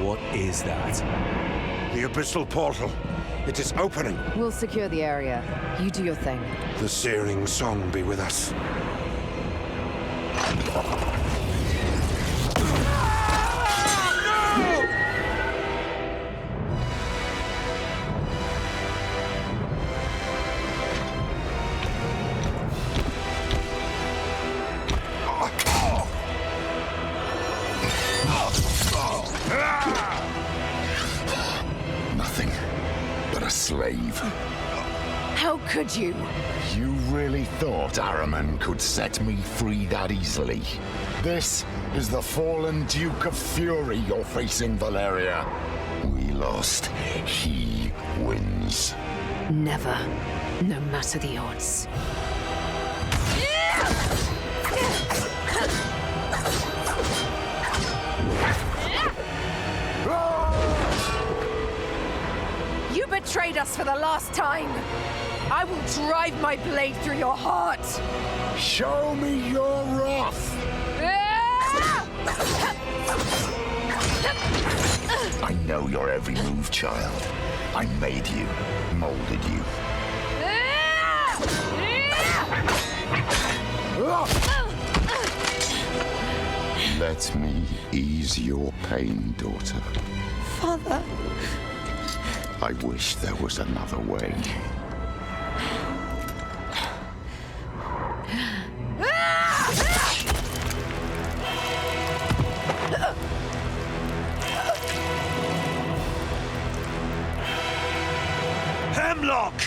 What is that? The abyssal portal. It is opening. We'll secure the area. You do your thing. The searing song be with us. Nothing but a slave. How could you? You really thought Araman could set me free that easily? This is the fallen Duke of Fury you're facing, Valeria. We lost. He wins. Never. No matter the odds. You betrayed us for the last time. I will drive my blade through your heart. Show me your wrath. I know your every move, child. I made you, molded you. Let me ease your pain, daughter. Father. I wish there was another way. Heimlock!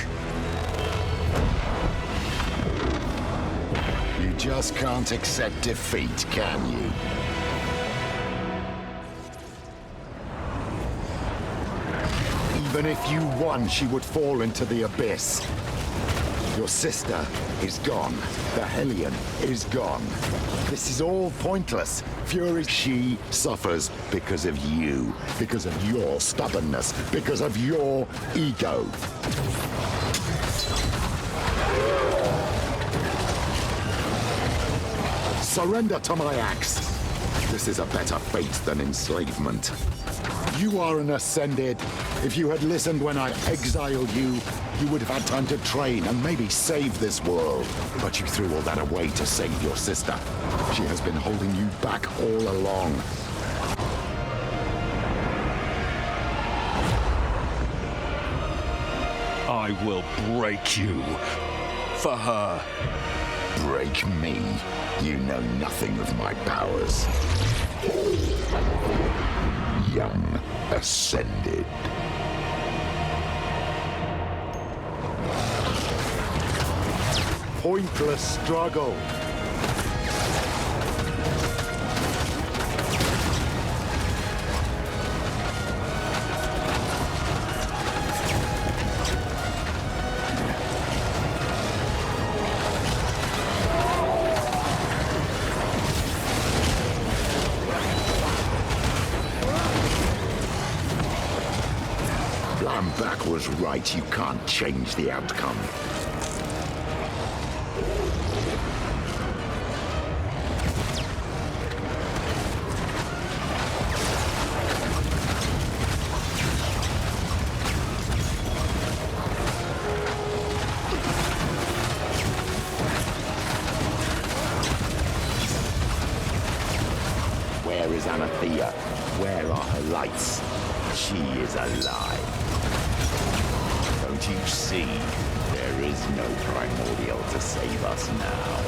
You just can't accept defeat, can you? Even if you won, she would fall into the abyss. Your sister is gone. The Hellion is gone. This is all pointless. Fury, she suffers because of you, because of your stubbornness, because of your ego. Surrender to my axe. This is a better fate than enslavement. You are an Ascended. If you had listened when I exiled you, you would have had time to train and maybe save this world. But you threw all that away to save your sister. She has been holding you back all along. I will break you. For her. Break me. You know nothing of my powers. Young Ascended. Pointless struggle. Back was right. You can't change the outcome. Where is Anathea? Where are her lights? She is alive. Don't you see? There is no primordial to save us now.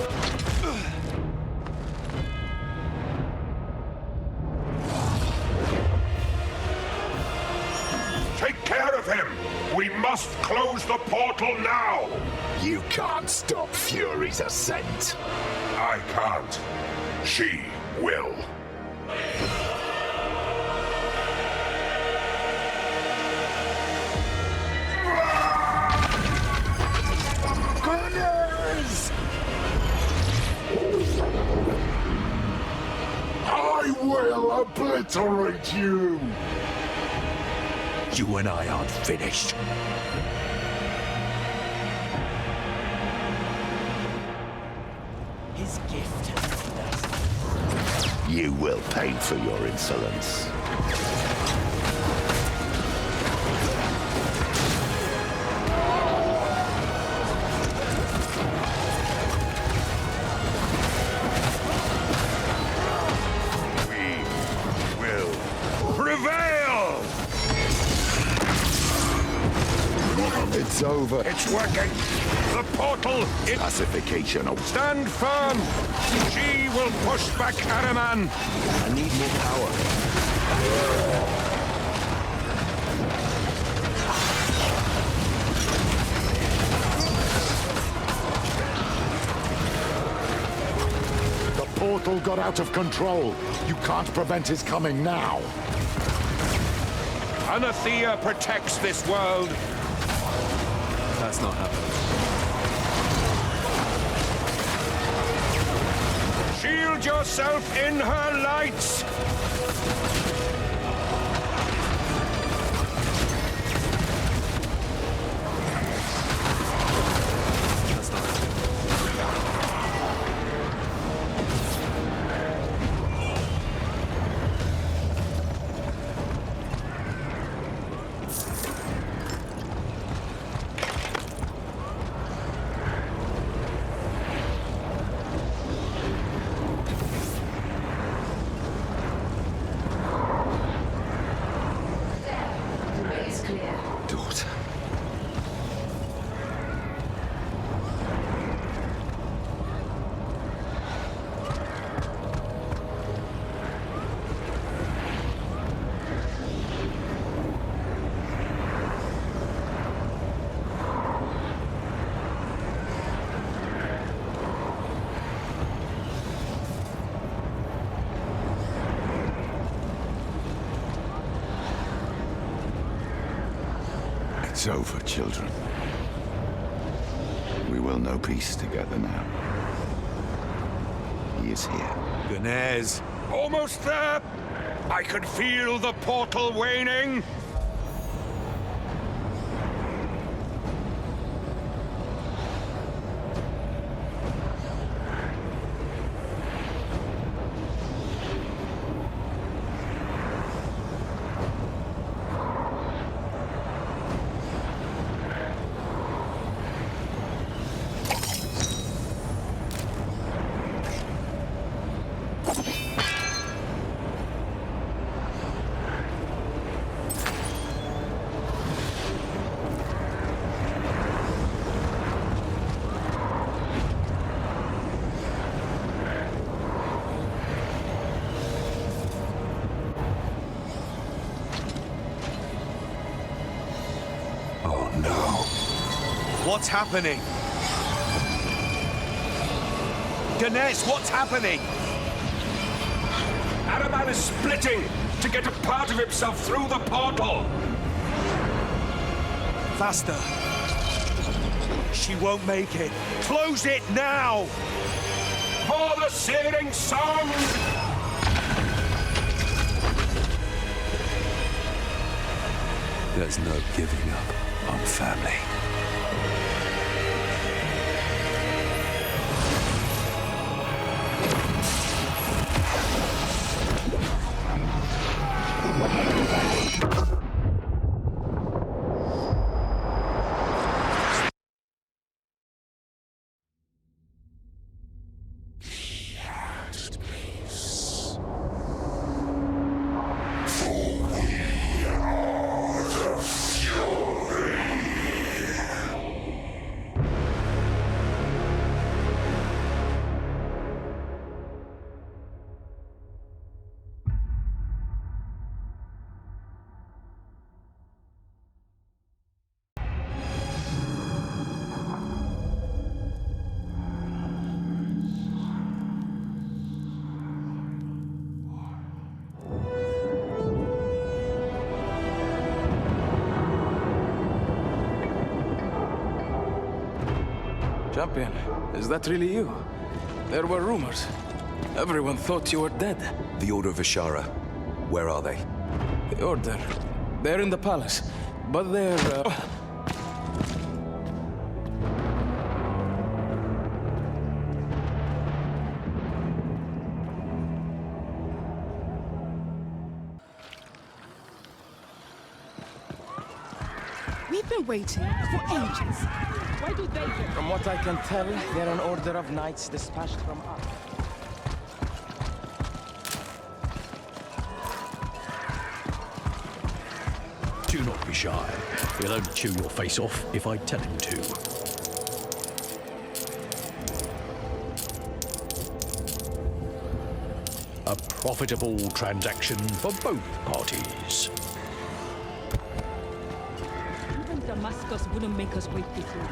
Take care of him! We must close the portal now! You can't stop Fury's ascent. I can't. She will. Gunners! I will obliterate you! You and I aren't finished. His gift has led us. You will pay for your insolence. We will prevail! It's over. It's working! The portal is... Pacification. Stand firm! She will push back Araman! I need more power. The portal got out of control. You can't prevent his coming now. Anathea protects this world. That's not happening. Shield yourself in her lights! That's not happening. Daughter. It's over, children. We will know peace together now. He is here. Gunez. Almost there! I can feel the portal waning! What's happening? Ganesh, what's happening? Araman is splitting to get a part of himself through the portal! Faster. She won't make it. Close it now! For the searing sun! There's no giving up on family. Champion, is that really you? There were rumors. Everyone thought you were dead. The Order of Ashara. Where are they? The Order. They're in the palace. But they're, We've been waiting for ages. Why do they get... From what I can tell, they're an order of knights dispatched from us. Do not be shy. He'll only chew your face off if I tell him to. A profitable transaction for both parties. Even Damascus wouldn't make us wait this long.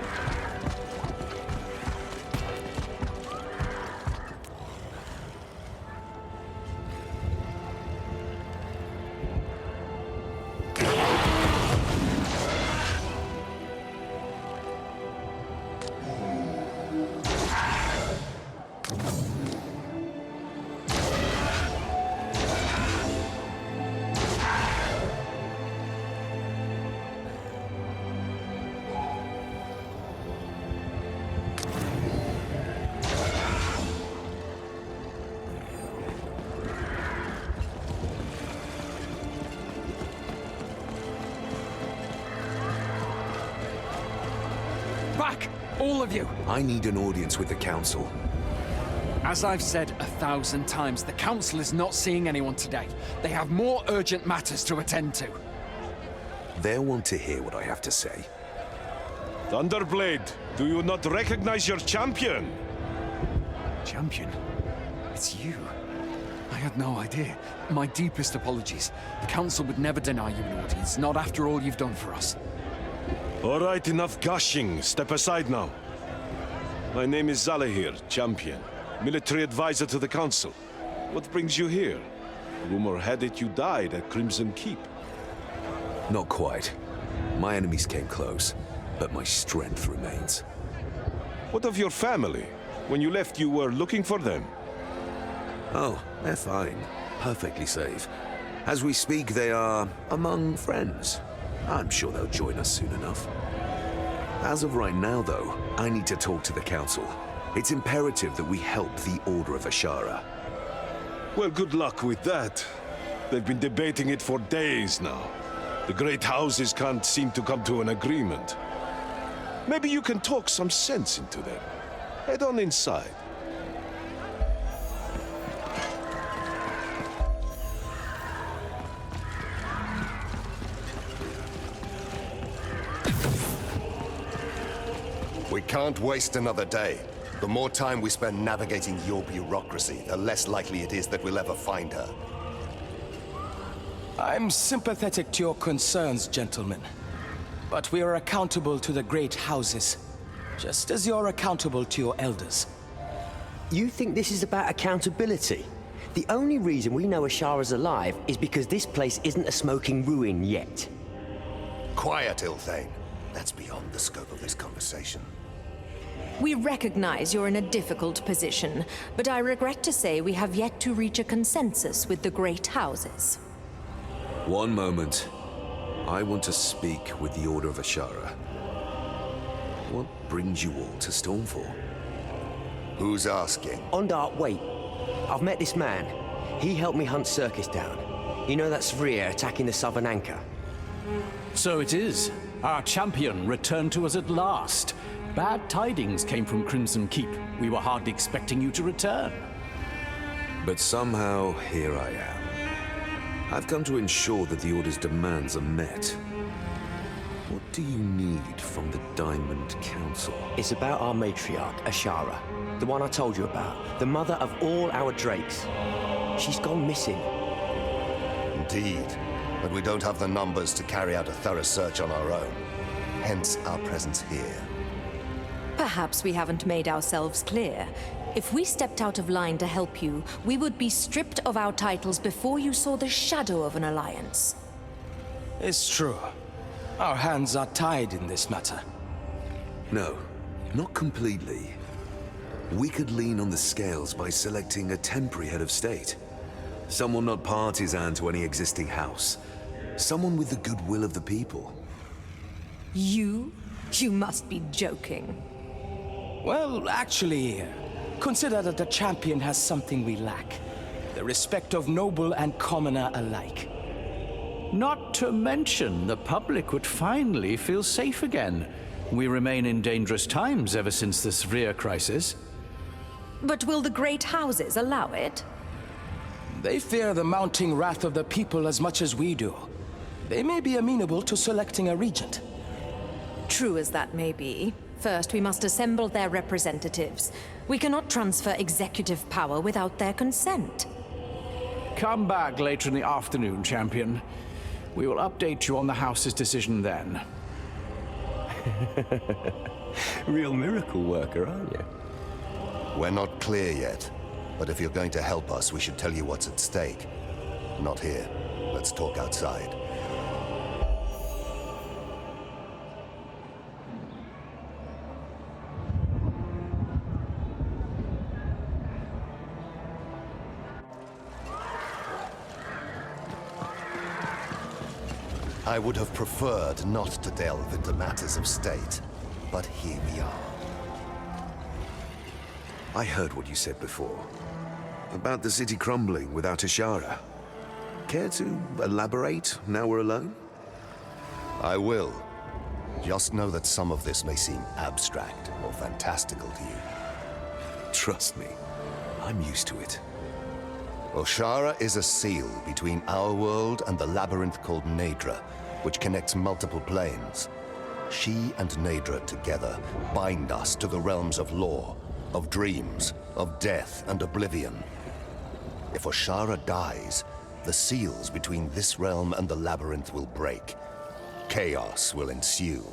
Back! All of you! I need an audience with the Council. As I've said 1,000 times, the Council is not seeing anyone today. They have more urgent matters to attend to. They'll want to hear what I have to say. Thunderblade, do you not recognize your champion? Champion? It's you. I had no idea. My deepest apologies. The Council would never deny you an audience, not after all you've done for us. All right, enough gushing. Step aside now. My name is Zalahir, champion. Military advisor to the Council. What brings you here? Rumor had it you died at Crimson Keep. Not quite. My enemies came close, but my strength remains. What of your family? When you left, you were looking for them. Oh, they're fine. Perfectly safe. As we speak, they are among friends. I'm sure they'll join us soon enough. As of right now, though, I need to talk to the Council. It's imperative that we help the Order of Ashara. Well, good luck with that. They've been debating it for days now. The great houses can't seem to come to an agreement. Maybe you can talk some sense into them. Head on inside. We can't waste another day. The more time we spend navigating your bureaucracy, the less likely it is that we'll ever find her. I'm sympathetic to your concerns, gentlemen. But we are accountable to the great houses, just as you're accountable to your elders. You think this is about accountability? The only reason we know Ashara's alive is because this place isn't a smoking ruin yet. Quiet, Ilthane. That's beyond the scope of this conversation. We recognize you're in a difficult position, but I regret to say we have yet to reach a consensus with the great houses. One moment. I want to speak with the Order of Ashara. What brings you all to Stormfall? Who's asking? Ondar, wait. I've met this man. He helped me hunt Circus down. You know that Svria attacking the southern anchor? So it is. Our champion returned to us at last. Bad tidings came from Crimson Keep. We were hardly expecting you to return. But somehow, here I am. I've come to ensure that the Order's demands are met. What do you need from the Diamond Council? It's about our matriarch, Ashara. The one I told you about. The mother of all our drakes. She's gone missing. Indeed. But we don't have the numbers to carry out a thorough search on our own. Hence our presence here. Perhaps we haven't made ourselves clear. If we stepped out of line to help you, we would be stripped of our titles before you saw the shadow of an alliance. It's true. Our hands are tied in this matter. No, Not completely. We could lean on the scales by selecting a temporary head of state. Someone not partisan to any existing house. Someone with the goodwill of the people. You? You must be joking. Well, actually, consider that the champion has something we lack. The respect of noble and commoner alike. Not to mention, the public would finally feel safe again. We remain in dangerous times ever since the Severe crisis. But will the great houses allow it? They fear the mounting wrath of the people as much as we do. They may be amenable to selecting a regent. True as that may be, first we must assemble their representatives. We cannot transfer executive power without their consent. Come back later in the afternoon, champion. We will update you on the House's decision then. Real miracle worker, aren't you? We're not clear yet, but if you're going to help us, we should tell you what's at stake. Not here. Let's talk outside. I would have preferred not to delve into matters of state, but here we are. I heard what you said before. About the city crumbling without Ashara. Care to elaborate now we're alone? I will. Just know that some of this may seem abstract or fantastical to you. Trust me, I'm used to it. Ashara is a seal between our world and the labyrinth called Nadra, which connects multiple planes. She and Nadra together bind us to the realms of lore, of dreams, of death and oblivion. If Ashara dies, the seals between this realm and the labyrinth will break. Chaos will ensue.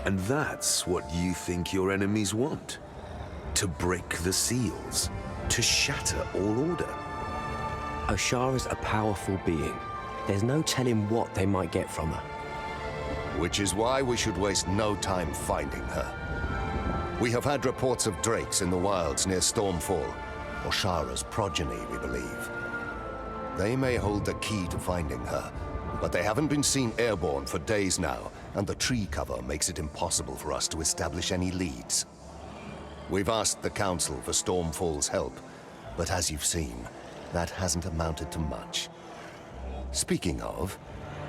And that's what you think your enemies want? To break the seals? To shatter all order? Ashara's a powerful being. There's no telling what they might get from her. Which is why we should waste no time finding her. We have had reports of drakes in the wilds near Stormfall. Ashara's progeny, we believe. They may hold the key to finding her, but they haven't been seen airborne for days now, and the tree cover makes it impossible for us to establish any leads. We've asked the Council for Stormfall's help, but as you've seen, that hasn't amounted to much. Speaking of,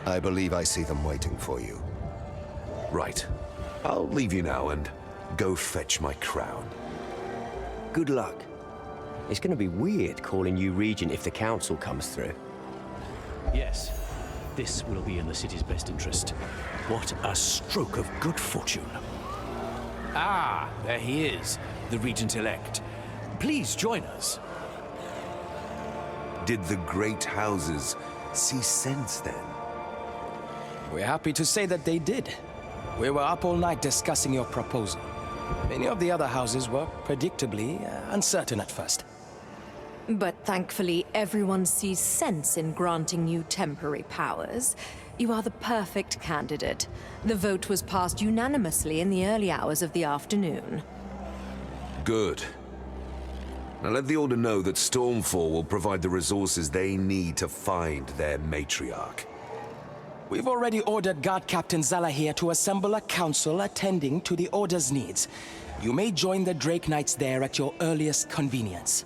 I believe I see them waiting for you. Right. I'll leave you now and go fetch my crown. Good luck. It's going to be weird calling you regent if the Council comes through. Yes, this will be in the city's best interest. What a stroke of good fortune. Ah, there he is, the regent-elect. Please join us. Did the great houses see sense then? We're happy to say that they did. We were up all night discussing your proposal. Many of the other houses were, predictably, uncertain at first. But thankfully, everyone sees sense in granting you temporary powers. You are the perfect candidate. The vote was passed unanimously in the early hours of the afternoon. Good. Now let the Order know that Stormfall will provide the resources they need to find their matriarch. We've already ordered Guard Captain Zalahir to assemble a council attending to the Order's needs. You may join the Drake Knights there at your earliest convenience.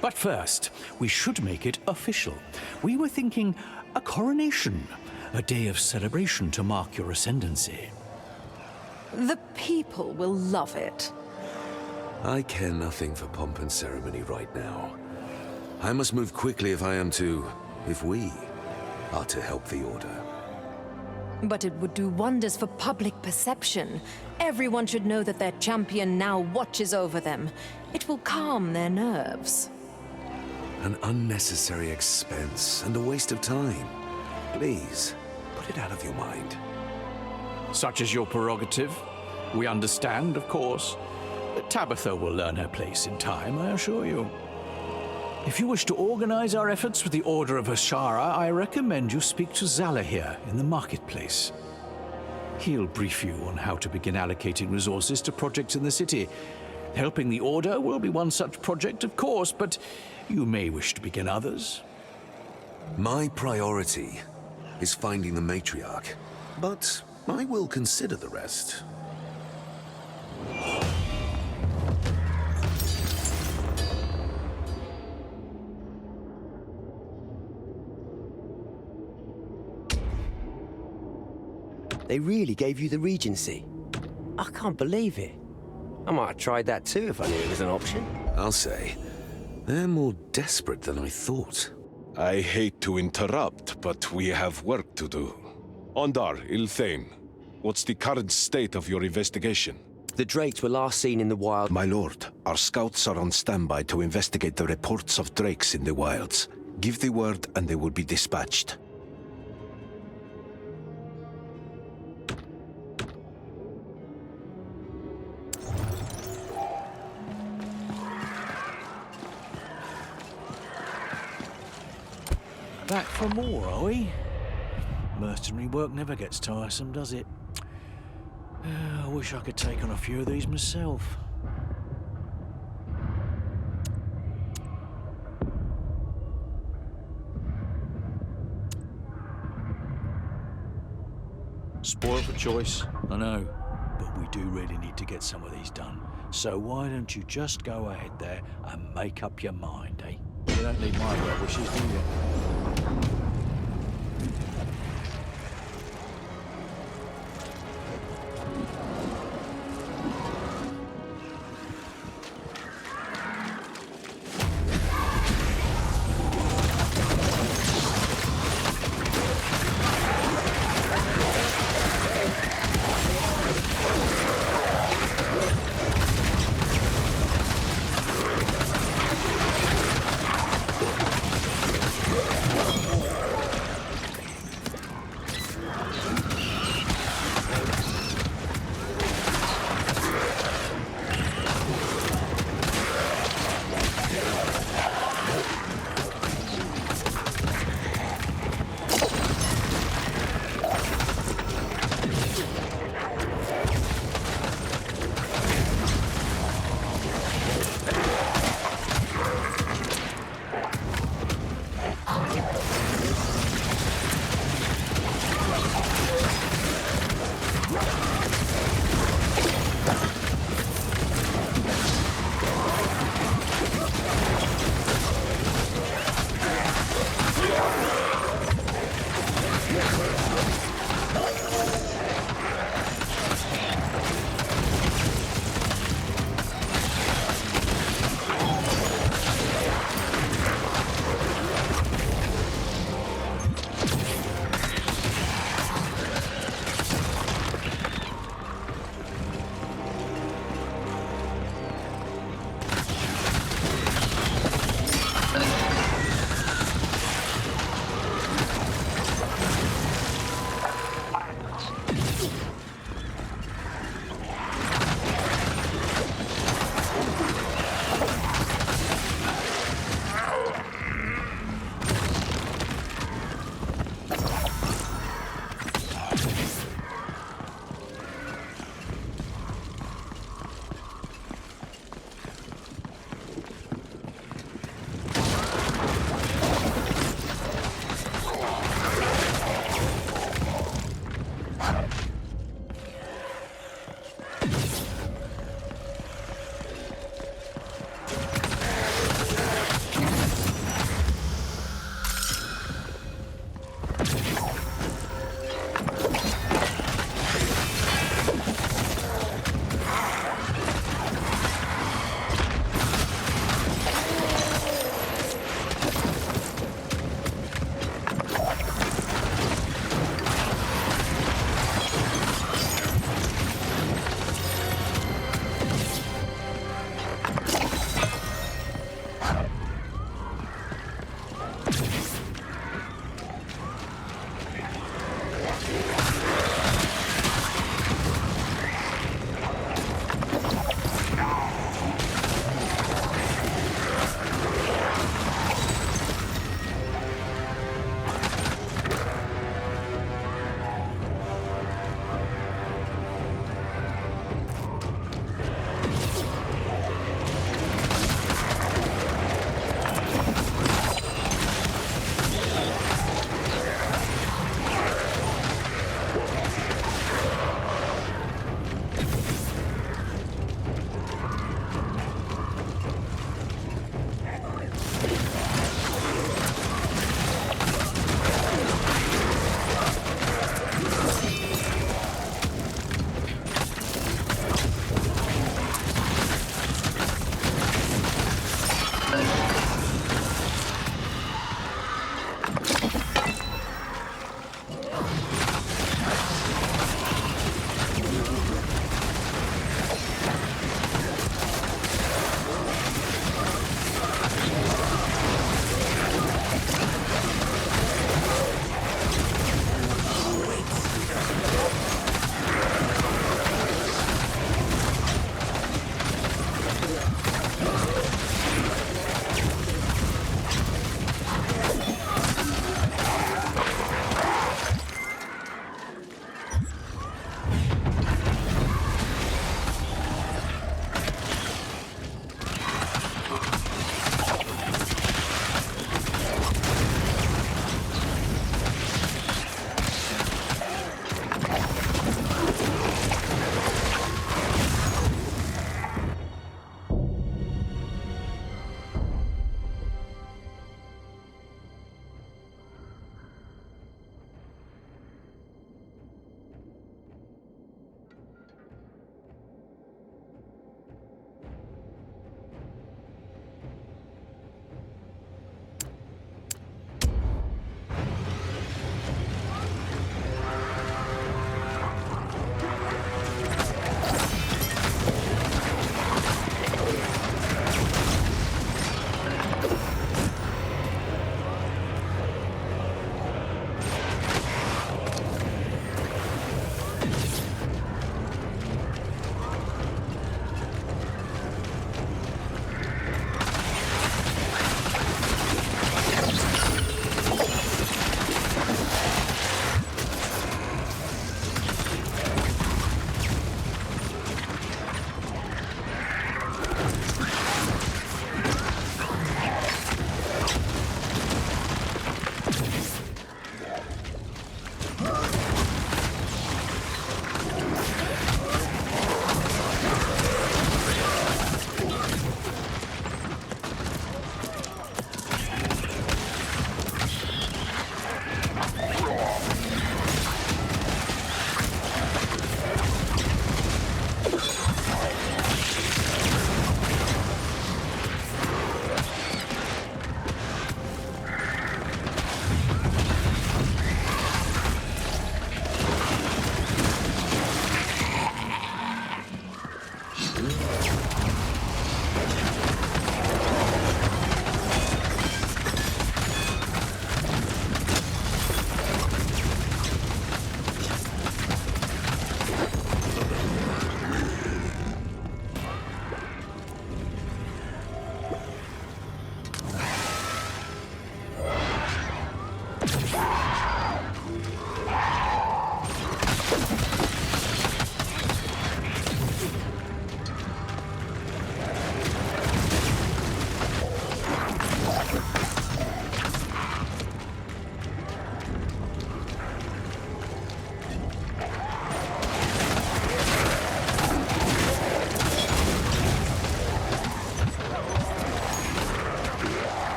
But first, we should make it official. We were thinking a coronation, a day of celebration to mark your ascendancy. The people will love it. I care nothing for pomp and ceremony right now. I must move quickly if we are to help the Order. But it would do wonders for public perception. Everyone should know that their champion now watches over them. It will calm their nerves. An unnecessary expense and a waste of time. Please, put it out of your mind. Such is your prerogative. We understand, of course. Tabitha will learn her place in time, I assure you. If you wish to organize our efforts with the Order of Ashara, I recommend you speak to Zalahir in the marketplace. He'll brief you on how to begin allocating resources to projects in the city. Helping the Order will be one such project, of course, but you may wish to begin others. My priority is finding the matriarch, but I will consider the rest. They really gave you the Regency. I can't believe it. I might have tried that too if I knew it was an option. I'll say, they're more desperate than I thought. I hate to interrupt, but we have work to do. Ondar, Ilthane, what's the current state of your investigation? The Drakes were last seen in the wild. My lord, our scouts are on standby to investigate the reports of Drakes in the wilds. Give the word and they will be dispatched. Back for more, are we? Mercenary work never gets tiresome, does it? I wish I could take on a few of these myself. Spoiled for choice, I know, but we do really need to get some of these done. So why don't you just go ahead there and make up your mind, eh? You don't need my well wishes, do you?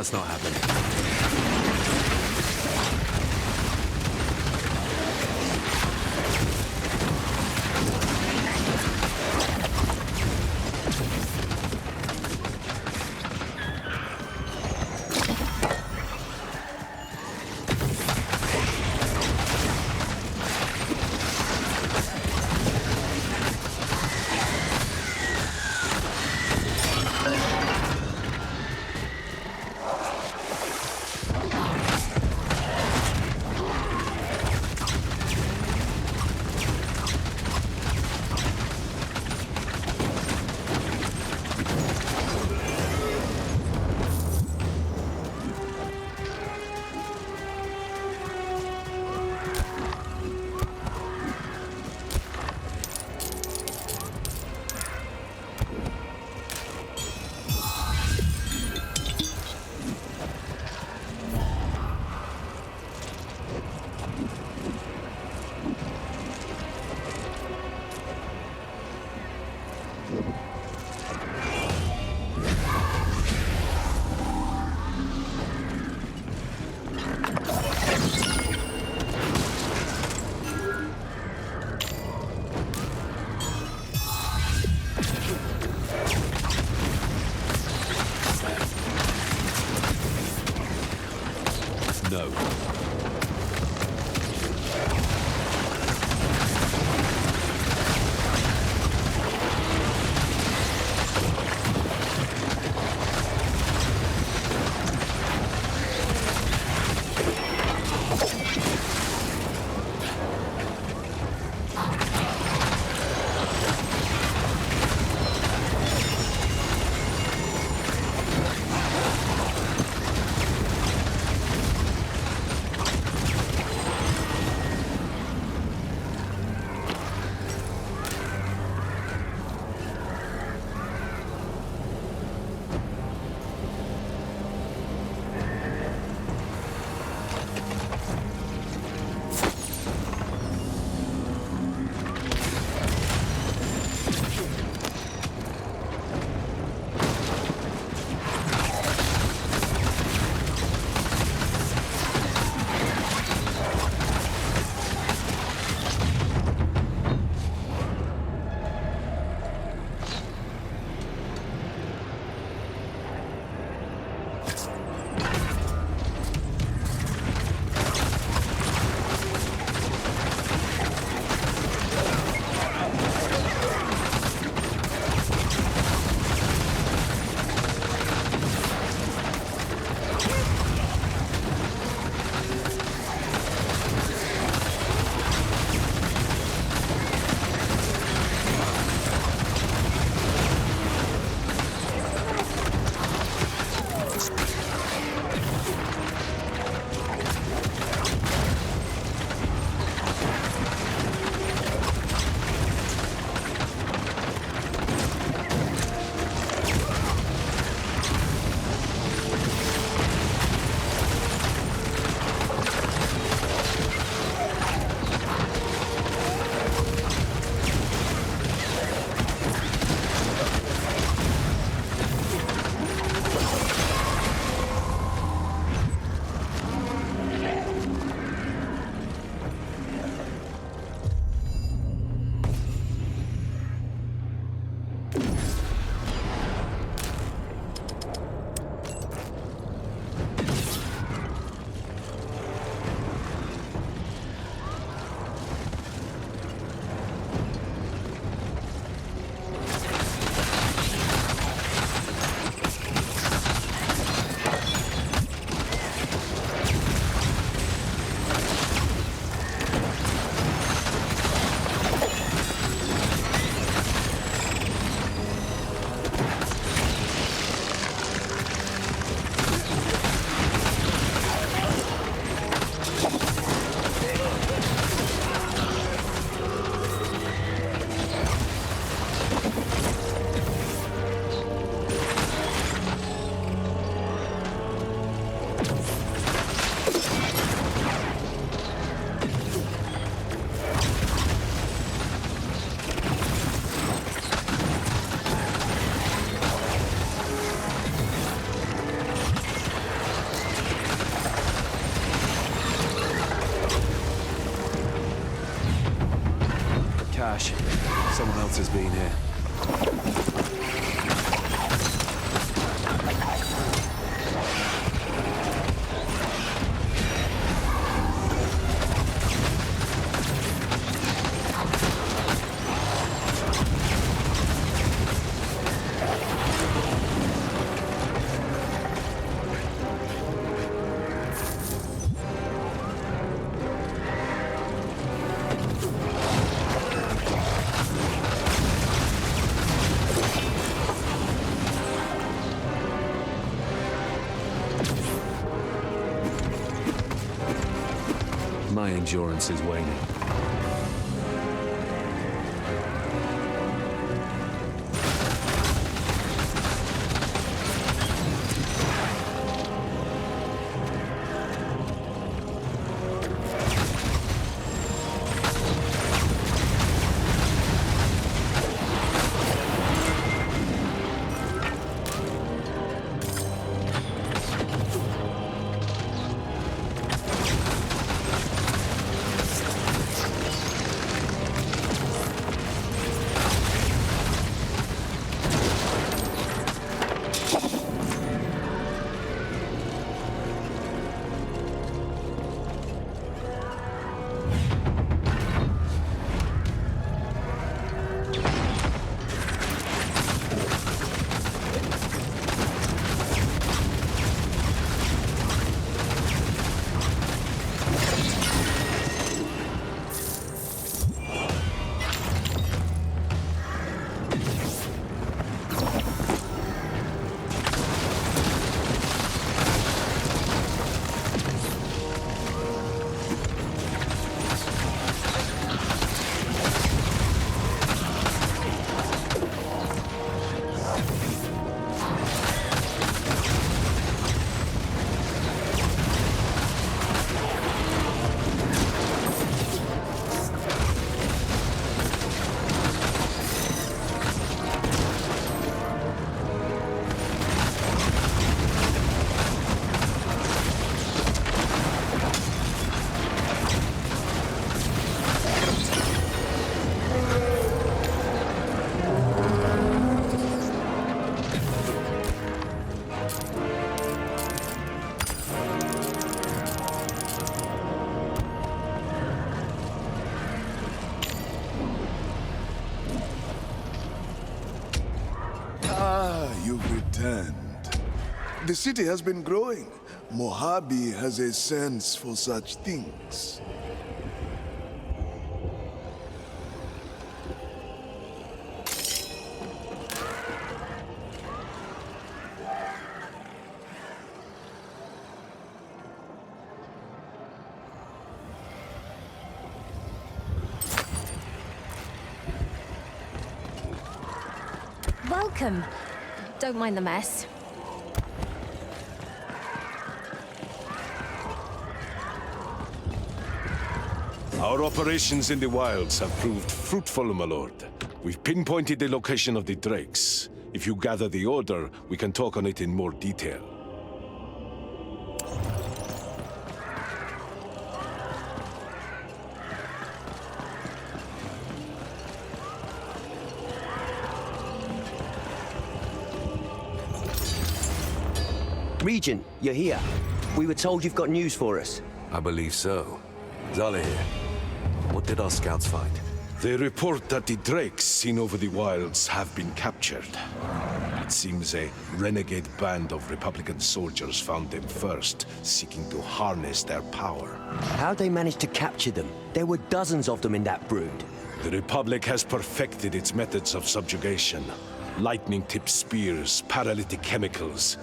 That's not happening. Goethe has been here. My endurance is waning. You've returned. The city has been growing. Mojave has a sense for such things. Welcome. Don't mind the mess. Our operations in the wilds have proved fruitful, my lord. We've pinpointed the location of the drakes. If you gather the order, we can talk on it in more detail. Regent, you're here. We were told you've got news for us. I believe so. Zala here. What did our scouts find? They report that the drakes seen over the wilds have been captured. It seems a renegade band of Republican soldiers found them first, seeking to harness their power. How'd they manage to capture them? There were dozens of them in that brood. The Republic has perfected its methods of subjugation. Lightning-tipped spears, paralytic chemicals.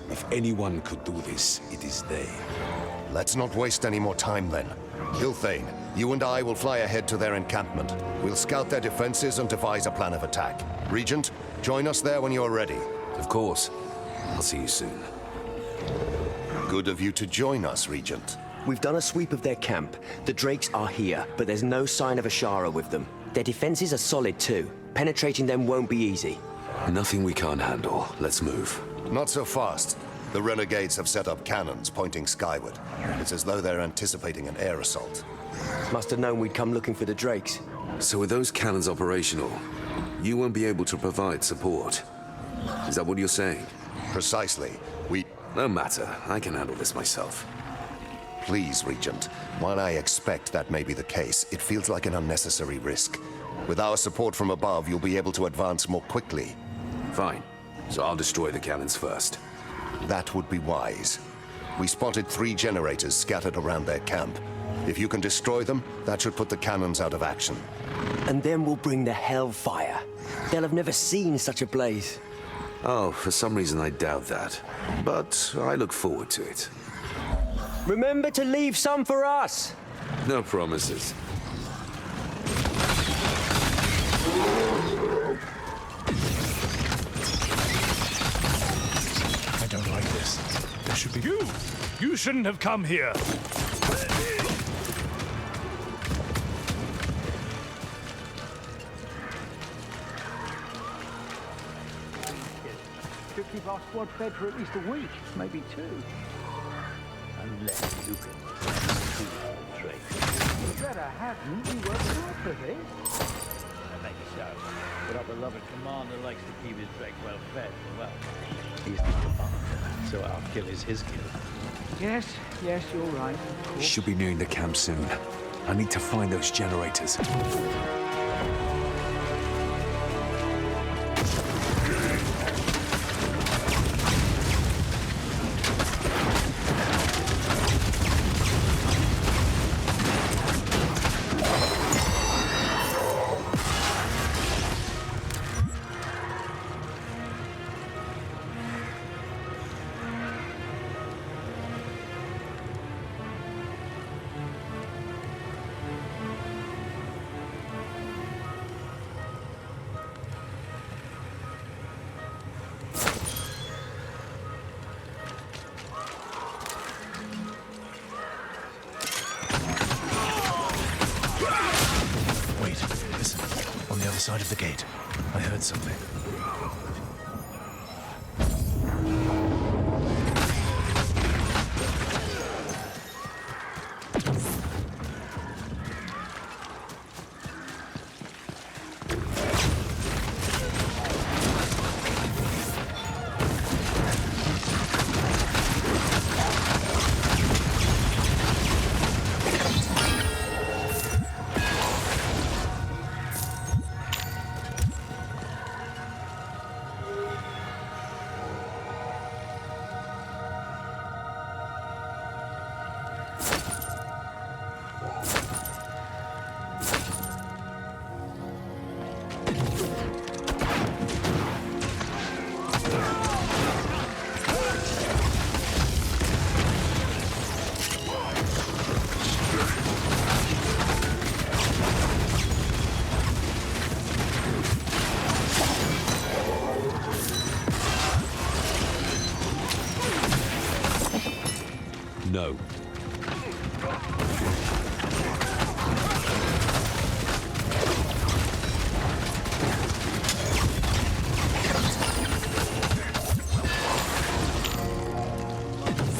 If anyone could do this, it is they. Let's not waste any more time then. Hilthane, you and I will fly ahead to their encampment. We'll scout their defenses and devise a plan of attack. Regent, join us there when you're ready. Of course. I'll see you soon. Good of you to join us, Regent. We've done a sweep of their camp. The drakes are here, but there's no sign of Ashara with them. Their defenses are solid too. Penetrating them won't be easy. Nothing we can't handle. Let's move. Not so fast. The renegades have set up cannons pointing skyward. It's as though they're anticipating an air assault. Must have known we'd come looking for the Drakes. So with those cannons operational, you won't be able to provide support. Is that what you're saying? Precisely. No matter. I can handle this myself. Please, Regent. While I expect that may be the case, it feels like an unnecessary risk. With our support from above, you'll be able to advance more quickly. Fine. So I'll destroy the cannons first. That would be wise. We spotted 3 generators scattered around their camp. If you can destroy them, that should put the cannons out of action. And then we'll bring the hellfire. They'll have never seen such a blaze. Oh, for some reason I doubt that. But I look forward to it. Remember to leave some for us! No promises. I don't like this. There should be... You shouldn't have come here! Should keep our squad fed for at least a week, maybe 2. Unless you can see the Drake. You better haven't. You worked hard for this. Maybe so. But our beloved commander likes to keep his Drake well fed. Well, he's the commander, so our kill is his kill. Yes, you're right. Should be nearing the camp soon. I need to find those generators. Side of the gate. I heard something. No.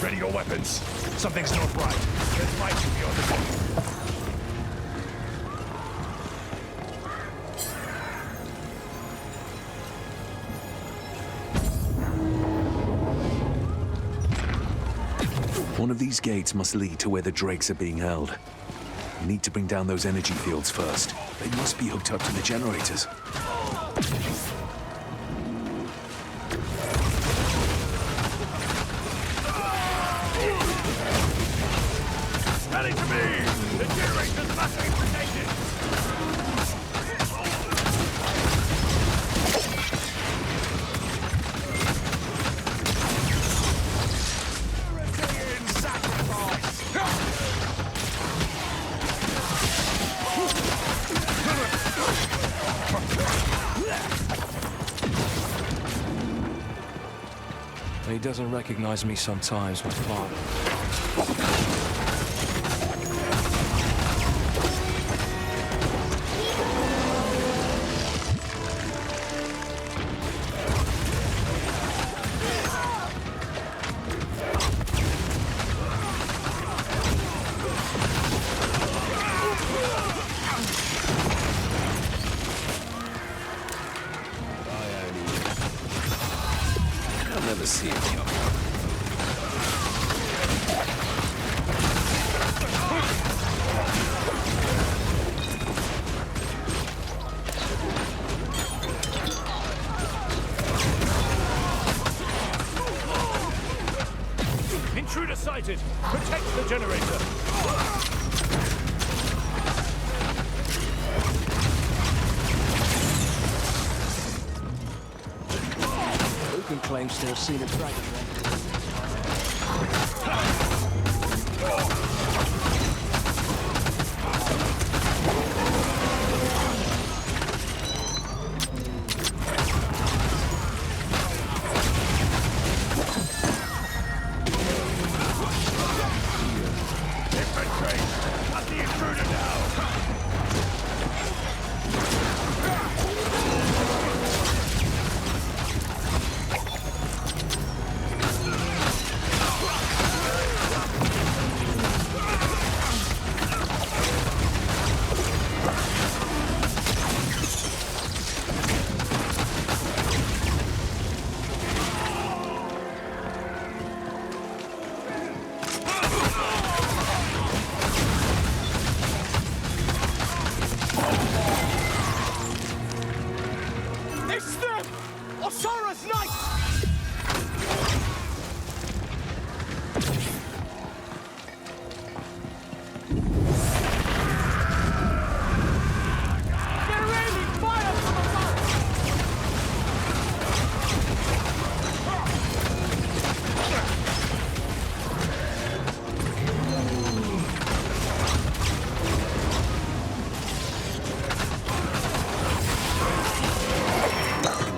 Ready your weapons. Something's not right. There's fighting beyond the gate. One of these gates must lead to where the Drakes are being held. We need to bring down those energy fields first. They must be hooked up to the generators. Ready to me! The generators must be protected! He doesn't recognize me sometimes, my father. I'll never see it coming. Intruder sighted! Protect the generator! Vulcan claims to have seen a dragon.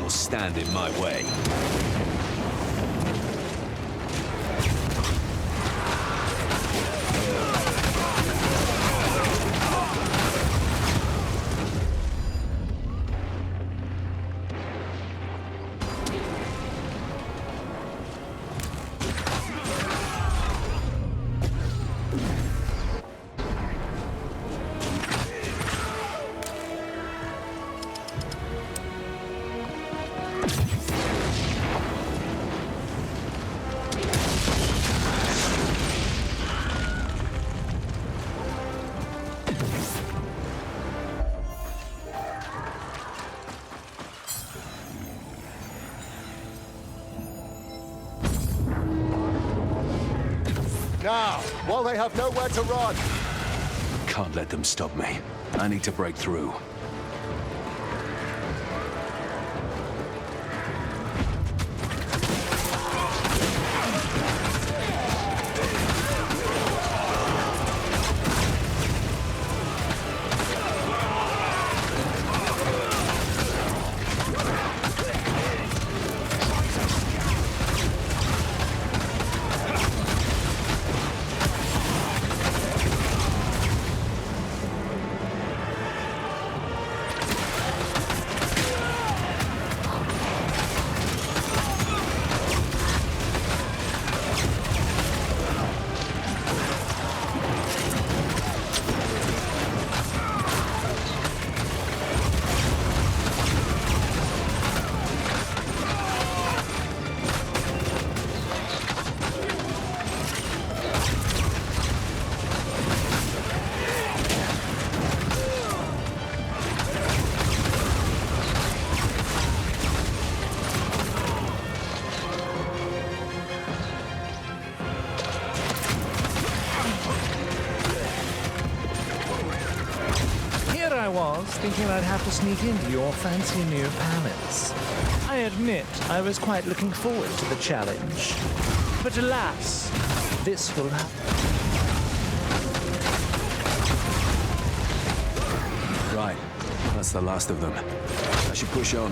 Stand in my way. Now, while they have nowhere to run. Can't let them stop me. I need to break through. I was, thinking I'd have to sneak into your fancy new palace. I admit I was quite looking forward to the challenge. But alas, this will happen. Right, that's the last of them. I should push on.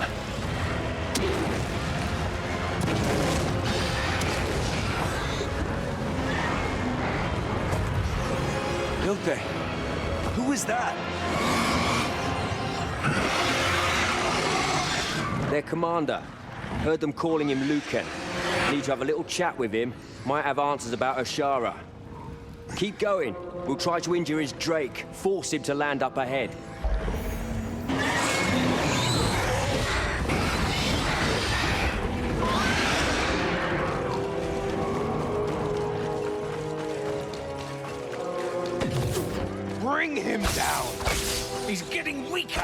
Ilpe, who is that? Their commander. Heard them calling him Lucan. Need to have a little chat with him. Might have answers about Ashara. Keep going. We'll try to injure his Drake. Force him to land up ahead. Bring him down! He's getting weaker!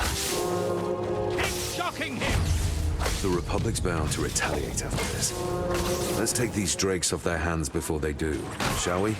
Keep shocking him! The Republic's bound to retaliate after this. Let's take these drakes off their hands before they do, shall we?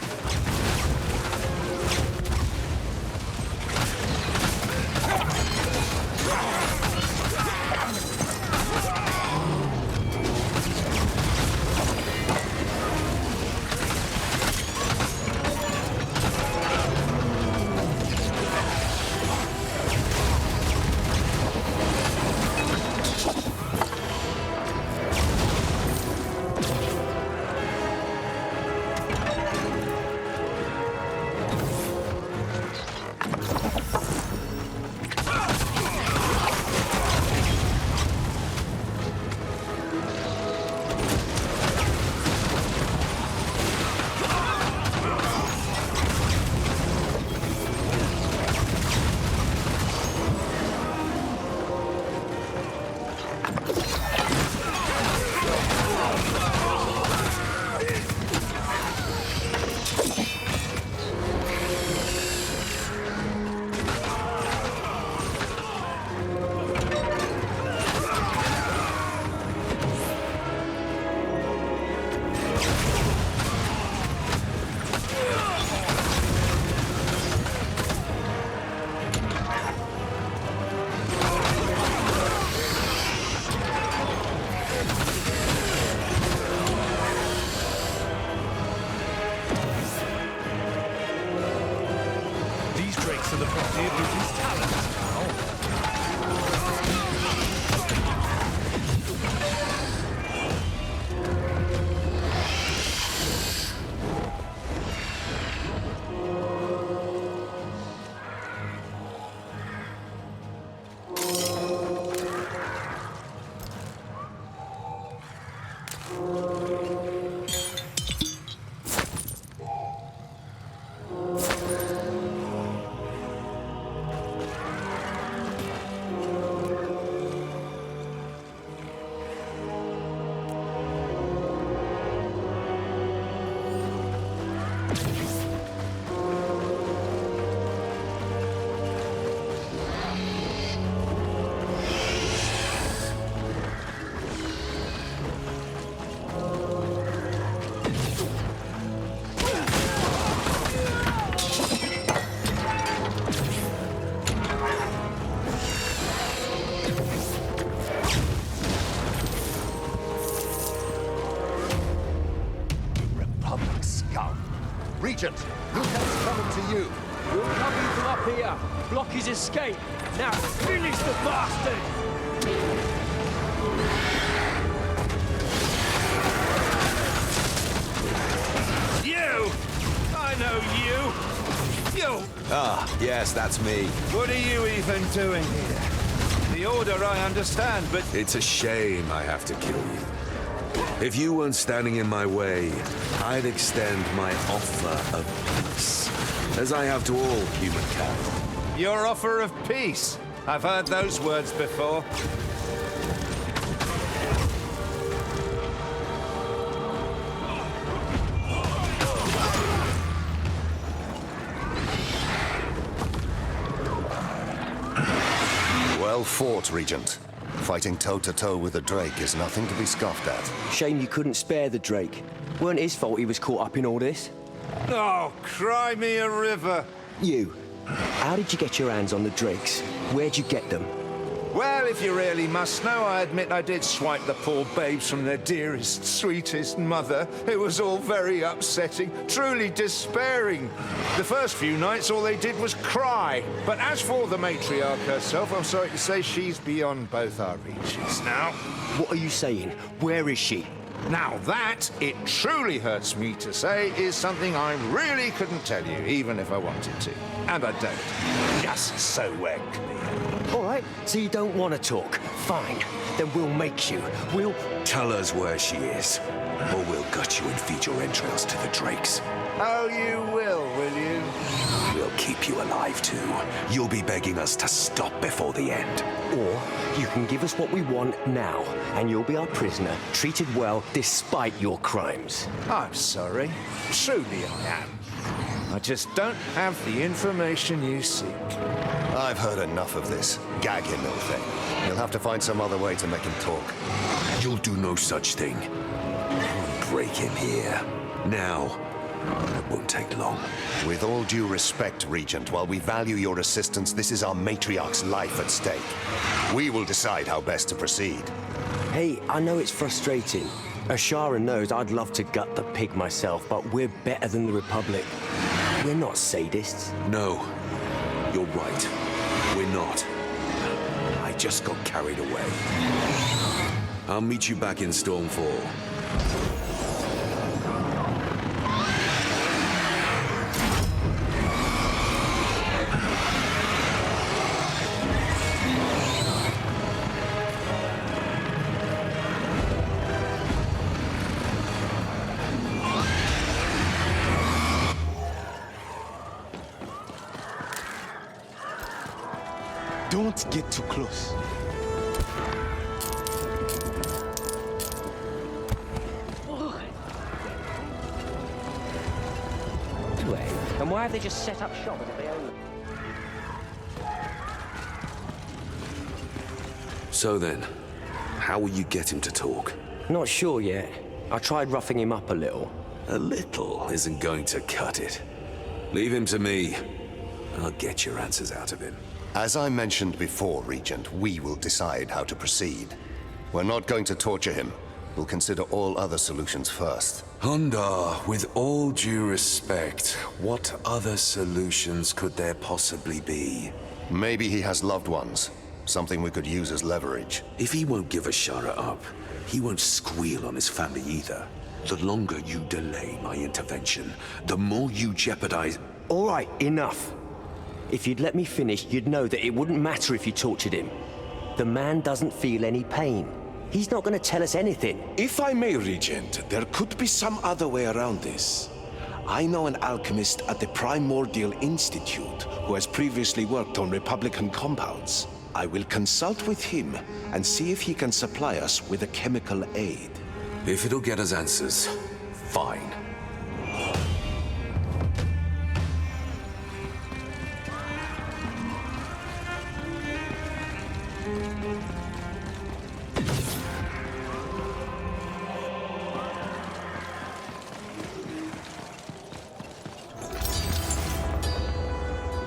Regent, Lucan's coming to you. We'll cover you from up here. Block his escape. Now finish the bastard! You! I know you! You! Ah, yes, that's me. What are you even doing here? The Order I understand, but... It's a shame I have to kill you. If you weren't standing in my way, I'd extend my offer of peace, as I have to all humankind. Your offer of peace? I've heard those words before. Well fought, Regent. Fighting toe-to-toe with a Drake is nothing to be scoffed at. Shame you couldn't spare the Drake. Weren't his fault he was caught up in all this. Oh, cry me a river. You. How did you get your hands on the Drakes? Where'd you get them? Well, if you really must know, I admit I did swipe the poor babes from their dearest, sweetest mother. It was all very upsetting, truly despairing. The first few nights, all they did was cry. But as for the matriarch herself, I'm sorry to say she's beyond both our reaches now. What are you saying? Where is she? Now that, it truly hurts me to say, is something I really couldn't tell you, even if I wanted to. And I don't. Just so we're clear. All right, so you don't want to talk. Fine. Then we'll make you. We'll... Tell us where she is, or we'll gut you and feed your entrails to the Drakes. Oh, you will you? We'll keep you alive, too. You'll be begging us to stop before the end. Or you can give us what we want now, and you'll be our prisoner, treated well despite your crimes. I'm sorry. Truly I am. I just don't have the information you seek. I've heard enough of this. Gag him, little thing. You'll have to find some other way to make him talk. You'll do no such thing. I'll break him here. Now. It won't take long. With all due respect, Regent, while we value your assistance, this is our matriarch's life at stake. We will decide how best to proceed. Hey, I know it's frustrating. Ashara knows I'd love to gut the pig myself, but we're better than the Republic. We're not sadists. No, you're right. We're not. I just got carried away. I'll meet you back in Stormfall. Don't get too close. And why have they just set up shop as if they own them? So then, how will you get him to talk? Not sure yet. I tried roughing him up a little. A little isn't going to cut it. Leave him to me. I'll get your answers out of him. As I mentioned before, Regent, we will decide how to proceed. We're not going to torture him. We'll consider all other solutions first. Hundar, with all due respect, what other solutions could there possibly be? Maybe he has loved ones. Something we could use as leverage. If he won't give Ashara up, he won't squeal on his family either. The longer you delay my intervention, the more you jeopardize... All right, enough. If you'd let me finish, you'd know that it wouldn't matter if you tortured him. The man doesn't feel any pain. He's not going to tell us anything. If I may, Regent, there could be some other way around this. I know an alchemist at the Primordial Institute who has previously worked on Republican compounds. I will consult with him and see if he can supply us with a chemical aid. If it'll get us answers, fine.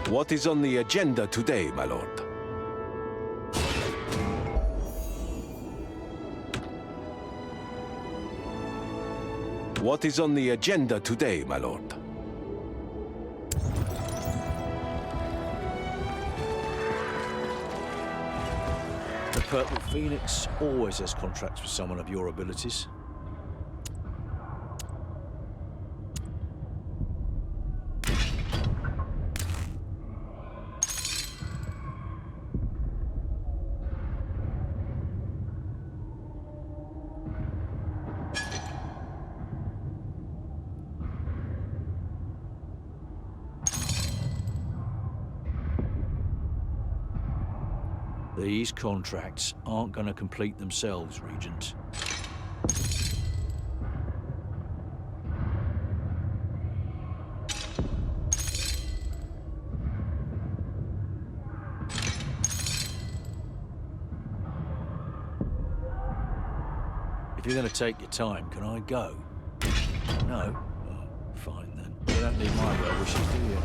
What is on the agenda today, my lord? What is on the agenda today, my lord? The Purple Phoenix always has contracts with someone of your abilities. These contracts aren't going to complete themselves, Regent. If you're going to take your time, can I go? No? Oh, fine then. You don't need my well wishes, do you?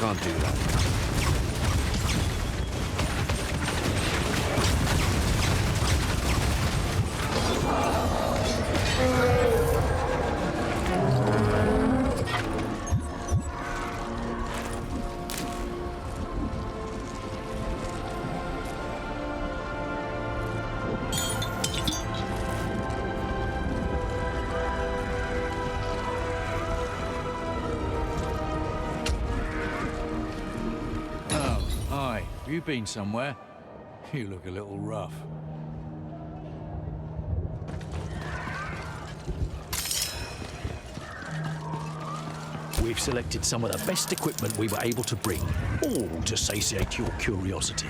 Can't do that. You been somewhere? You look a little rough. We've selected some of the best equipment we were able to bring, all to satiate your curiosity.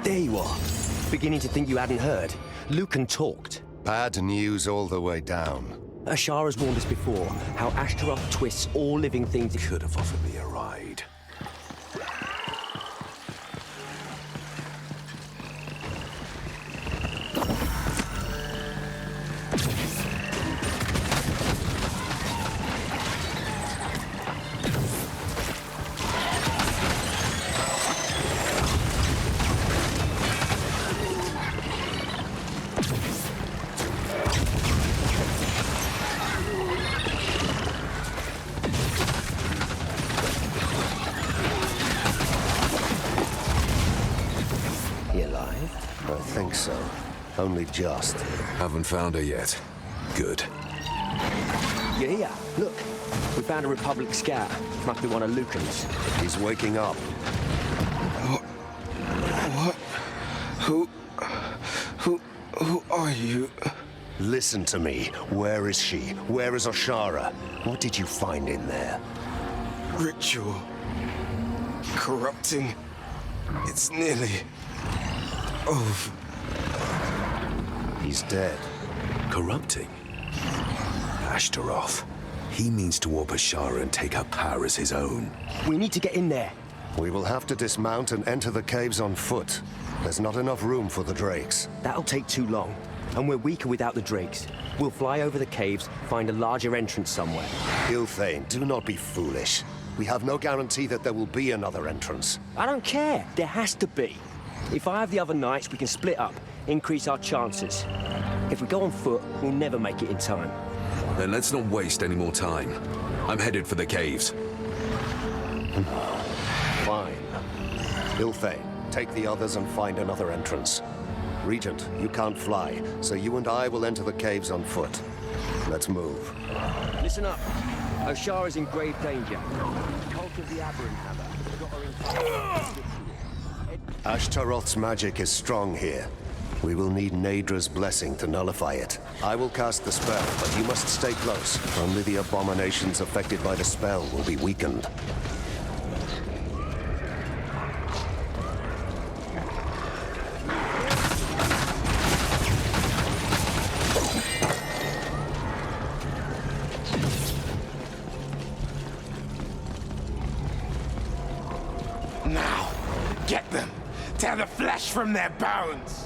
There you are. Beginning to think you hadn't heard. Lucan talked. Bad news all the way down. Ashara's warned us before how Ashtaroth twists all living things. Could have offered me a ride. Only just. Haven't found her yet. Good. You're here. Look. We found a Republic scout. Must be one of Lucan's. He's waking up. What? Who are you? Listen to me. Where is she? Where is Ashara? What did you find in there? Ritual. Corrupting. It's nearly over. He's dead. Corrupting? Ashtaroth. He means to warp Ashara and take her power as his own. We need to get in there. We will have to dismount and enter the caves on foot. There's not enough room for the drakes. That'll take too long. And we're weaker without the drakes. We'll fly over the caves, find a larger entrance somewhere. Ilthane, do not be foolish. We have no guarantee that there will be another entrance. I don't care. There has to be. If I have the other knights, we can split up, increase our chances. If we go on foot, we'll never make it in time. Then let's not waste any more time. I'm headed for the caves. Fine. Ilthane, take the others and find another entrance. Regent, you can't fly, so you and I will enter the caves on foot. Let's move. Listen up. Ashara's in grave danger. Cult of the Aberrant Hammer got her in. Ashtaroth's magic is strong here. We will need Nadra's blessing to nullify it. I will cast the spell, but you must stay close. Only the abominations affected by the spell will be weakened. Now, get them. Tear the flesh from their bones.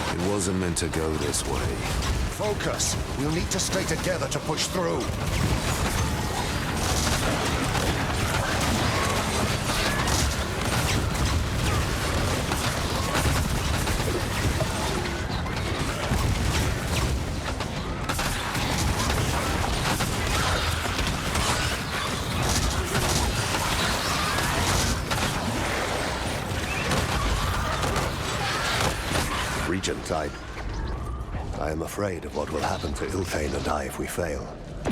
It wasn't meant to go this way. Focus! We'll need to stay together to push through. Regent, I am afraid of what will happen to Ilthane and I if we fail.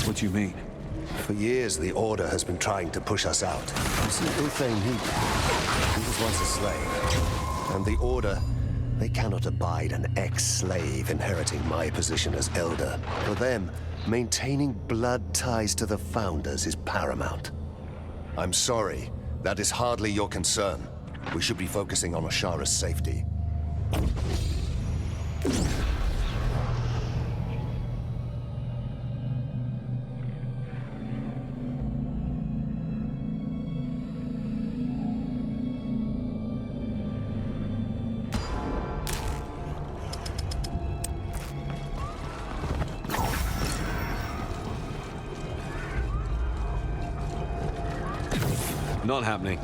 What do you mean? For years, the Order has been trying to push us out. You see, Ilthane, he was once a slave. And the Order, they cannot abide an ex-slave inheriting my position as Elder. For them, maintaining blood ties to the Founders is paramount. I'm sorry, that is hardly your concern. We should be focusing on Ashara's safety. Not happening.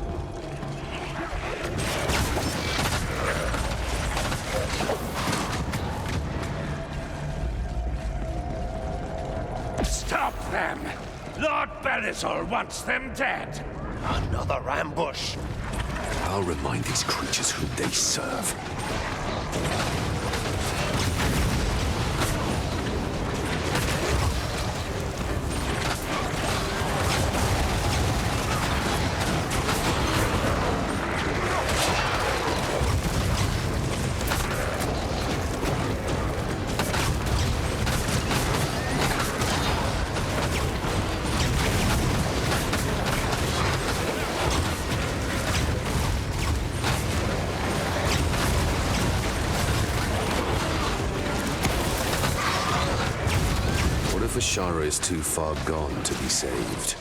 Stop them! Lord Belisol wants them dead! Another ambush! I'll remind these creatures who they serve. Ashara is too far gone to be saved.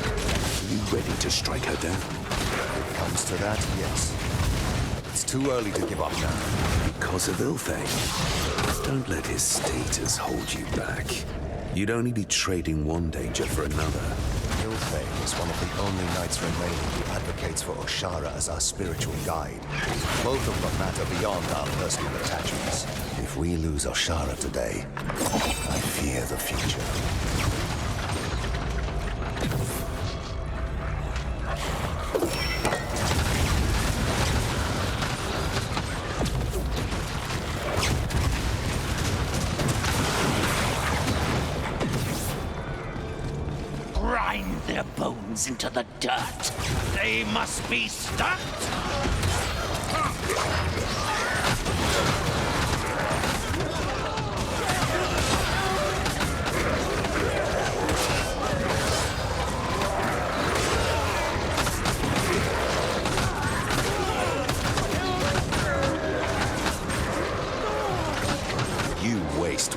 Are you ready to strike her down? If it comes to that, yes. It's too early to give up now. Because of Ilthane. Don't let his status hold you back. You'd only be trading one danger for another. Ilthane is one of the only knights remaining who advocates for Ashara as our spiritual guide. Both of them matter beyond our personal attachments. If we lose Ashara today, I fear the future. Grind their bones into the dirt. They must be stopped!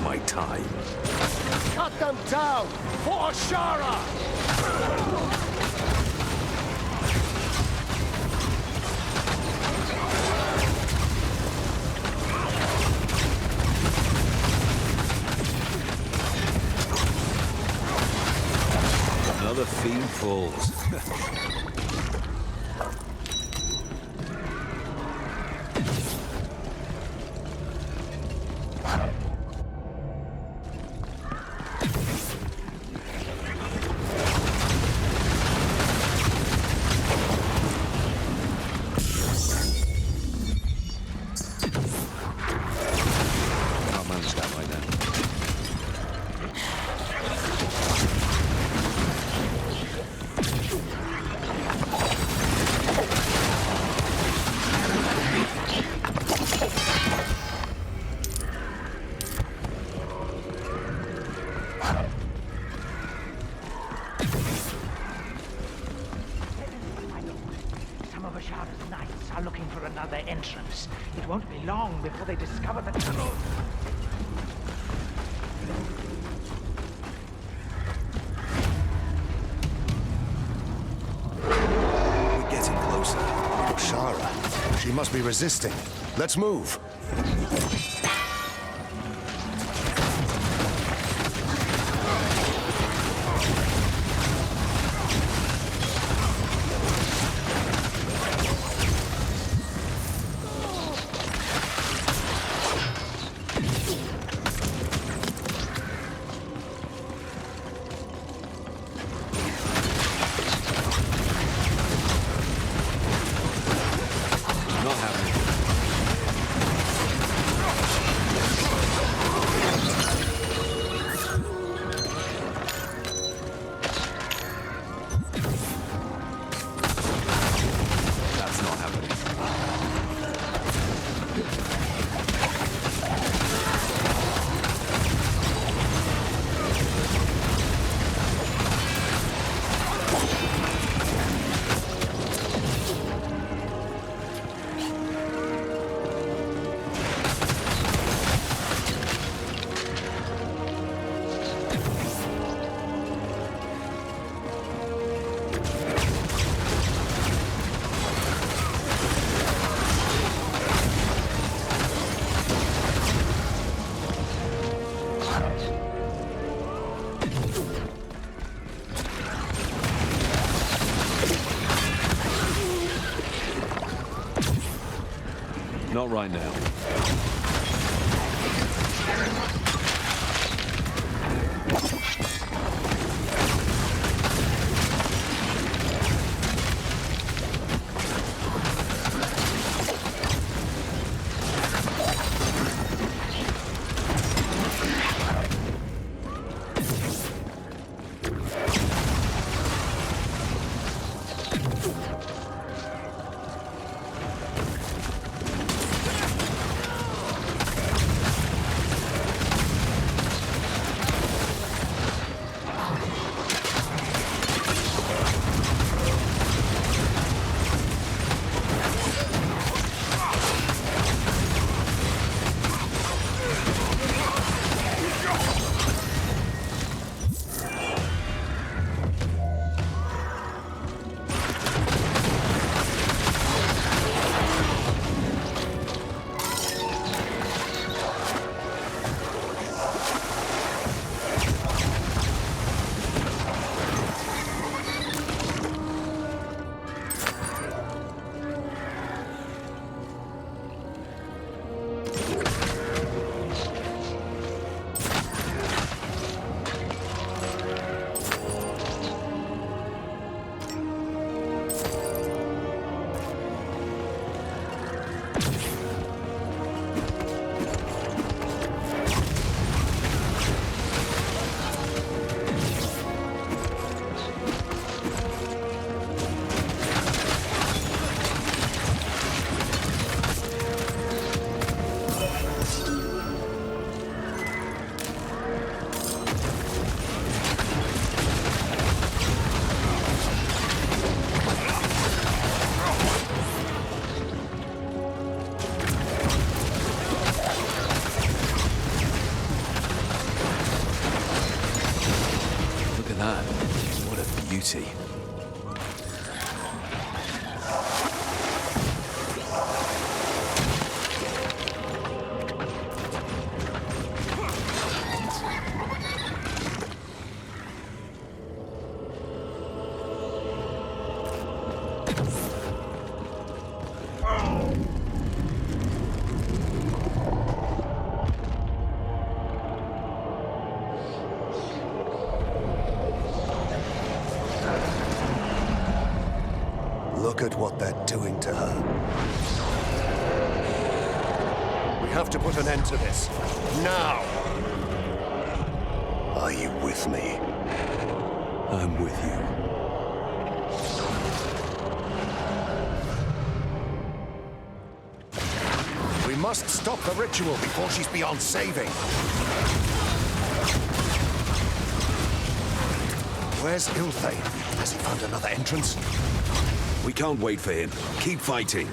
My time. Cut them down for Ashara! Another fiend falls. another entrance. It won't be long before they discover the tunnel. We're getting closer. Shara, she must be resisting. Let's move. Not right now. Beauty. Look at what they're doing to her. We have to put an end to this. Now! Are you with me? I'm with you. We must stop the ritual before she's beyond saving. Where's Ilthane? Has he found another entrance? We can't wait for him. Keep fighting.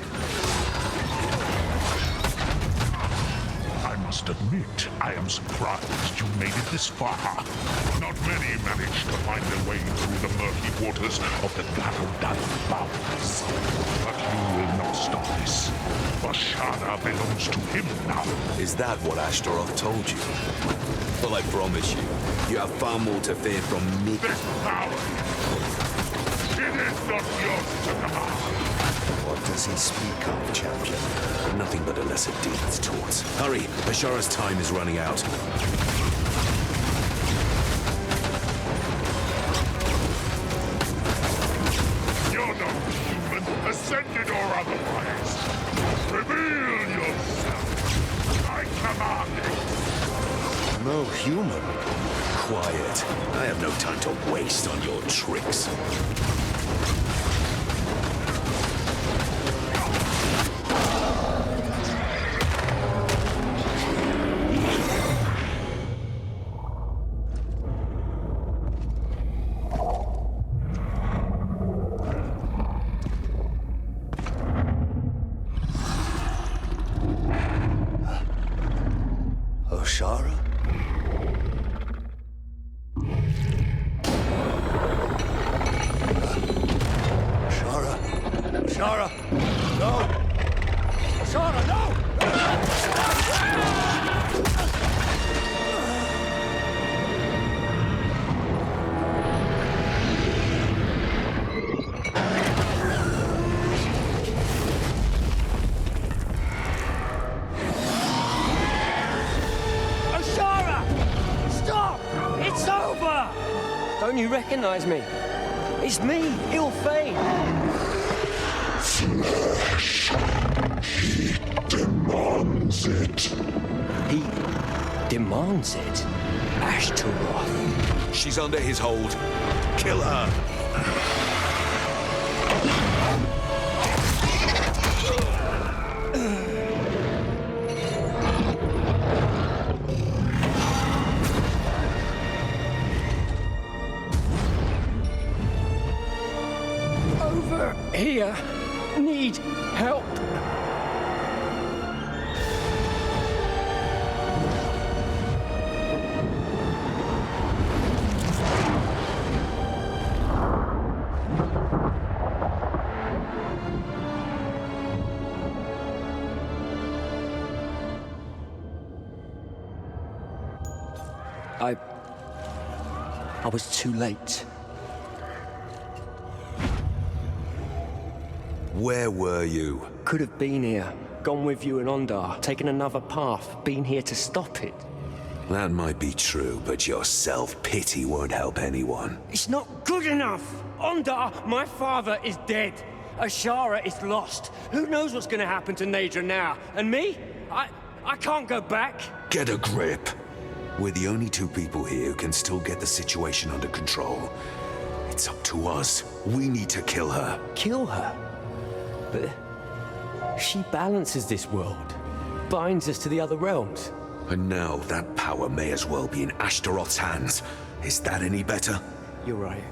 must admit, I am surprised you made it this far. Not many manage to find their way through the murky waters of the Dawn bounds. But you will not stop this. Ashara belongs to him now. Is that what Ashtaroth told you? Well, I promise you, you have far more to fear from me. This power, it is not yours to command. What does he speak of, champion? Nothing but a lesser demon's taunts. Hurry, Ashara's time is running out. You're not human, ascended or otherwise. Reveal yourself. I command it. No human. Quiet. I have no time to waste on your tricks. Don't you recognize me? It's me, Ill-Fane. Flesh. He demands it. He demands it? Ashtaroth. She's under his hold. Kill her. Here, need help. I was too late. Where were you? Could have been here, gone with you and Ondar, taken another path, been here to stop it. That might be true, but your self-pity won't help anyone. It's not good enough! Ondar, my father, is dead. Ashara is lost. Who knows what's gonna happen to Nadra now? And me? I can't go back. Get a grip. We're the only two people here who can still get the situation under control. It's up to us. We need to kill her. Kill her? But she balances this world, binds us to the other realms. And now that power may as well be in Ashtaroth's hands. Is that any better? You're right.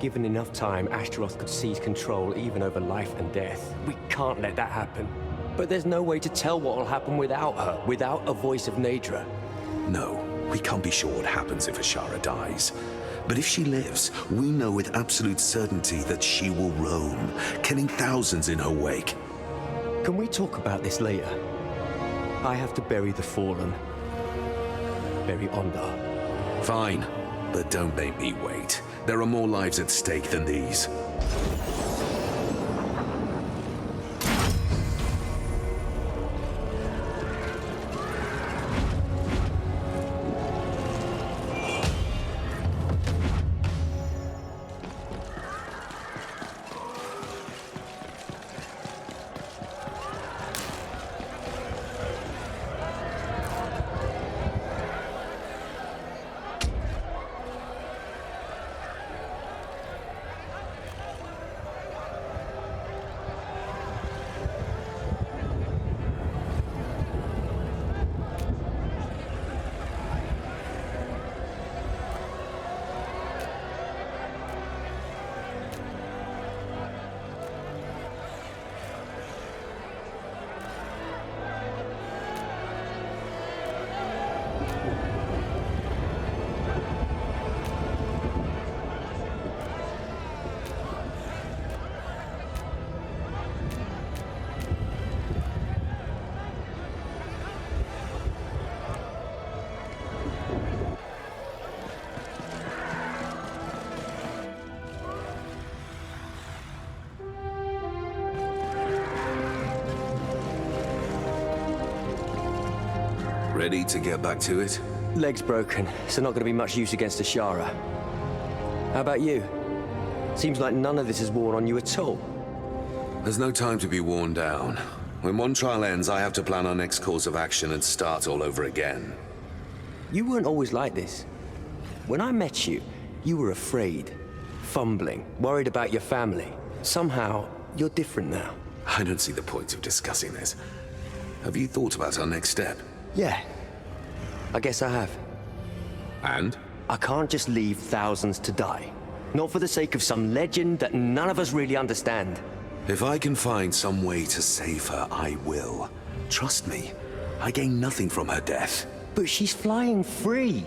Given enough time, Ashtaroth could seize control even over life and death. We can't let that happen. But there's no way to tell what will happen without her, without a voice of Nadra. No, we can't be sure what happens if Ashara dies. But if she lives, we know with absolute certainty that she will roam, killing thousands in her wake. Can we talk about this later? I have to bury the fallen. Bury Ondar. Fine, but don't make me wait. There are more lives at stake than these. Ready to get back to it? Leg's broken, so not gonna be much use against Ashara. How about you? Seems like none of this is worn on you at all. There's no time to be worn down. When one trial ends, I have to plan our next course of action and start all over again. You weren't always like this. When I met you, you were afraid, fumbling, worried about your family. Somehow, you're different now. I don't see the point of discussing this. Have you thought about our next step? Yeah. I guess I have. And? I can't just leave thousands to die. Not for the sake of some legend that none of us really understand. If I can find some way to save her, I will. Trust me, I gain nothing from her death. But she's flying free.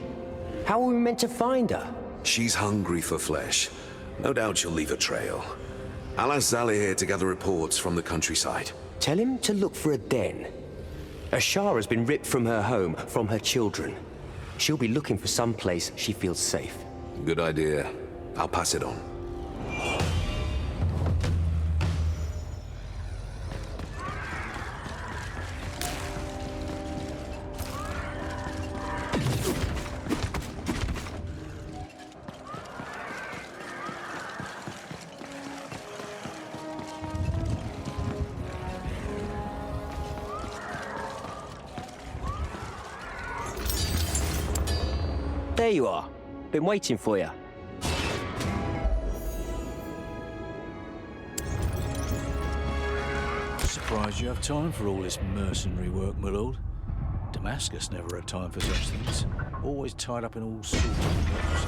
How are we meant to find her? She's hungry for flesh. No doubt she'll leave a trail. I'll ask Zala here to gather reports from the countryside. Tell him to look for a den. Ashara's been ripped from her home, from her children. She'll be looking for some place she feels safe. Good idea. I'll pass it on. There you are. Been waiting for you. Surprised you have time for all this mercenary work, my lord. Damascus never had time for such things. Always tied up in all sorts of jobs.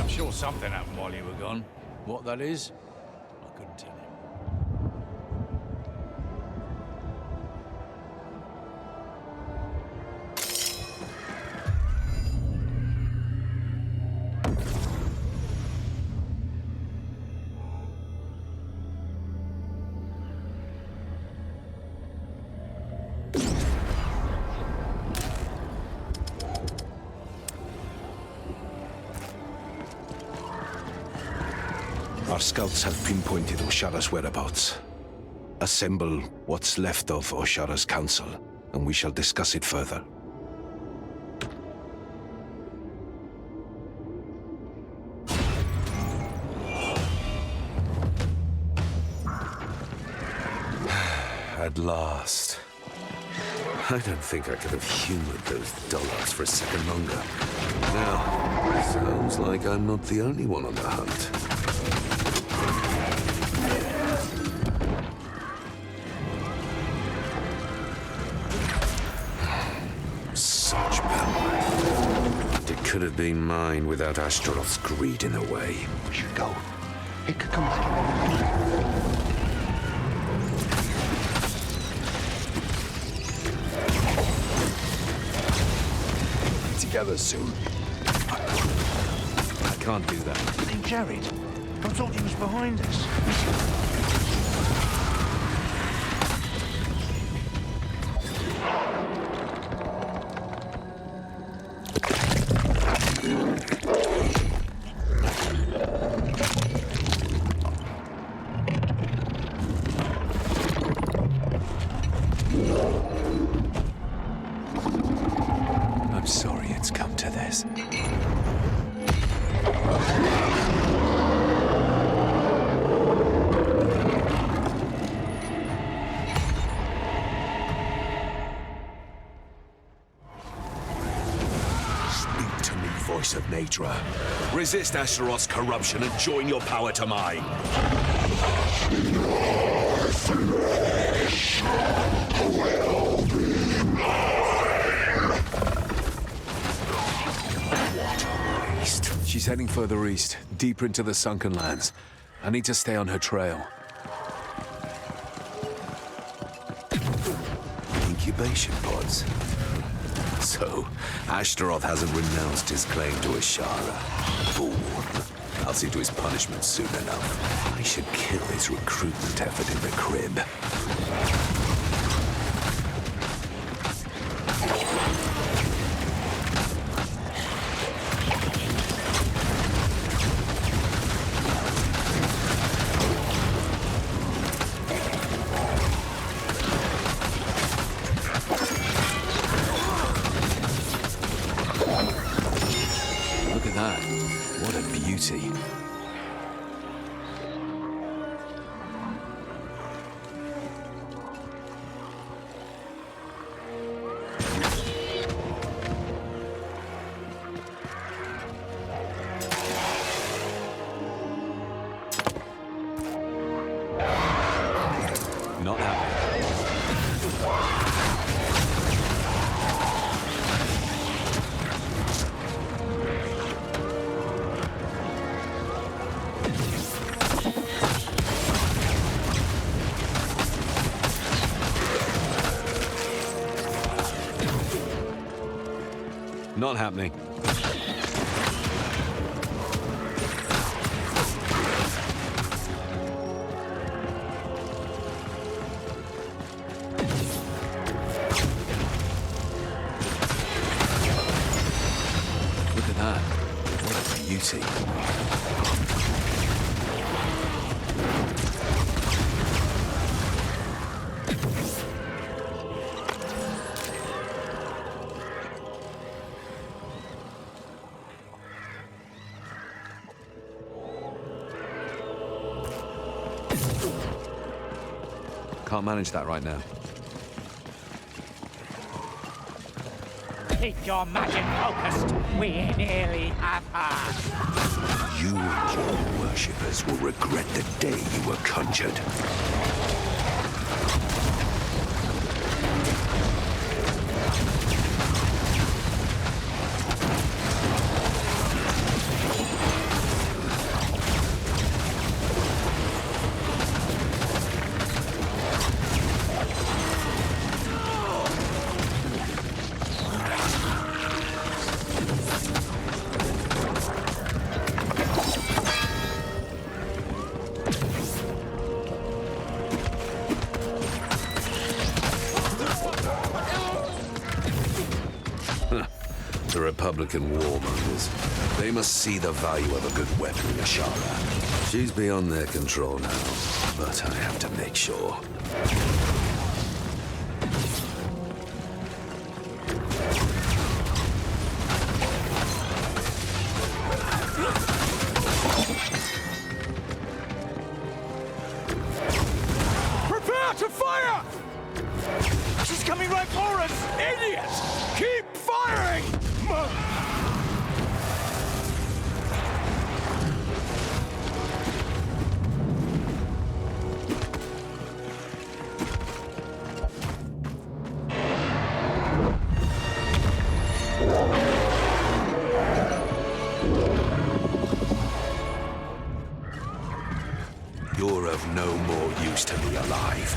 Sure something happened while you were gone. What that is, I couldn't tell you. Our scouts have pinpointed Oshara's whereabouts. Assemble what's left of Oshara's council, and we shall discuss it further. At last. I don't think I could have humored those dullards for a second longer. Now, sounds like I'm not the only one on the hunt. Such power. It could have been mine without Ashtaroth's greed in the way. We should go. It could come back. together soon. I can't do that. Hey, Jared, I thought he was behind us. I'm sorry it's come to this. Speak to me, voice of Nadra. Resist Astaroth's corruption and join your power to mine. She's heading further east, deeper into the Sunken Lands. I need to stay on her trail. Incubation pods. So, Ashtaroth hasn't renounced his claim to Ashara. Fool. I'll see to his punishment soon enough. I should kill his recruitment effort in the crib. Look at that. What a beauty. Not happy. Not happening. Look at that. What a beauty. Can't manage that right now. Keep your magic focused. We nearly have her. You and your worshippers will regret the day you were conjured. The Republican warmongers. They must see the value of a good weapon in Ashara. She's beyond their control now, but I have to make sure. Prepare to fire! She's coming right for us! Idiot! Keep firing! You're of no more use to me alive.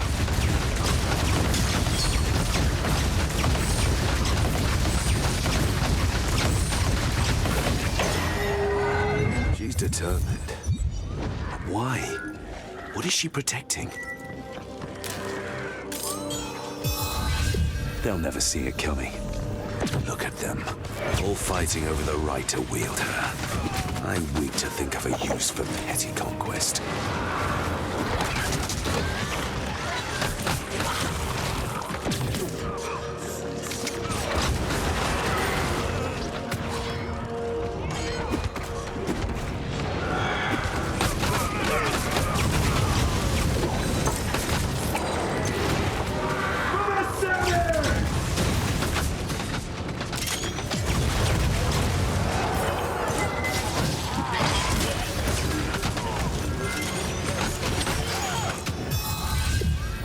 determined. Why? What is she protecting? They'll never see it coming. Look at them, all fighting over the right to wield her. I weep to think of her use for petty conquest.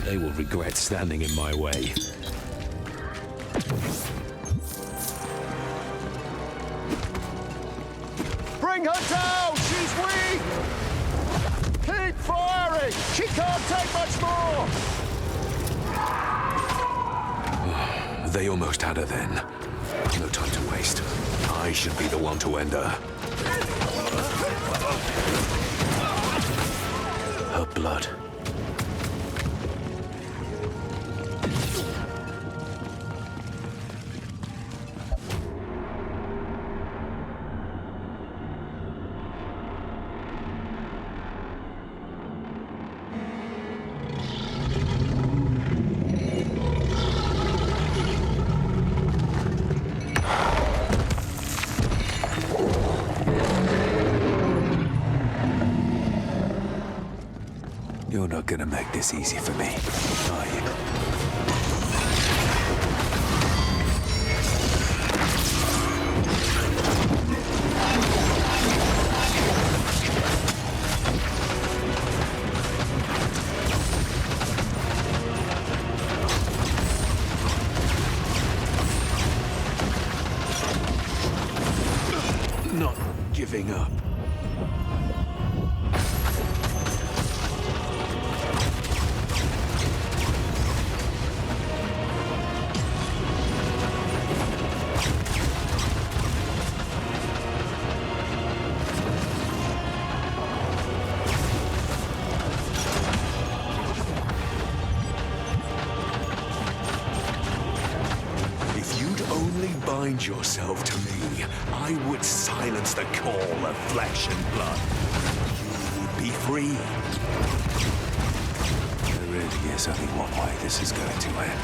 They will regret standing in my way. Bring her down! She's weak! Keep firing! She can't take much more! They almost had her then. No time to waste. I should be the one to end her. Her blood. You're not gonna make this easy for me, are you? Not giving up. Bind yourself to me, I would silence the call of flesh and blood. You would be free. There really is only one way this is going to end.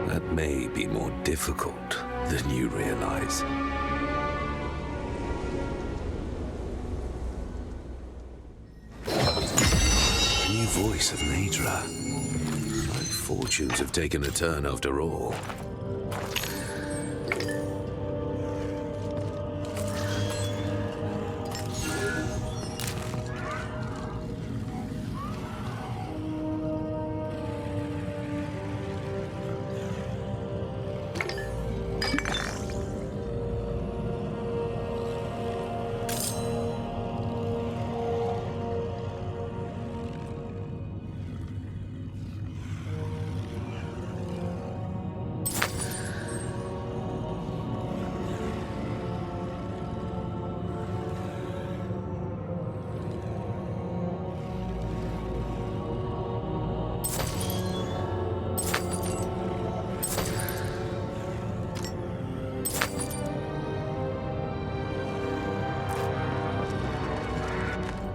That may be more difficult than you realize. A new voice of Naedra. My fortunes have taken a turn after all.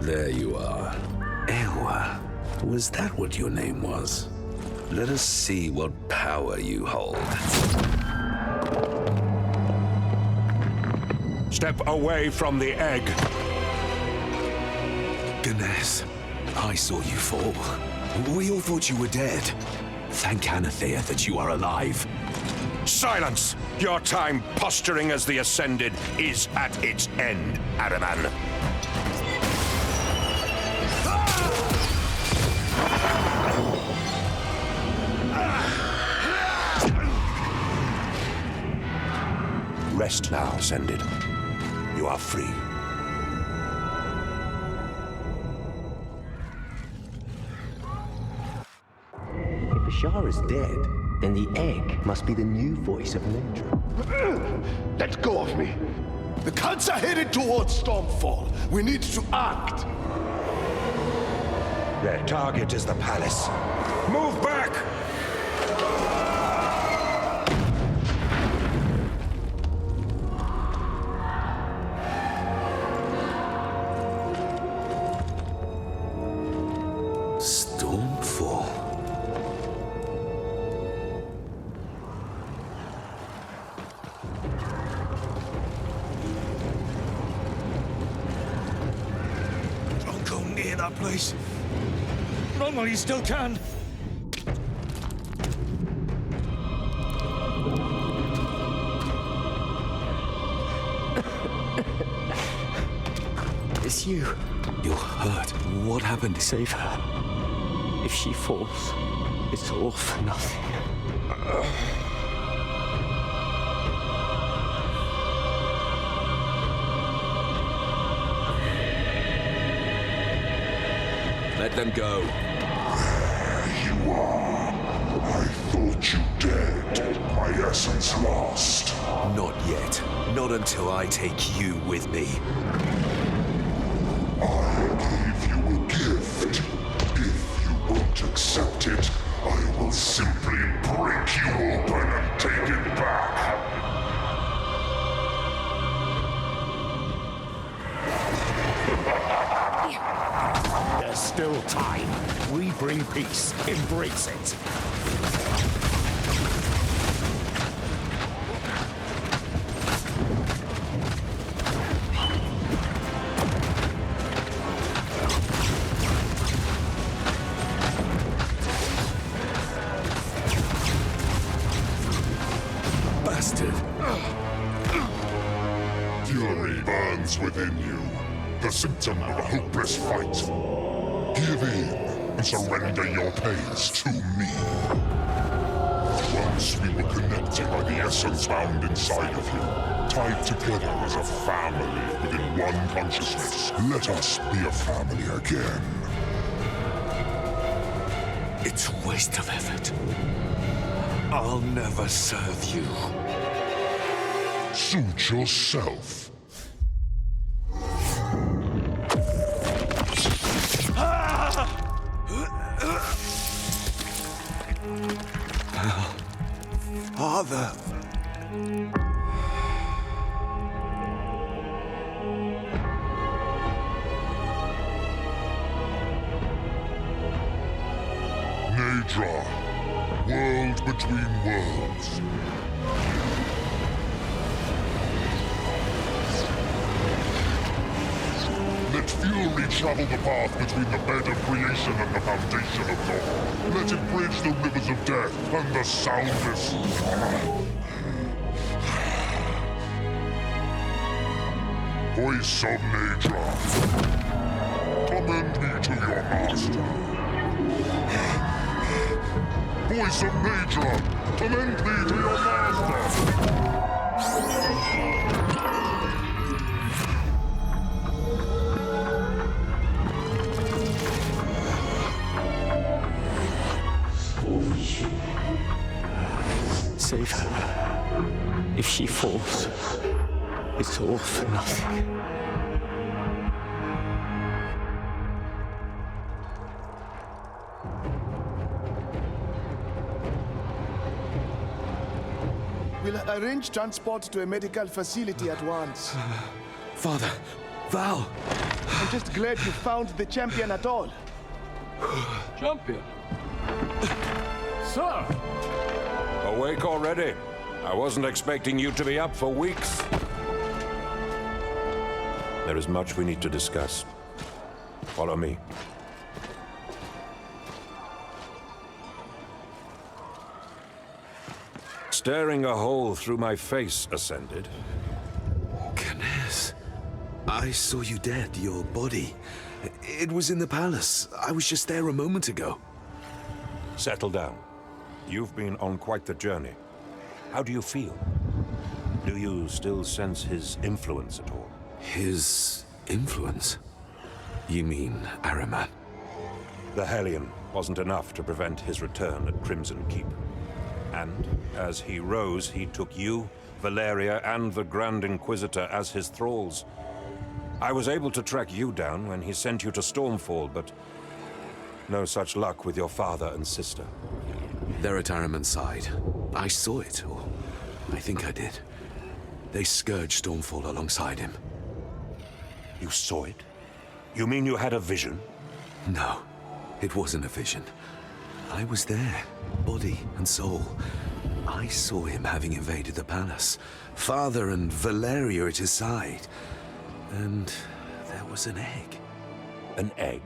There you are. Ewa. Was that what your name was? Let us see what power you hold. Step away from the egg. Ganesh, I saw you fall. We all thought you were dead. Thank Anathea that you are alive. Silence! Your time posturing as the Ascended is at its end, Araman. Rest now, Ascended. You are free. If Ashara's dead, then the egg must be the new voice of Nature. Let go of me. The cults are headed towards Stormfall. We need to act. Their target is the palace. Move back! Stormfall. Don't go near that place. Not while you still can. It's you. You're hurt. What happened? Save her. If she falls, it's all for nothing. Let them go. You are. I thought you dead. My essence lost. Not yet. Not until I take you with me. I gave you a gift. If you won't accept it, I will simply break you open and take it back. There's still time. We bring peace. Embrace it. Bastard. Fury burns within you. The symptom of a hopeless fight. Give in and surrender your pains to me. Once we were connected by the essence bound inside of you, tied together as a family within one consciousness. Let us be a family again. It's a waste of effort. I'll never serve you. Suit yourself. Father. Nadra, world between worlds. Let fury travel the path between the bed of creation and the foundation of dawn. Let it bridge the rivers of death and the soundless. Voice of Nadra, commend me to your master. Voice of Nadra, commend me to your master. Save her. If she falls, it's all for nothing. We'll arrange transport to a medical facility at once. Father, Val, I'm just glad you found the champion at all. Champion? Sir! Awake already? I wasn't expecting you to be up for weeks. There is much we need to discuss. Follow me. Staring a hole through my face ascended. Ganesh, I saw you dead, your body. It was in the palace. I was just there a moment ago. Settle down. You've been on quite the journey. How do you feel? Do you still sense his influence at all? His influence? You mean Ahriman? The Hellion wasn't enough to prevent his return at Crimson Keep. And as he rose, he took you, Valeria, and the Grand Inquisitor as his thralls. I was able to track you down when he sent you to Stormfall, but no such luck with your father and sister. They're at Ahriman's side. I saw it, or I think I did. They scourged Stormfall alongside him. You saw it? You mean you had a vision? No, it wasn't a vision. I was there, body and soul. I saw him having invaded the palace. Father and Valeria at his side. And there was an egg. An egg?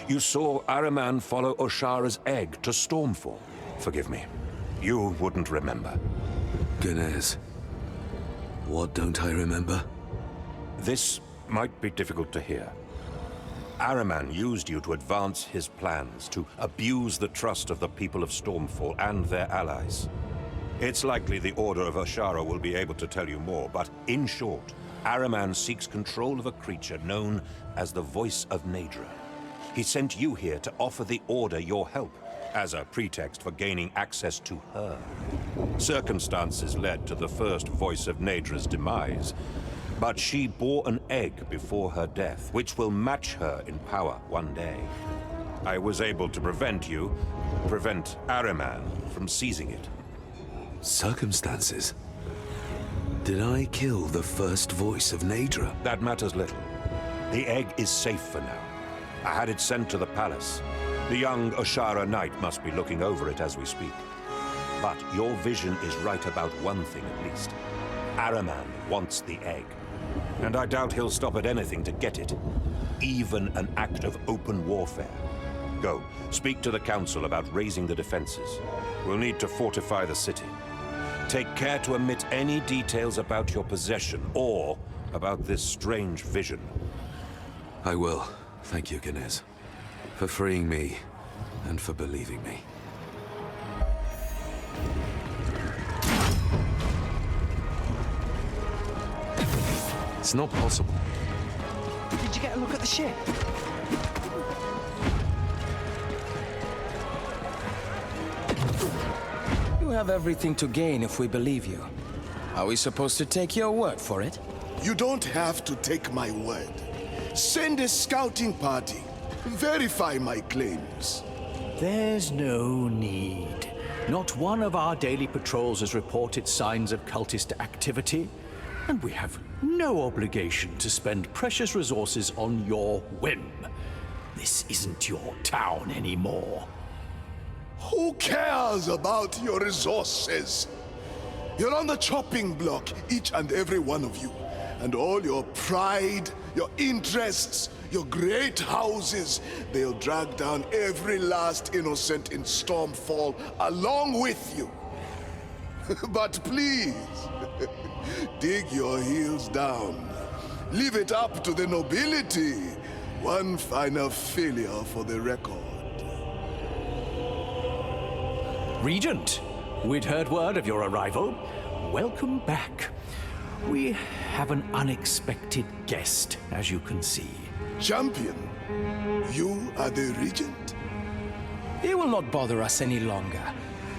You saw Ahriman follow Oshara's egg to Stormfall. Forgive me. You wouldn't remember. Ganesh, what don't I remember? This might be difficult to hear. Ahriman used you to advance his plans, to abuse the trust of the people of Stormfall and their allies. It's likely the Order of Oshara will be able to tell you more, but in short, Ahriman seeks control of a creature known as the Voice of Naedra. He sent you here to offer the Order your help, as a pretext for gaining access to her. Circumstances led to the first Voice of Naedra's demise, but she bore an egg before her death, which will match her in power one day. I was able to prevent Ahriman from seizing it. Circumstances? Did I kill the first Voice of Naedra? That matters little. The egg is safe for now. I had it sent to the palace. The young Oshara Knight must be looking over it as we speak. But your vision is right about one thing at least. Ahriman wants the egg. And I doubt he'll stop at anything to get it. Even an act of open warfare. Go, speak to the council about raising the defenses. We'll need to fortify the city. Take care to omit any details about your possession or about this strange vision. I will. Thank you, Ganesh. For freeing me and for believing me. It's not possible. Did you get a look at the ship? You have everything to gain if we believe you. Are we supposed to take your word for it? You don't have to take my word. Send a scouting party. Verify my claims. There's no need. Not one of our daily patrols has reported signs of cultist activity, and we have no obligation to spend precious resources on your whim. This isn't your town anymore. Who cares about your resources? You're on the chopping block, each and every one of you. And all your pride, your interests, your great houses, they'll drag down every last innocent in Stormfall along with you. But please, dig your heels down. Leave it up to the nobility. One final failure for the record. Regent, we'd heard word of your arrival. Welcome back. We have an unexpected guest, as you can see. Champion, you are the Regent? He will not bother us any longer.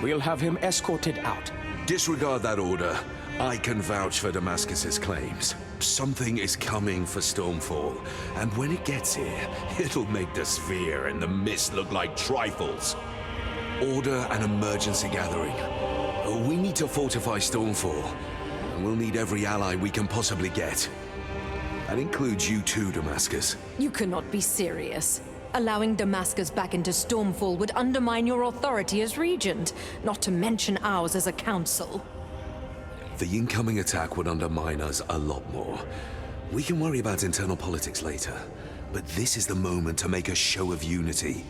We'll have him escorted out. Disregard that order. I can vouch for Damascus's claims. Something is coming for Stormfall, and when it gets here, it'll make the sphere and the mist look like trifles. Order an emergency gathering. We need to fortify Stormfall, and we'll need every ally we can possibly get. That includes you too, Damascus. You cannot be serious. Allowing Damascus back into Stormfall would undermine your authority as regent, not to mention ours as a council. The incoming attack would undermine us a lot more. We can worry about internal politics later, but this is the moment to make a show of unity.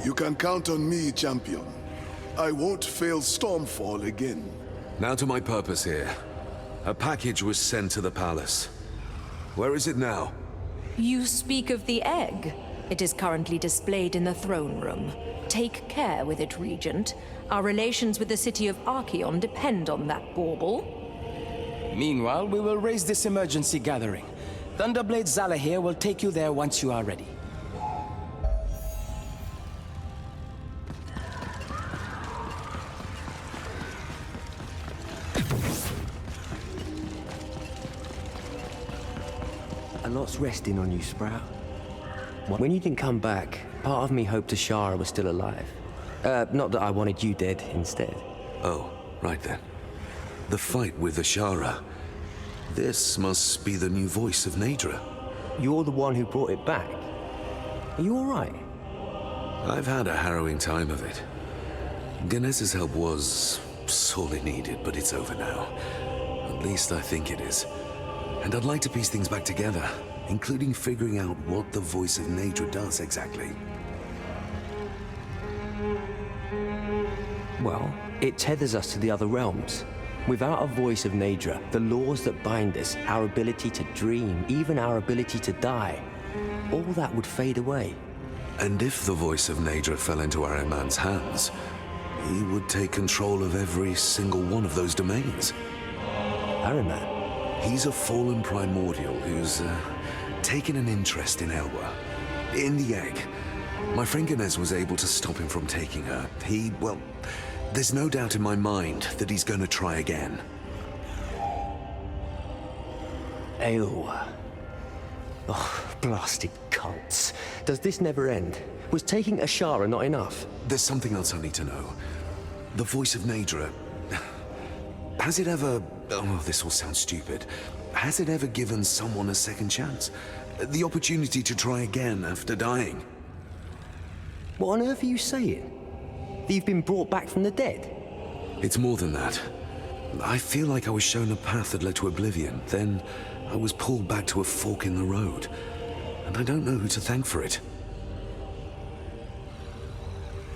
You can count on me, champion. I won't fail Stormfall again. Now to my purpose here. A package was sent to the palace. Where is it now? You speak of the egg. It is currently displayed in the throne room. Take care with it, Regent. Our relations with the city of Archeon depend on that bauble. Meanwhile, we will raise this emergency gathering. Thunderblade Zala here will take you there once you are ready. A lot's resting on you, Sprout. When you didn't come back, part of me hoped Ashara was still alive. Not that I wanted you dead instead. Oh, right then. The fight with Ashara. This must be the new voice of Naedra. You're the one who brought it back. Are you all right? I've had a harrowing time of it. Ganes's help was sorely needed, but it's over now. At least I think it is. And I'd like to piece things back together, including figuring out what the voice of Naedra does exactly. Well, it tethers us to the other realms. Without a voice of Naedra, the laws that bind us, our ability to dream, even our ability to die, all that would fade away. And if the voice of Naedra fell into Ahriman's hands, he would take control of every single one of those domains. Ahriman? He's a fallen primordial who's taken an interest in Elwa. In the egg. My friend Ganes was able to stop him from taking her. Well, there's no doubt in my mind that he's gonna try again. Elwa. Oh, blasted cults. Does this never end? Was taking Ashara not enough? There's something else I need to know. The voice of Naedra. Has it ever... Oh, this will sound stupid. Has it ever given someone a second chance? The opportunity to try again after dying? What on earth are you saying? That you've been brought back from the dead? It's more than that. I feel like I was shown a path that led to oblivion. Then I was pulled back to a fork in the road. And I don't know who to thank for it.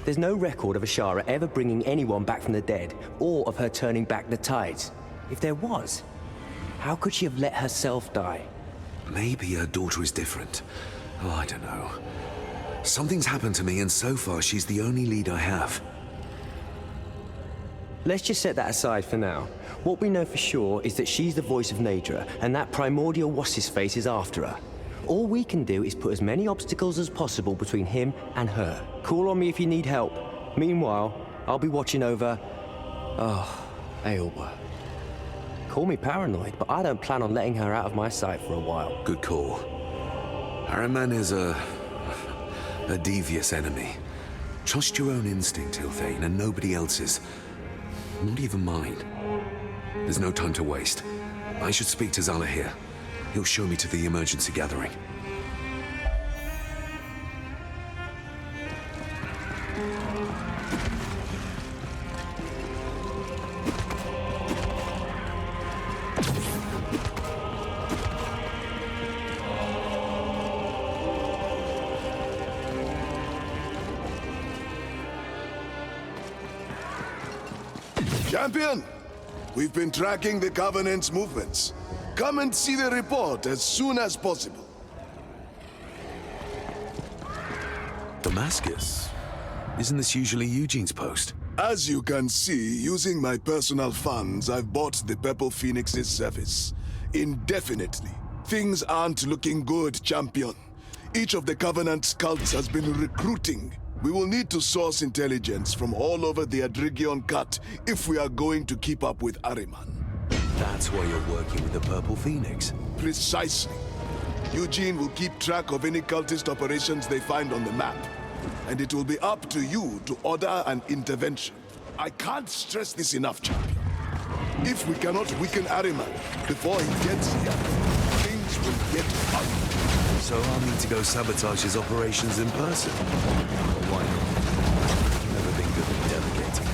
There's no record of Ashara ever bringing anyone back from the dead, or of her turning back the tides. If there was, how could she have let herself die? Maybe her daughter is different. Oh, I don't know. Something's happened to me, and so far she's the only lead I have. Let's just set that aside for now. What we know for sure is that she's the voice of Naedra, and that primordial what's-his-face is after her. All we can do is put as many obstacles as possible between him and her. Call on me if you need help. Meanwhile, I'll be watching over... Oh, Aelwa. Call me paranoid, but I don't plan on letting her out of my sight for a while. Good call. Ahriman is a devious enemy. Trust your own instinct, Hilthane, and nobody else's. Not even mine. There's no time to waste. I should speak to Zala here. He'll show me to the emergency gathering. Champion! We've been tracking the Covenant's movements. Come and see the report as soon as possible. Damascus? Isn't this usually Eugene's post? As you can see, using my personal funds, I've bought the Purple Phoenix's service. Indefinitely. Things aren't looking good, Champion. Each of the Covenant's cults has been recruiting. We will need to source intelligence from all over the Adrigion Cut if we are going to keep up with Ahriman. That's why you're working with the Purple Phoenix? Precisely. Eugene will keep track of any cultist operations they find on the map. And it will be up to you to order an intervention. I can't stress this enough, Champion. If we cannot weaken Ahriman before he gets here, things Dawnbangers will get ugly. So I'll need to go sabotage his operations in person. But why not? Never been good at delegating.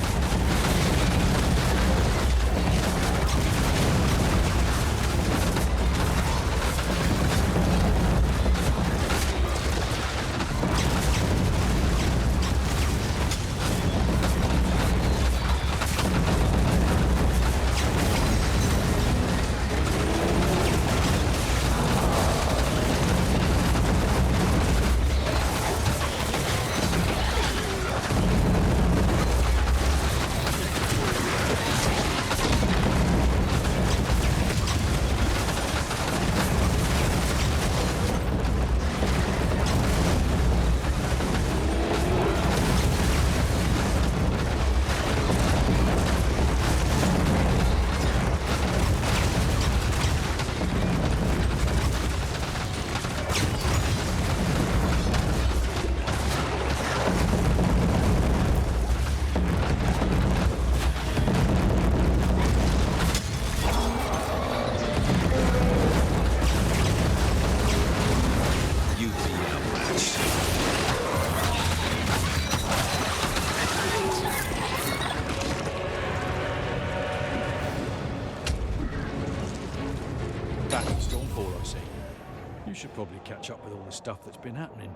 You should probably catch up with all the stuff that's been happening.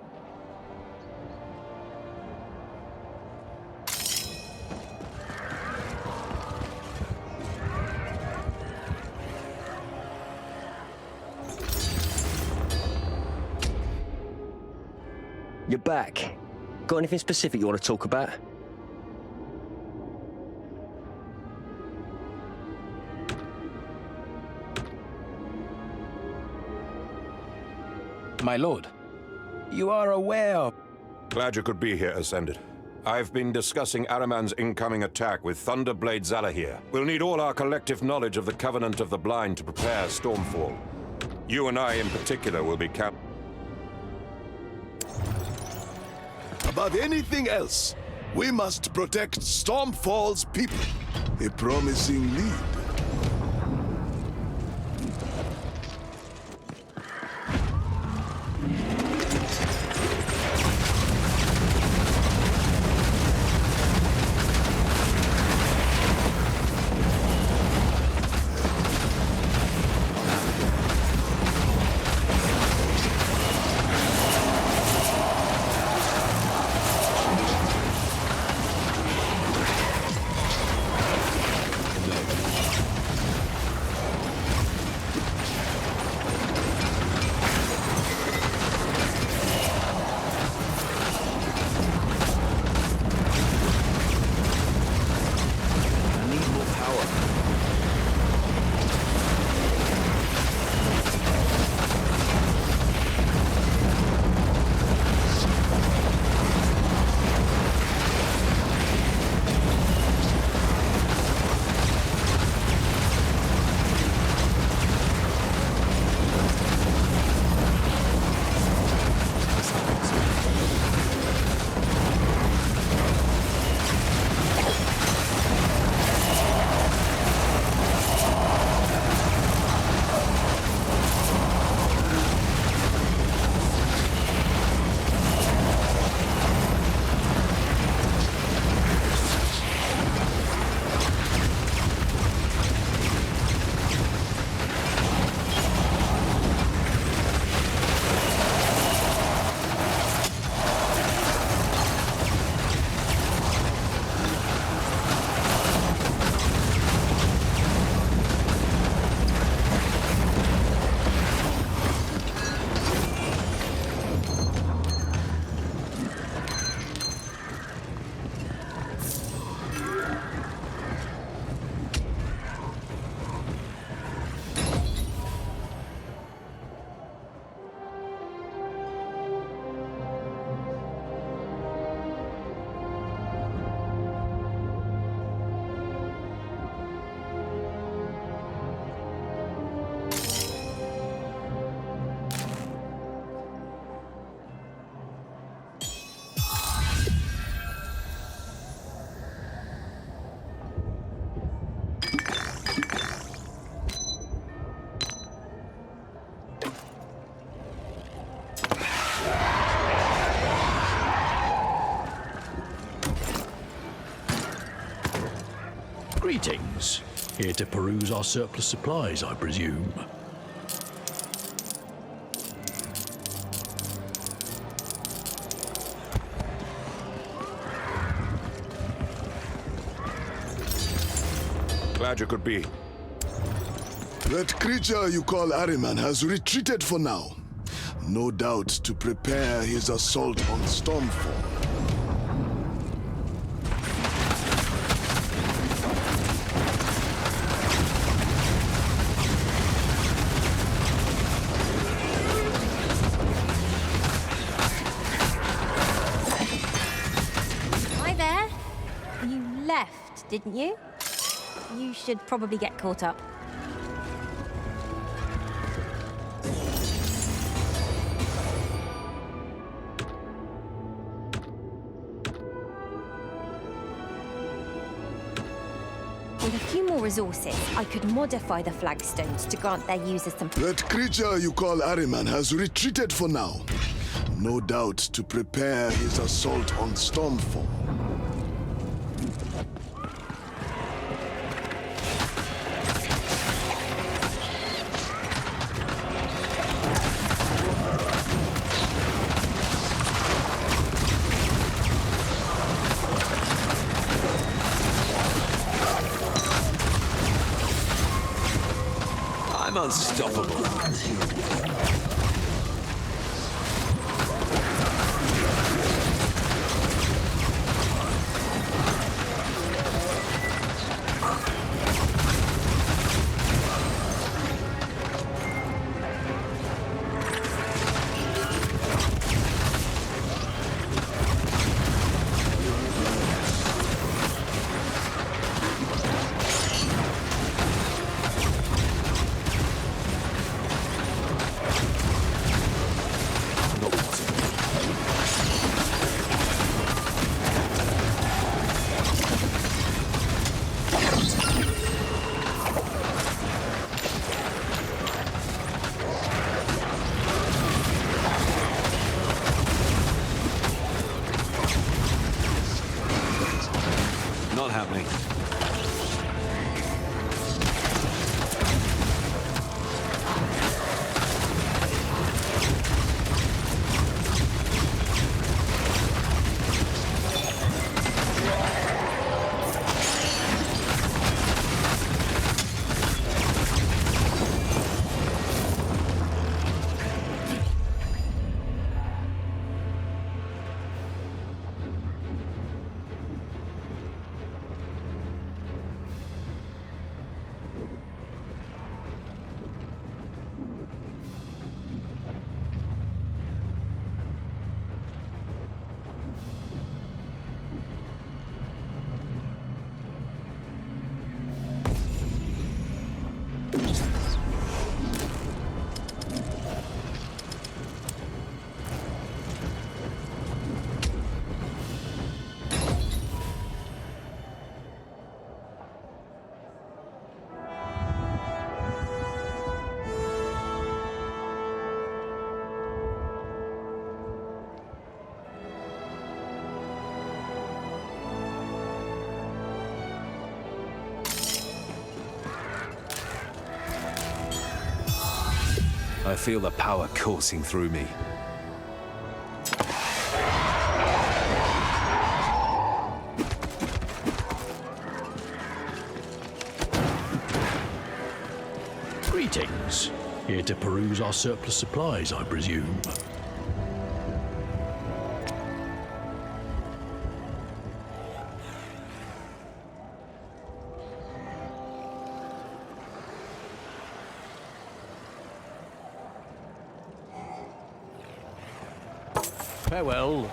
You're back. Got anything specific you want to talk about? My lord, you are aware of... Glad you could be here, Ascended. I've been discussing Araman's incoming attack with Thunderblade Zalahir. We'll need all our collective knowledge of the Covenant of the Blind to prepare Stormfall. You and I in particular will be Above anything else, we must protect Stormfall's people. A promising lead. Greetings. Here to peruse our surplus supplies, I presume. Glad you could be. That creature you call Ahriman has retreated for now. No doubt to prepare his assault on Stormfall. Hi there. You left, didn't you? You should probably get caught up. With a few more resources, I could modify the flagstones to grant their users some... That creature you call Ahriman has retreated for now. No doubt to prepare his assault on Stormfall. I'm unstoppable. Not happening. I feel the power coursing through me. Greetings. Here to peruse our surplus supplies, I presume. Farewell.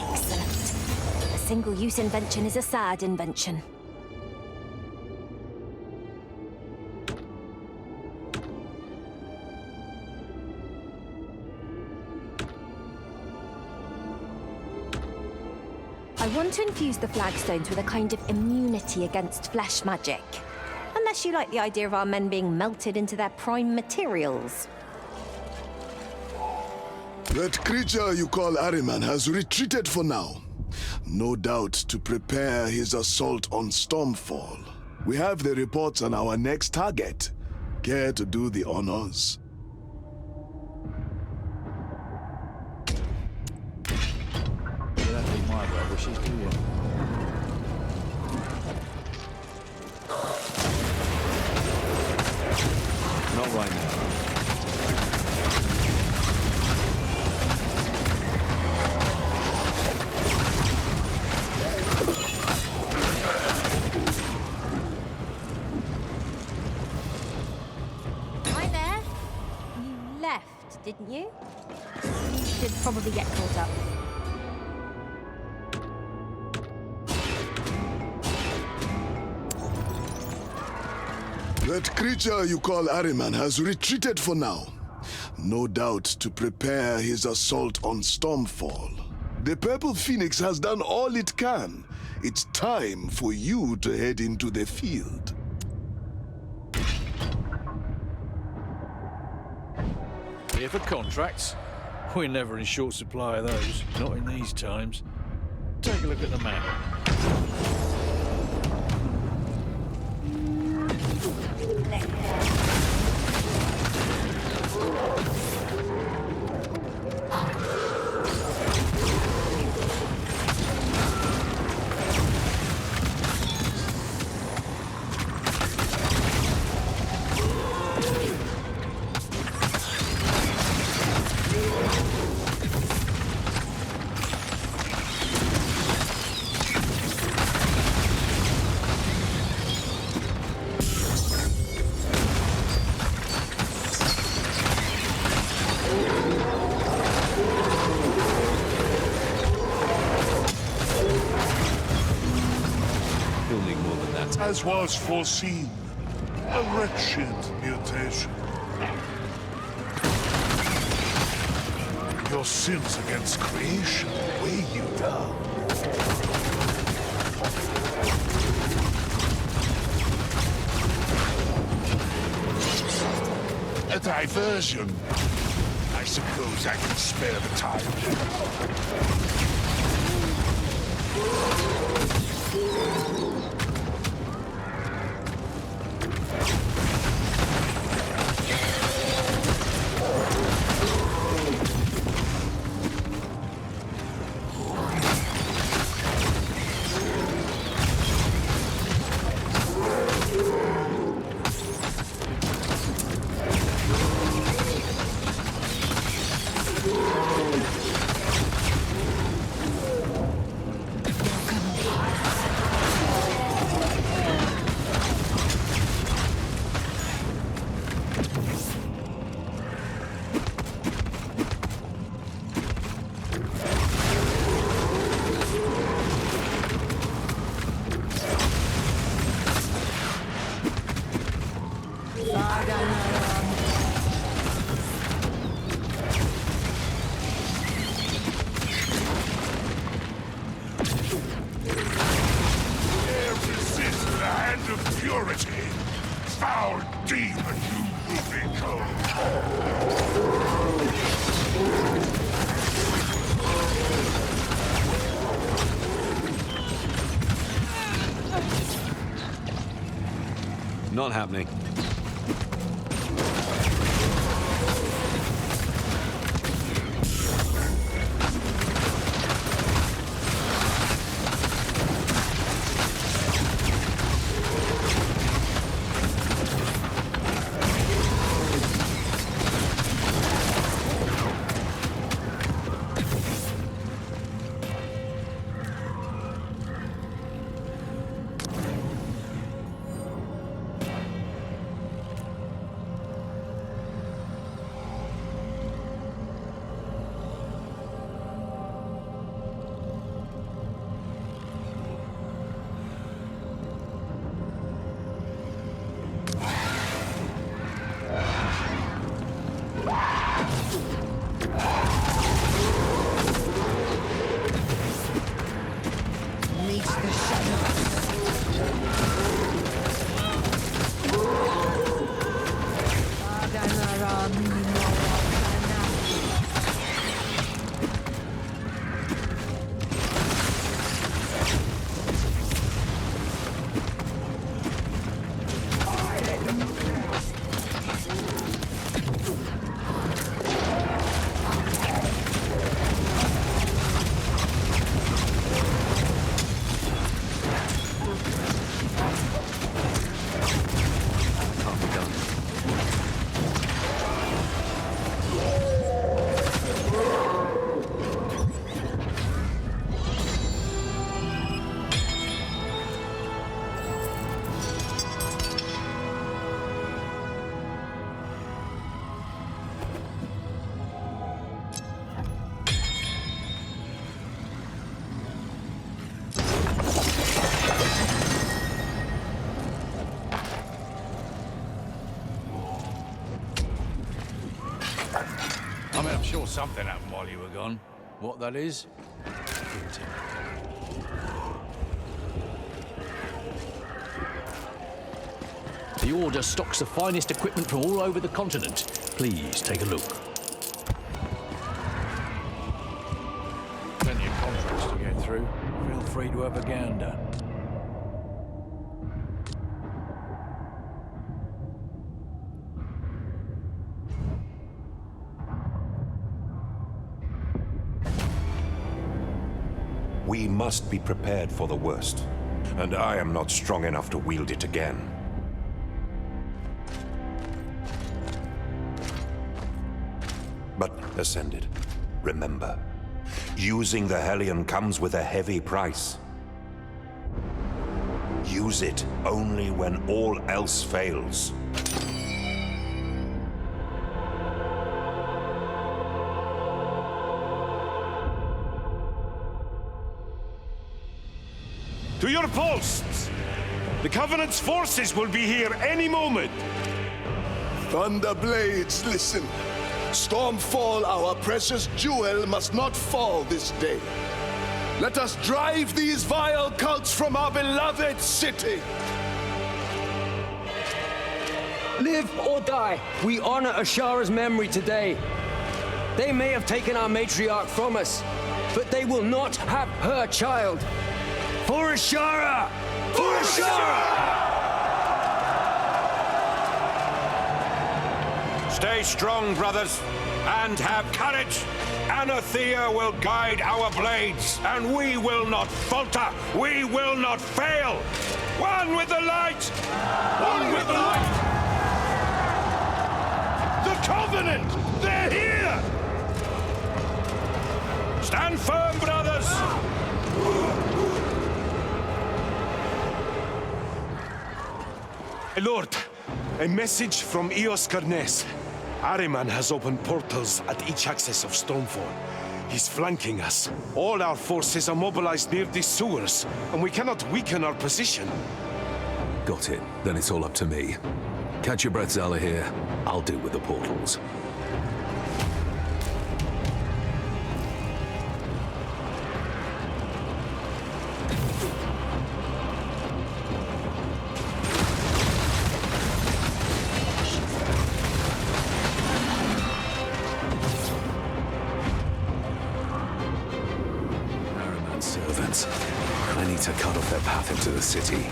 Excellent. A single-use invention is a sad invention. I want to infuse the flagstones with a kind of immunity against flesh magic. Unless you like the idea of our men being melted into their prime materials. That creature you call Ahriman has retreated for now. No doubt to prepare his assault on Stormfall. We have the reports on our next target. Care to do the honors? You don't need my well wishes, do you? Not right now. Hi there. You left, didn't you? You should probably get caught up. That creature you call Ahriman has retreated for now. No doubt to prepare his assault on Stormfall. The Purple Phoenix has done all it can. It's time for you to head into the field. Here for contracts? We're never in short supply of those, not in these times. Take a look at the map. As was foreseen, a wretched mutation. Your sins against creation weigh you down. A diversion. I suppose I can spare the time. Not happening. Something happened while you were gone. What that is, couldn't tell. The Order stocks the finest equipment from all over the continent. Please take a look. Plenty of contracts to get through. Feel free to have a gander. We must be prepared for the worst, and I am not strong enough to wield it again. But Ascended, remember, using the Hellion comes with a heavy price. Use it only when all else fails. To your posts! The Covenant's forces will be here any moment! Thunderblades, listen. Stormfall, our precious jewel, must not fall this day. Let us drive these vile cults from our beloved city! Live or die, we honor Ashara's memory today. They may have taken our matriarch from us, but they will not have her child. For Ashara! For Ashara! Stay strong, brothers, and have courage. Anathea will guide our blades, and we will not falter. We will not fail. One with the light! One with the light! The Covenant! They're here! Stand firm, brothers! Lord, a message from Eos Karnes. Ahriman has opened portals at each axis of Stormfall. He's flanking us. All our forces are mobilized near these sewers, and we cannot weaken our position. Got it. Then it's all up to me. Catch your breath, Zala here. I'll deal with the portals. To cut off their path into the city.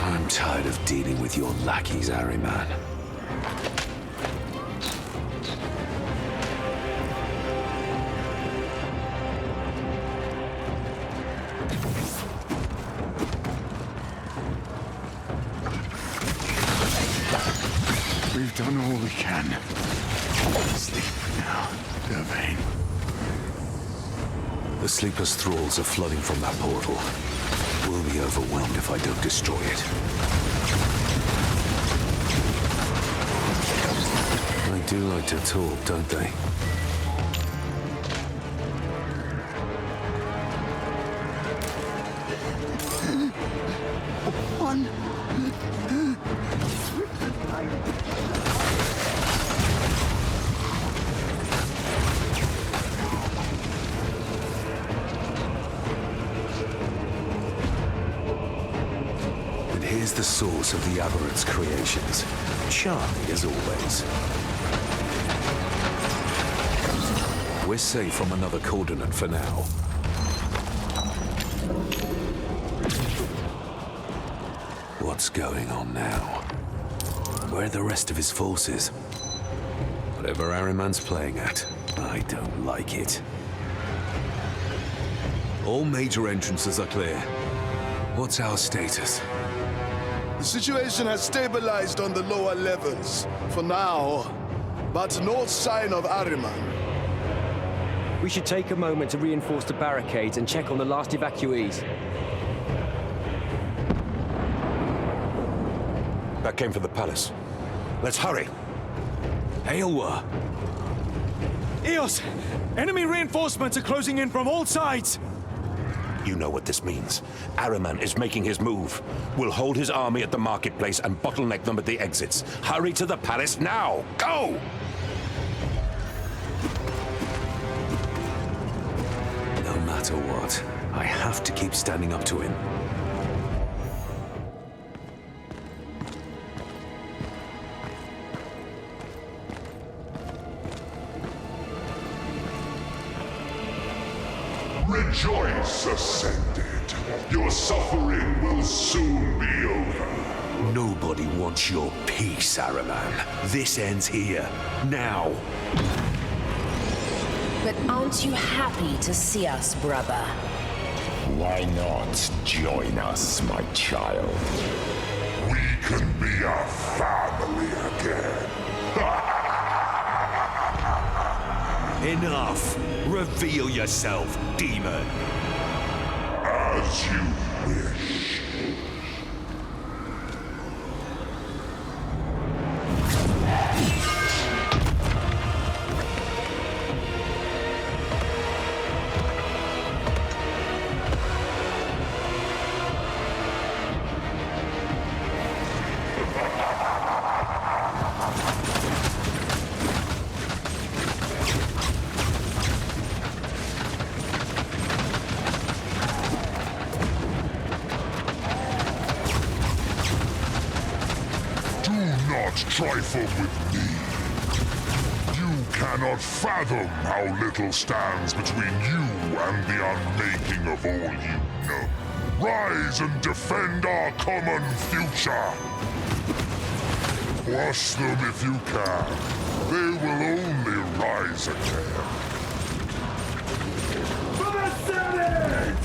I'm tired of dealing with your lackeys, Ahriman. We've done all we can. Sleep now, Dawnbane. The Sleeper's thralls are flooding from that portal. We'll be overwhelmed if I don't destroy it. They do like to talk, don't they? One. Here's the source of the Aberrant's creations. Charming as always. We're safe from another coordinate for now. What's going on now? Where are the rest of his forces? Whatever Ahriman's playing at, I don't like it. All major entrances are clear. What's our status? The situation has stabilized on the lower levels, for now, but no sign of Ahriman. We should take a moment to reinforce the barricades and check on the last evacuees. That came from the palace. Let's hurry. Aylwa! Eos! Enemy reinforcements are closing in from all sides! You know what this means. Ahriman is making his move. We'll hold his army at the marketplace and bottleneck them at the exits. Hurry to the palace now! Go! No matter what, I have to keep standing up to him. Rejoice, Ascended. Your suffering will soon be over. Nobody wants your peace, Ahriman. This ends here. Now. But aren't you happy to see us, brother? Why not join us, my child? We can be a family again. Enough! Reveal yourself, demon! As you wish. Trifle with me. You cannot fathom how little stands between you and the unmaking of all you know. Rise and defend our common future. Crush them if you can. They will only rise again. For the Senate!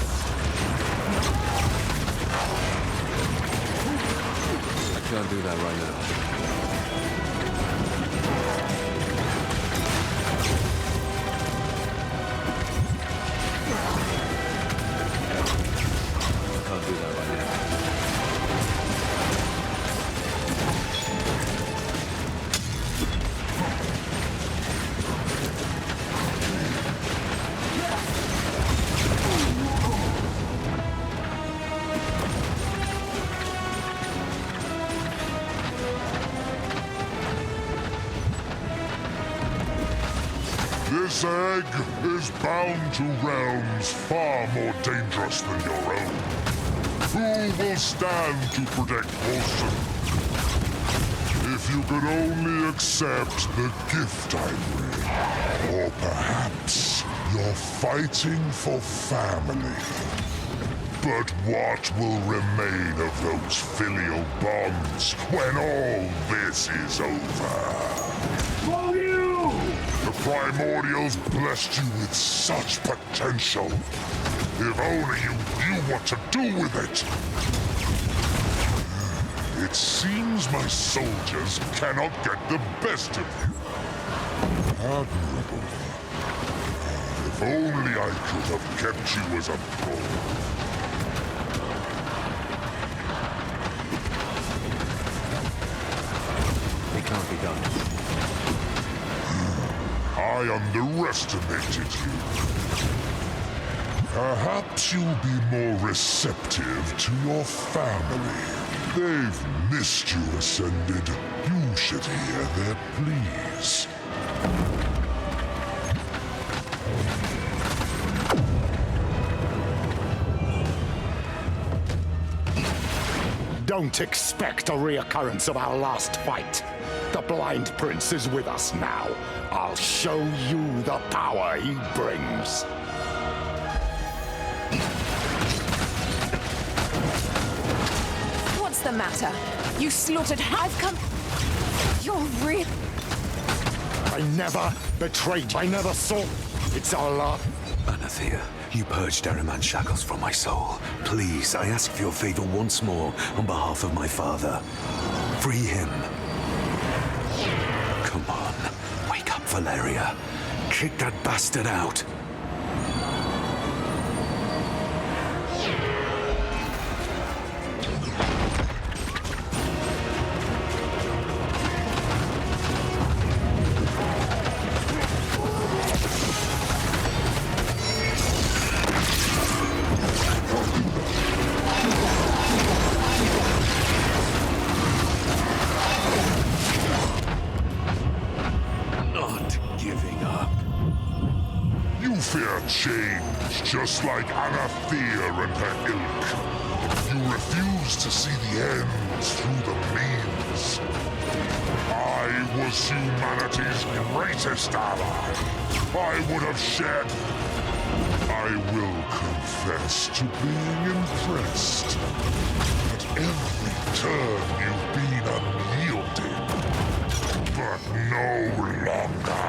I can't do that right now. This egg is bound to realms far more dangerous than your own. Who will stand to protect Wolcen? If you could only accept the gift I bring. Or perhaps you're fighting for family. But what will remain of those filial bonds when all this is over? The Primordials blessed you with such potential. If only you knew what to do with it. It seems my soldiers cannot get the best of you. Admirable. If only I could have kept you as a pawn. It can't be done. I underestimated you. Perhaps you'll be more receptive to your family. They've missed you, Ascended. You should hear their pleas. Don't expect a reoccurrence of our last fight. The Blind Prince is with us now. I'll show you the power he brings. What's the matter? You slaughtered I've come... You're real... I never betrayed you. I never saw... It's our last... Anathea, you purged Ahriman's shackles from my soul. Please, I ask for your favor once more on behalf of my father. Free him. Come on, wake up, Valeria. Kick that bastard out. fear change, just like Anathea and her ilk. You refuse to see the end through the means. I was humanity's greatest ally. I would have shed. I will confess to being impressed. At every turn you've been unyielding. But no longer.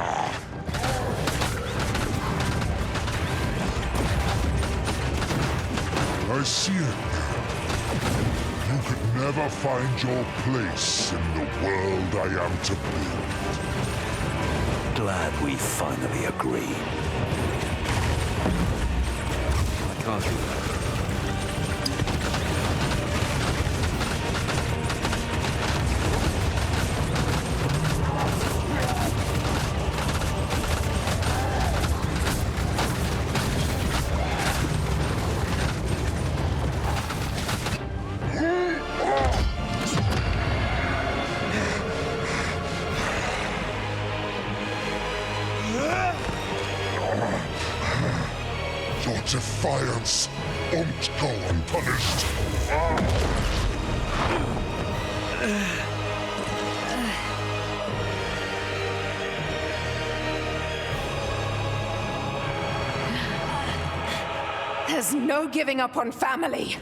I see it now. You could never find your place in the world I am to build. Glad we finally agree. I can't do that. Your defiance won't go unpunished. There's no giving up on family.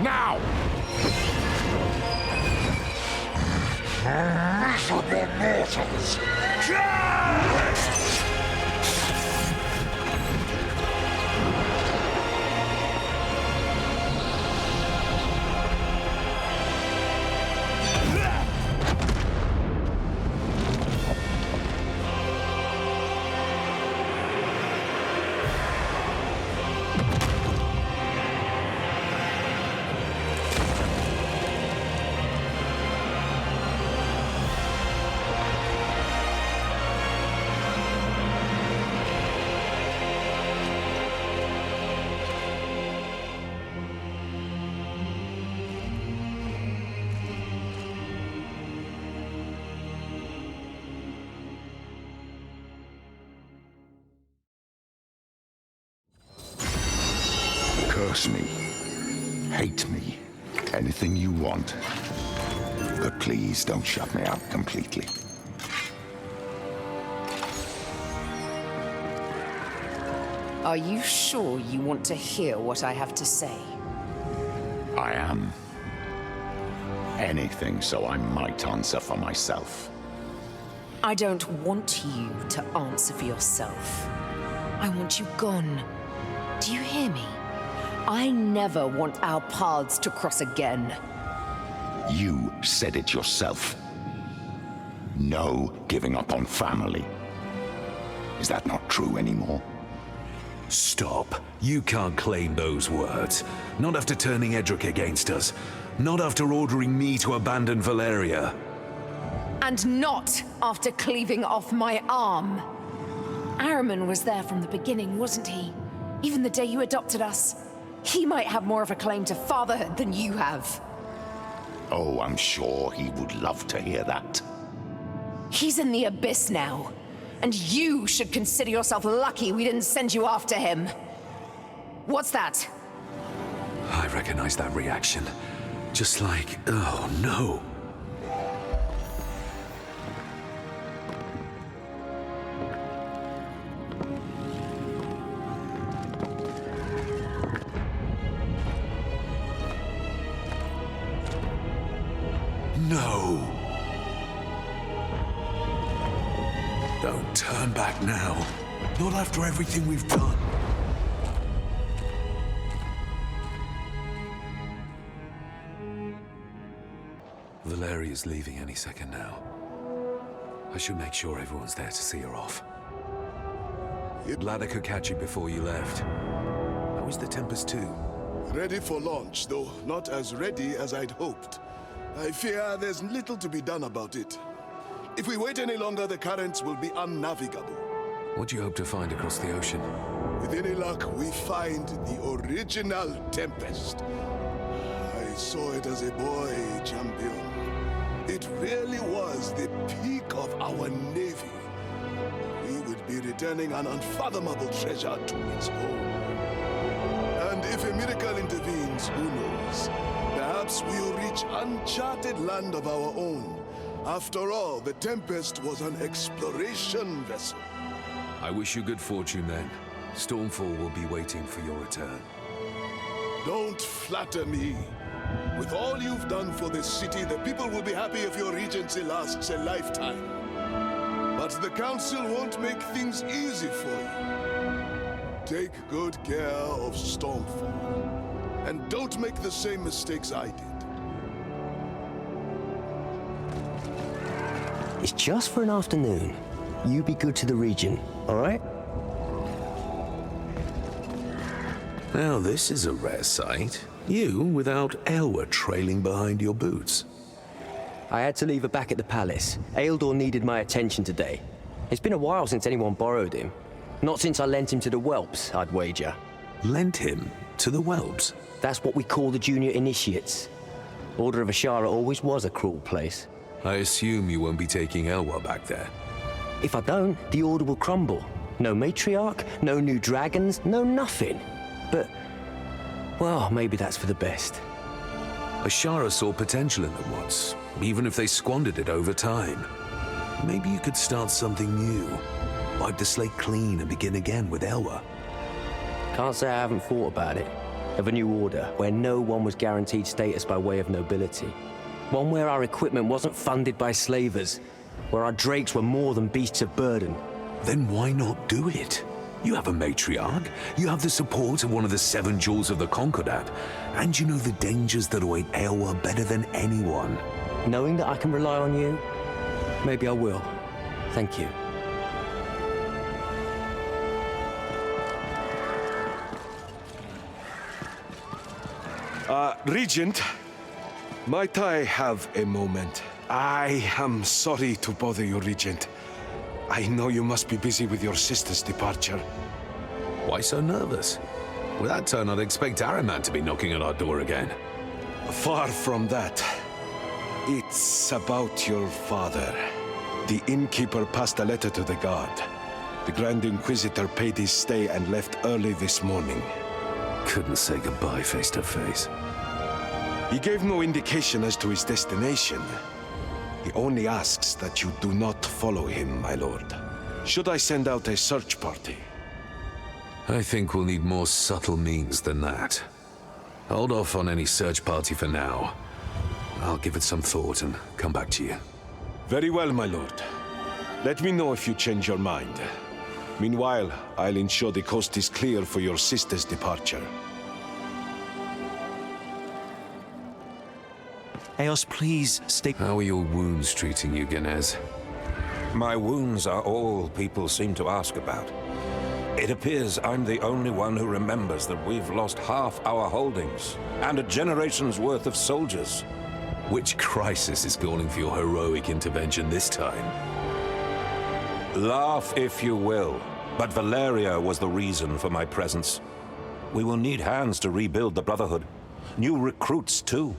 Now! Miserable mortals! Curse me, hate me, anything you want. But please don't shut me out completely. Are you sure you want to hear what I have to say? I am. Anything so I might answer for myself. I don't want you to answer for yourself. I want you gone. Do you hear me? I never want our paths to cross again. You said it yourself. No giving up on family. Is that not true anymore? Stop. You can't claim those words. Not after turning Edric against us. Not after ordering me to abandon Valeria. And not after cleaving off my arm. Ahriman was there from the beginning, wasn't he? Even the day you adopted us. He might have more of a claim to fatherhood than you have. Oh, I'm sure he would love to hear that. He's in the abyss now. And you should consider yourself lucky we didn't send you after him. What's that? I recognize that reaction. Just like, oh no. No. Don't turn back now. Not after everything we've done. Valeria's leaving any second now. I should make sure everyone's there to see her off. Ladder could catch you before you left. How is the Tempest 2? Ready for launch, though not as ready as I'd hoped. I fear there's little to be done about it. If we wait any longer, the currents will be unnavigable. What do you hope to find across the ocean? With With any luck, we find the original Tempest. I saw it as a boy, champion. It really was the peak of our navy. We would be returning an unfathomable treasure to its home. And if a miracle intervenes, who knows? Perhaps we'll reach uncharted land of our own. After all, the Tempest was an exploration vessel. I wish you good fortune then. Stormfall will be waiting for your return. Don't flatter me. With all you've done for this city, the people will be happy if your regency lasts a lifetime. But the Council won't make things easy for you. Take good care of Stormfall. And don't make the same mistakes I did. It's just for an afternoon. You be good to the region, all right? Now this is a rare sight. You without Elwa trailing behind your boots. I had to leave her back at the palace. Ealdor needed my attention today. It's been a while since anyone borrowed him. Not since I lent him to the whelps, I'd wager. Lent him to the whelps? That's what we call the junior initiates. Order of Ashara always was a cruel place. I assume you won't be taking Elwa back there. If I don't, the order will crumble. No matriarch, no new dragons, no nothing. But, well, maybe that's for the best. Ashara saw potential in them once, even if they squandered it over time. Maybe you could start something new. Wipe the slate clean and begin again with Elwa. Can't say I haven't thought about it. Of a new order, where no one was guaranteed status by way of nobility. One where our equipment wasn't funded by slavers. Where our drakes were more than beasts of burden. Then why not do it? You have a matriarch, you have the support of one of the 7 jewels of the Concordat, and you know the dangers that await Eowyn better than anyone. Knowing that I can rely on you, maybe I will. Thank you. Regent, might I have a moment? I am sorry to bother you, Regent. I know you must be busy with your sister's departure. Why so nervous? With that tone, I'd expect Araman to be knocking at our door again. Far from that. It's about your father. The innkeeper passed a letter to the guard. The Grand Inquisitor paid his stay and left early this morning. Couldn't say goodbye face to face. He gave no indication as to his destination. He only asks that you do not follow him, my lord. Should I send out a search party? I think we'll need more subtle means than that. Hold off on any search party for now. I'll give it some thought and come back to you. Very well, my lord. Let me know if you change your mind. Meanwhile, I'll ensure the coast is clear for your sister's departure. Eos, please stay. How are your wounds treating you, Genez? My wounds are all people seem to ask about. It appears I'm the only one who remembers that we've lost half our holdings, and a generation's worth of soldiers. Which crisis is calling for your heroic intervention this time? Laugh if you will, but Valeria was the reason for my presence. We will need hands to rebuild the Brotherhood. New recruits, too.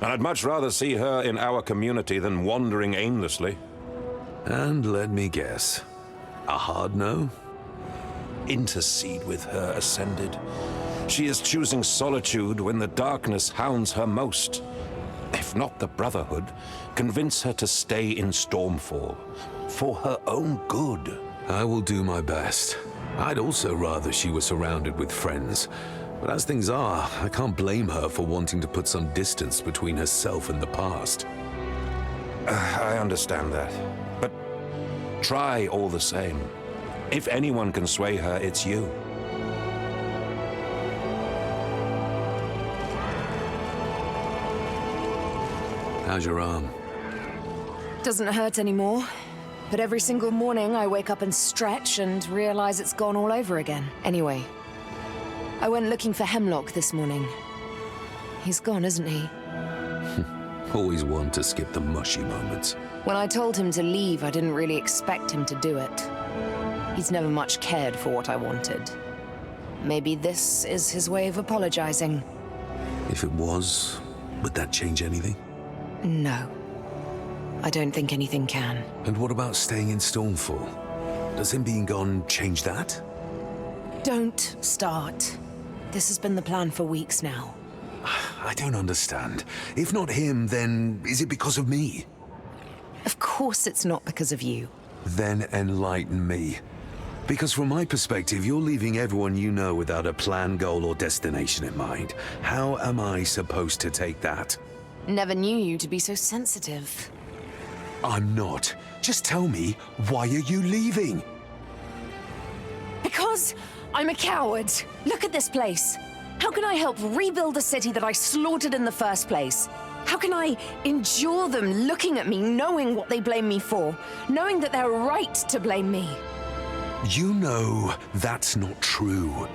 And I'd much rather see her in our community than wandering aimlessly. And let me guess, a hard no? Intercede with her, Ascended. She is choosing solitude when the darkness hounds her most. If not the Brotherhood, convince her to stay in Stormfall. For her own good. I will do my best. I'd also rather she were surrounded with friends. But as things are, I can't blame her for wanting to put some distance between herself and the past. I understand that. But try all the same. If anyone can sway her, it's you. How's your arm? Doesn't hurt anymore. But every single morning I wake up and stretch and realize it's gone all over again. Anyway, I went looking for Heimlock this morning. He's gone, isn't he? Always one to skip the mushy moments. When I told him to leave, I didn't really expect him to do it. He's never much cared for what I wanted. Maybe this is his way of apologizing. If it was, would that change anything? No. I don't think anything can. And what about staying in Stormfall? Does him being gone change that? Don't start. This has been the plan for weeks now. I don't understand. If not him, then is it because of me? Of course it's not because of you. Then enlighten me. Because from my perspective, you're leaving everyone you know without a plan, goal, or destination in mind. How am I supposed to take that? Never knew you to be so sensitive. I'm not. Just tell me, why are you leaving? Because I'm a coward. Look at this place. How can I help rebuild a city that I slaughtered in the first place? How can I endure them looking at me, knowing what they blame me for, knowing that they're right to blame me? You know that's not true.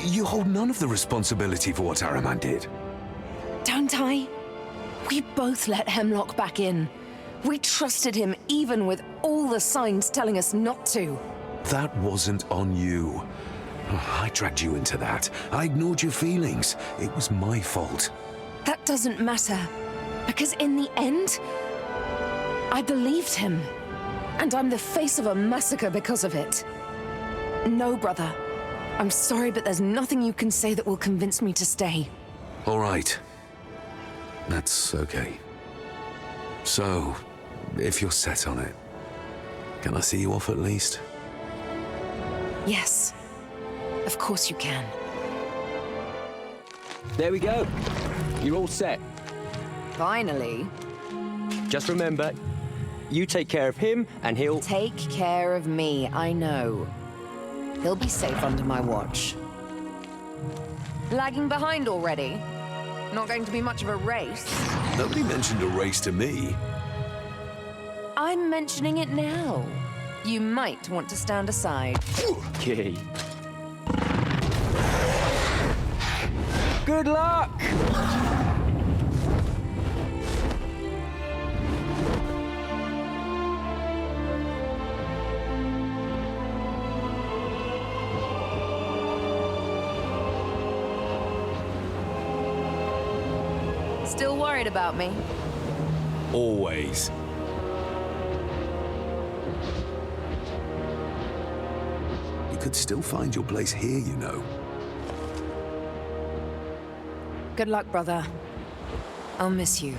You hold none of the responsibility for what Araman did. Don't I? We both let Heimlock back in. We trusted him even with all the signs telling us not to. That wasn't on you. I dragged you into that. I ignored your feelings. It was my fault. That doesn't matter. Because in the end, I believed him. And I'm the face of a massacre because of it. No, brother. I'm sorry, but there's nothing you can say that will convince me to stay. All right. That's okay. So, if you're set on it, can I see you off at least? Yes. Of course you can. There we go. You're all set. Finally. Just remember, you take care of him, and he'll... Take care of me, I know. He'll be safe under my watch. Lagging behind already? Not going to be much of a race. Nobody mentioned a race to me. I'm mentioning it now. You might want to stand aside. Okay. Good luck! Still worried about me? Always. You could still find your place here, you know. Good luck, brother. I'll miss you.